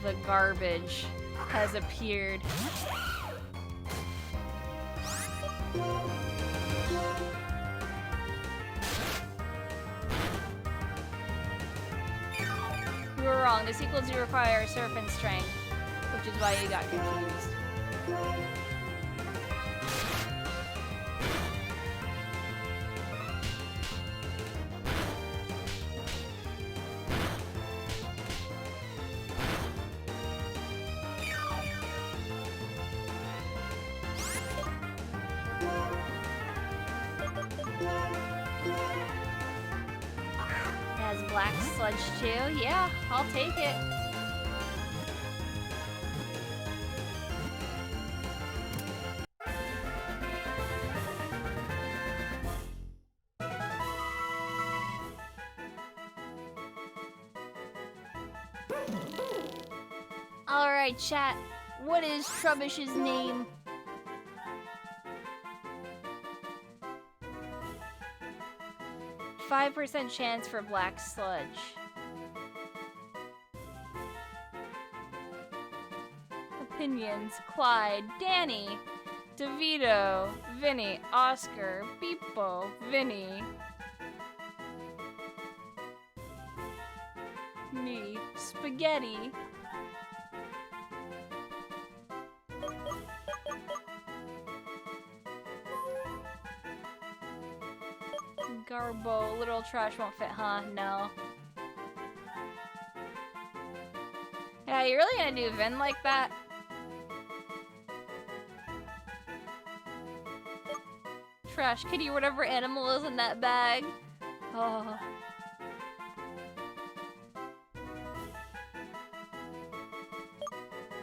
The garbage has appeared. You were wrong. The sequels do require serpent strength, which is why you got confused. Black sludge too? Yeah, I'll take it. Alright, chat. What is Trubbish's name? %5 chance for black sludge. Opinions: Clyde, Danny, DeVito, Vinny, Oscar, Beepo, Vinny. Me, Spaghetti. Garbo, literal trash won't fit, huh? No. Yeah, you really gonna do Vin like that? Trash kitty, whatever animal is in that bag. Oh.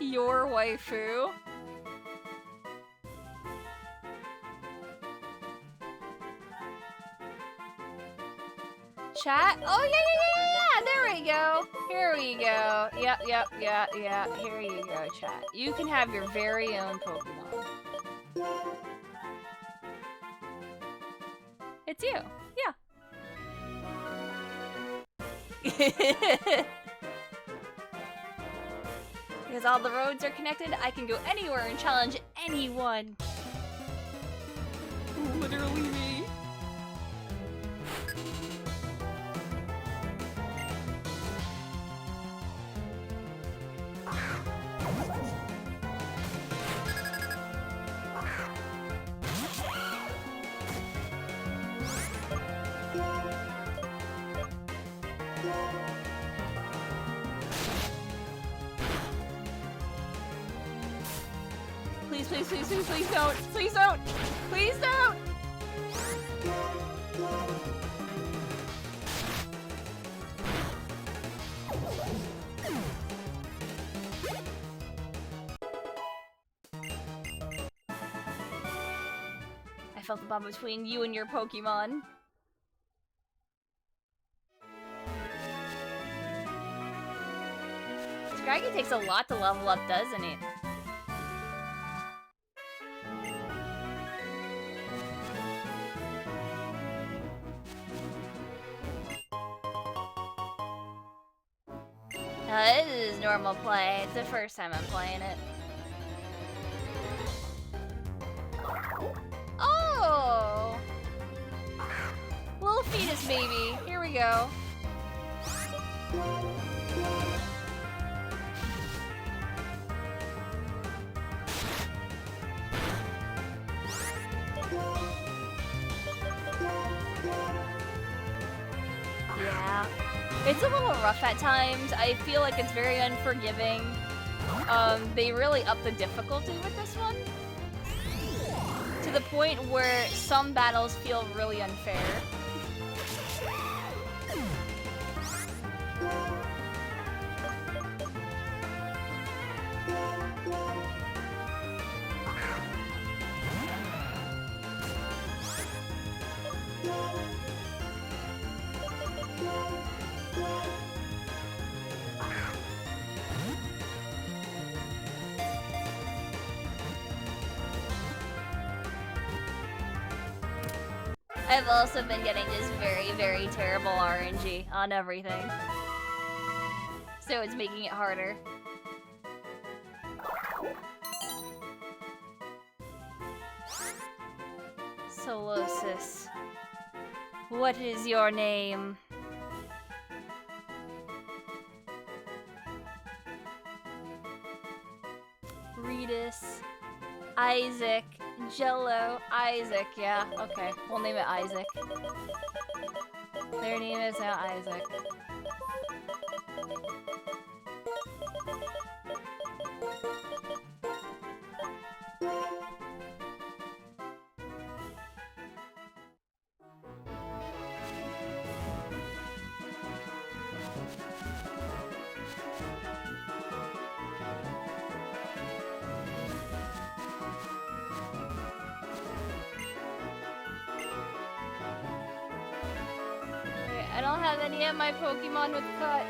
Your waifu. Chat? Oh, yeah, there we go. Here we go. Yep. Here you go, chat. You can have your very own Pokemon. It's you. Yeah. Because all the roads are connected, I can go anywhere and challenge anyone. Literally me. Please don't. Please don't. Please don't. I felt the bond between you and your Pokemon. Scraggy takes a lot to level up, doesn't it? This is normal play. It's the first time I'm playing it. Oh! Little fetus baby. Here we go. Yeah. It's a little rough at times. I feel like it's very unforgiving. They really up the difficulty with this one. To the point where some battles feel really unfair. I've also been getting just very, very terrible RNG on everything. So it's making it harder. Solosis. What is your name? Redis. Isaac. Jello. Isaac, yeah. Okay, we'll name it Isaac. Their name is now Isaac. I don't have any of my Pokemon with cut.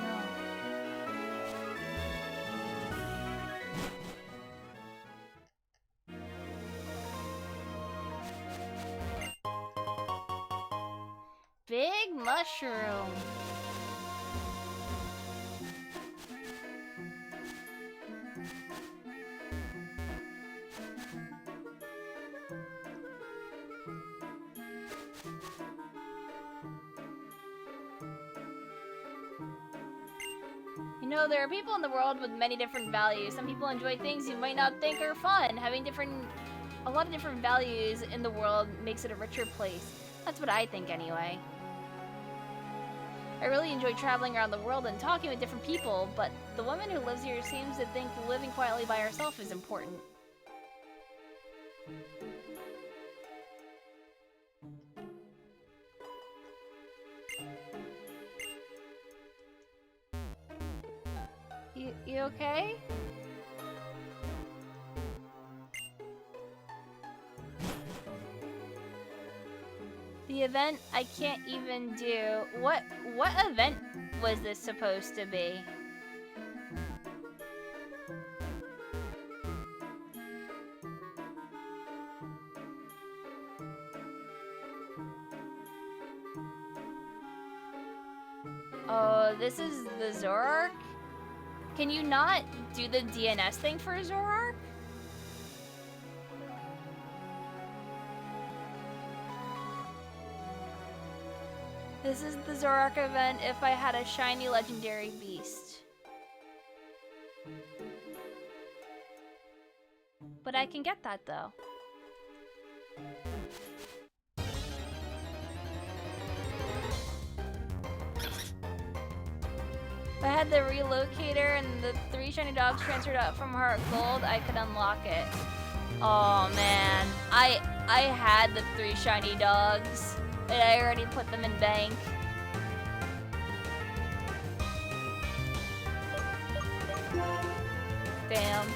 No. Big mushroom. You know, there are people in the world with many different values. Some people enjoy things you might not think are fun. Having a lot of different values in the world makes it a richer place. That's what I think anyway. I really enjoy traveling around the world and talking with different people, but the woman who lives here seems to think living quietly by herself is important. You okay? The event I can't even do. What event was this supposed to be? Oh, this is the Zoroark? Can you not do the DNS thing for Zoroark? This is the Zoroark event if I had a shiny legendary beast. But I can get that though. If I had the relocator and the 3 shiny dogs transferred up from Heart Gold, I could unlock it. Oh man, I had the 3 shiny dogs, and I already put them in bank. Damn.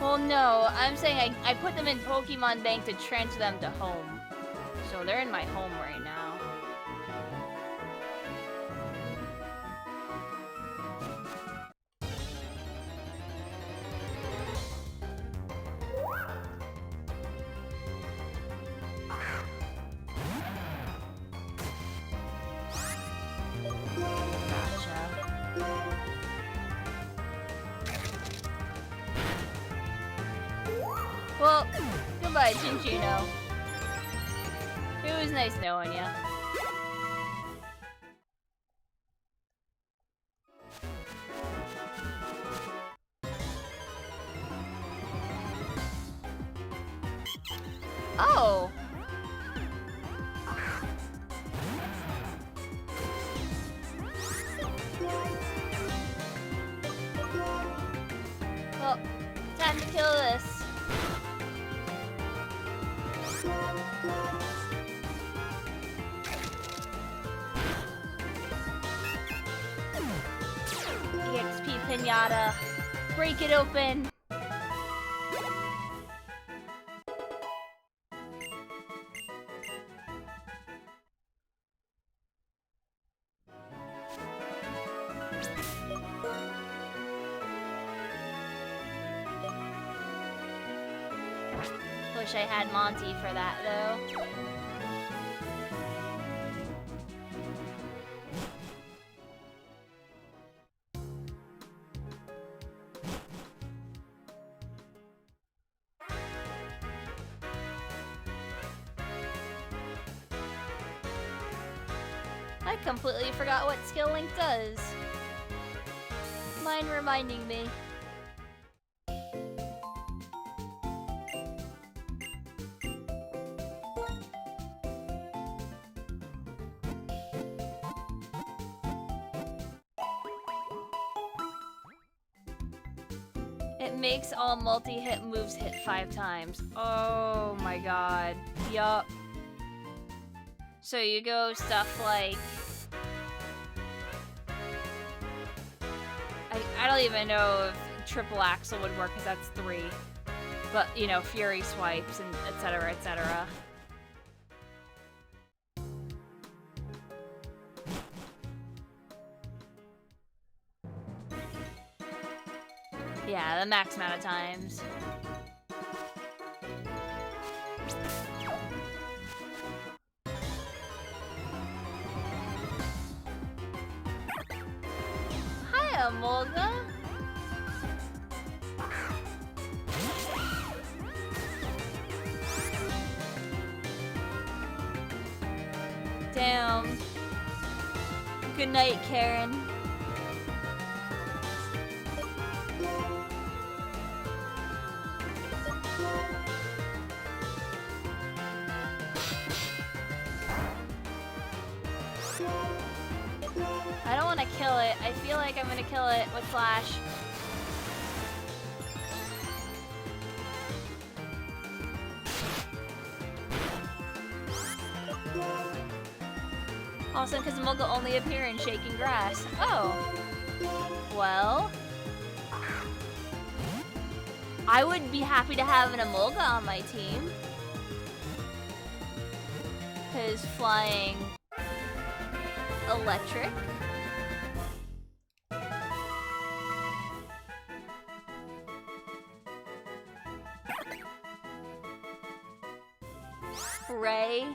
Well, no, I'm saying I put them in Pokemon Bank to transfer them to home. So they're in my home right now. Well, goodbye, Chinchino. It was nice knowing you. Oh! Well, time to kill this. EXP pinata. Break it open. Wish I had Monty for that, though. I completely forgot what Skill Link does. Mind reminding me? It makes all multi-hit moves hit 5 times. Oh my god. Yup. So you go stuff like... I don't even know if triple axle would work because that's 3. But, you know, fury swipes and etc, etc. Yeah, the max amount of times. Hiya, Molga. Damn. Good night, Karen. I don't want to kill it. I feel like I'm gonna kill it with Flash. Also, because Mulga only appear in shaking grass. Oh. Well. I would be happy to have an Emolga on my team. Because flying electric. Ray.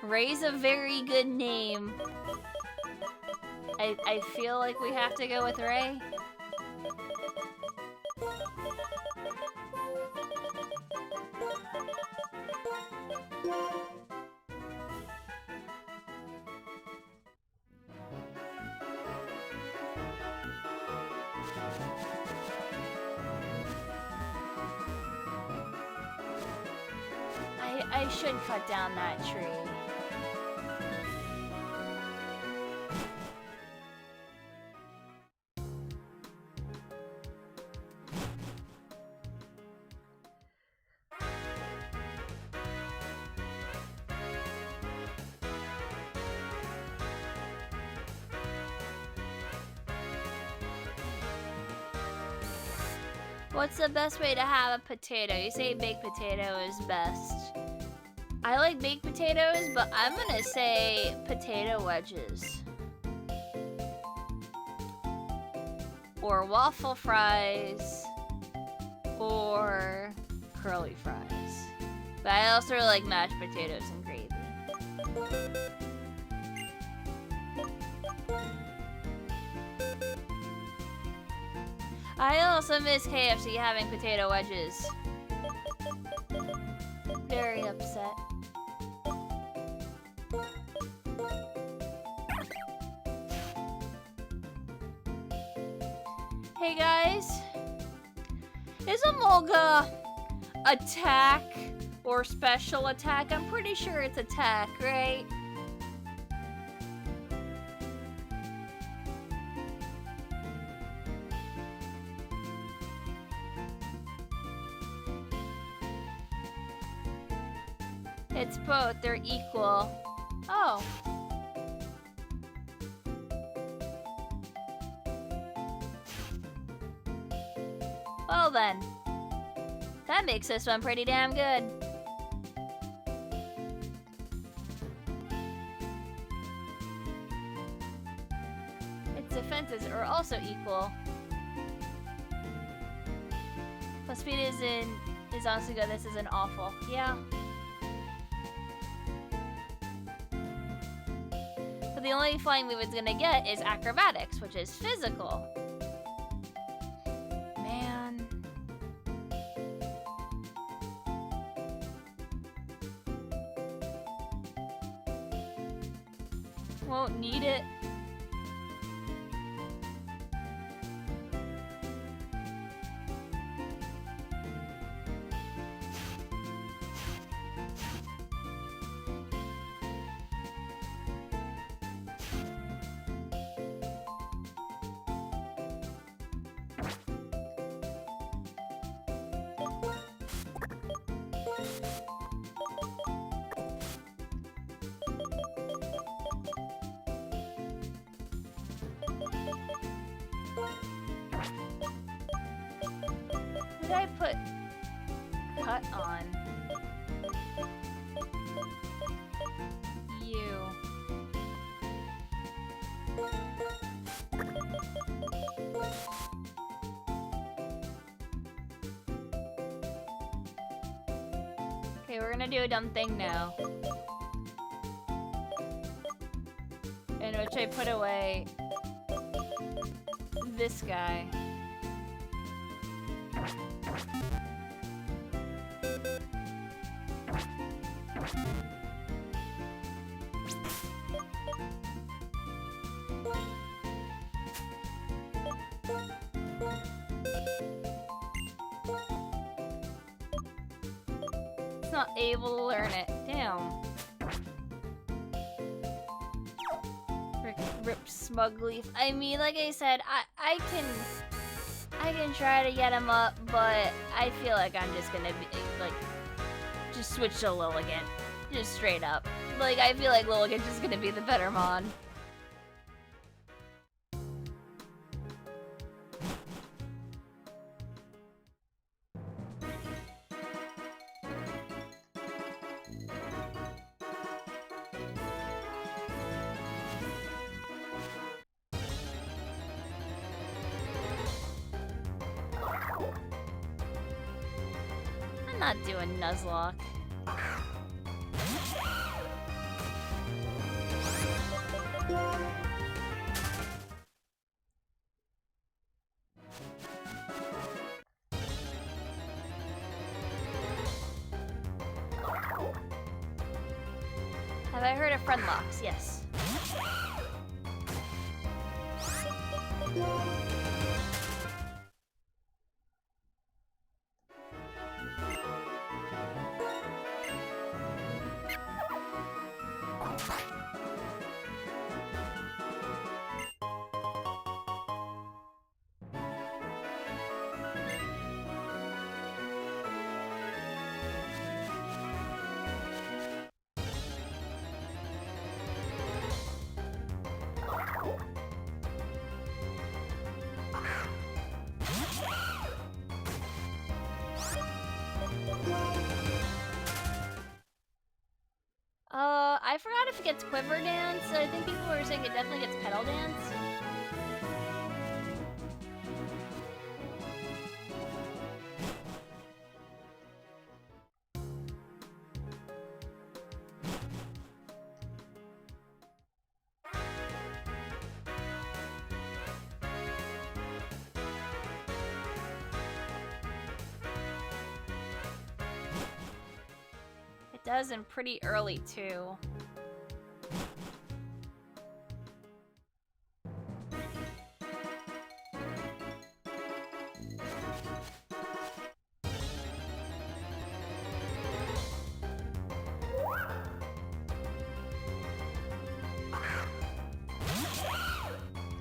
Ray's a very good name. I feel like we have to go with Ray. I should cut down that tree. What's the best way to have a potato? You say baked potato is best. I like baked potatoes, but I'm gonna say potato wedges. Or waffle fries. Or curly fries. But I also really like mashed potatoes and gravy. I also miss KFC having potato wedges. Very upset. Hey guys, is Amolga attack or special attack? I'm pretty sure it's attack, right? It's both, they're equal. Oh. Well then, that makes this one pretty damn good. Its defenses are also equal. Plus speed is honestly good. This isn't awful. Yeah. But the only flying move it's gonna get is acrobatics, which is physical. Man. Won't need it. Did I put cut on? You. Okay, we're gonna do a dumb thing now. In which I put away this guy. It's not able to learn it. Damn. Rip Smugleaf. I mean, like I said, I can try to get him up, but I feel like I'm just gonna be like just switch to Lilligant. Just straight up. Like I feel like Lilligant's just gonna be the better mon. I'm not doing Nuzlocke. Have I heard of Friendlocks? Yes. I forgot if it gets Quiver Dance. I think people were saying it definitely gets Petal Dance. Does and pretty early too.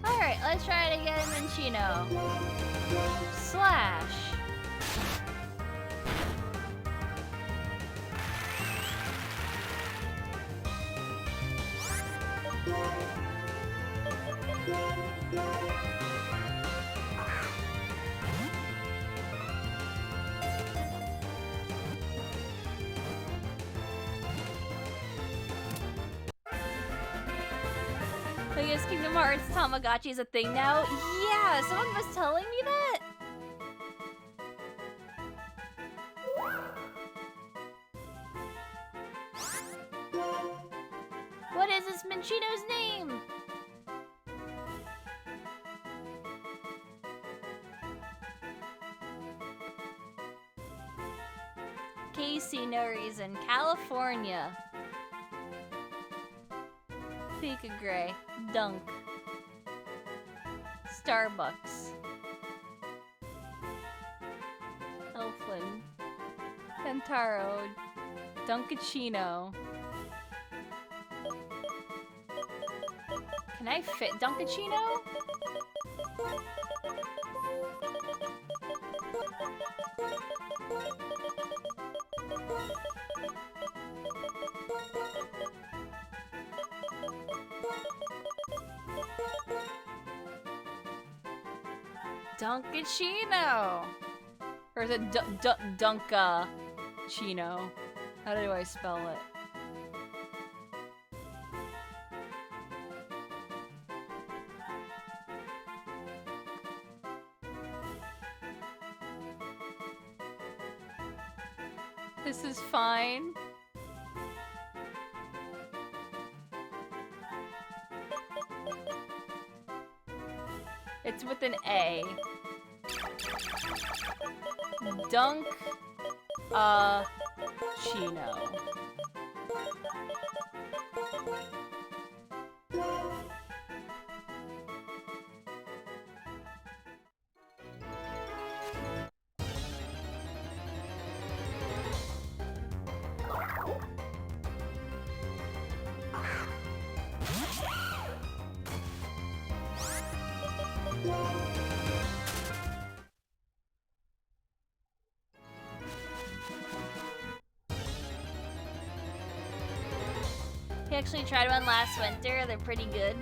Alright, let's try it again, Minchino. Slash. I guess Kingdom Hearts Tamagotchi is a thing now? Yeah, someone was telling me that? What is this Minchino's name? Casey, no reason. California. Pika Gray. Dunk. Starbucks. Elflin. Kentaro. Dunkachino. Can I fit Dunkachino? Dunkachino! Or is it Dunkachino? How do I spell it? This is fine. It's with an A. Dunk Chino. He actually tried one last winter. They're pretty good.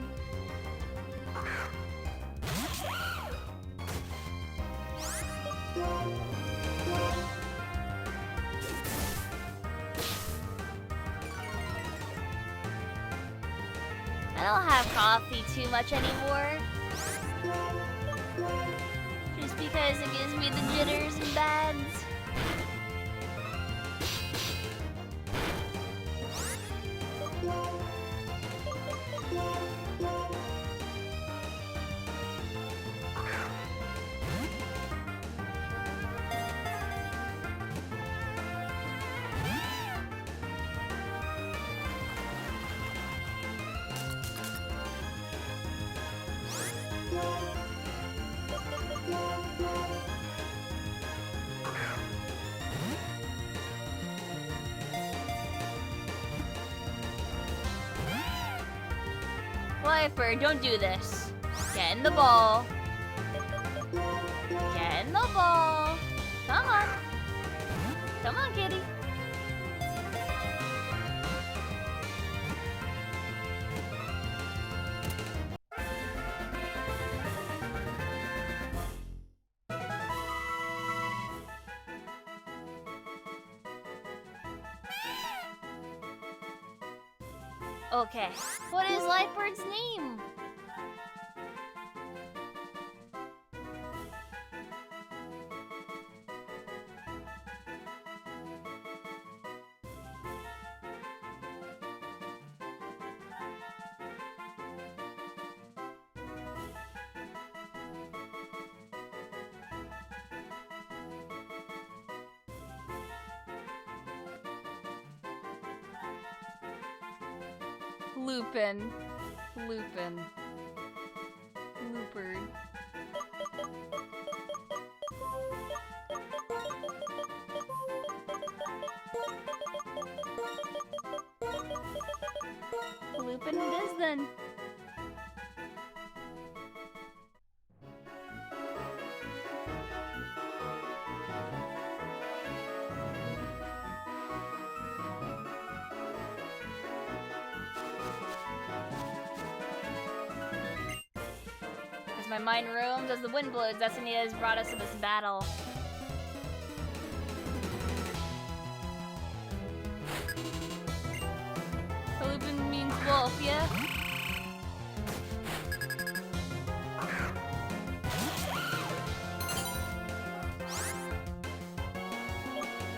I don't have coffee too much anymore. Just because it gives me the jitters and bads. Lifer, don't do this. Get in the ball. Get in the ball. Come on. Come on, kitty. Okay, what is Lightbird's name? Lupin. Lupin. Loopard. Lupin it is then. As my mind roams, as the wind blows, destiny has brought us to this battle. So Lupin means wolf, yeah?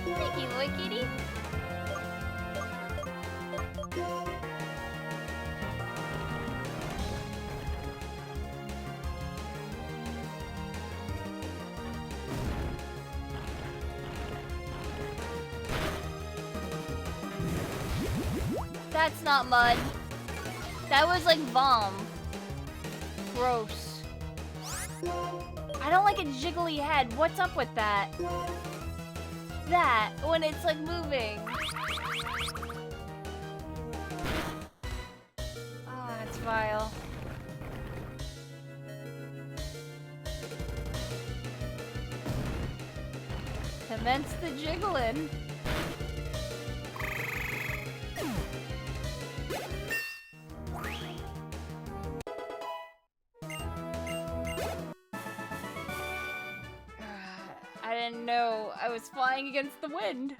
Thank you, boy kitty. That's not mud. That was like vom. Gross. I don't like a jiggly head. What's up with that? That, when it's like moving. Oh, that's vile. Commence the jiggling. I didn't know I was flying against the wind.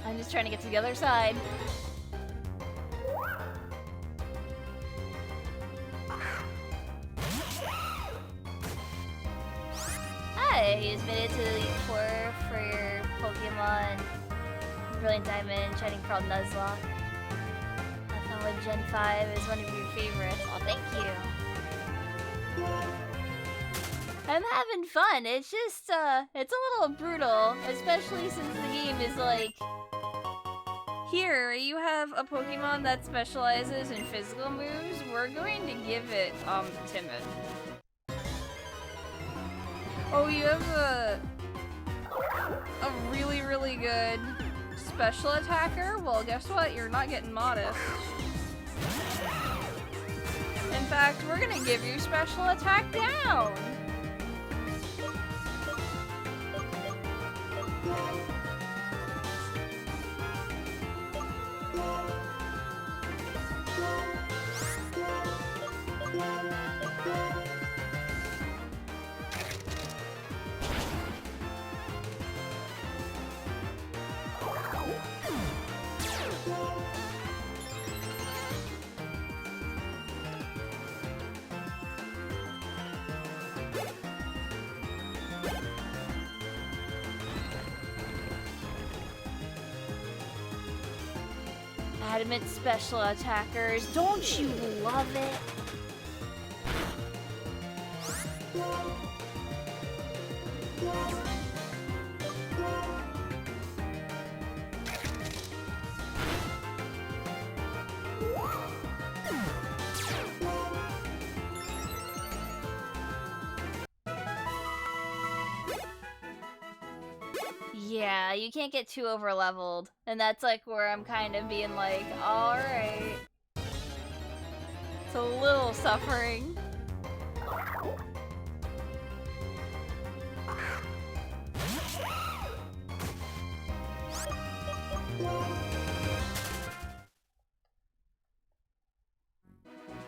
I'm just trying to get to the other side. Hi, use minute to the core for your Pokemon. Brilliant Diamond, Shining Pearl, Nuzlocke. I found with Gen 5 is one of your favorites. Oh, thank you. I'm having fun. It's just, it's a little brutal, especially since the game is like... Here, you have a Pokemon that specializes in physical moves. We're going to give it, Timid. Oh, you have a really, really good special attacker? Well, guess what? You're not getting modest. In fact, we're gonna give you special attack down! Adamant special attackers. Don't you love it? Yeah, you can't get too over-leveled. And that's like where I'm kind of being like, alright. It's a little suffering.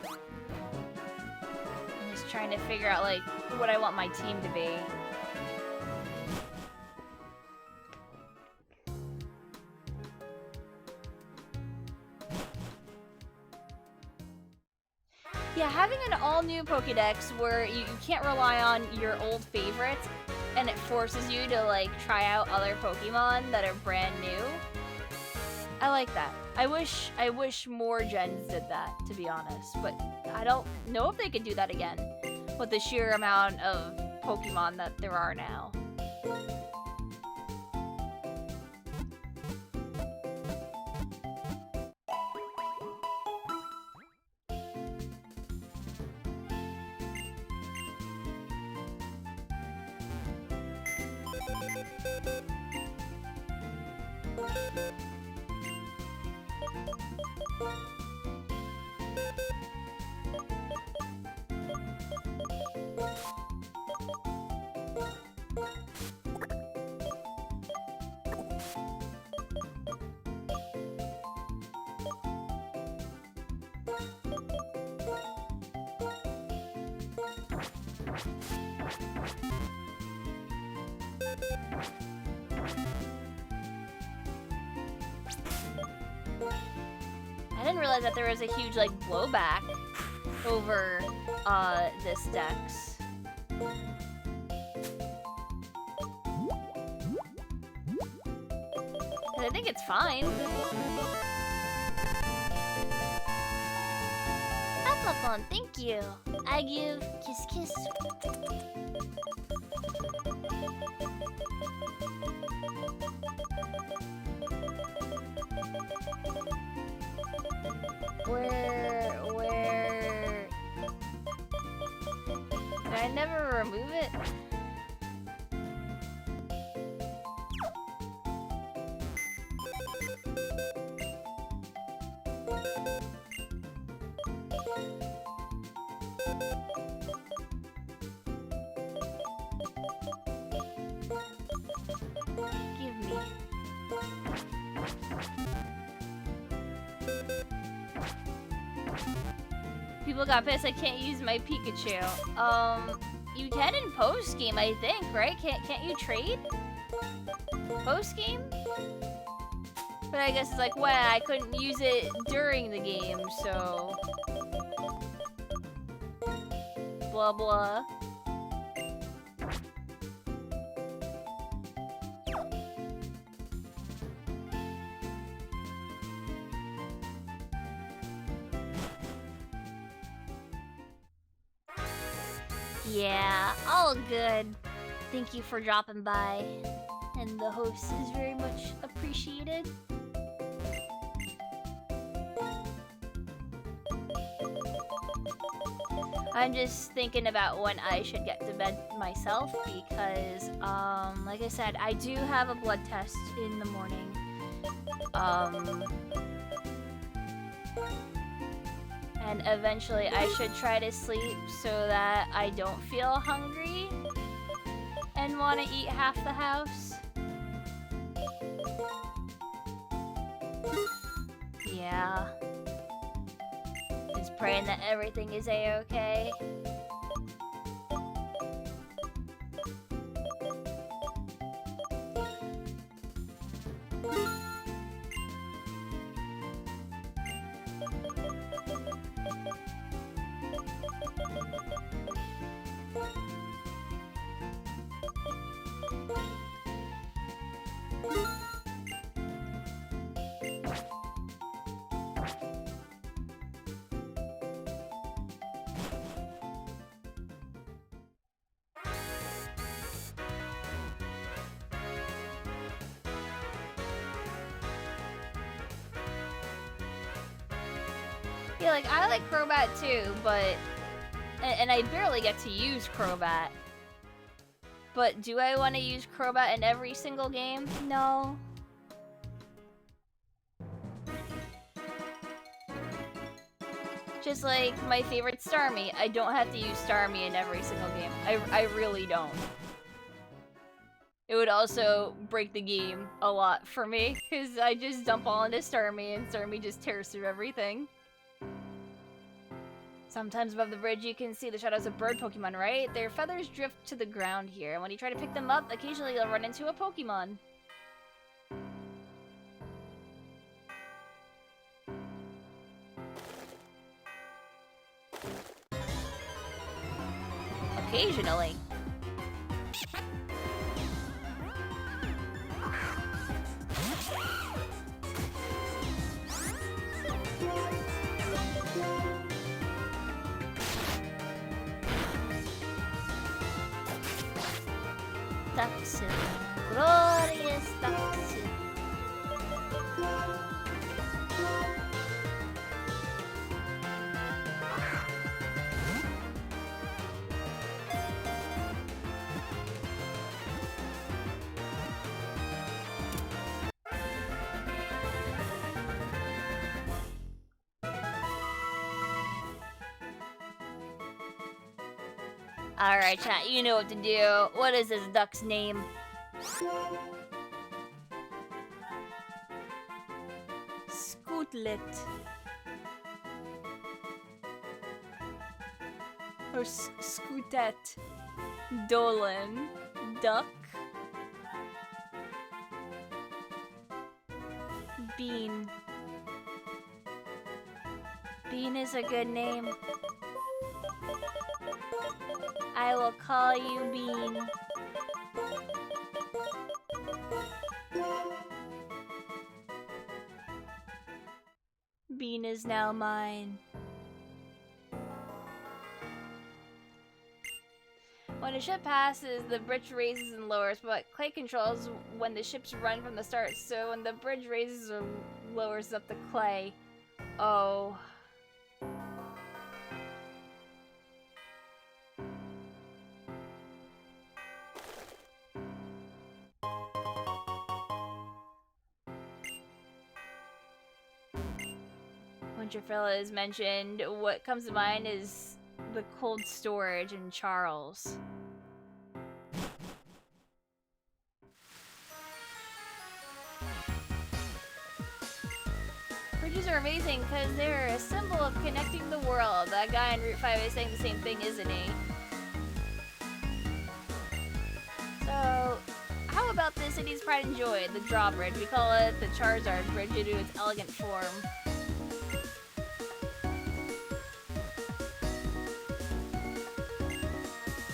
I'm just trying to figure out like what I want my team to be. Yeah, having an all-new Pokédex where you can't rely on your old favorites and it forces you to, like, try out other Pokemon that are brand new I like that. I wish more gens did that, to be honest. But I don't know if they could do that again with the sheer amount of Pokemon that there are now. I didn't realize that there was a huge, like, blowback over, this Dex. And I think it's fine. Applefon, thank you. I give kiss kiss. Where... Did I never remove it? Give me. People got pissed I can't use my Pikachu. You can in post-game, I think, right? Can't you trade? Post-game? But I guess it's like, well, I couldn't use it during the game, so... Blah blah. Yeah, all good. Thank you for dropping by. And the host is very much appreciated. I'm just thinking about when I should get to bed myself because, like I said, I do have a blood test in the morning. And eventually I should try to sleep so that I don't feel hungry and want to eat half the house. Yeah. Just praying that everything is a-okay. Yeah, like, I like Crobat too, but... And I barely get to use Crobat. But do I want to use Crobat in every single game? No. Just like my favorite Starmie, I don't have to use Starmie in every single game. I really don't. It would also break the game a lot for me, because I just dump all into Starmie and Starmie just tears through everything. Sometimes above the bridge you can see the shadows of bird Pokemon, right? Their feathers drift to the ground here, and when you try to pick them up, occasionally you'll run into a Pokemon. Occasionally. ducks. Glorious ducks. Alright, chat, you know what to do. What is this duck's name? Scootlet. Or Scootet. Dolan. Duck. Bean. Bean is a good name. I will call you Bean. Bean is now mine. When a ship passes, the bridge raises and lowers, but clay controls when the ships run from the start, so when the bridge raises or lowers up the clay. Oh. When Drifilla is mentioned, what comes to mind is the cold storage in Charles. Bridges are amazing because they're a symbol of connecting the world. That guy in Route 5 is saying the same thing, isn't he? So, how about the city's pride and joy, the drawbridge? We call it the Charizard Bridge due to its elegant form.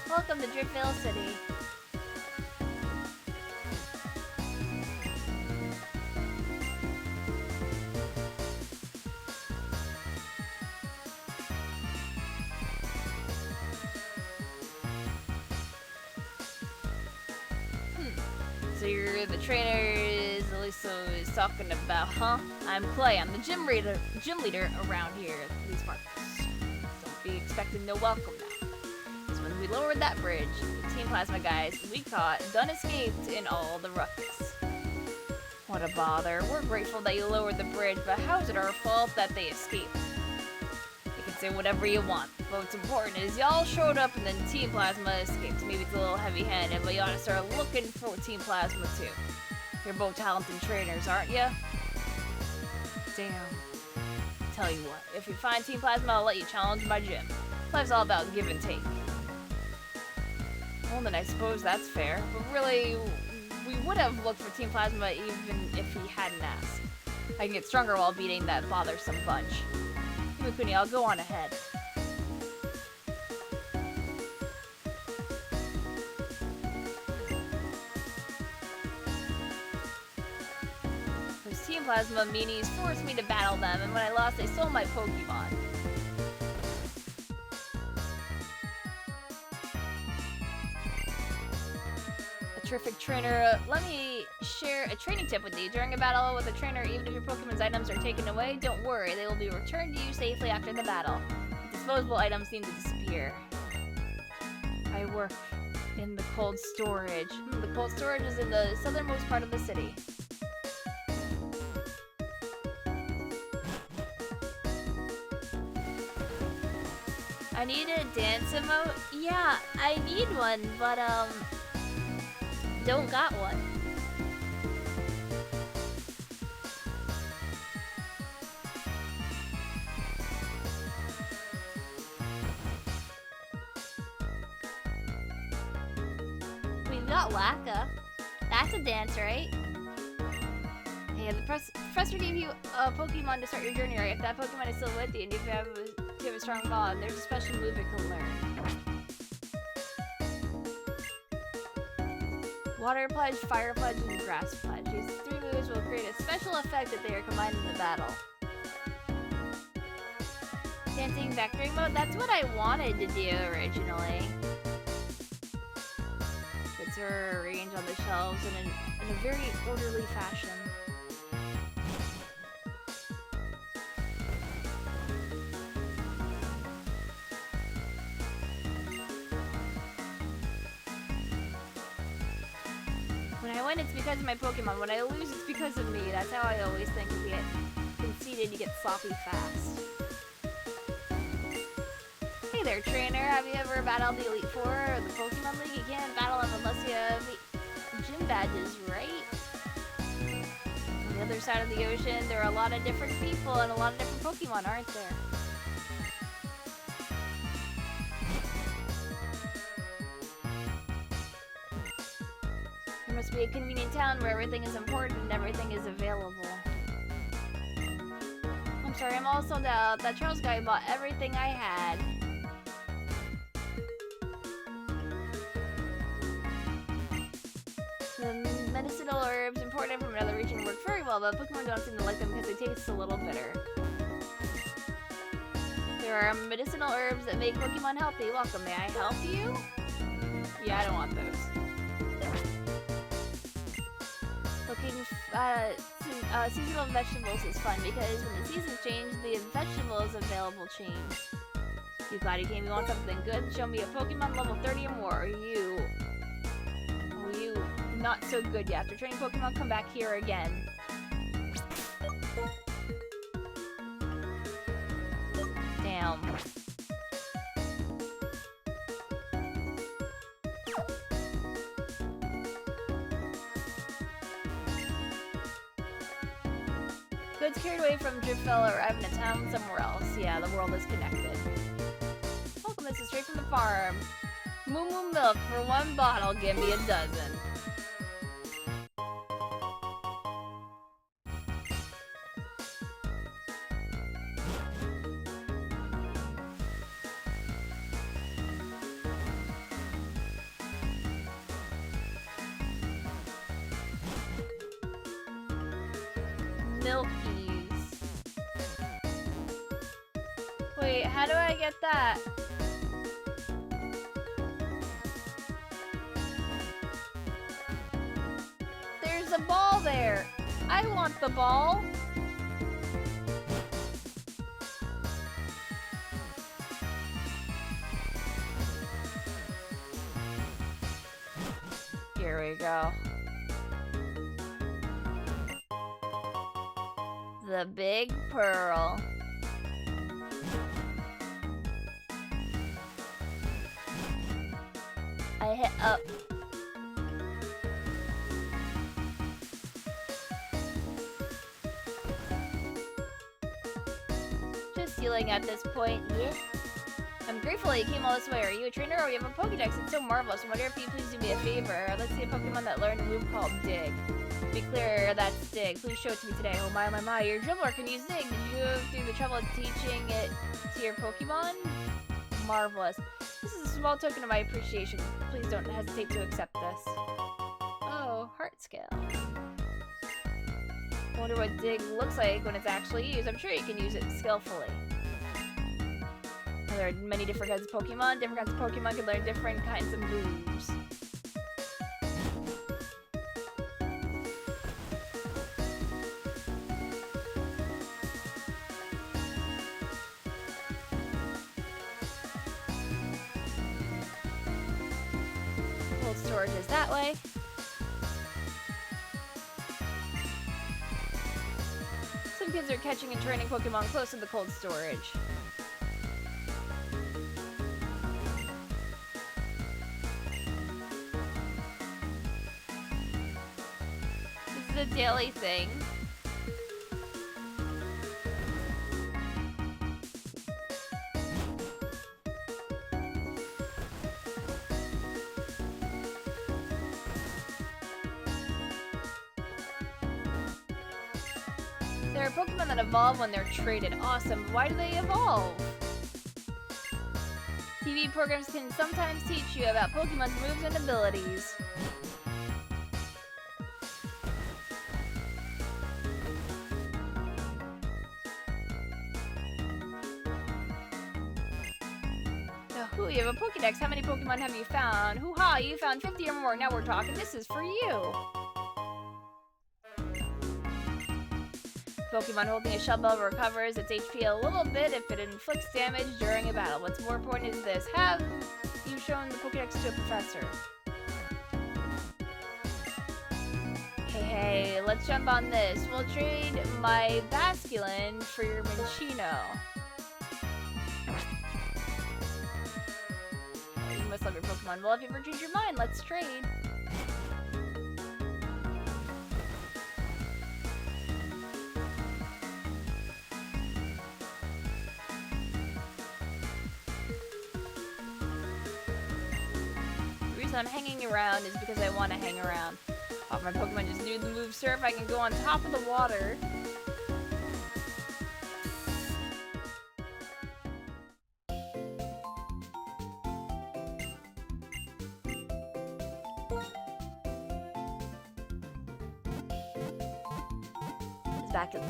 Welcome to Driftville City. So you're the trainer Elisa is talking about, huh? I'm Clay. I'm the gym leader around here at these parks. Don't be expecting no welcome now. Because when we lowered that bridge, the Team Plasma guys we caught done escaped in all the ruckus. What a bother. We're grateful that you lowered the bridge, but how is it our fault that they escaped? You can say whatever you want, but what's important is y'all showed up and then Team Plasma escaped. Maybe it's a little heavy-handed, but you ought to start looking for Team Plasma too. You're both talented trainers, aren't ya? Damn. Tell you what, if you find Team Plasma, I'll let you challenge my gym. Life's all about give and take. Well then I suppose that's fair, but really, we would have looked for Team Plasma even if he hadn't asked. I can get stronger while beating that bothersome bunch. Imakuni, I'll go on ahead. Those Team Plasma meanies forced me to battle them, and when I lost, they stole my Pokemon. A terrific trainer, let me share a training tip with you. During a battle with a trainer, even if your Pokemon's items are taken away, don't worry, they will be returned to you safely after the battle. Disposable items seem to disappear. I work in the cold storage. The cold storage is in the southernmost part of the city. I need a dance emote? Yeah, I need one, but don't got one. We've got Waka. That's a dance, right? Hey, the professor gave you a Pokemon to start your journey, right? If that Pokemon is still with you and if you have a strong bond, there's a special move it can learn. Water Pledge, Fire Pledge, and Grass Pledge. These three moves will create a special effect if they are combined in the battle. Dancing Vectoring Mode? That's what I wanted to do originally. Good cards are arranged on the shelves in a very orderly fashion. When I win, it's because of my Pokemon. When I lose, it's because of me. That's how I always think. If you get conceited, you get sloppy fast. Hey there, trainer. Have you ever battled the Elite Four or the Pokemon League? You can't battle them unless you have gym badges, right? On the other side of the ocean, there are a lot of different people and a lot of different Pokemon, aren't there? There must be a convenient town where everything is important and everything is available. I'm sorry, I'm all sold out. That Charles guy bought everything I had. The medicinal herbs imported from another region work very well, but Pokemon don't seem to like them because they taste a little bitter. There are medicinal herbs that make Pokemon healthy. Welcome, may I help you? Yeah, I don't want those. Seasonal vegetables is fun because when the seasons change, the vegetables available change. You glad you came? You want something good? Show me a Pokemon level 30 or more. Are you... Oh, you... Not so good yet. After training Pokemon, come back here again. Damn. Goods carried away from Driftfell arrive in a town somewhere else. Yeah, the world is connected. Welcome, this is straight from the farm. Moo Moo milk for 1 bottle, give me a dozen. Milkies. Wait, how do I get that? There's a ball there. I want the ball. Here we go. The big pearl. I hit up. Just healing at this point, yeah. I'm grateful that you came all this way. Are you a trainer or you have a Pokédex? It's so marvelous. I wonder if you please do me a favor. Let's see a Pokemon that learned a move called Dig. To be clear, that's Dig. Please show it to me today. Oh my, your dribbler can use Dig. Did you go through the trouble of teaching it to your Pokemon? Marvelous. This is a small token of my appreciation. Please don't hesitate to accept this. Oh, heart scale. I wonder what Dig looks like when it's actually used. I'm sure you can use it skillfully. There are many different kinds of Pokemon. Different kinds of Pokemon can learn different kinds of moves. Cold storage is that way. Some kids are catching and training Pokemon close to the cold storage. This is a daily thing. There are Pokemon that evolve when they're traded. Awesome. Why do they evolve? TV programs can sometimes teach you about Pokemon's moves and abilities. Ooh, you have a Pokédex. How many Pokemon have you found? Hoo-ha, you found 50 or more. Now we're talking. This is for you. Pokemon holding a shovel recovers its HP a little bit if it inflicts damage during a battle. What's more important is this. Have you shown the Pokédex to a professor? Hey, let's jump on this. We'll trade my Basculin for your Minccino. You must love your Pokemon. Well, if you ever change your mind, let's trade. The reason I'm hanging around is because I want to hang around. Oh, my Pokemon just knew the move Surf. I can go on top of the water.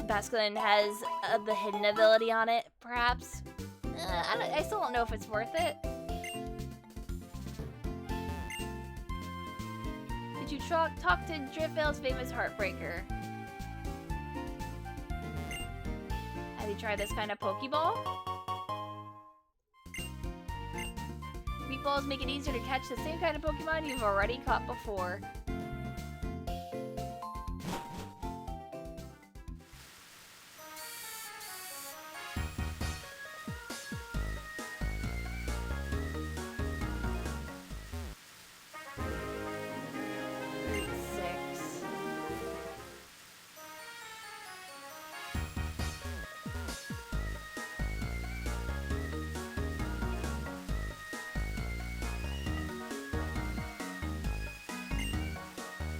Basculin has the hidden ability on it, perhaps. I still don't know if it's worth it. Did you talk to Driftveil's famous Heartbreaker? Have you tried this kind of Pokeball? Meatballs make it easier to catch the same kind of Pokemon you've already caught before.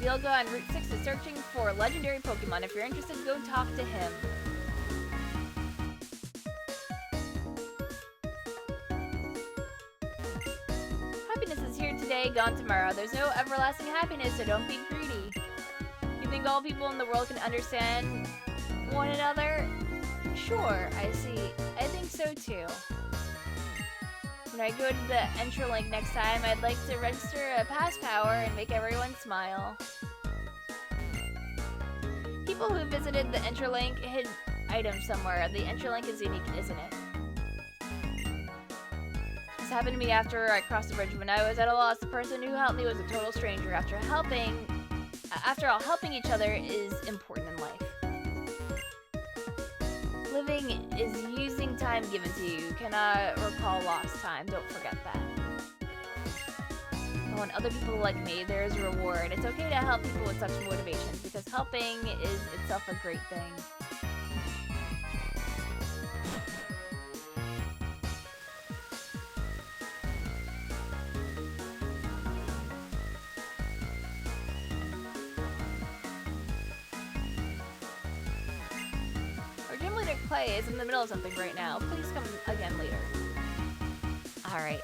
Dialga on Route 6 is searching for legendary Pokemon. If you're interested, go talk to him. Happiness is here today, gone tomorrow. There's no everlasting happiness, so don't be greedy. You think all people in the world can understand one another? Sure, I see. I think so too. When I go to the Entralink next time, I'd like to register a pass power and make everyone smile. People who visited the Entralink hid items somewhere. The Entralink is unique, isn't it? This happened to me after I crossed the bridge. When I was at a loss, the person who helped me was a total stranger. After all, helping each other is important in life. Living is using time given to you. You cannot recall lost time. Don't forget that. And when other people like me, there is a reward. It's okay to help people with such motivations because helping is itself a great thing. Clay is in the middle of something right now. Please come again later. Alright.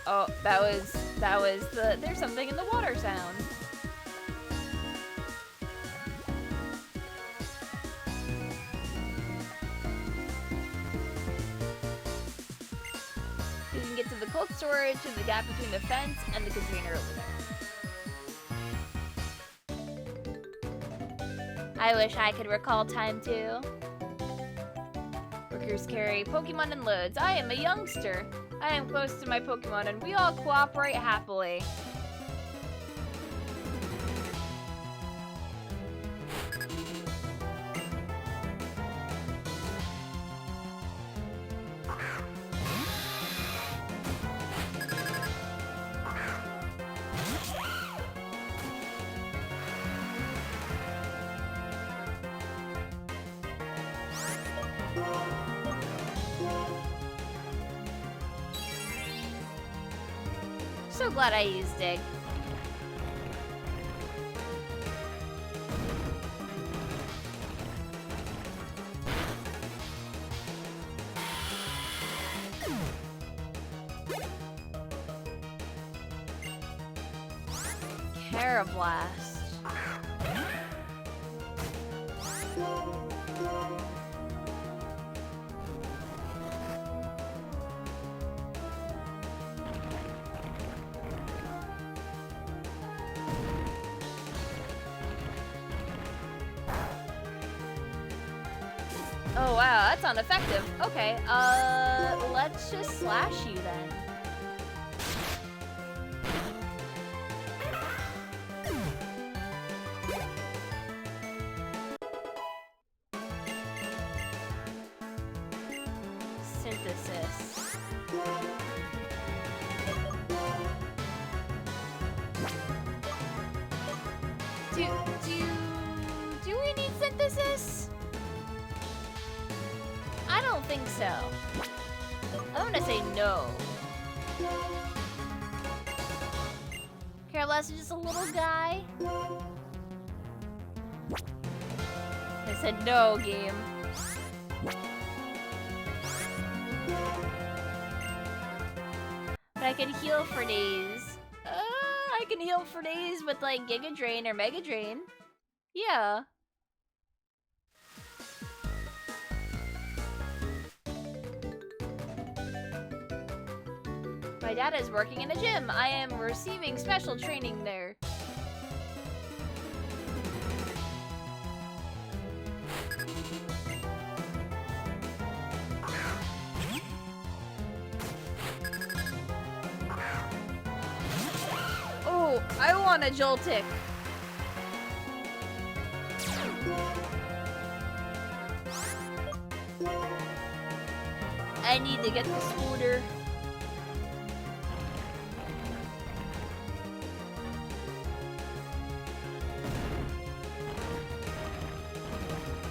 Oh, that was the there's something in the water sound. You can get to the cold storage in the gap between the fence and the container over there. I wish I could recall time too. Workers carry Pokemon in loads. I am a youngster. I am close to my Pokemon and we all cooperate happily. So glad I used Dig. Carablast. Oh wow, that's ineffective. Okay, let's just slash you then. Synthesis. Do we need synthesis? I don't think so. I'm gonna say no. Care less, just a little guy. I said no, game. But I can heal for days. I can heal for days with like Giga Drain or Mega Drain. Yeah. My dad is working in a gym. I am receiving special training there. Oh, I want a Joltik. I need to get the scooter.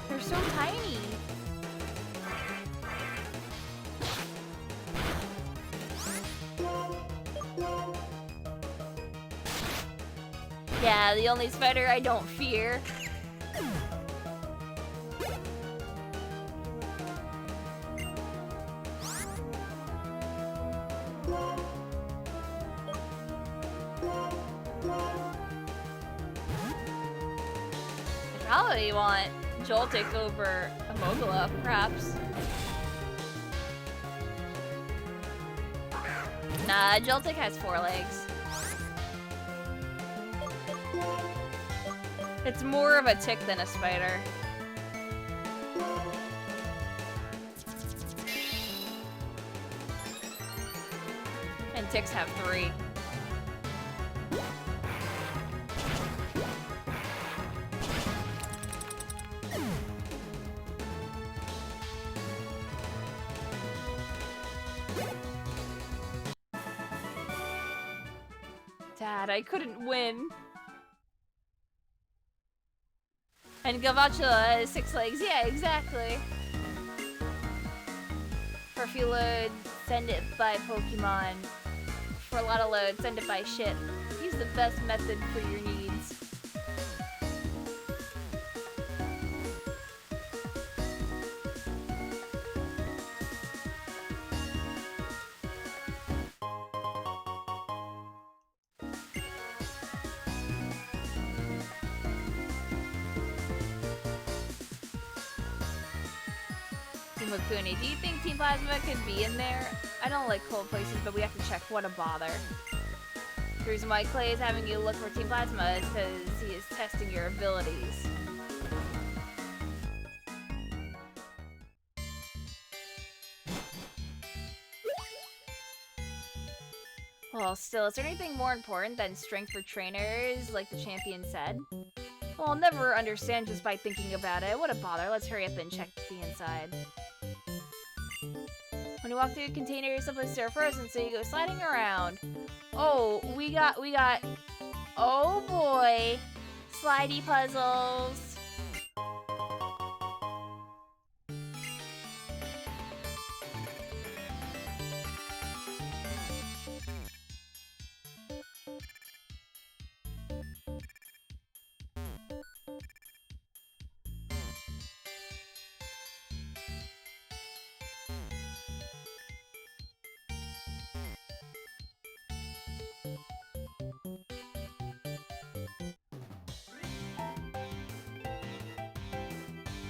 They're so tiny. Yeah, the only spider I don't fear. I probably want Joltik over a Mogula, perhaps. Nah, Joltik has 4 legs. It's more of a tick than a spider. And ticks have 3. Dad, I couldn't win. And Galvantula has 6 legs. Yeah, exactly. For a few loads, send it by Pokemon. For a lot of loads, send it by ship. Use the best method for your needs. Imakuni, do you think Team Plasma could be in there? I don't like cold places, but we have to check. What a bother. The reason why Clay is having you look for Team Plasma is because he is testing your abilities. Well, still, is there anything more important than strength for trainers, like the champion said? Well, I'll never understand just by thinking about it. What a bother. Let's hurry up and check the inside. When you walk through a container, some places are frozen, so you go sliding around. Oh, we got, oh boy, slidey puzzles.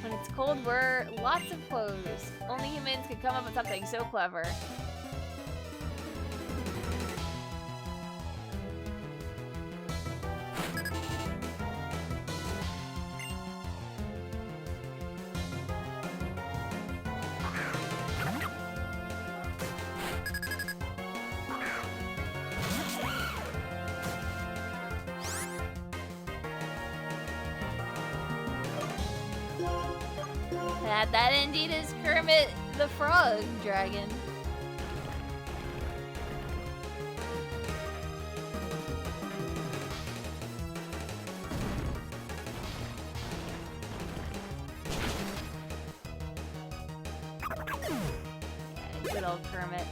When it's cold, wear lots of clothes. Only humans can come up with something so clever. That indeed is Kermit the Frog Dragon. Yeah, good old Kermit.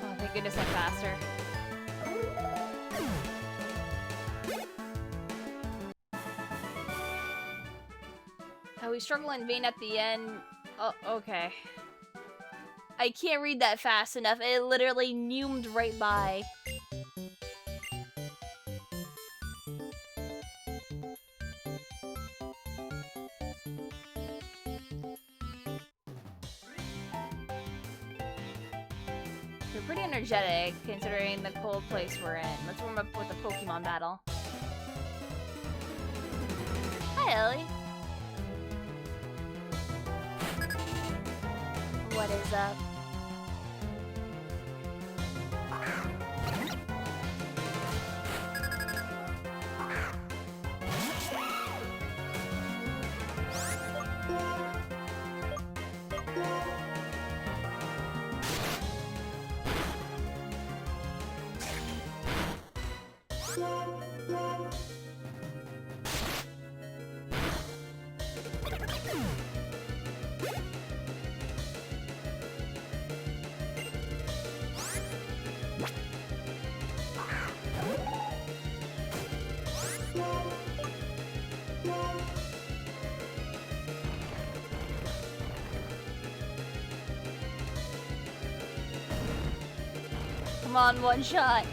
Oh, thank goodness I'm faster. How we struggle in vain at the end. Oh, okay. I can't read that fast enough. It literally neumed right by. We're pretty energetic considering the cold place we're in. Let's warm up with a Pokemon battle. Hi, Ellie. What is up? Come on, one shot.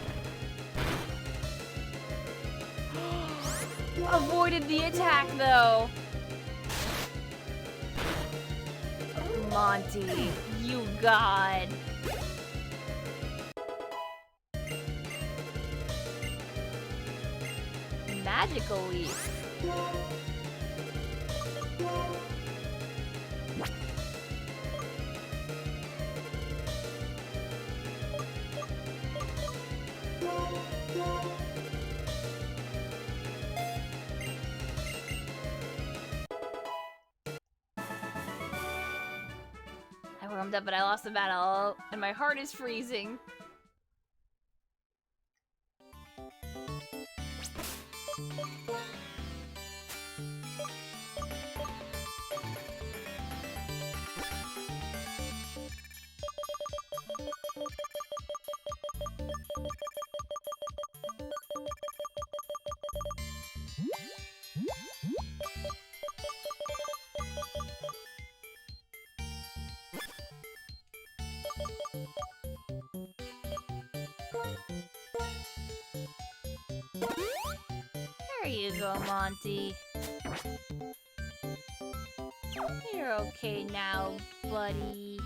Avoided the attack, though. Monty, you god. Magical Leaf. I warmed up, but I lost the battle, and my heart is freezing. There you go, Monty. You're okay now, buddy.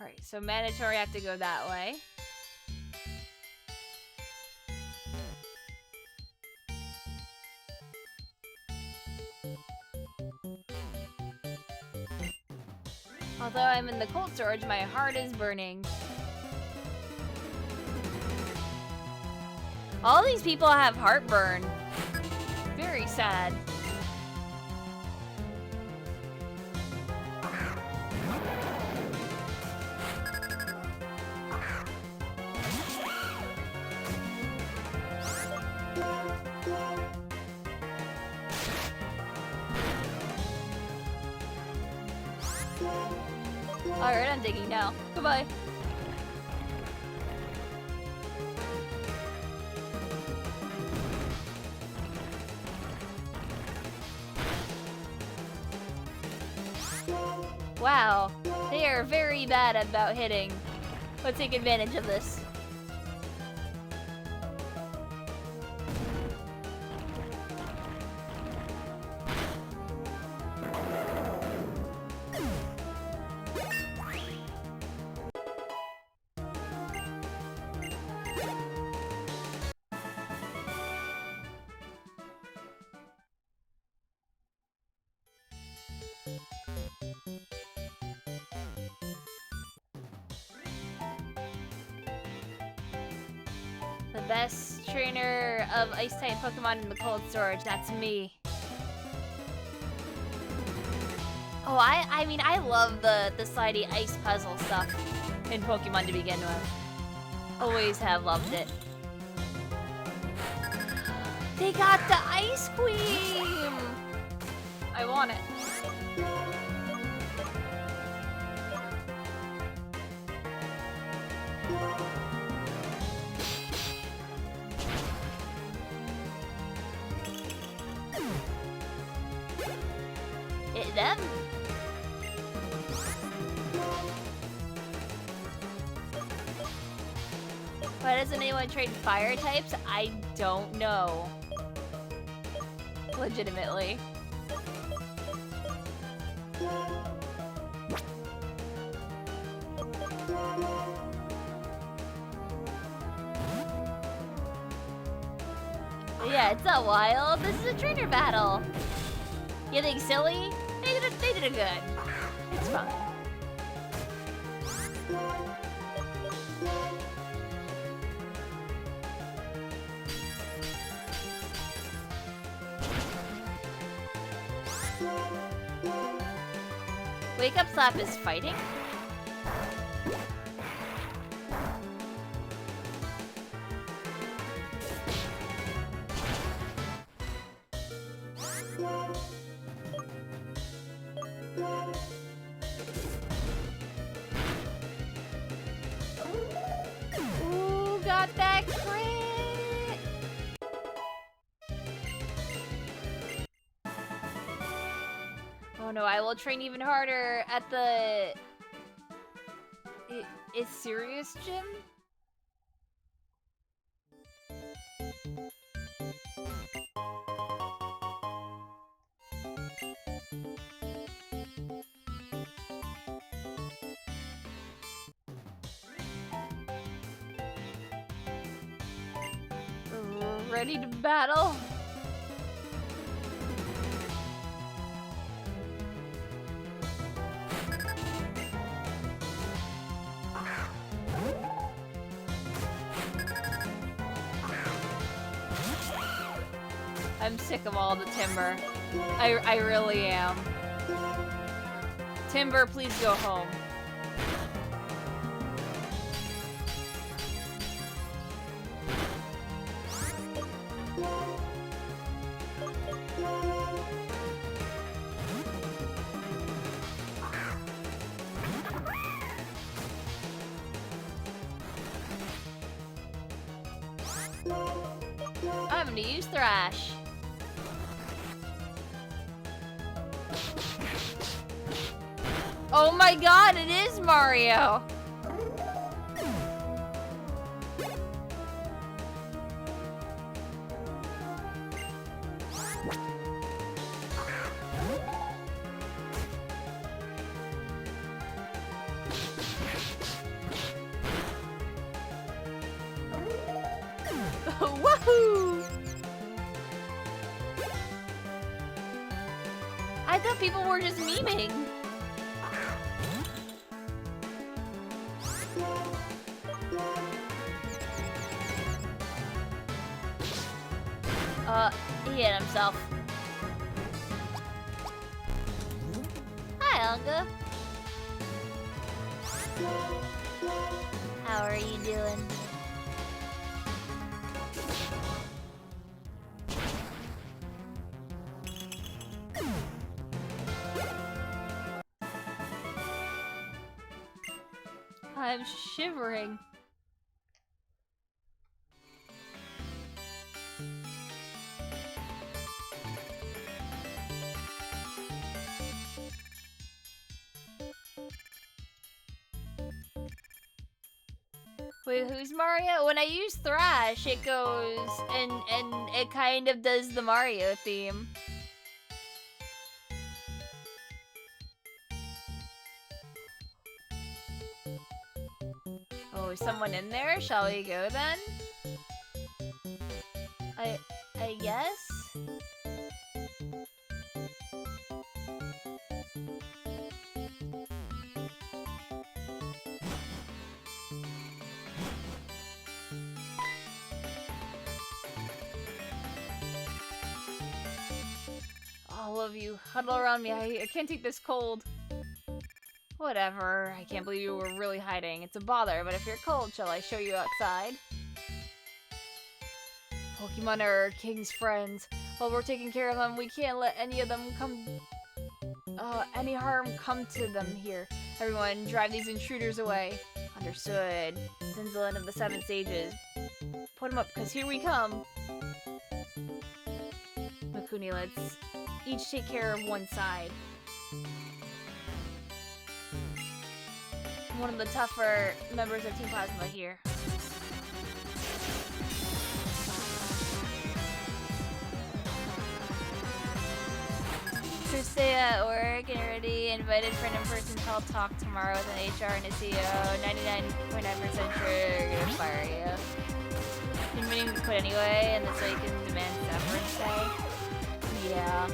Alright, so mandatory have to go that way. Although I'm in the cold storage, my heart is burning. All these people have heartburn. Very sad. Alright, I'm digging now. Goodbye. Wow, they are very bad about hitting. Let's take advantage of this. The best trainer of Ice-type Pokemon in the cold storage, that's me. Oh, I mean, I love the slidey ice puzzle stuff in Pokemon to begin with. Always have loved it. They got the ice cream! I want it. Hit them. Why doesn't anyone trade fire types? I don't know. Legitimately. Yeah, it's not wild. This is a trainer battle. You think silly? They did it good. It's fine. Wake Up Slap is fighting? Ooh, got that crit! Oh no, I will train even harder at the... Is Serious Gym? Ready to battle? I'm sick of all the timber. I really am. Timber, please go home. I'm gonna use Thrash. Oh my god, it is Mario! Woohoo! I thought people were just memeing. He hit himself. Hi, Unga. How are you doing? I'm shivering. Wait, who's Mario? When I use Thrash, it goes and it kind of does the Mario theme. Oh, is someone in there? Shall we go then? I guess? All of you, huddle around me. I can't take this cold. Whatever. I can't believe you were really hiding. It's a bother, but if you're cold, shall I show you outside? Pokemon are King's friends. While we're taking care of them, we can't let any of them any harm come to them here. Everyone, drive these intruders away. Understood. Zinzalin of the Seven Sages. Put them up, because here we come. Imakuni, let's each take care of one side. One of the tougher members of Team Plasma here. So stay at work and ready. Invited for an in-person call talk tomorrow with an HR and a CEO. 99.9% sure they're gonna fire you. Been meaning to quit anyway, and this way you can demand severance pay. Yeah.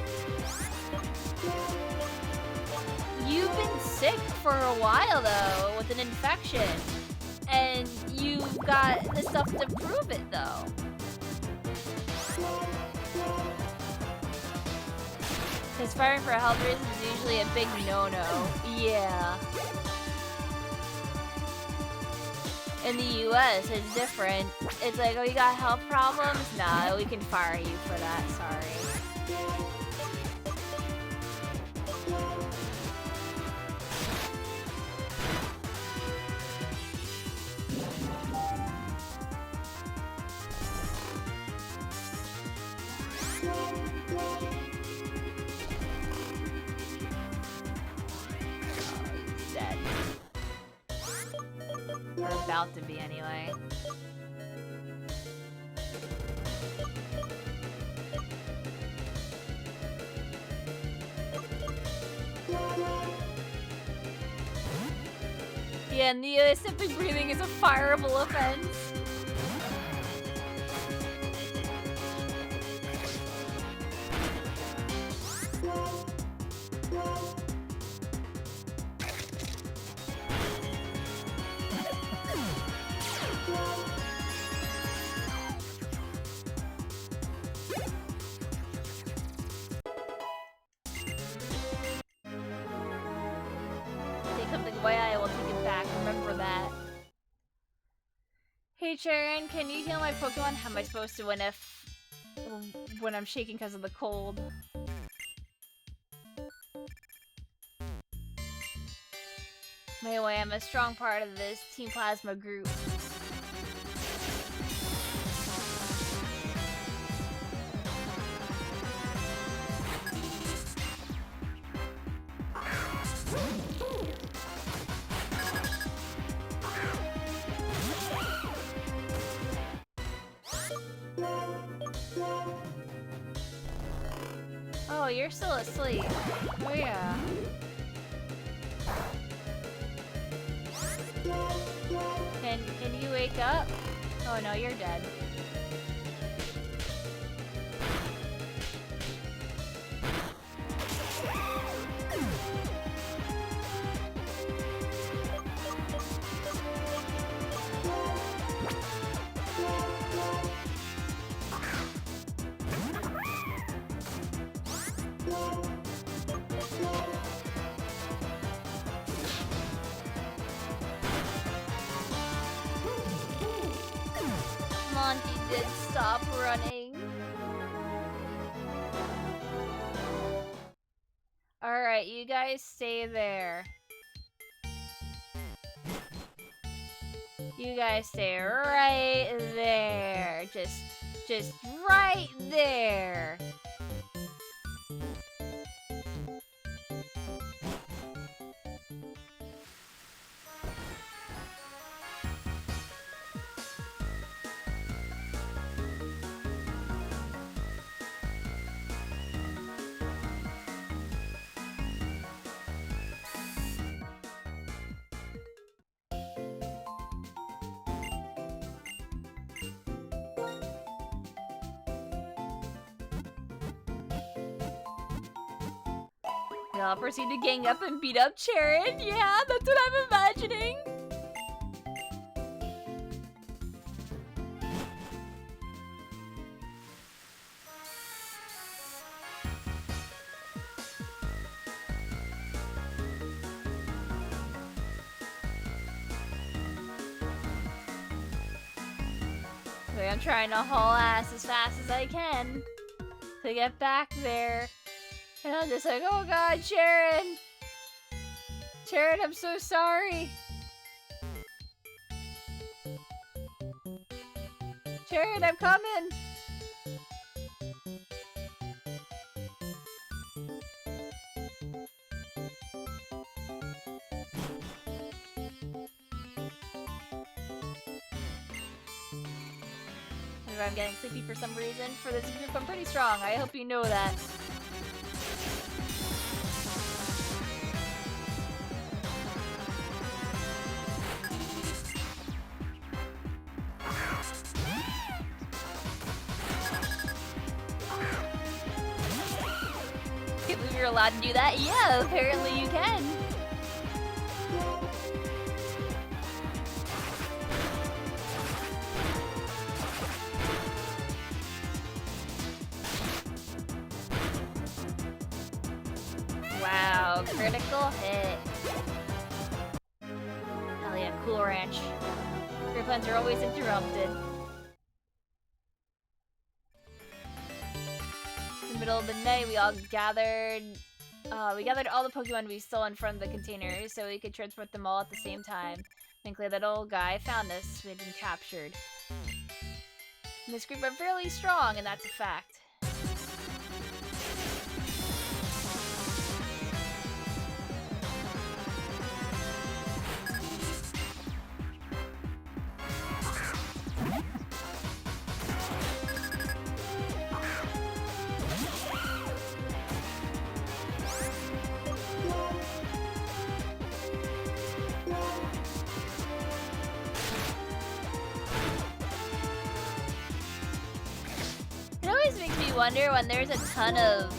You've been sick for a while though, with an infection. And you've got the stuff to prove it though. Because firing for health reasons is usually a big no-no. Yeah. In the US, it's different. It's like, oh, you got health problems? Nah, we can fire you for that, sorry. Or about to be, anyway. Yeah, in the aseptic breathing is a fireable offense. Hey Sharon, can you heal my Pokemon? How am I supposed to when I'm shaking because of the cold? Anyway, I'm a strong part of this Team Plasma group. Oh, you're still asleep. Oh yeah. Can you wake up? Oh no, you're dead. Monty did stop running. Alright, you guys stay there. You guys stay right there. Just right there. I'll proceed to gang up and beat up Charon. Yeah, that's what I'm imagining. Okay, I'm trying to haul ass as fast as I can to get back there. And I'm just like, oh god, Sharon! Sharon, I'm so sorry! Sharon, I'm coming! I'm getting sleepy for some reason. For this group, I'm pretty strong. I hope you know that. Can't believe you're allowed to do that? Yeah, apparently you can. Wow, critical hit. Hell yeah, Cool Ranch. Your plans are always interrupted. In the middle of the night, we all gathered. We gathered all the Pokemon we stole in front of the containers so we could transport them all at the same time. Thankfully, that old guy found us. We had been captured. In this group, I'm fairly strong, and that's a fact. It always makes me wonder when there's a ton of,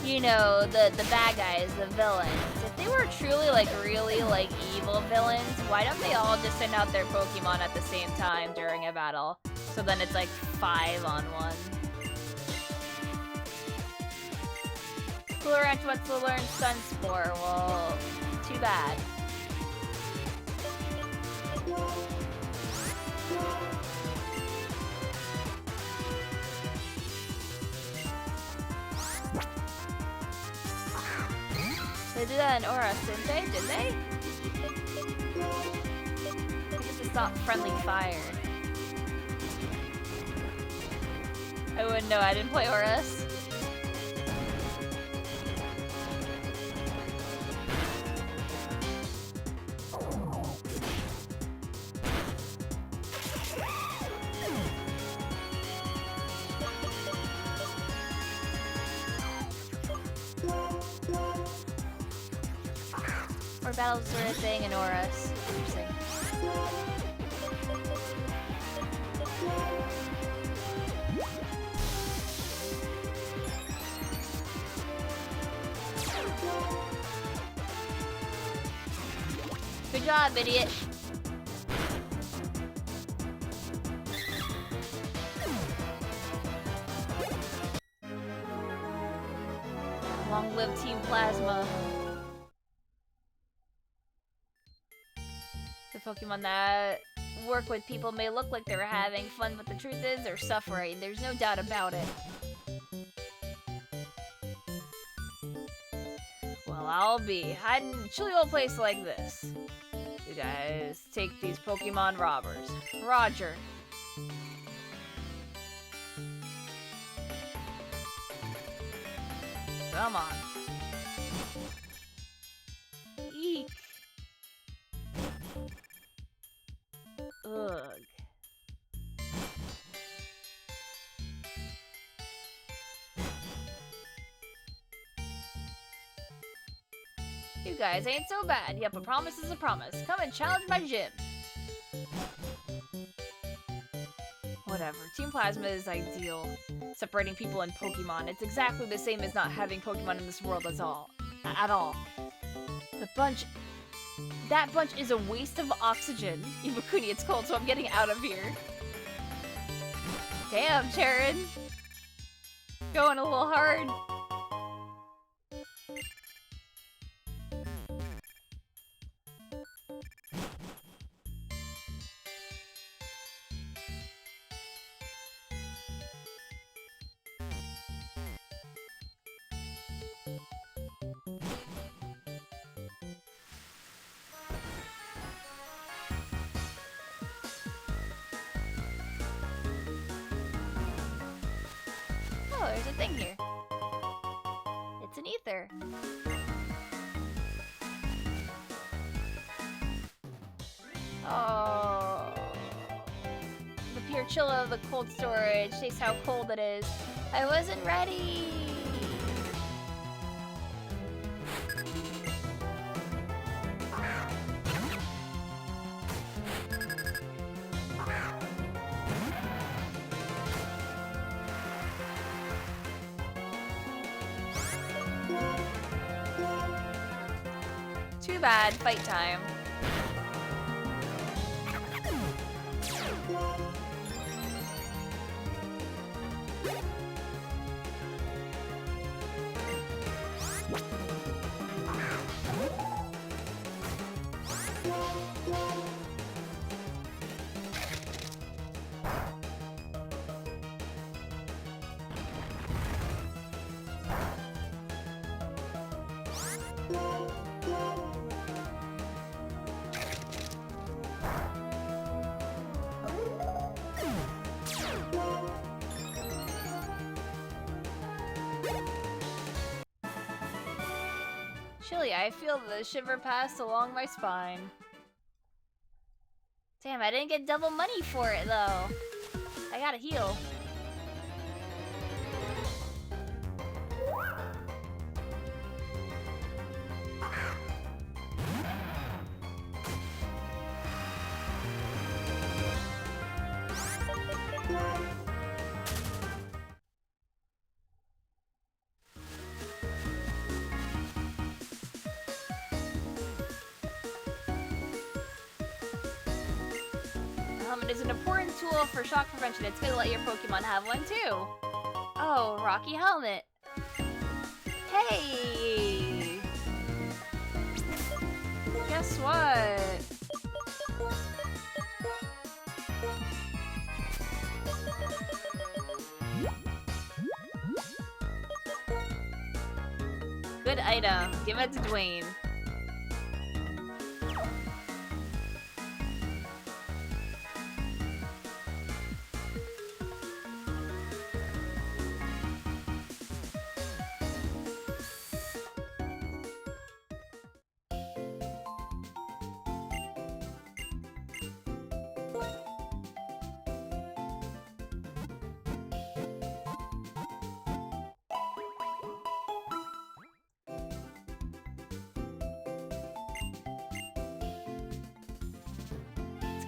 you know, the bad guys, the villains. If they were truly, like, really, like, evil villains, why don't they all just send out their Pokemon at the same time during a battle? So then it's like 5-on-1. Cool Ranch wants to learn Sunspore. Well, too bad. They did that in Aura, didn't they? Did they? I guess it's not friendly fire. I wouldn't know, I didn't play Horus. Or battles sort of thing in Horus. Interesting. Good job, idiot. Long live Team Plasma. The Pokemon that work with people may look like they're having fun, but the truth is they're suffering. There's no doubt about it. Well, I'll be hiding in a chilly old place like this. You guys take these Pokemon robbers. Roger. Come on. Eek. Ugh. You guys ain't so bad. Yep, a promise is a promise. Come and challenge my gym. Whatever. Team Plasma is ideal. Separating people and Pokemon. It's exactly the same as not having Pokemon in this world at all. At all. That bunch is a waste of oxygen. Imakuni, it's cold, so I'm getting out of here. Damn, Sharon. Going a little hard. Oh, there's a thing here. It's an ether. Oh. The pure chill of the cold storage. Taste how cold it is. I wasn't ready. Too bad. Fight time. Chilly, I feel the shiver pass along my spine. Damn, I didn't get double money for it though. I gotta heal. It is an important tool for shock prevention. It's good to let your Pokemon have one too. Oh, Rocky Helmet. Hey! Guess what? Good item. Give it to Dwayne.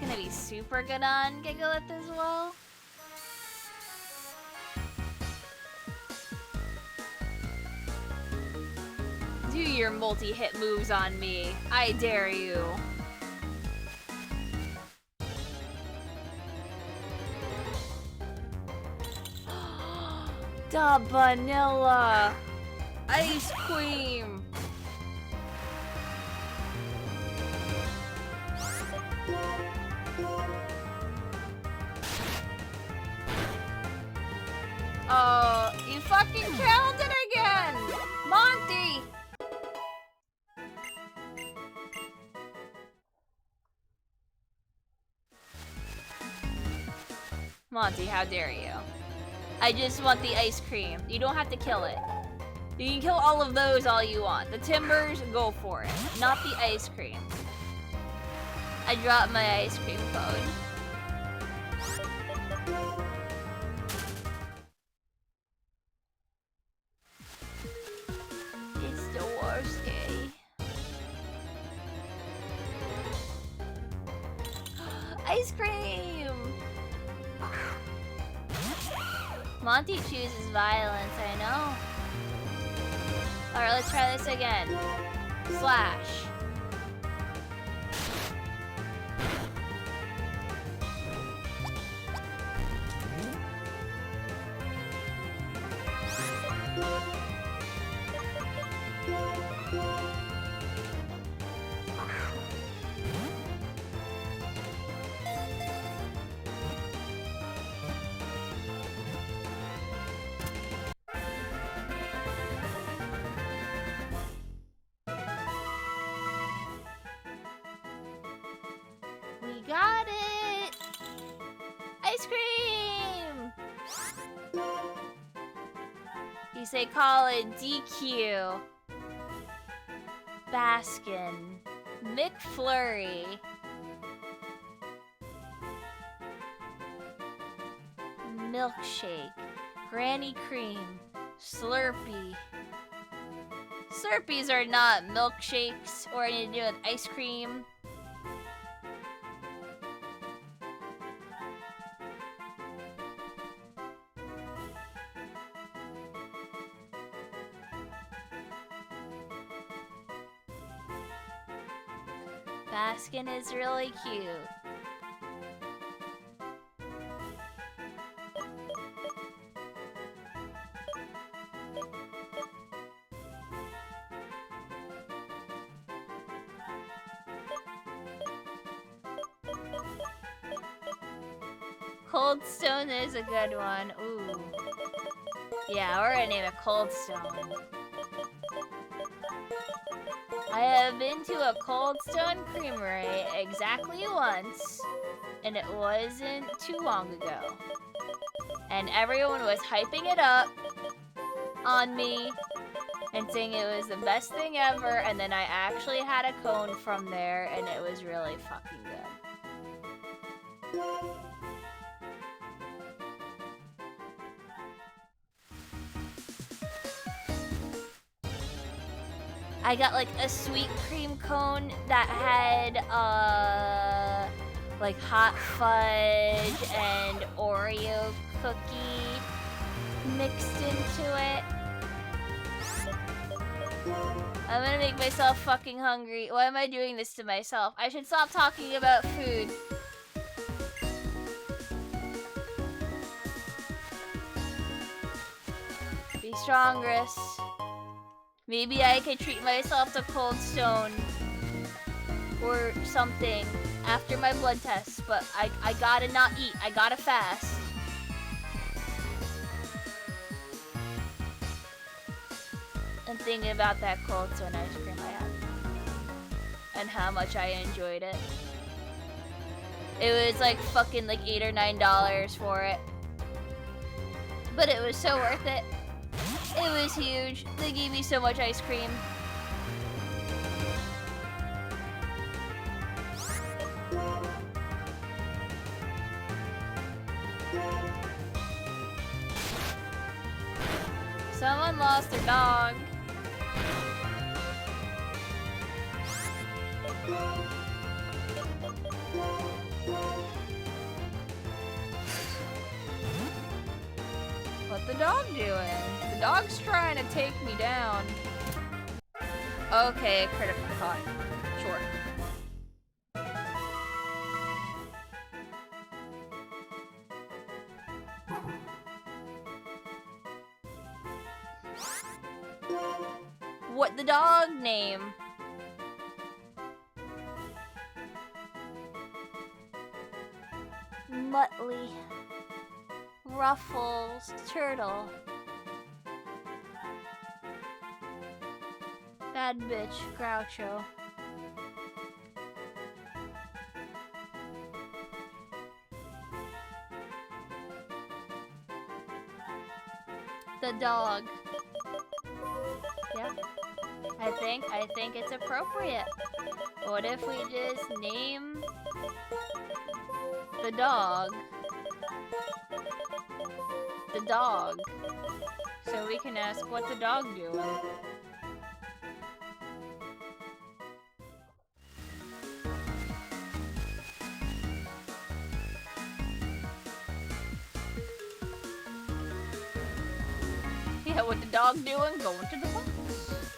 Gonna be super good on Gigalith as well. Do your multi-hit moves on me. I dare you. Da vanilla. Ice cream. Oh, you fucking killed it again! Monty! Monty, how dare you? I just want the ice cream. You don't have to kill it. You can kill all of those all you want. The timbers, go for it. Not the ice cream. I dropped my ice cream code. It's the worst day. Ice cream! Monty chooses violence, I know. Alright, let's try this again. Slash. We got it! Ice cream! You say call it DQ. Baskin. McFlurry. Milkshake. Granny Cream. Slurpee. Slurpees are not milkshakes or anything to do with ice cream. Baskin is really cute. Cold Stone is a good one. Ooh. Yeah, we're gonna name it Cold Stone. I have been to a Cold Stone Creamery exactly once, and it wasn't too long ago. And everyone was hyping it up on me and saying it was the best thing ever, and then I actually had a cone from there, and it was really fucking good. I got like a sweet cream cone that had like hot fudge and Oreo cookie mixed into it. I'm gonna make myself fucking hungry. Why am I doing this to myself? I should stop talking about food. Be strong, Gris. Maybe I could treat myself to Cold Stone or something after my blood tests, but I gotta not eat. I gotta fast. I'm thinking about that Cold Stone ice cream I had and how much I enjoyed it. It was like fucking like $8 or $9 for it, but it was so worth it. It was huge. They gave me so much ice cream. Someone lost their dog. What's the dog doing? The dog's trying to take me down. Okay, critical caught. Sure. What the dog name? Muttley. Ruffles. Turtle. Bad bitch. Groucho. The dog. Yeah. I think it's appropriate. What if we just name the dog the dog? So we can ask what the dog doing. Yeah, what the dog doing? Going to the box.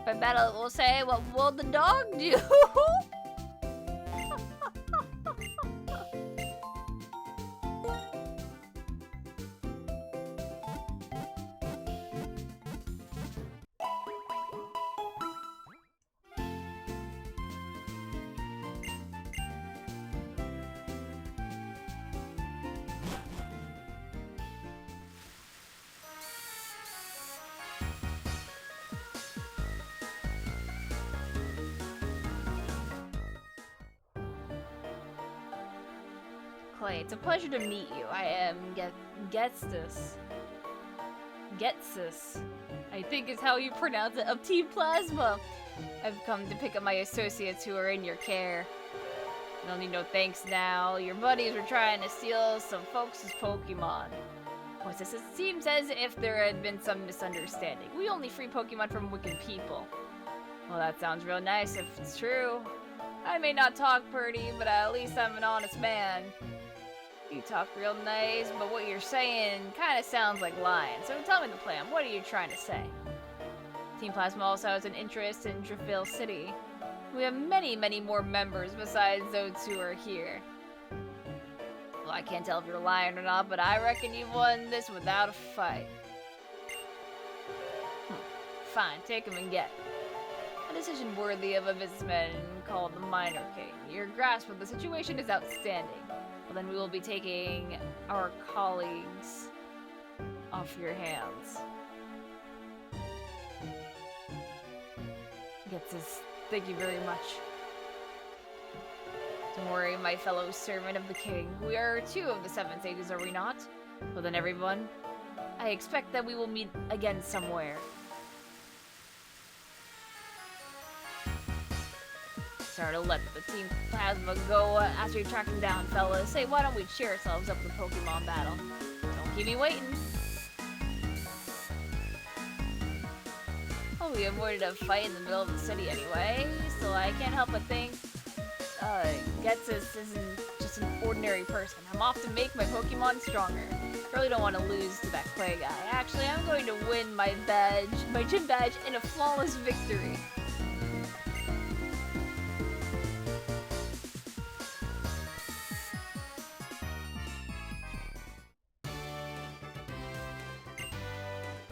By battle, it will say, what will the dog do? Clay, it's a pleasure to meet you. I am Getsus. Getsus, I think is how you pronounce it, of Team Plasma. I've come to pick up my associates who are in your care. You don't need no thanks now. Your buddies were trying to steal some folks' Pokemon. What's this? It seems as if there had been some misunderstanding. We only free Pokemon from wicked people. Well, that sounds real nice if it's true. I may not talk pretty, but at least I'm an honest man. You talk real nice, but what you're saying kind of sounds like lying. So tell me the plan. What are you trying to say? Team Plasma also has an interest in Driftvale City. We have many, many more members besides those who are here. Well, I can't tell if you're lying or not, but I reckon you've won this without a fight. Fine, take him and get. A decision worthy of a businessman called the Minor King. Your grasp of the situation is outstanding. Well, then we will be taking our colleagues off your hands. Getsus, thank you very much. Don't worry, my fellow servant of the king. We are two of the 7 sages, are we not? Well then, everyone, I expect that we will meet again somewhere. Sorry to let the Team Plasma go after you track them down, fellas. Say, why don't we cheer ourselves up the Pokemon battle? Don't keep me waiting. Oh, we avoided a fight in the middle of the city anyway, so I can't help but think Getsus isn't just an ordinary person. I'm off to make my Pokemon stronger. I really don't want to lose to that Clay guy. Actually, I'm going to win my gym badge in a flawless victory.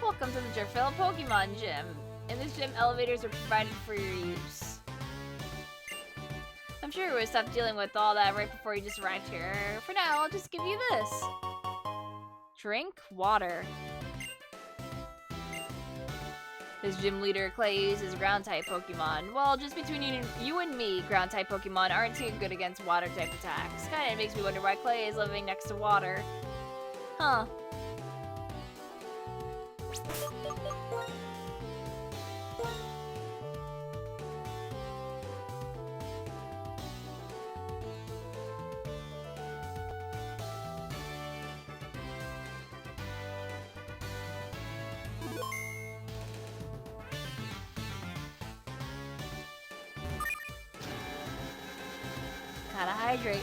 Welcome to the Driftvale Pokemon Gym. In this gym, elevators are provided for your use. I'm sure you would stop dealing with all that right before you just arrived here. For now, I'll just give you this. Drink water. This gym leader, Clay, uses ground-type Pokemon. Well, just between you and me, ground-type Pokemon aren't too good against water-type attacks. Kinda makes me wonder why Clay is living next to water. Huh. Gotta hydrate.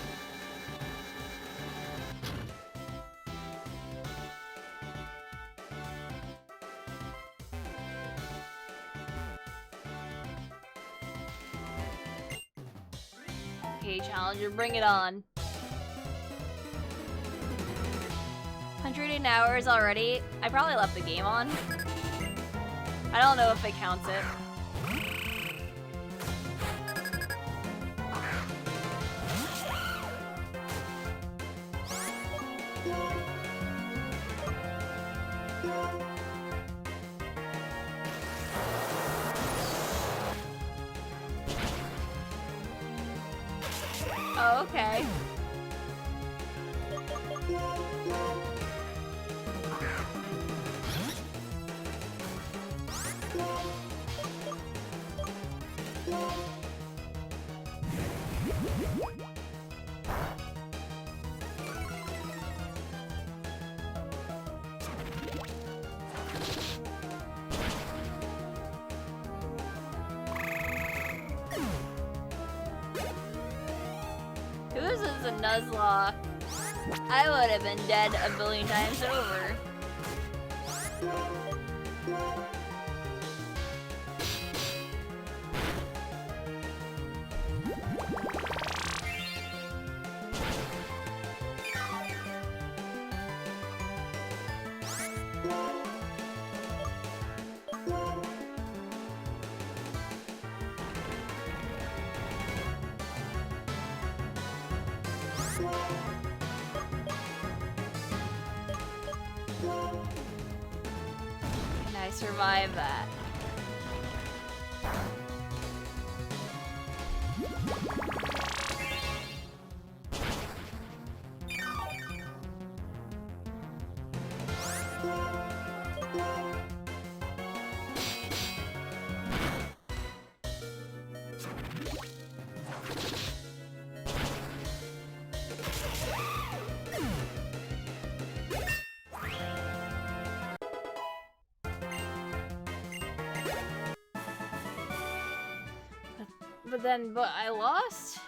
Okay, Challenger, bring it on. 108 hours already? I probably left the game on. I don't know if it counts it. Oh, okay. If this is a Nuzlocke, I would have been dead a billion times over. Can I survive that? But I lost?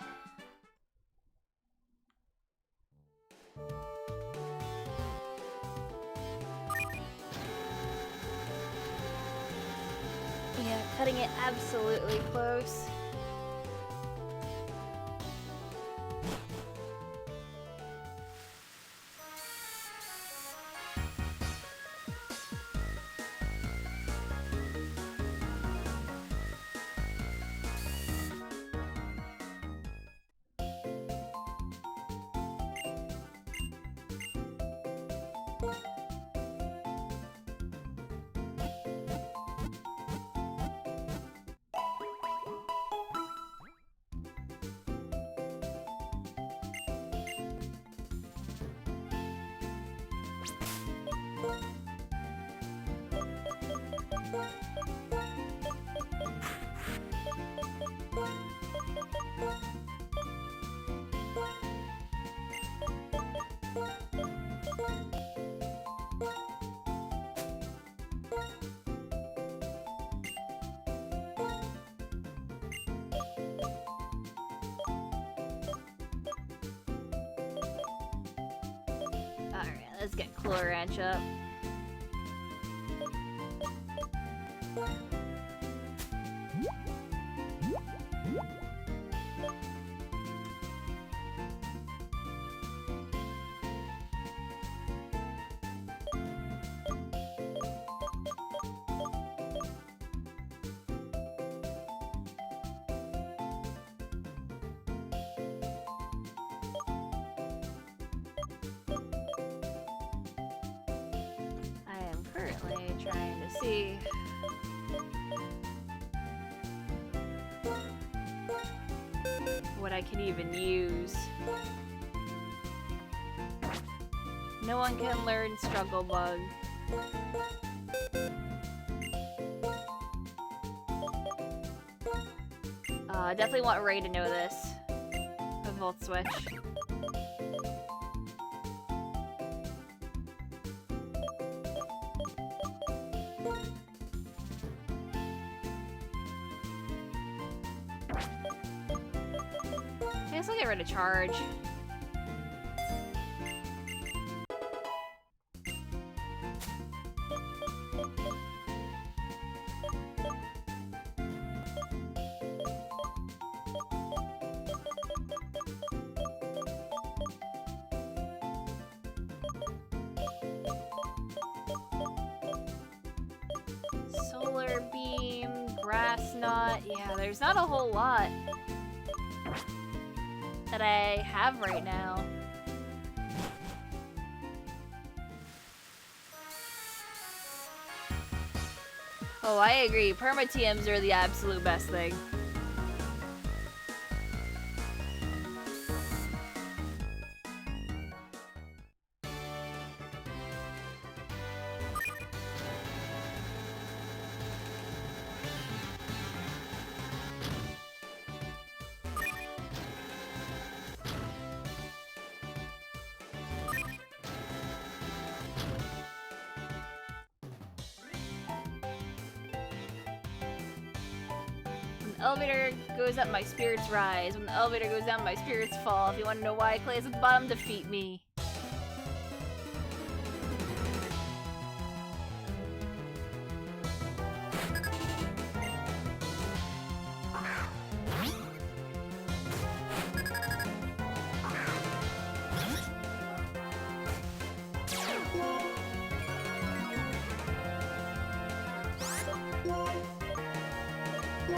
Yeah, cutting it absolutely close. Alright, let's get Cool Ranch up. I am currently trying to see what I can even use. No one can learn Struggle Bug. Definitely want Ray to know this. A Volt Switch. I guess I'll get rid of Charge. Solar Beam, Grass Knot. Yeah, there's not a whole lot that I have right now. Oh, I agree. Perma TMs are the absolute best thing. When the elevator goes up, my spirits rise. When the elevator goes down, my spirits fall. If you want to know why Clay's at the bottom, defeat me.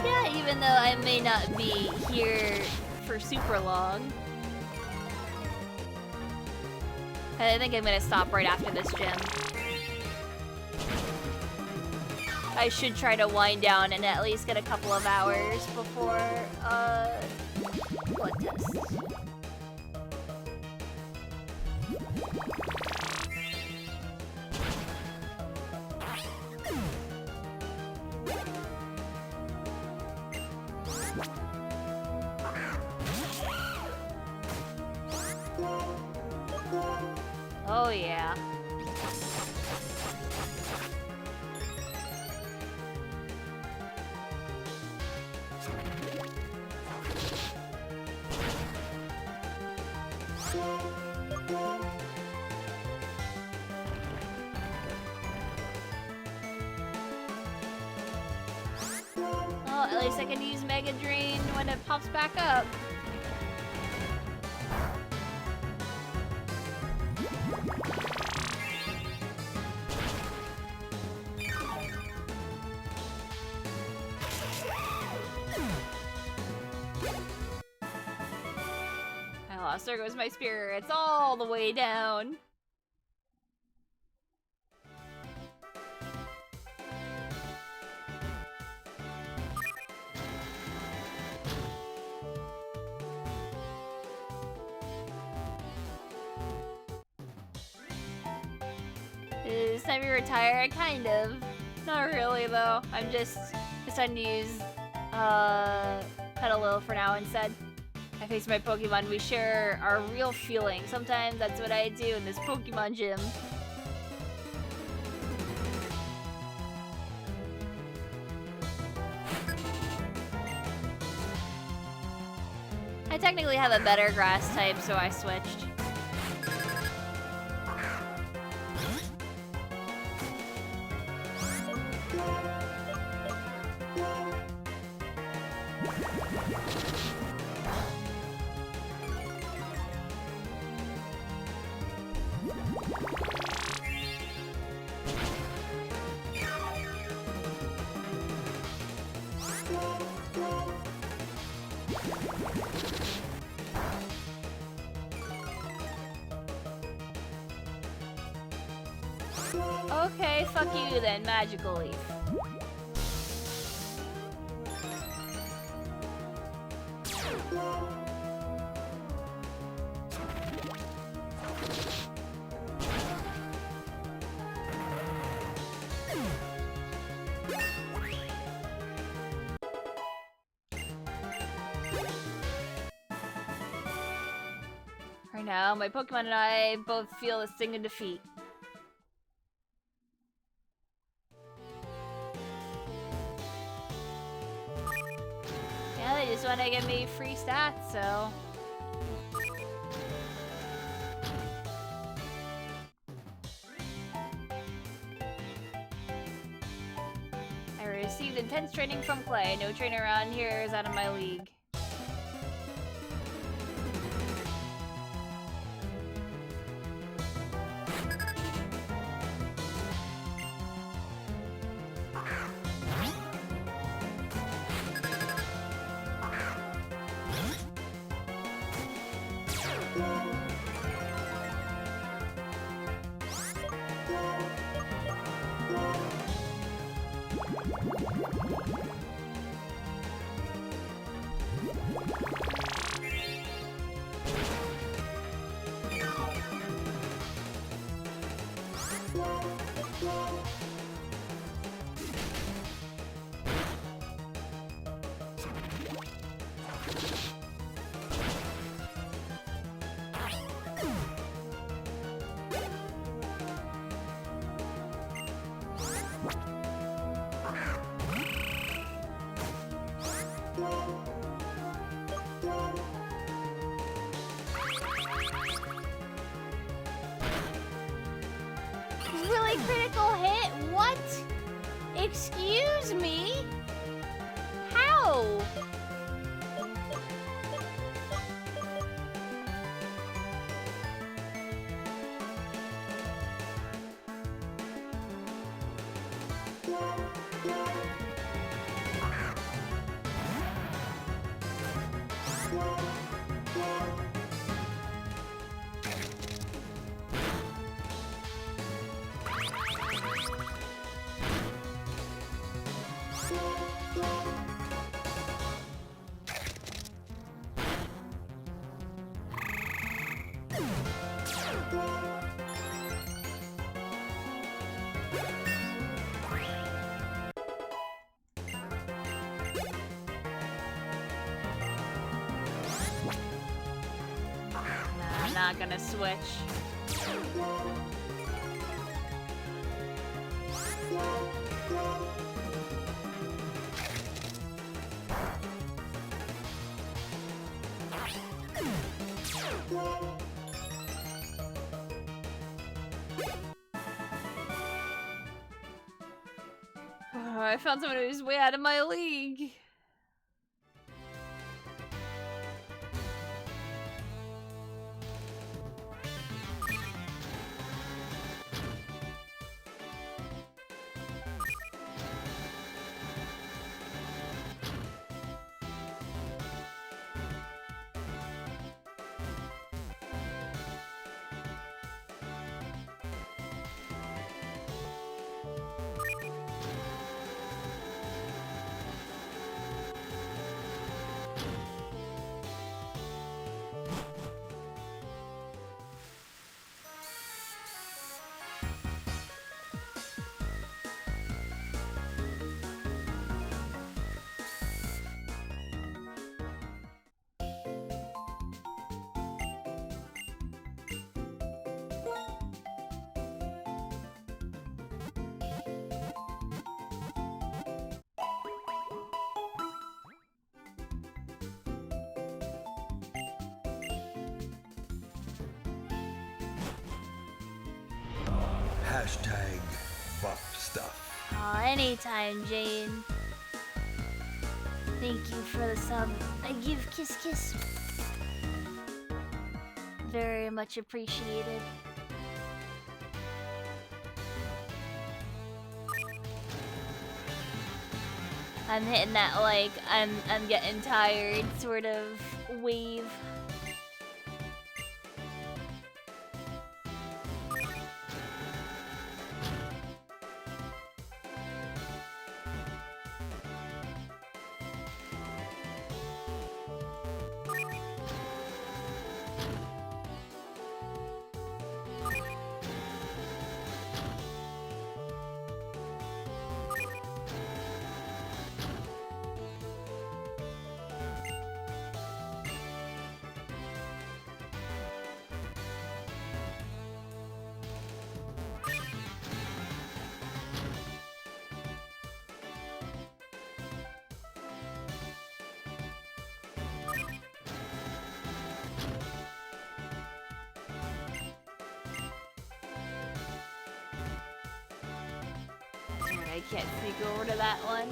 Yeah, even though I may not be here for super long. I think I'm gonna stop right after this gym. I should try to wind down and at least get a couple of hours before, blood tests. Oh yeah. Well, at least I can use Mega Drain when it pops back up. I lost. There goes my spirit. It's all the way down. Is time to retire? Kind of. Not really though. I'm just deciding to use Petalil for now instead. I face my Pokemon, we share our real feelings. Sometimes that's what I do in this Pokemon gym. I technically have a better grass type, so I switched. Okay, fuck you then, Magical Leaf. Right now, my Pokemon and I both feel the sting of defeat. Yeah, they just want to give me free stats, so... I received intense training from Clay. No trainer around here is out of my league. Really critical hit? What? Excuse me? How? Nah, I'm not gonna switch. Oh, I found someone who's way out of my league. Hashtag buff stuff. Aw, anytime, Jane. Thank you for the sub. I give kiss kiss. Very much appreciated. I'm hitting that like I'm getting tired sort of wave. I can't sneak over to that one.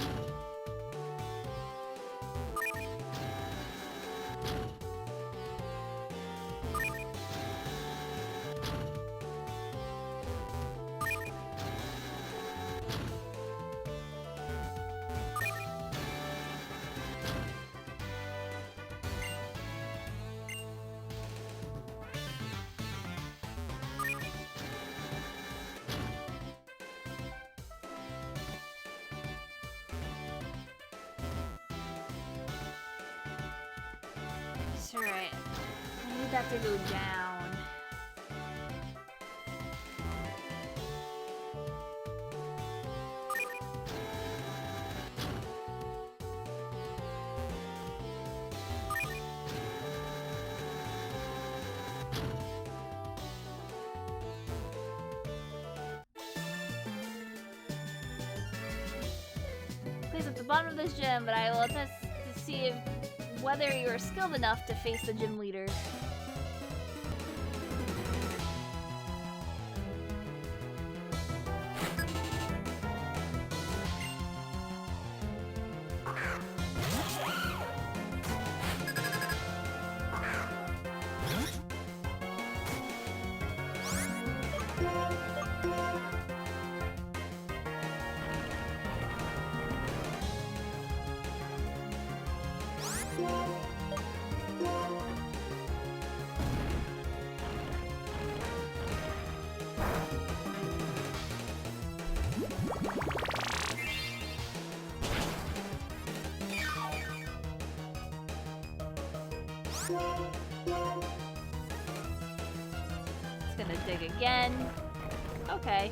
It's alright. I need that to go down. Please at the bottom of this gym, but I will test to see if whether you are skilled enough to face the gym leader. Gonna dig again. Okay.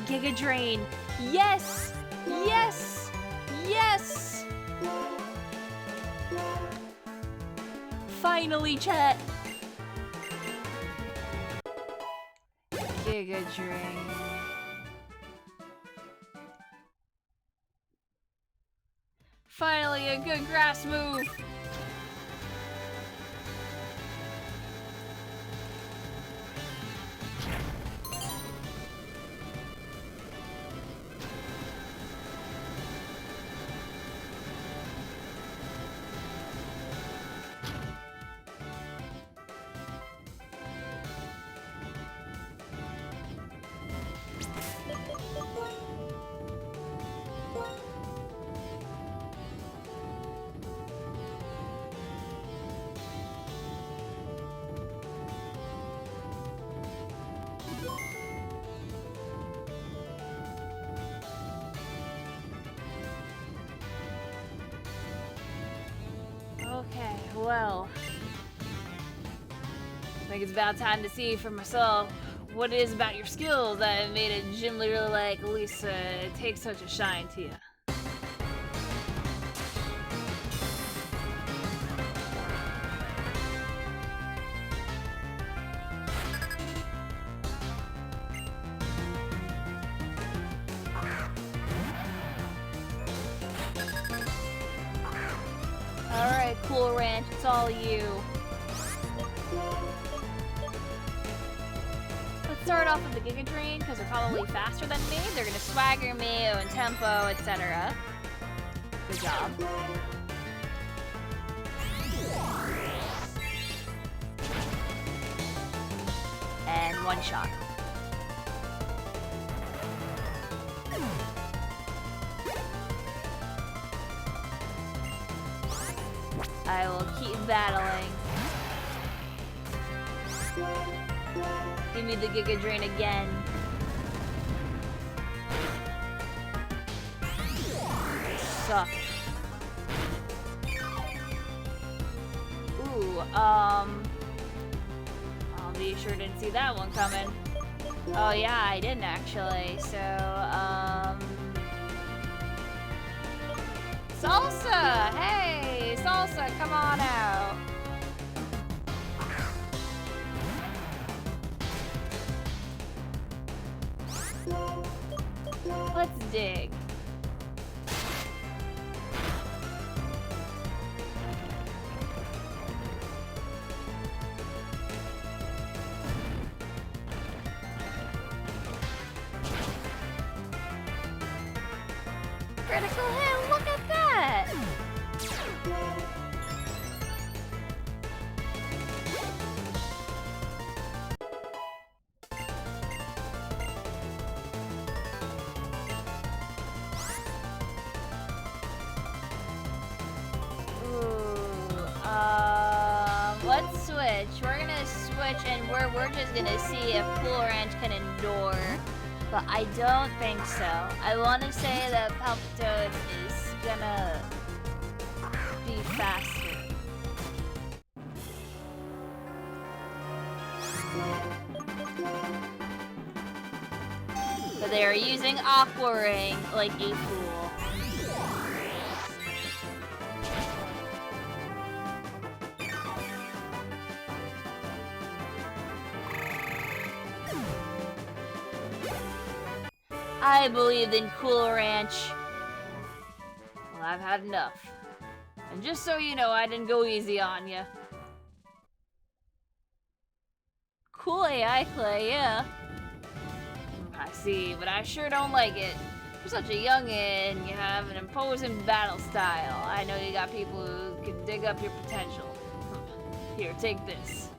Giga Drain. Yes! Yes! Yes! Finally, chat. Giga Drain. Finally, a good grass move. Okay, well, I think it's about time to see for myself what it is about your skills that have made a gym leader like Lisa take such a shine to you. Alright, Cool Ranch, it's all you. Let's start off with the Giga Drain, because they're probably faster than me. They're gonna swagger me and tempo, etc. Good job. And one shot. I will keep battling. Give me the Giga Drain again. Suck. Ooh, I'll be sure didn't see that one coming. Oh yeah, I didn't actually, so, Salsa! Hey, Salsa, come on out. Let's dig. Critical hit, look at that! Let's switch. We're gonna switch and we're just gonna see if Cool Ranch can endure. But I don't think so. I wanna say that Palpitoad is gonna be faster. But they are using Aqua Ring like a fool. I believed in Cool Ranch. Well, I've had enough. And just so you know, I didn't go easy on you. Cool AI Clay, yeah. I see, but I sure don't like it. You're such a youngin', you have an imposing battle style. I know you got people who can dig up your potential. Here, take this.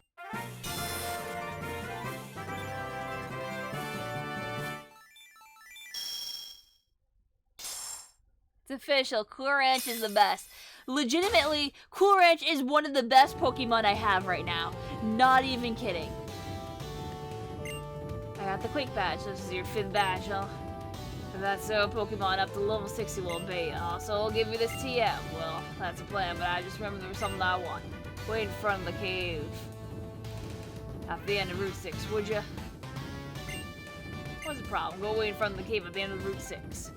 It's official. Cool Ranch is the best. Legitimately, Cool Ranch is one of the best Pokemon I have right now. Not even kidding. I got the Quick Badge. This is your 5th badge, huh? If that's so, Pokemon up to level 60 will be. So I'll give you this TM. Well, that's a plan, but I just remember there was something I want. Wait in front of the cave. At the end of Route 6, would ya? What's the problem? Go wait in front of the cave at the end of Route 6.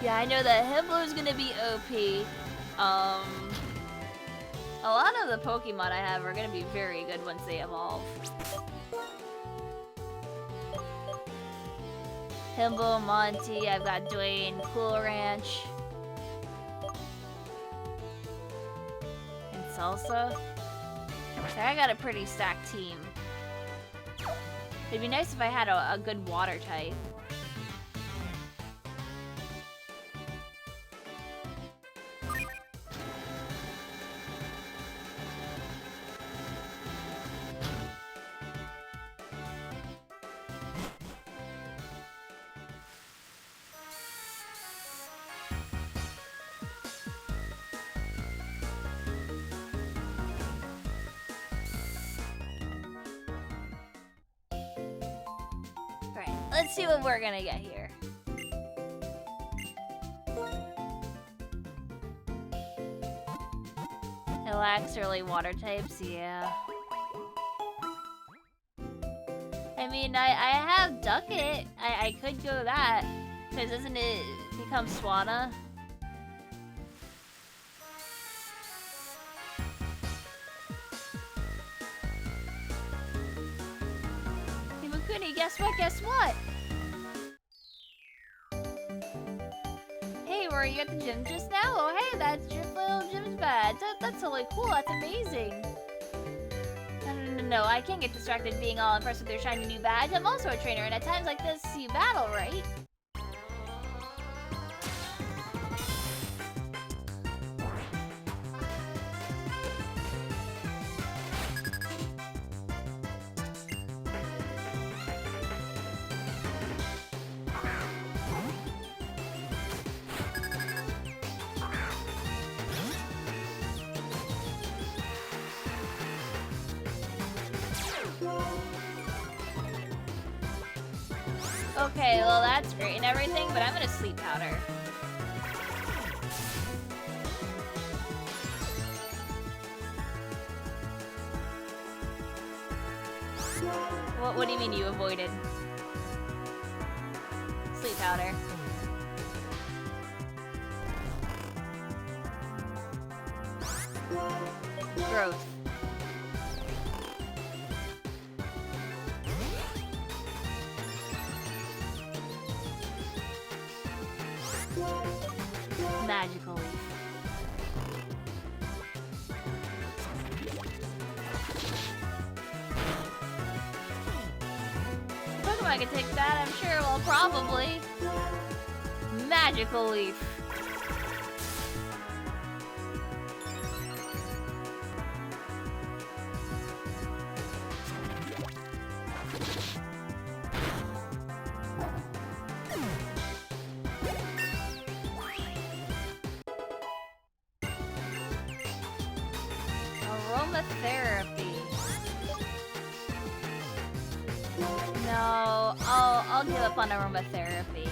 Yeah, I know that Himblow's gonna be OP. A lot of the Pokemon I have are gonna be very good once they evolve. Himbo, Monty, I've got Dwayne, Cool Ranch. And Salsa. So I got a pretty stacked team. It'd be nice if I had a good water type. Let's see what we're gonna get here. It lacks early water types, yeah. I mean, I have Ducket. I could go that. Because doesn't it become Swanna? Imakuni, guess what? Guess what? Hey, were you at the gym just now? Oh, hey, that's your little gym badge. That's totally cool. That's amazing. No, I can't get distracted being all impressed with your shiny new badge. I'm also a trainer, and at times like this, you battle, right? Okay, well that's great and everything, but I'm gonna sleep powder. What do you mean you avoided? Sleep powder. Growth. Magical leaf. Pokemon can take that, I'm sure. Well, probably. Magical leaf. Aromatherapy. No, I'll give up on aromatherapy.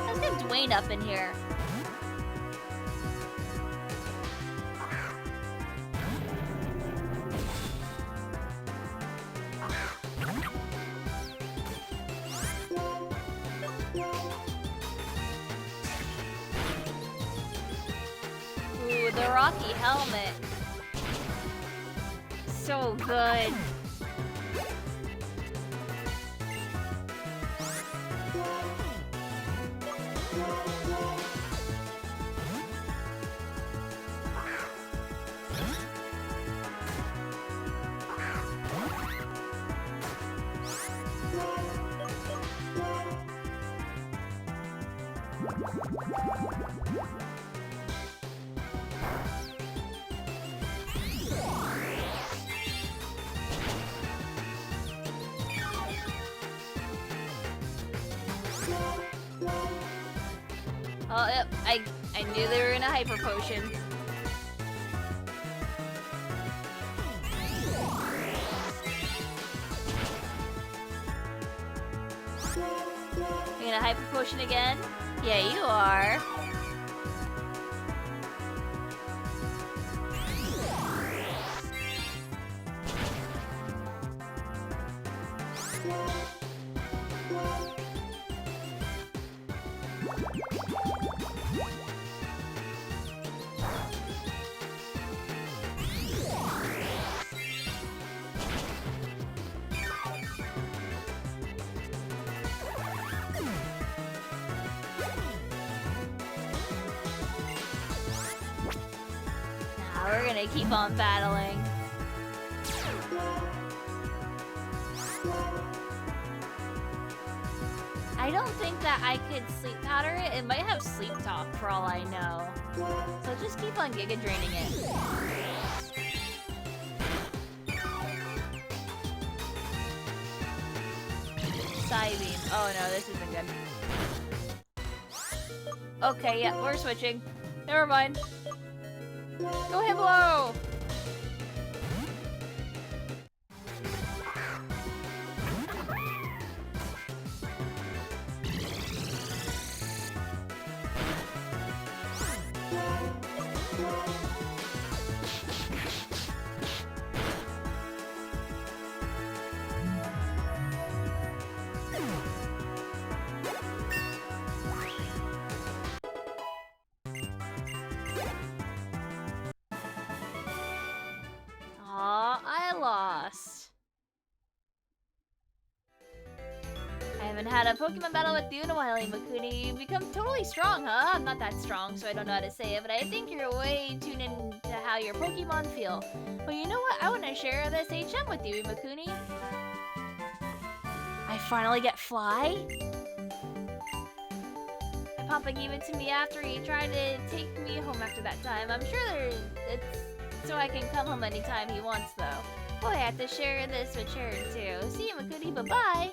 Let's get Dwayne up in here. Ooh, the Rocky helmet. So good. Oh, yep, I knew they were in a hyper potion. You gonna hyper potion again? Yeah, you are. We're gonna keep on battling. I don't think that I could sleep powder it. It might have sleep talk for all I know. So just keep on Giga draining it. Psybeam. Oh no, this isn't good. Okay, yeah, we're switching. Never mind. Go ahead, blow! Aw, I lost. I haven't had a Pokemon battle with you in a while, Imakuni. You've become totally strong, huh? I'm not that strong, so I don't know how to say it, but I think you're way tuned into how your Pokemon feel. Well, you know what? I want to share this HM with you, Imakuni. I finally get Fly? My papa gave it to me after he tried to take me home after that time. I'm sure it's so I can come home anytime he wants, though. Boy, I have to share this with Sharon, too. See you, Imakuni. Bye-bye!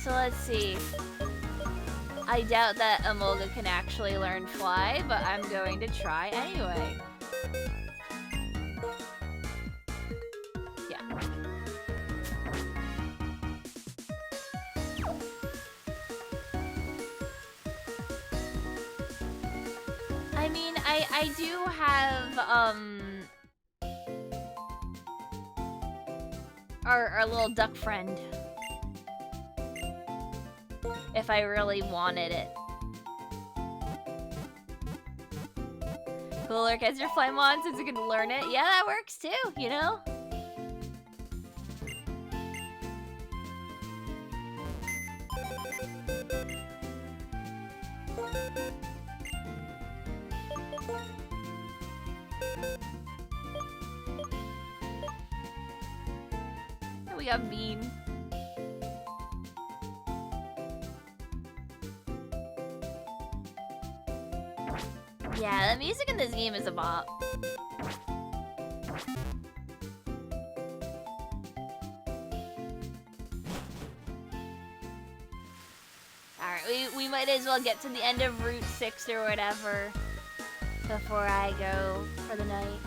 So let's see. I doubt that Emolga can actually learn Fly, but I'm going to try anyway. Yeah. I mean, I do have, our little duck friend. If I really wanted it. Cooler gets your Flymon since you can learn it. Yeah, that works too, you know? We got Bean. Yeah, the music in this game is a bop. Alright, we might as well get to the end of Route 6 or whatever before I go for the night.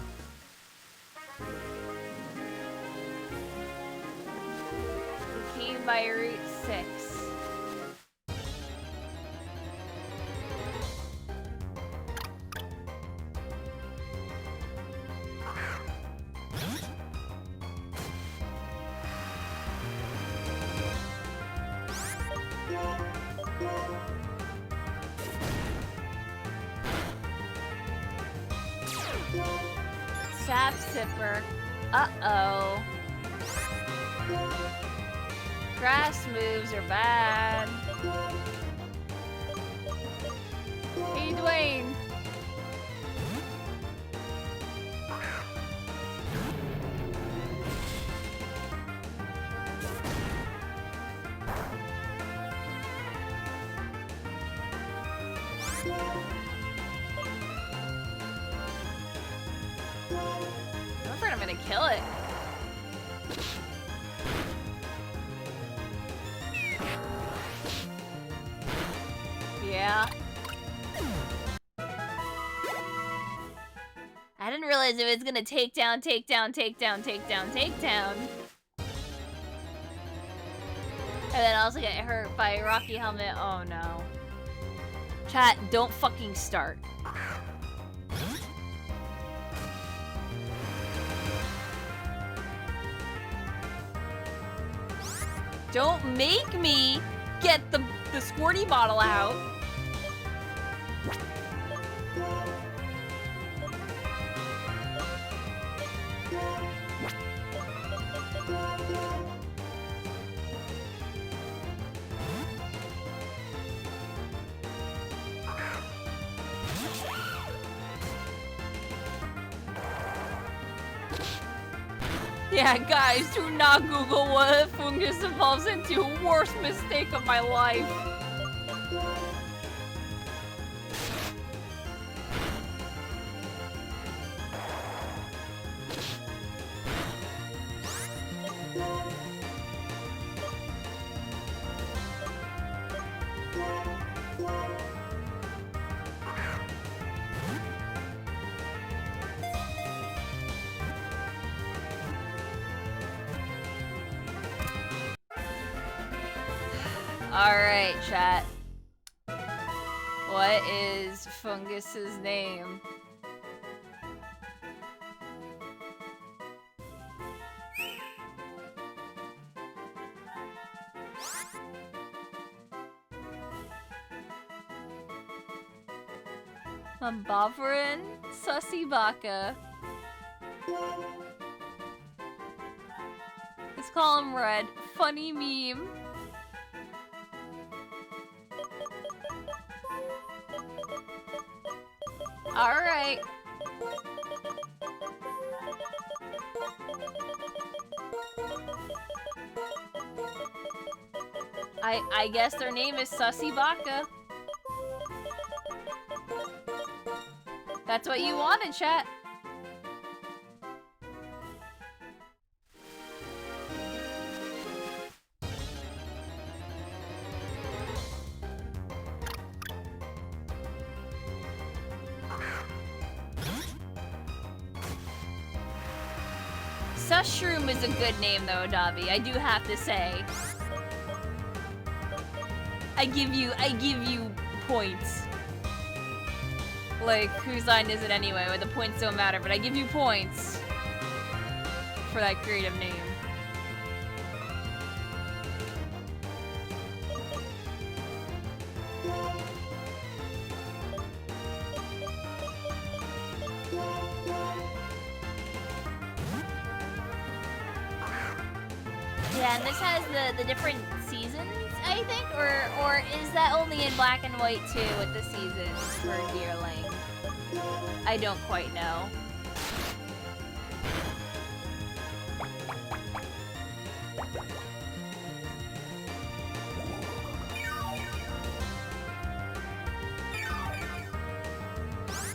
We came by Route 6. Sap Sipper. Uh-oh. Grass moves are bad. Hey, Dwayne. I'm afraid I'm gonna kill it. Yeah. I didn't realize it was gonna take down. And then also get hurt by a Rocky Helmet. Oh no. Chat, don't fucking start. Don't make me get the squirty bottle out. Yeah, guys, do not Google what a fungus evolves into. Worst mistake of my life. Alright, chat. What is Fungus's name? Bavarin Sussibaka. Let's call him Red. Funny meme. Alright. I guess their name is Sussibaka. That's what you wanted, chat. Sushroom is a good name though, Davi. I do have to say. I give you points. Like, whose line is it anyway? Where the points don't matter, but I give you points for that creative name. Yeah, and this has the different seasons, I think? Or is that only in black and white too with the seasons for Deerling? I don't quite know.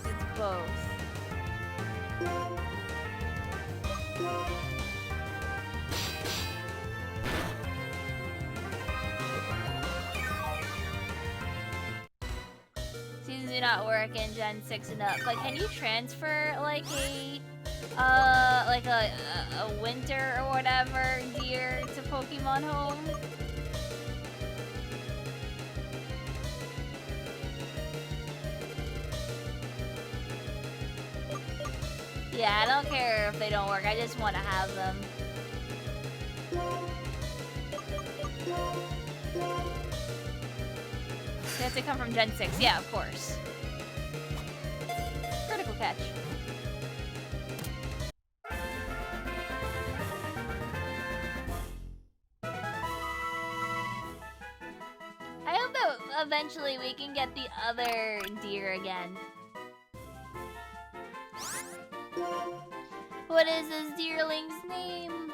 It's both. Seasons do not work in Gen 6 and up. But can you transfer like a winter or whatever deer to Pokemon Home? Yeah, I don't care if they don't work. I just want to have them. They have to come from Gen 6. Yeah, of course. Critical catch. I hope that eventually we can get the other deer again. What is this deerling's name?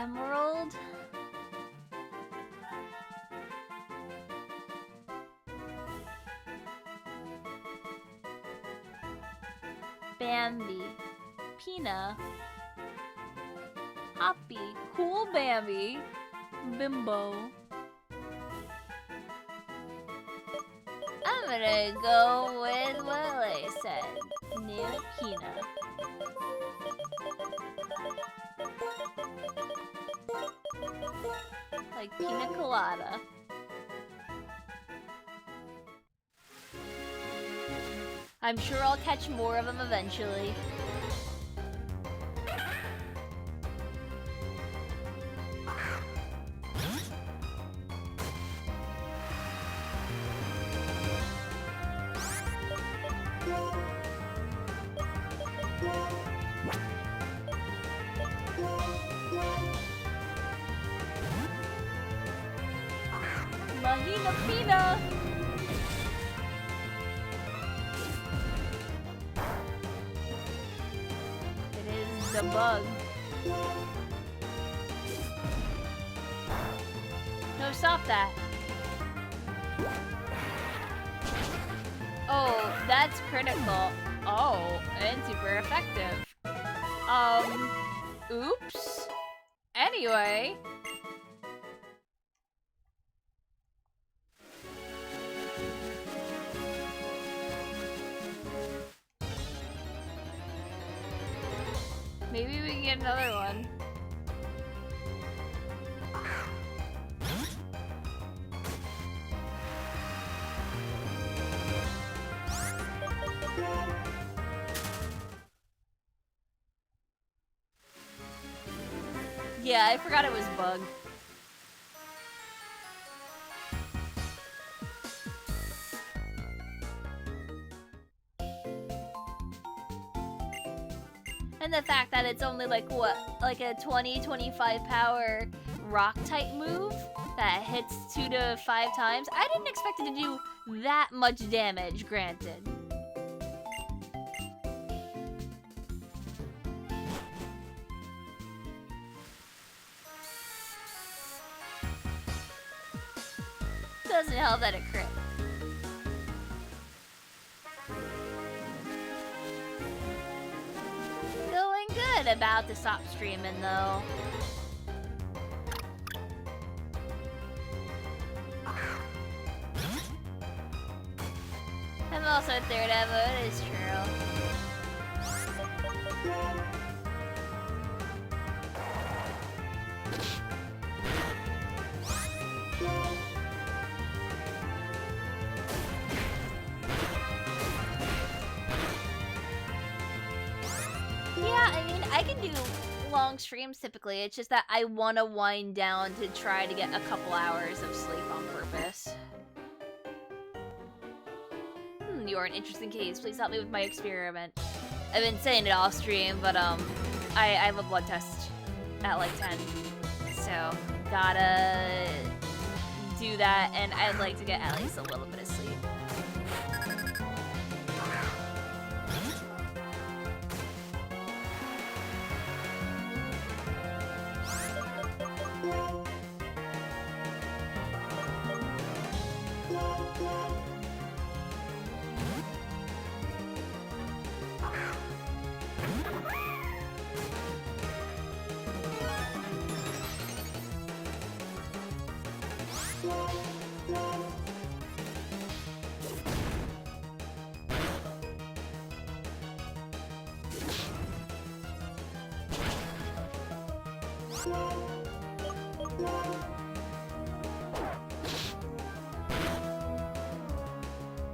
Emerald? Bambi. Pina. Hoppy. Cool Bambi. Bimbo. I'm gonna go with what I said. New Pina. Like pina colada. I'm sure I'll catch more of them eventually. Mahina Pina! It is the bug. No, stop that. Oh, that's critical. Oh, and super effective. Oops. Anyway. Maybe we can get another one. Yeah, I forgot it was bug. And the fact that it's only like what, like a 20-25 power rock type move that hits 2 to 5 times. I didn't expect it to do that much damage, granted. Doesn't help that it crit. Feeling good about the stop streaming though. I'm also third ever, it is true. Yeah, I mean, I can do long streams typically. It's just that I want to wind down to try to get a couple hours of sleep on purpose. You are an interesting case. Please help me with my experiment. I've been saying it off stream, but I have a blood test at like 10. So, gotta do that, and I'd like to get at least a little bit of sleep.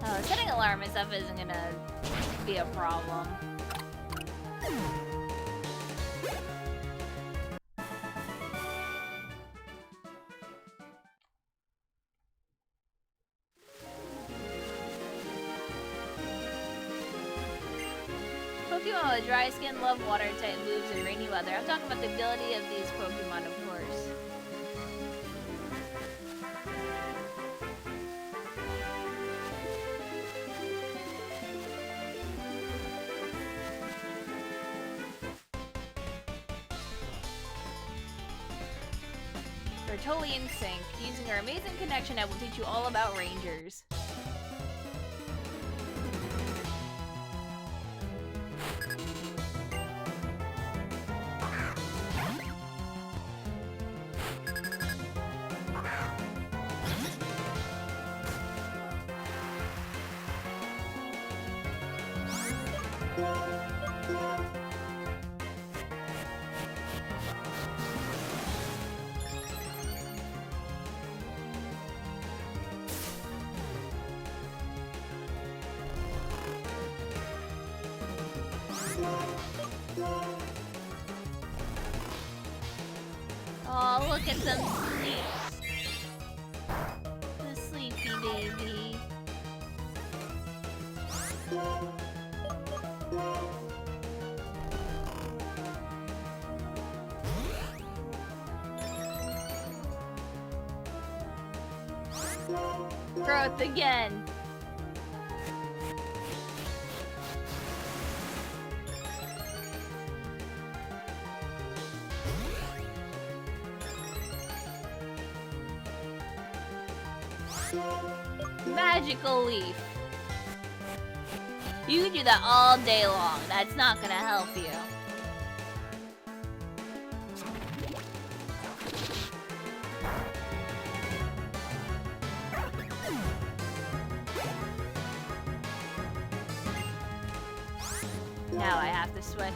Oh, setting alarm and stuff isn't gonna be a problem. Pokemon with dry skin love water type moves in rainy weather. I'm talking about the ability of these Pokemon, of course. We're totally in sync. Using our amazing connection, I will teach you all about rangers. Oh, look at them sleep. The sleepy baby. Growth again. Magical leaf. You can do that all day long. That's not gonna help you. Now I have to switch.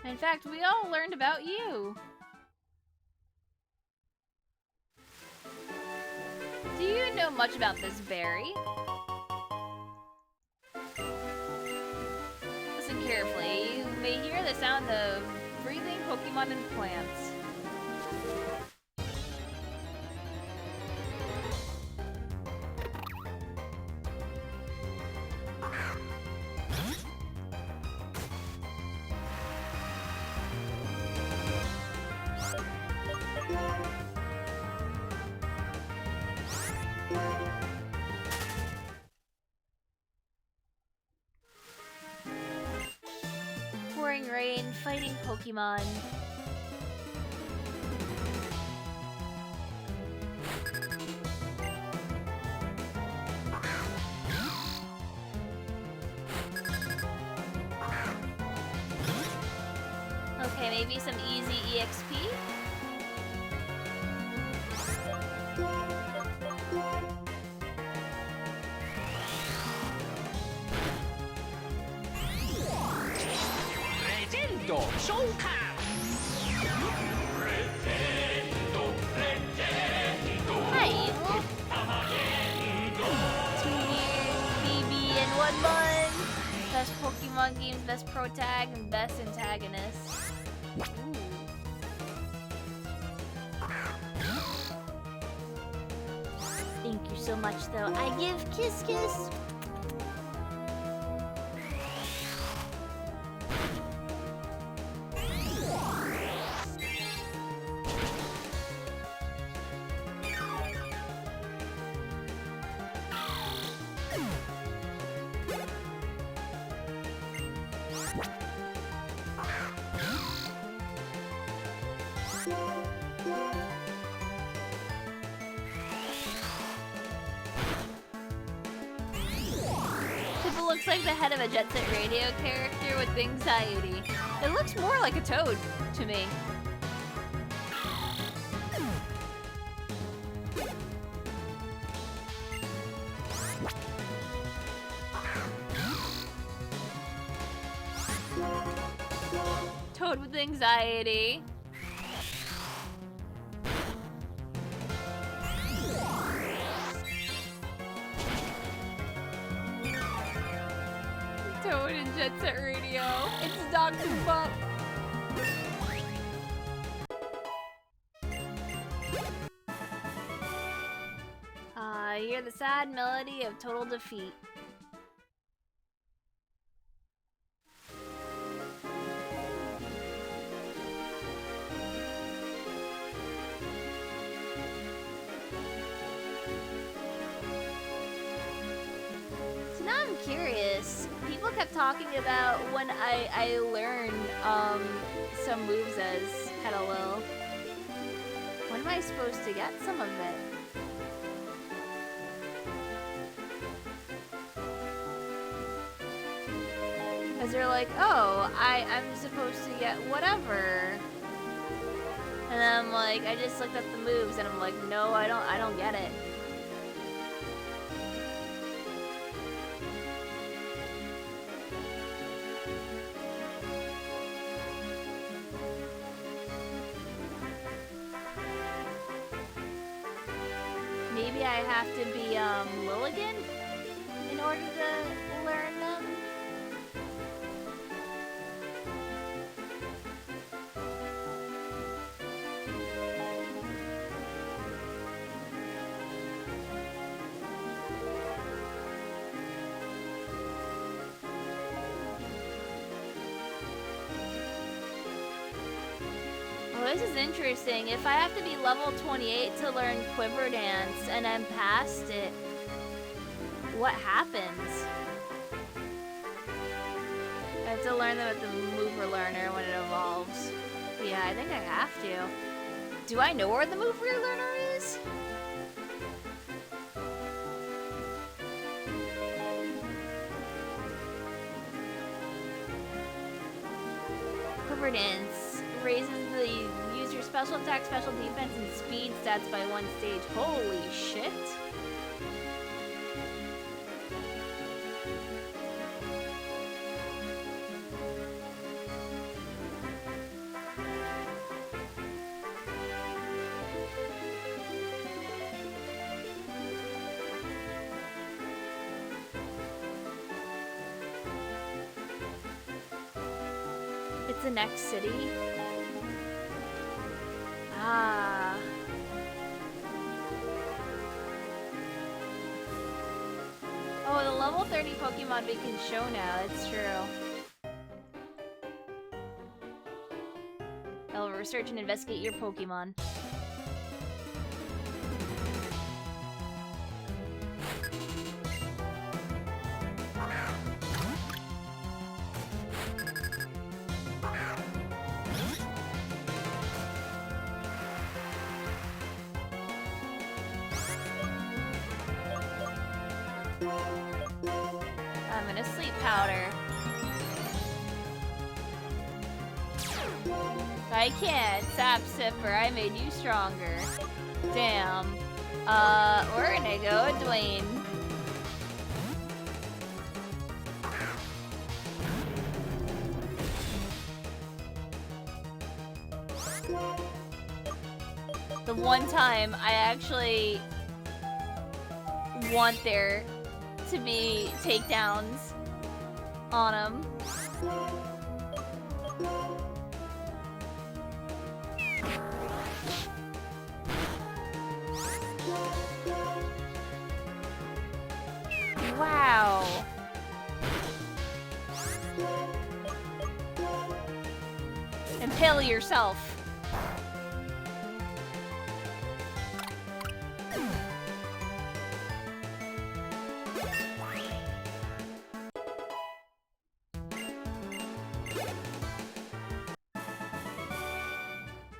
In fact, we all learned about you. Do you know much about this berry? Listen carefully. You may hear the sound of breathing Pokemon and plants. Pouring rain, fighting Pokemon. Okay, maybe some easy EXP? Hi, Evil. 2 years, BB, and 1 month. Best Pokemon games, best pro tag, and best antagonist. Ooh. Thank you so much, though. I give kiss kiss. It looks like the head of a Jet Set Radio character with anxiety. It looks more like a toad to me. Toad with anxiety. Toad and Jet Set Radio. It's Dr. Bump. hear the sad melody of total defeat. So now I'm curious. People kept talking about when I learn some moves as Petalil. When am I supposed to get some of it? Because they're like, oh, I'm supposed to get whatever. And then I'm like, I just looked up the moves and I'm like, no, I don't get it. Maybe I have to be Lilligan in order to learn them. Oh, this is interesting. If I have to be level 28 to learn Quiver Dance and I'm past it, what happens? I have to learn them at the Mover Learner when it evolves. Yeah, I think I have to. Do I know where the Mover Learner is? Quiver Dance raises the user's special attack, special defense, and speed stats by 1 stage. Holy shit! It's the next city. Ah. Oh, the level 30 Pokemon we can show now, it's true. I'll research and investigate your Pokemon. I'm gonna sleep powder. I can't, Sap Sipper, I made you stronger. Damn. We're gonna go Dwayne. The one time I actually want there to be takedowns on him. Wow. Impale yourself.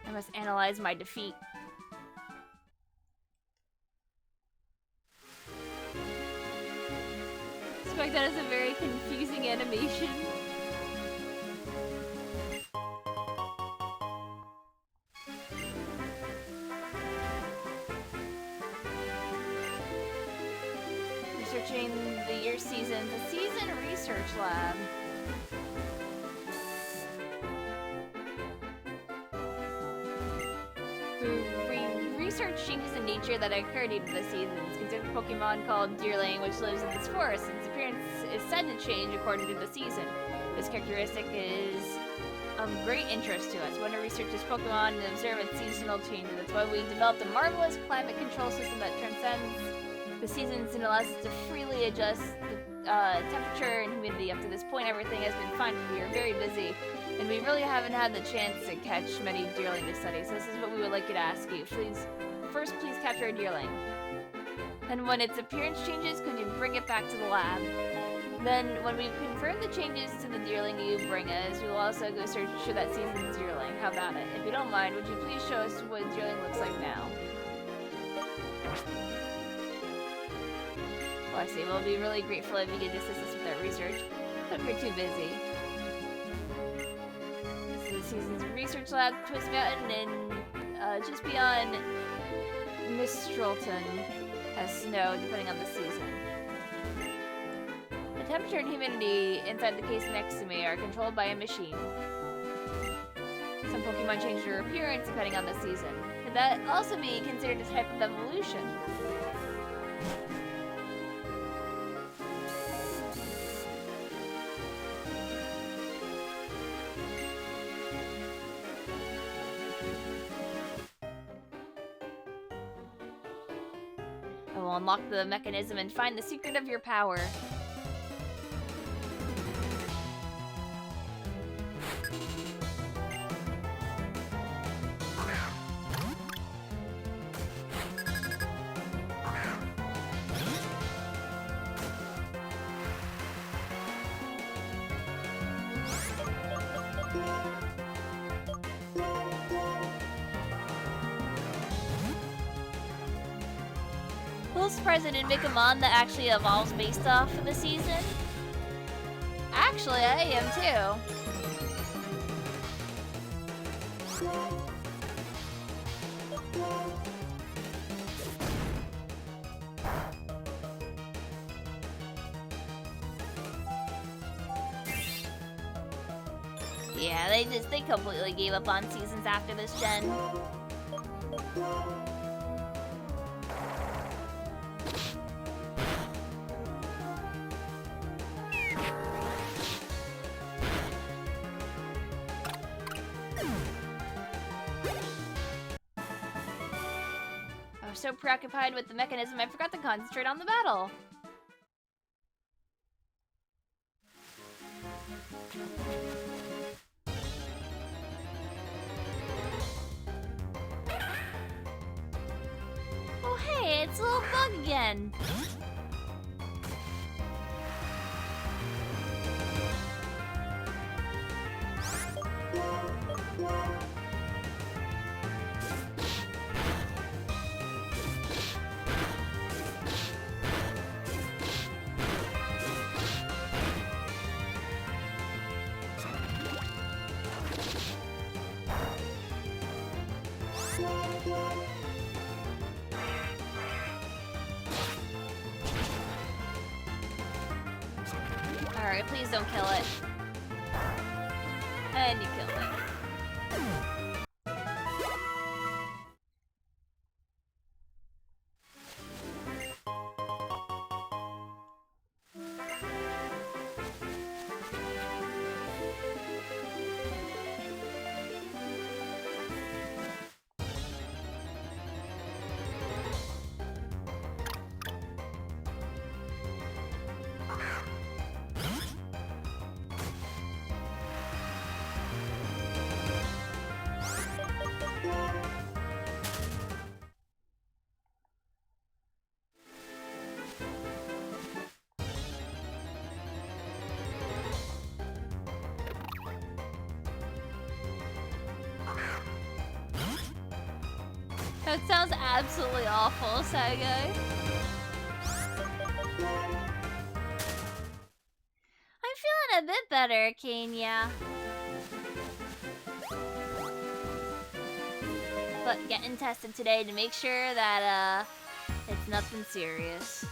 I must analyze my defeat. I suspect that is a very confusing animation. Researching the year season, the season research lab. Research changes in nature that occur due to the seasons. Consider a Pokemon called Deerling, which lives in this forest. Its appearance is said to change according to the season. This characteristic is of great interest to us. We want to research this Pokemon and observe its seasonal changes. That's why we developed a marvelous climate control system that transcends The seasons allows us to freely adjust the temperature and humidity. Up to this point, everything has been fine, but we are very busy, and we really haven't had the chance to catch many deerling to study. So this is what we would like you to ask you. First, please capture a deerling. And when its appearance changes, could you bring it back to the lab? Then, when we confirm the changes to the deerling you bring us, we will also go search for that season's deerling. How about it? If you don't mind, would you please show us what a deerling looks like now? Oh, I see. We'll be really grateful if you could assist us with that research, but we're too busy. This is the season's research lab, Twist Mountain, and just beyond Mistralton has snow, depending on the season. The temperature and humidity inside the case next to me are controlled by a machine. Some Pokemon change their appearance depending on the season. Could that also be considered a type of evolution? I will unlock the mechanism and find the secret of your power. A little surprised I didn't make a mon that actually evolves based off of the season. Actually, I am too. Yeah, they completely gave up on seasons after this gen. I was so preoccupied with the mechanism I forgot to concentrate on the battle. Oh hey, it's a little bug again. Alright, please don't kill it. And you killed it. That sounds absolutely awful, Sagai. I'm feeling a bit better, Kenya. But getting tested today to make sure that, it's nothing serious.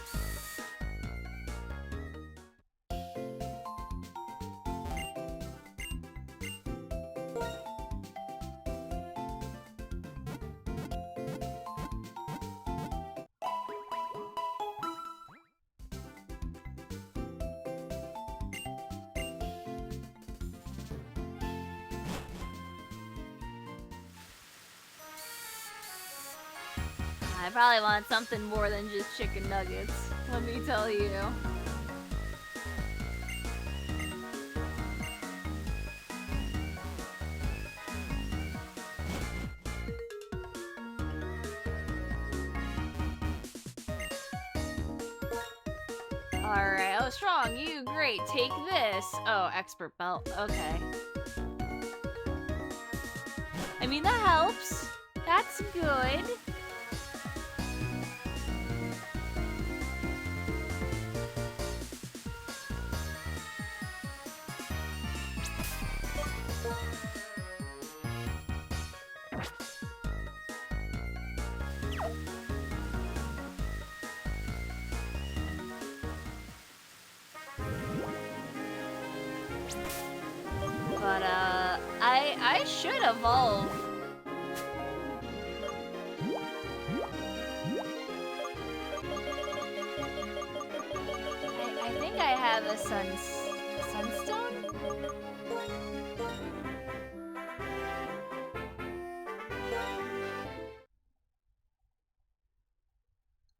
I probably want something more than just chicken nuggets, let me tell you. Alright, oh strong, you great, take this. Oh, expert belt, okay. I mean, that helps. That's good. But, I should evolve. I think I have a sunstone?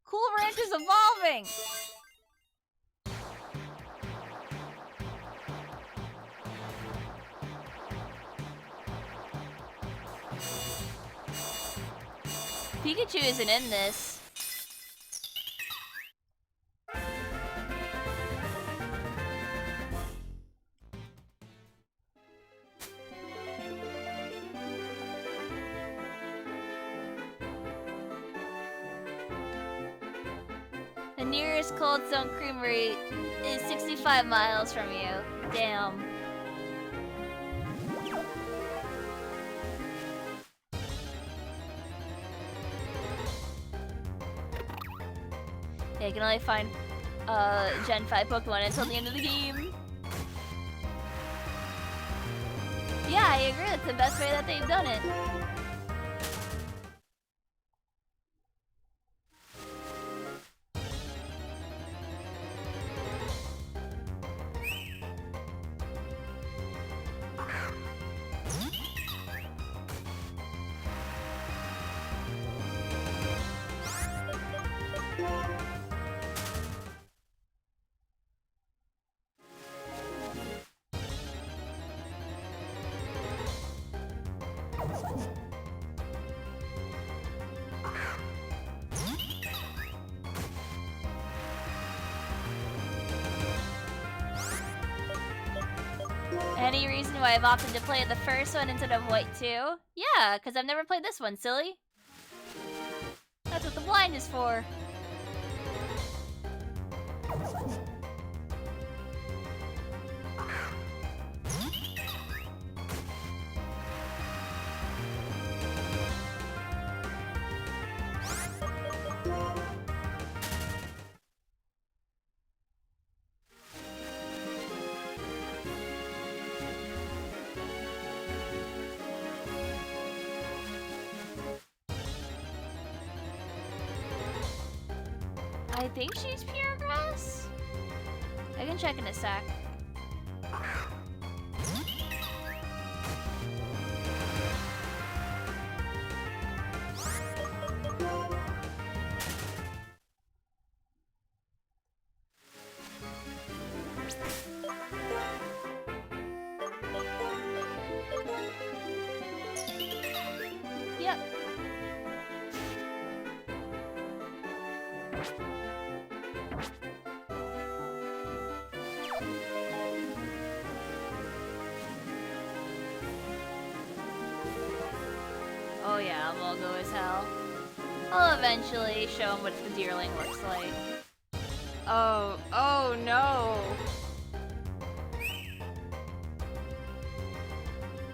Cool Ranch is evolving! Pikachu isn't in this. The nearest Cold Stone Creamery is 65 miles from you. Damn. Yeah, you can only find Gen 5 Pokemon until the end of the game. Yeah, I agree, that's the best way that they've done it. Any reason why I've opted to play the first one instead of White 2? Yeah, because I've never played this one, silly. That's what the blind is for. I think she's pure grass. I can check in a sec. Yep. Oh yeah, I'm all go as hell. I'll eventually show him what the deerling looks like. Oh no!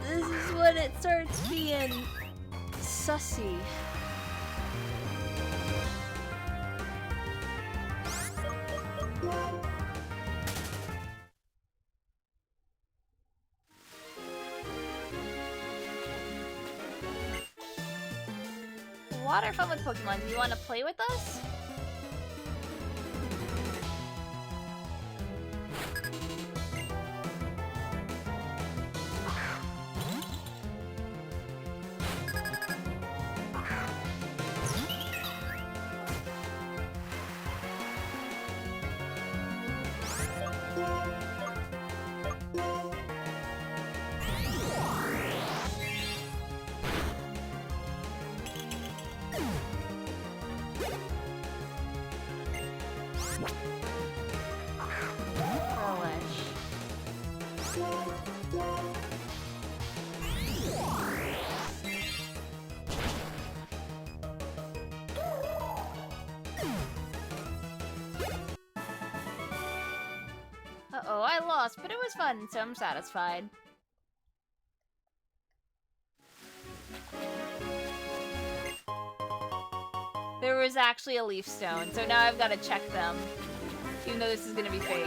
This is when it starts being sussy. Water fun with Pokemon. Do you want to play with us? I lost, but it was fun, so I'm satisfied. There was actually a leaf stone, so now I've got to check them. Even though this is gonna be fake.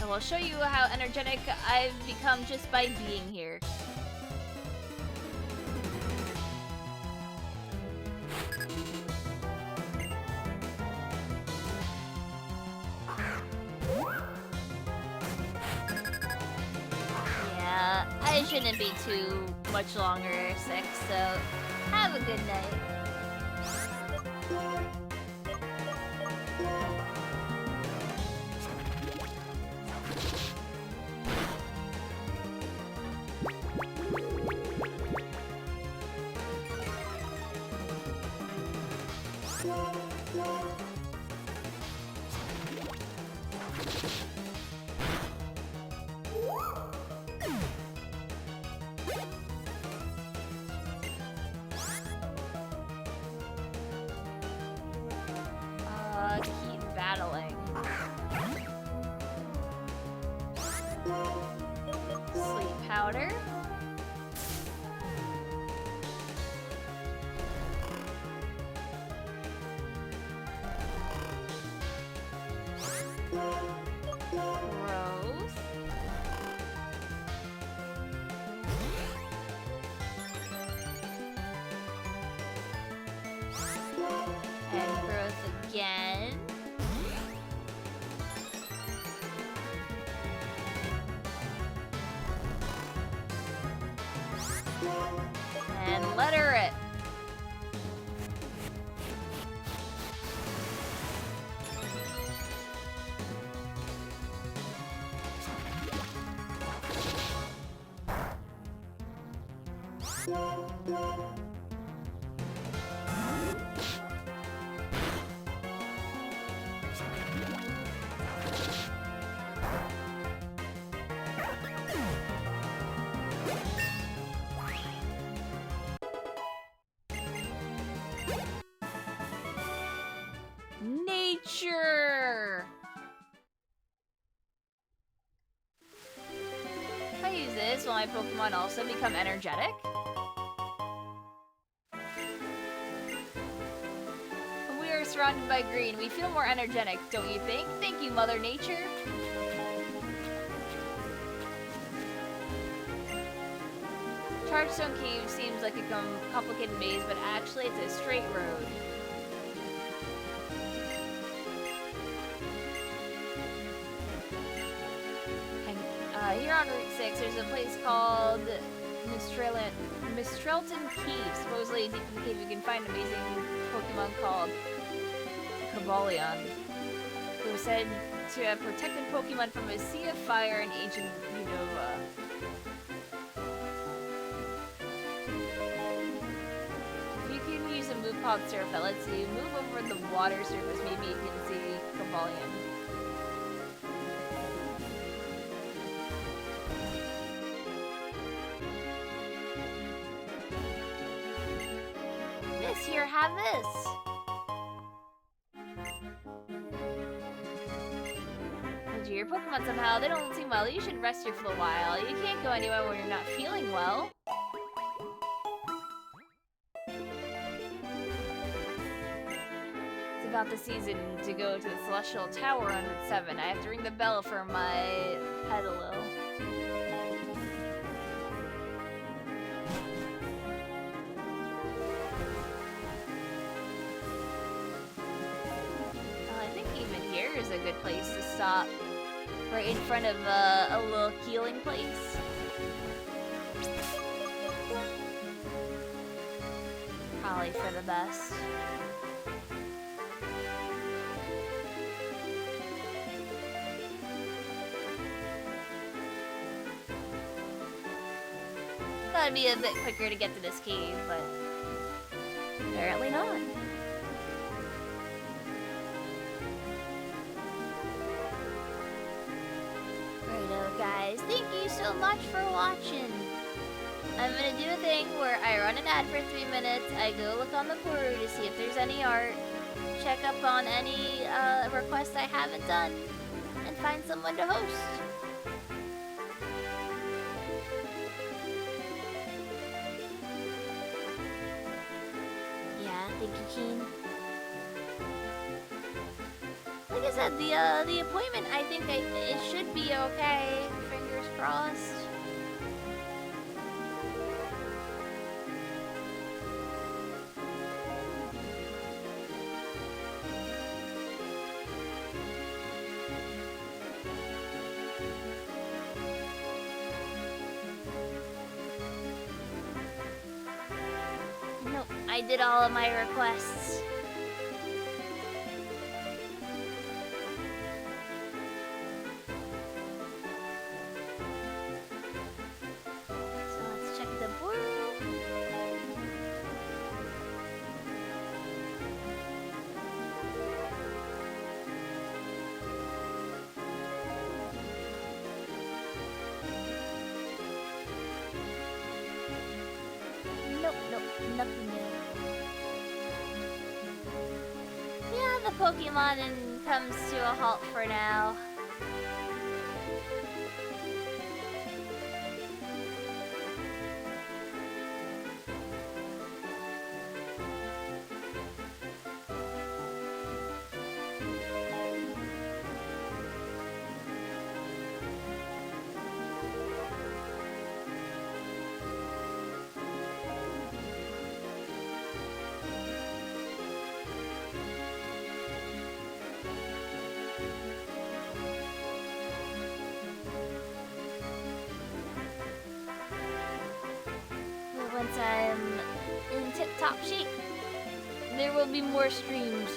And I'll show you how energetic I've become just by being here. Yeah, I shouldn't be too much longer sick, so have a good night. Keep battling. Sleep powder. Growth. And growth again. And letter it. Nature! If I use this, will my Pokemon also become energetic? When we are surrounded by green, we feel more energetic, don't you think? Thank you, Mother Nature. Chargestone Cave seems like a complicated maze, but actually it's a straight road. Here on Route 6, there's a place called Mistrelton Cave. Supposedly deep in the cave you can find an amazing Pokemon called Cobalion, who is said to have protected Pokemon from a sea of fire in ancient Unova. You can use a move called Surf that lets you move over the water surface. Maybe you can see Cobalion. Here, have this. Injure your Pokemon somehow. They don't seem well. You should rest here for a while. You can't go anywhere when you're not feeling well. It's about the season to go to the Celestial Tower on Route 7. I have to ring the bell for my Petalil. Is a good place to stop. Right in front of a little healing place. Probably for the best. But it'd be a bit quicker to get to this cave, but apparently not. Righto, guys. Thank you so much for watching. I'm gonna do a thing where I run an ad for 3 minutes, I go look on the Puru to see if there's any art, check up on any requests I haven't done, and find someone to host. Yeah, thank you, Keen. Like I said, the appointment, I think it should be okay. Fingers crossed. Nope, I did all of my requests. So let's check the Buru. Nope, nope, nothing new. Yeah, the Pokemon comes to a halt for now. But once I'm in tip-top shape, there will be more streams.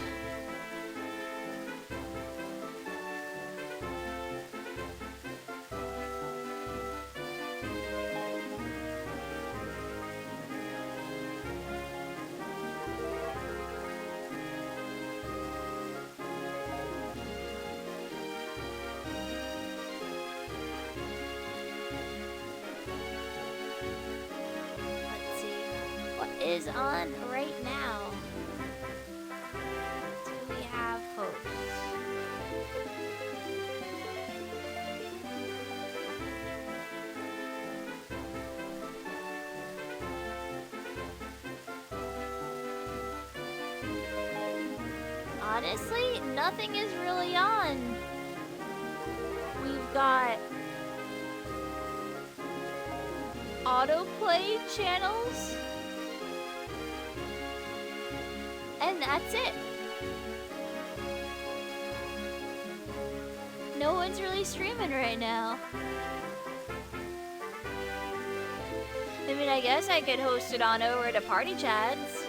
Let's see. What is on right now? Do we have hosts? Honestly, nothing is really on. We've got autoplay channels, and that's it. No one's really streaming right now. I mean, I guess I could host it on over to Party Chads.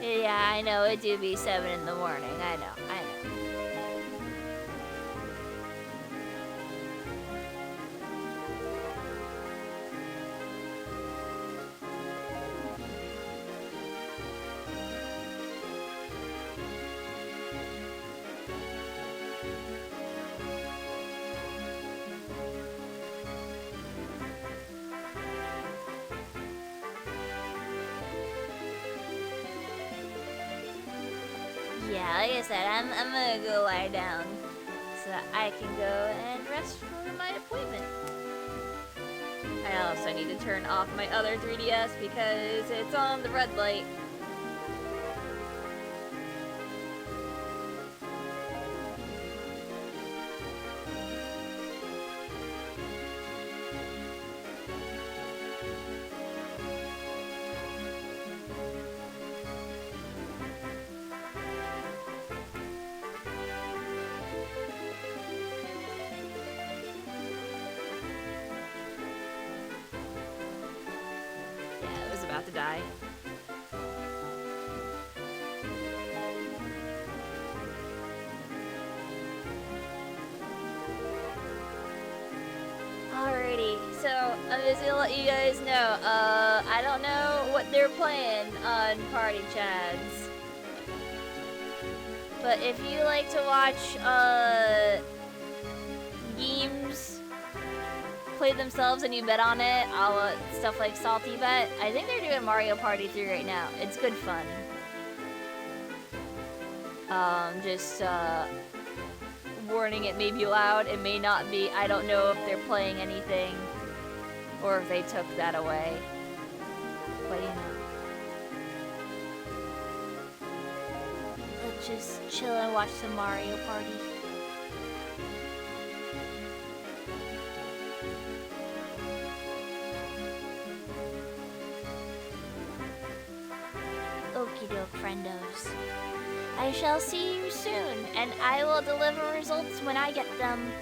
Yeah, I know, it do be 7 in the morning. I know. Yeah, like I said, I'm gonna go lie down so that I can go and rest for my appointment. I also need to turn off my other 3DS because it's on the red light. Yeah, it was about to die. I'm just gonna let you guys know. I don't know what they're playing on Party Chads. But if you like to watch, games play themselves and you bet on it, stuff like Salty Bet, I think they're doing Mario Party 3 right now. It's good fun. Just, warning, it may be loud, it may not be. I don't know if they're playing anything or if they took that away. But you know. Let's just chill and watch some Mario Party. Okie doke, friendos. I shall see you soon, and I will deliver results when I get them.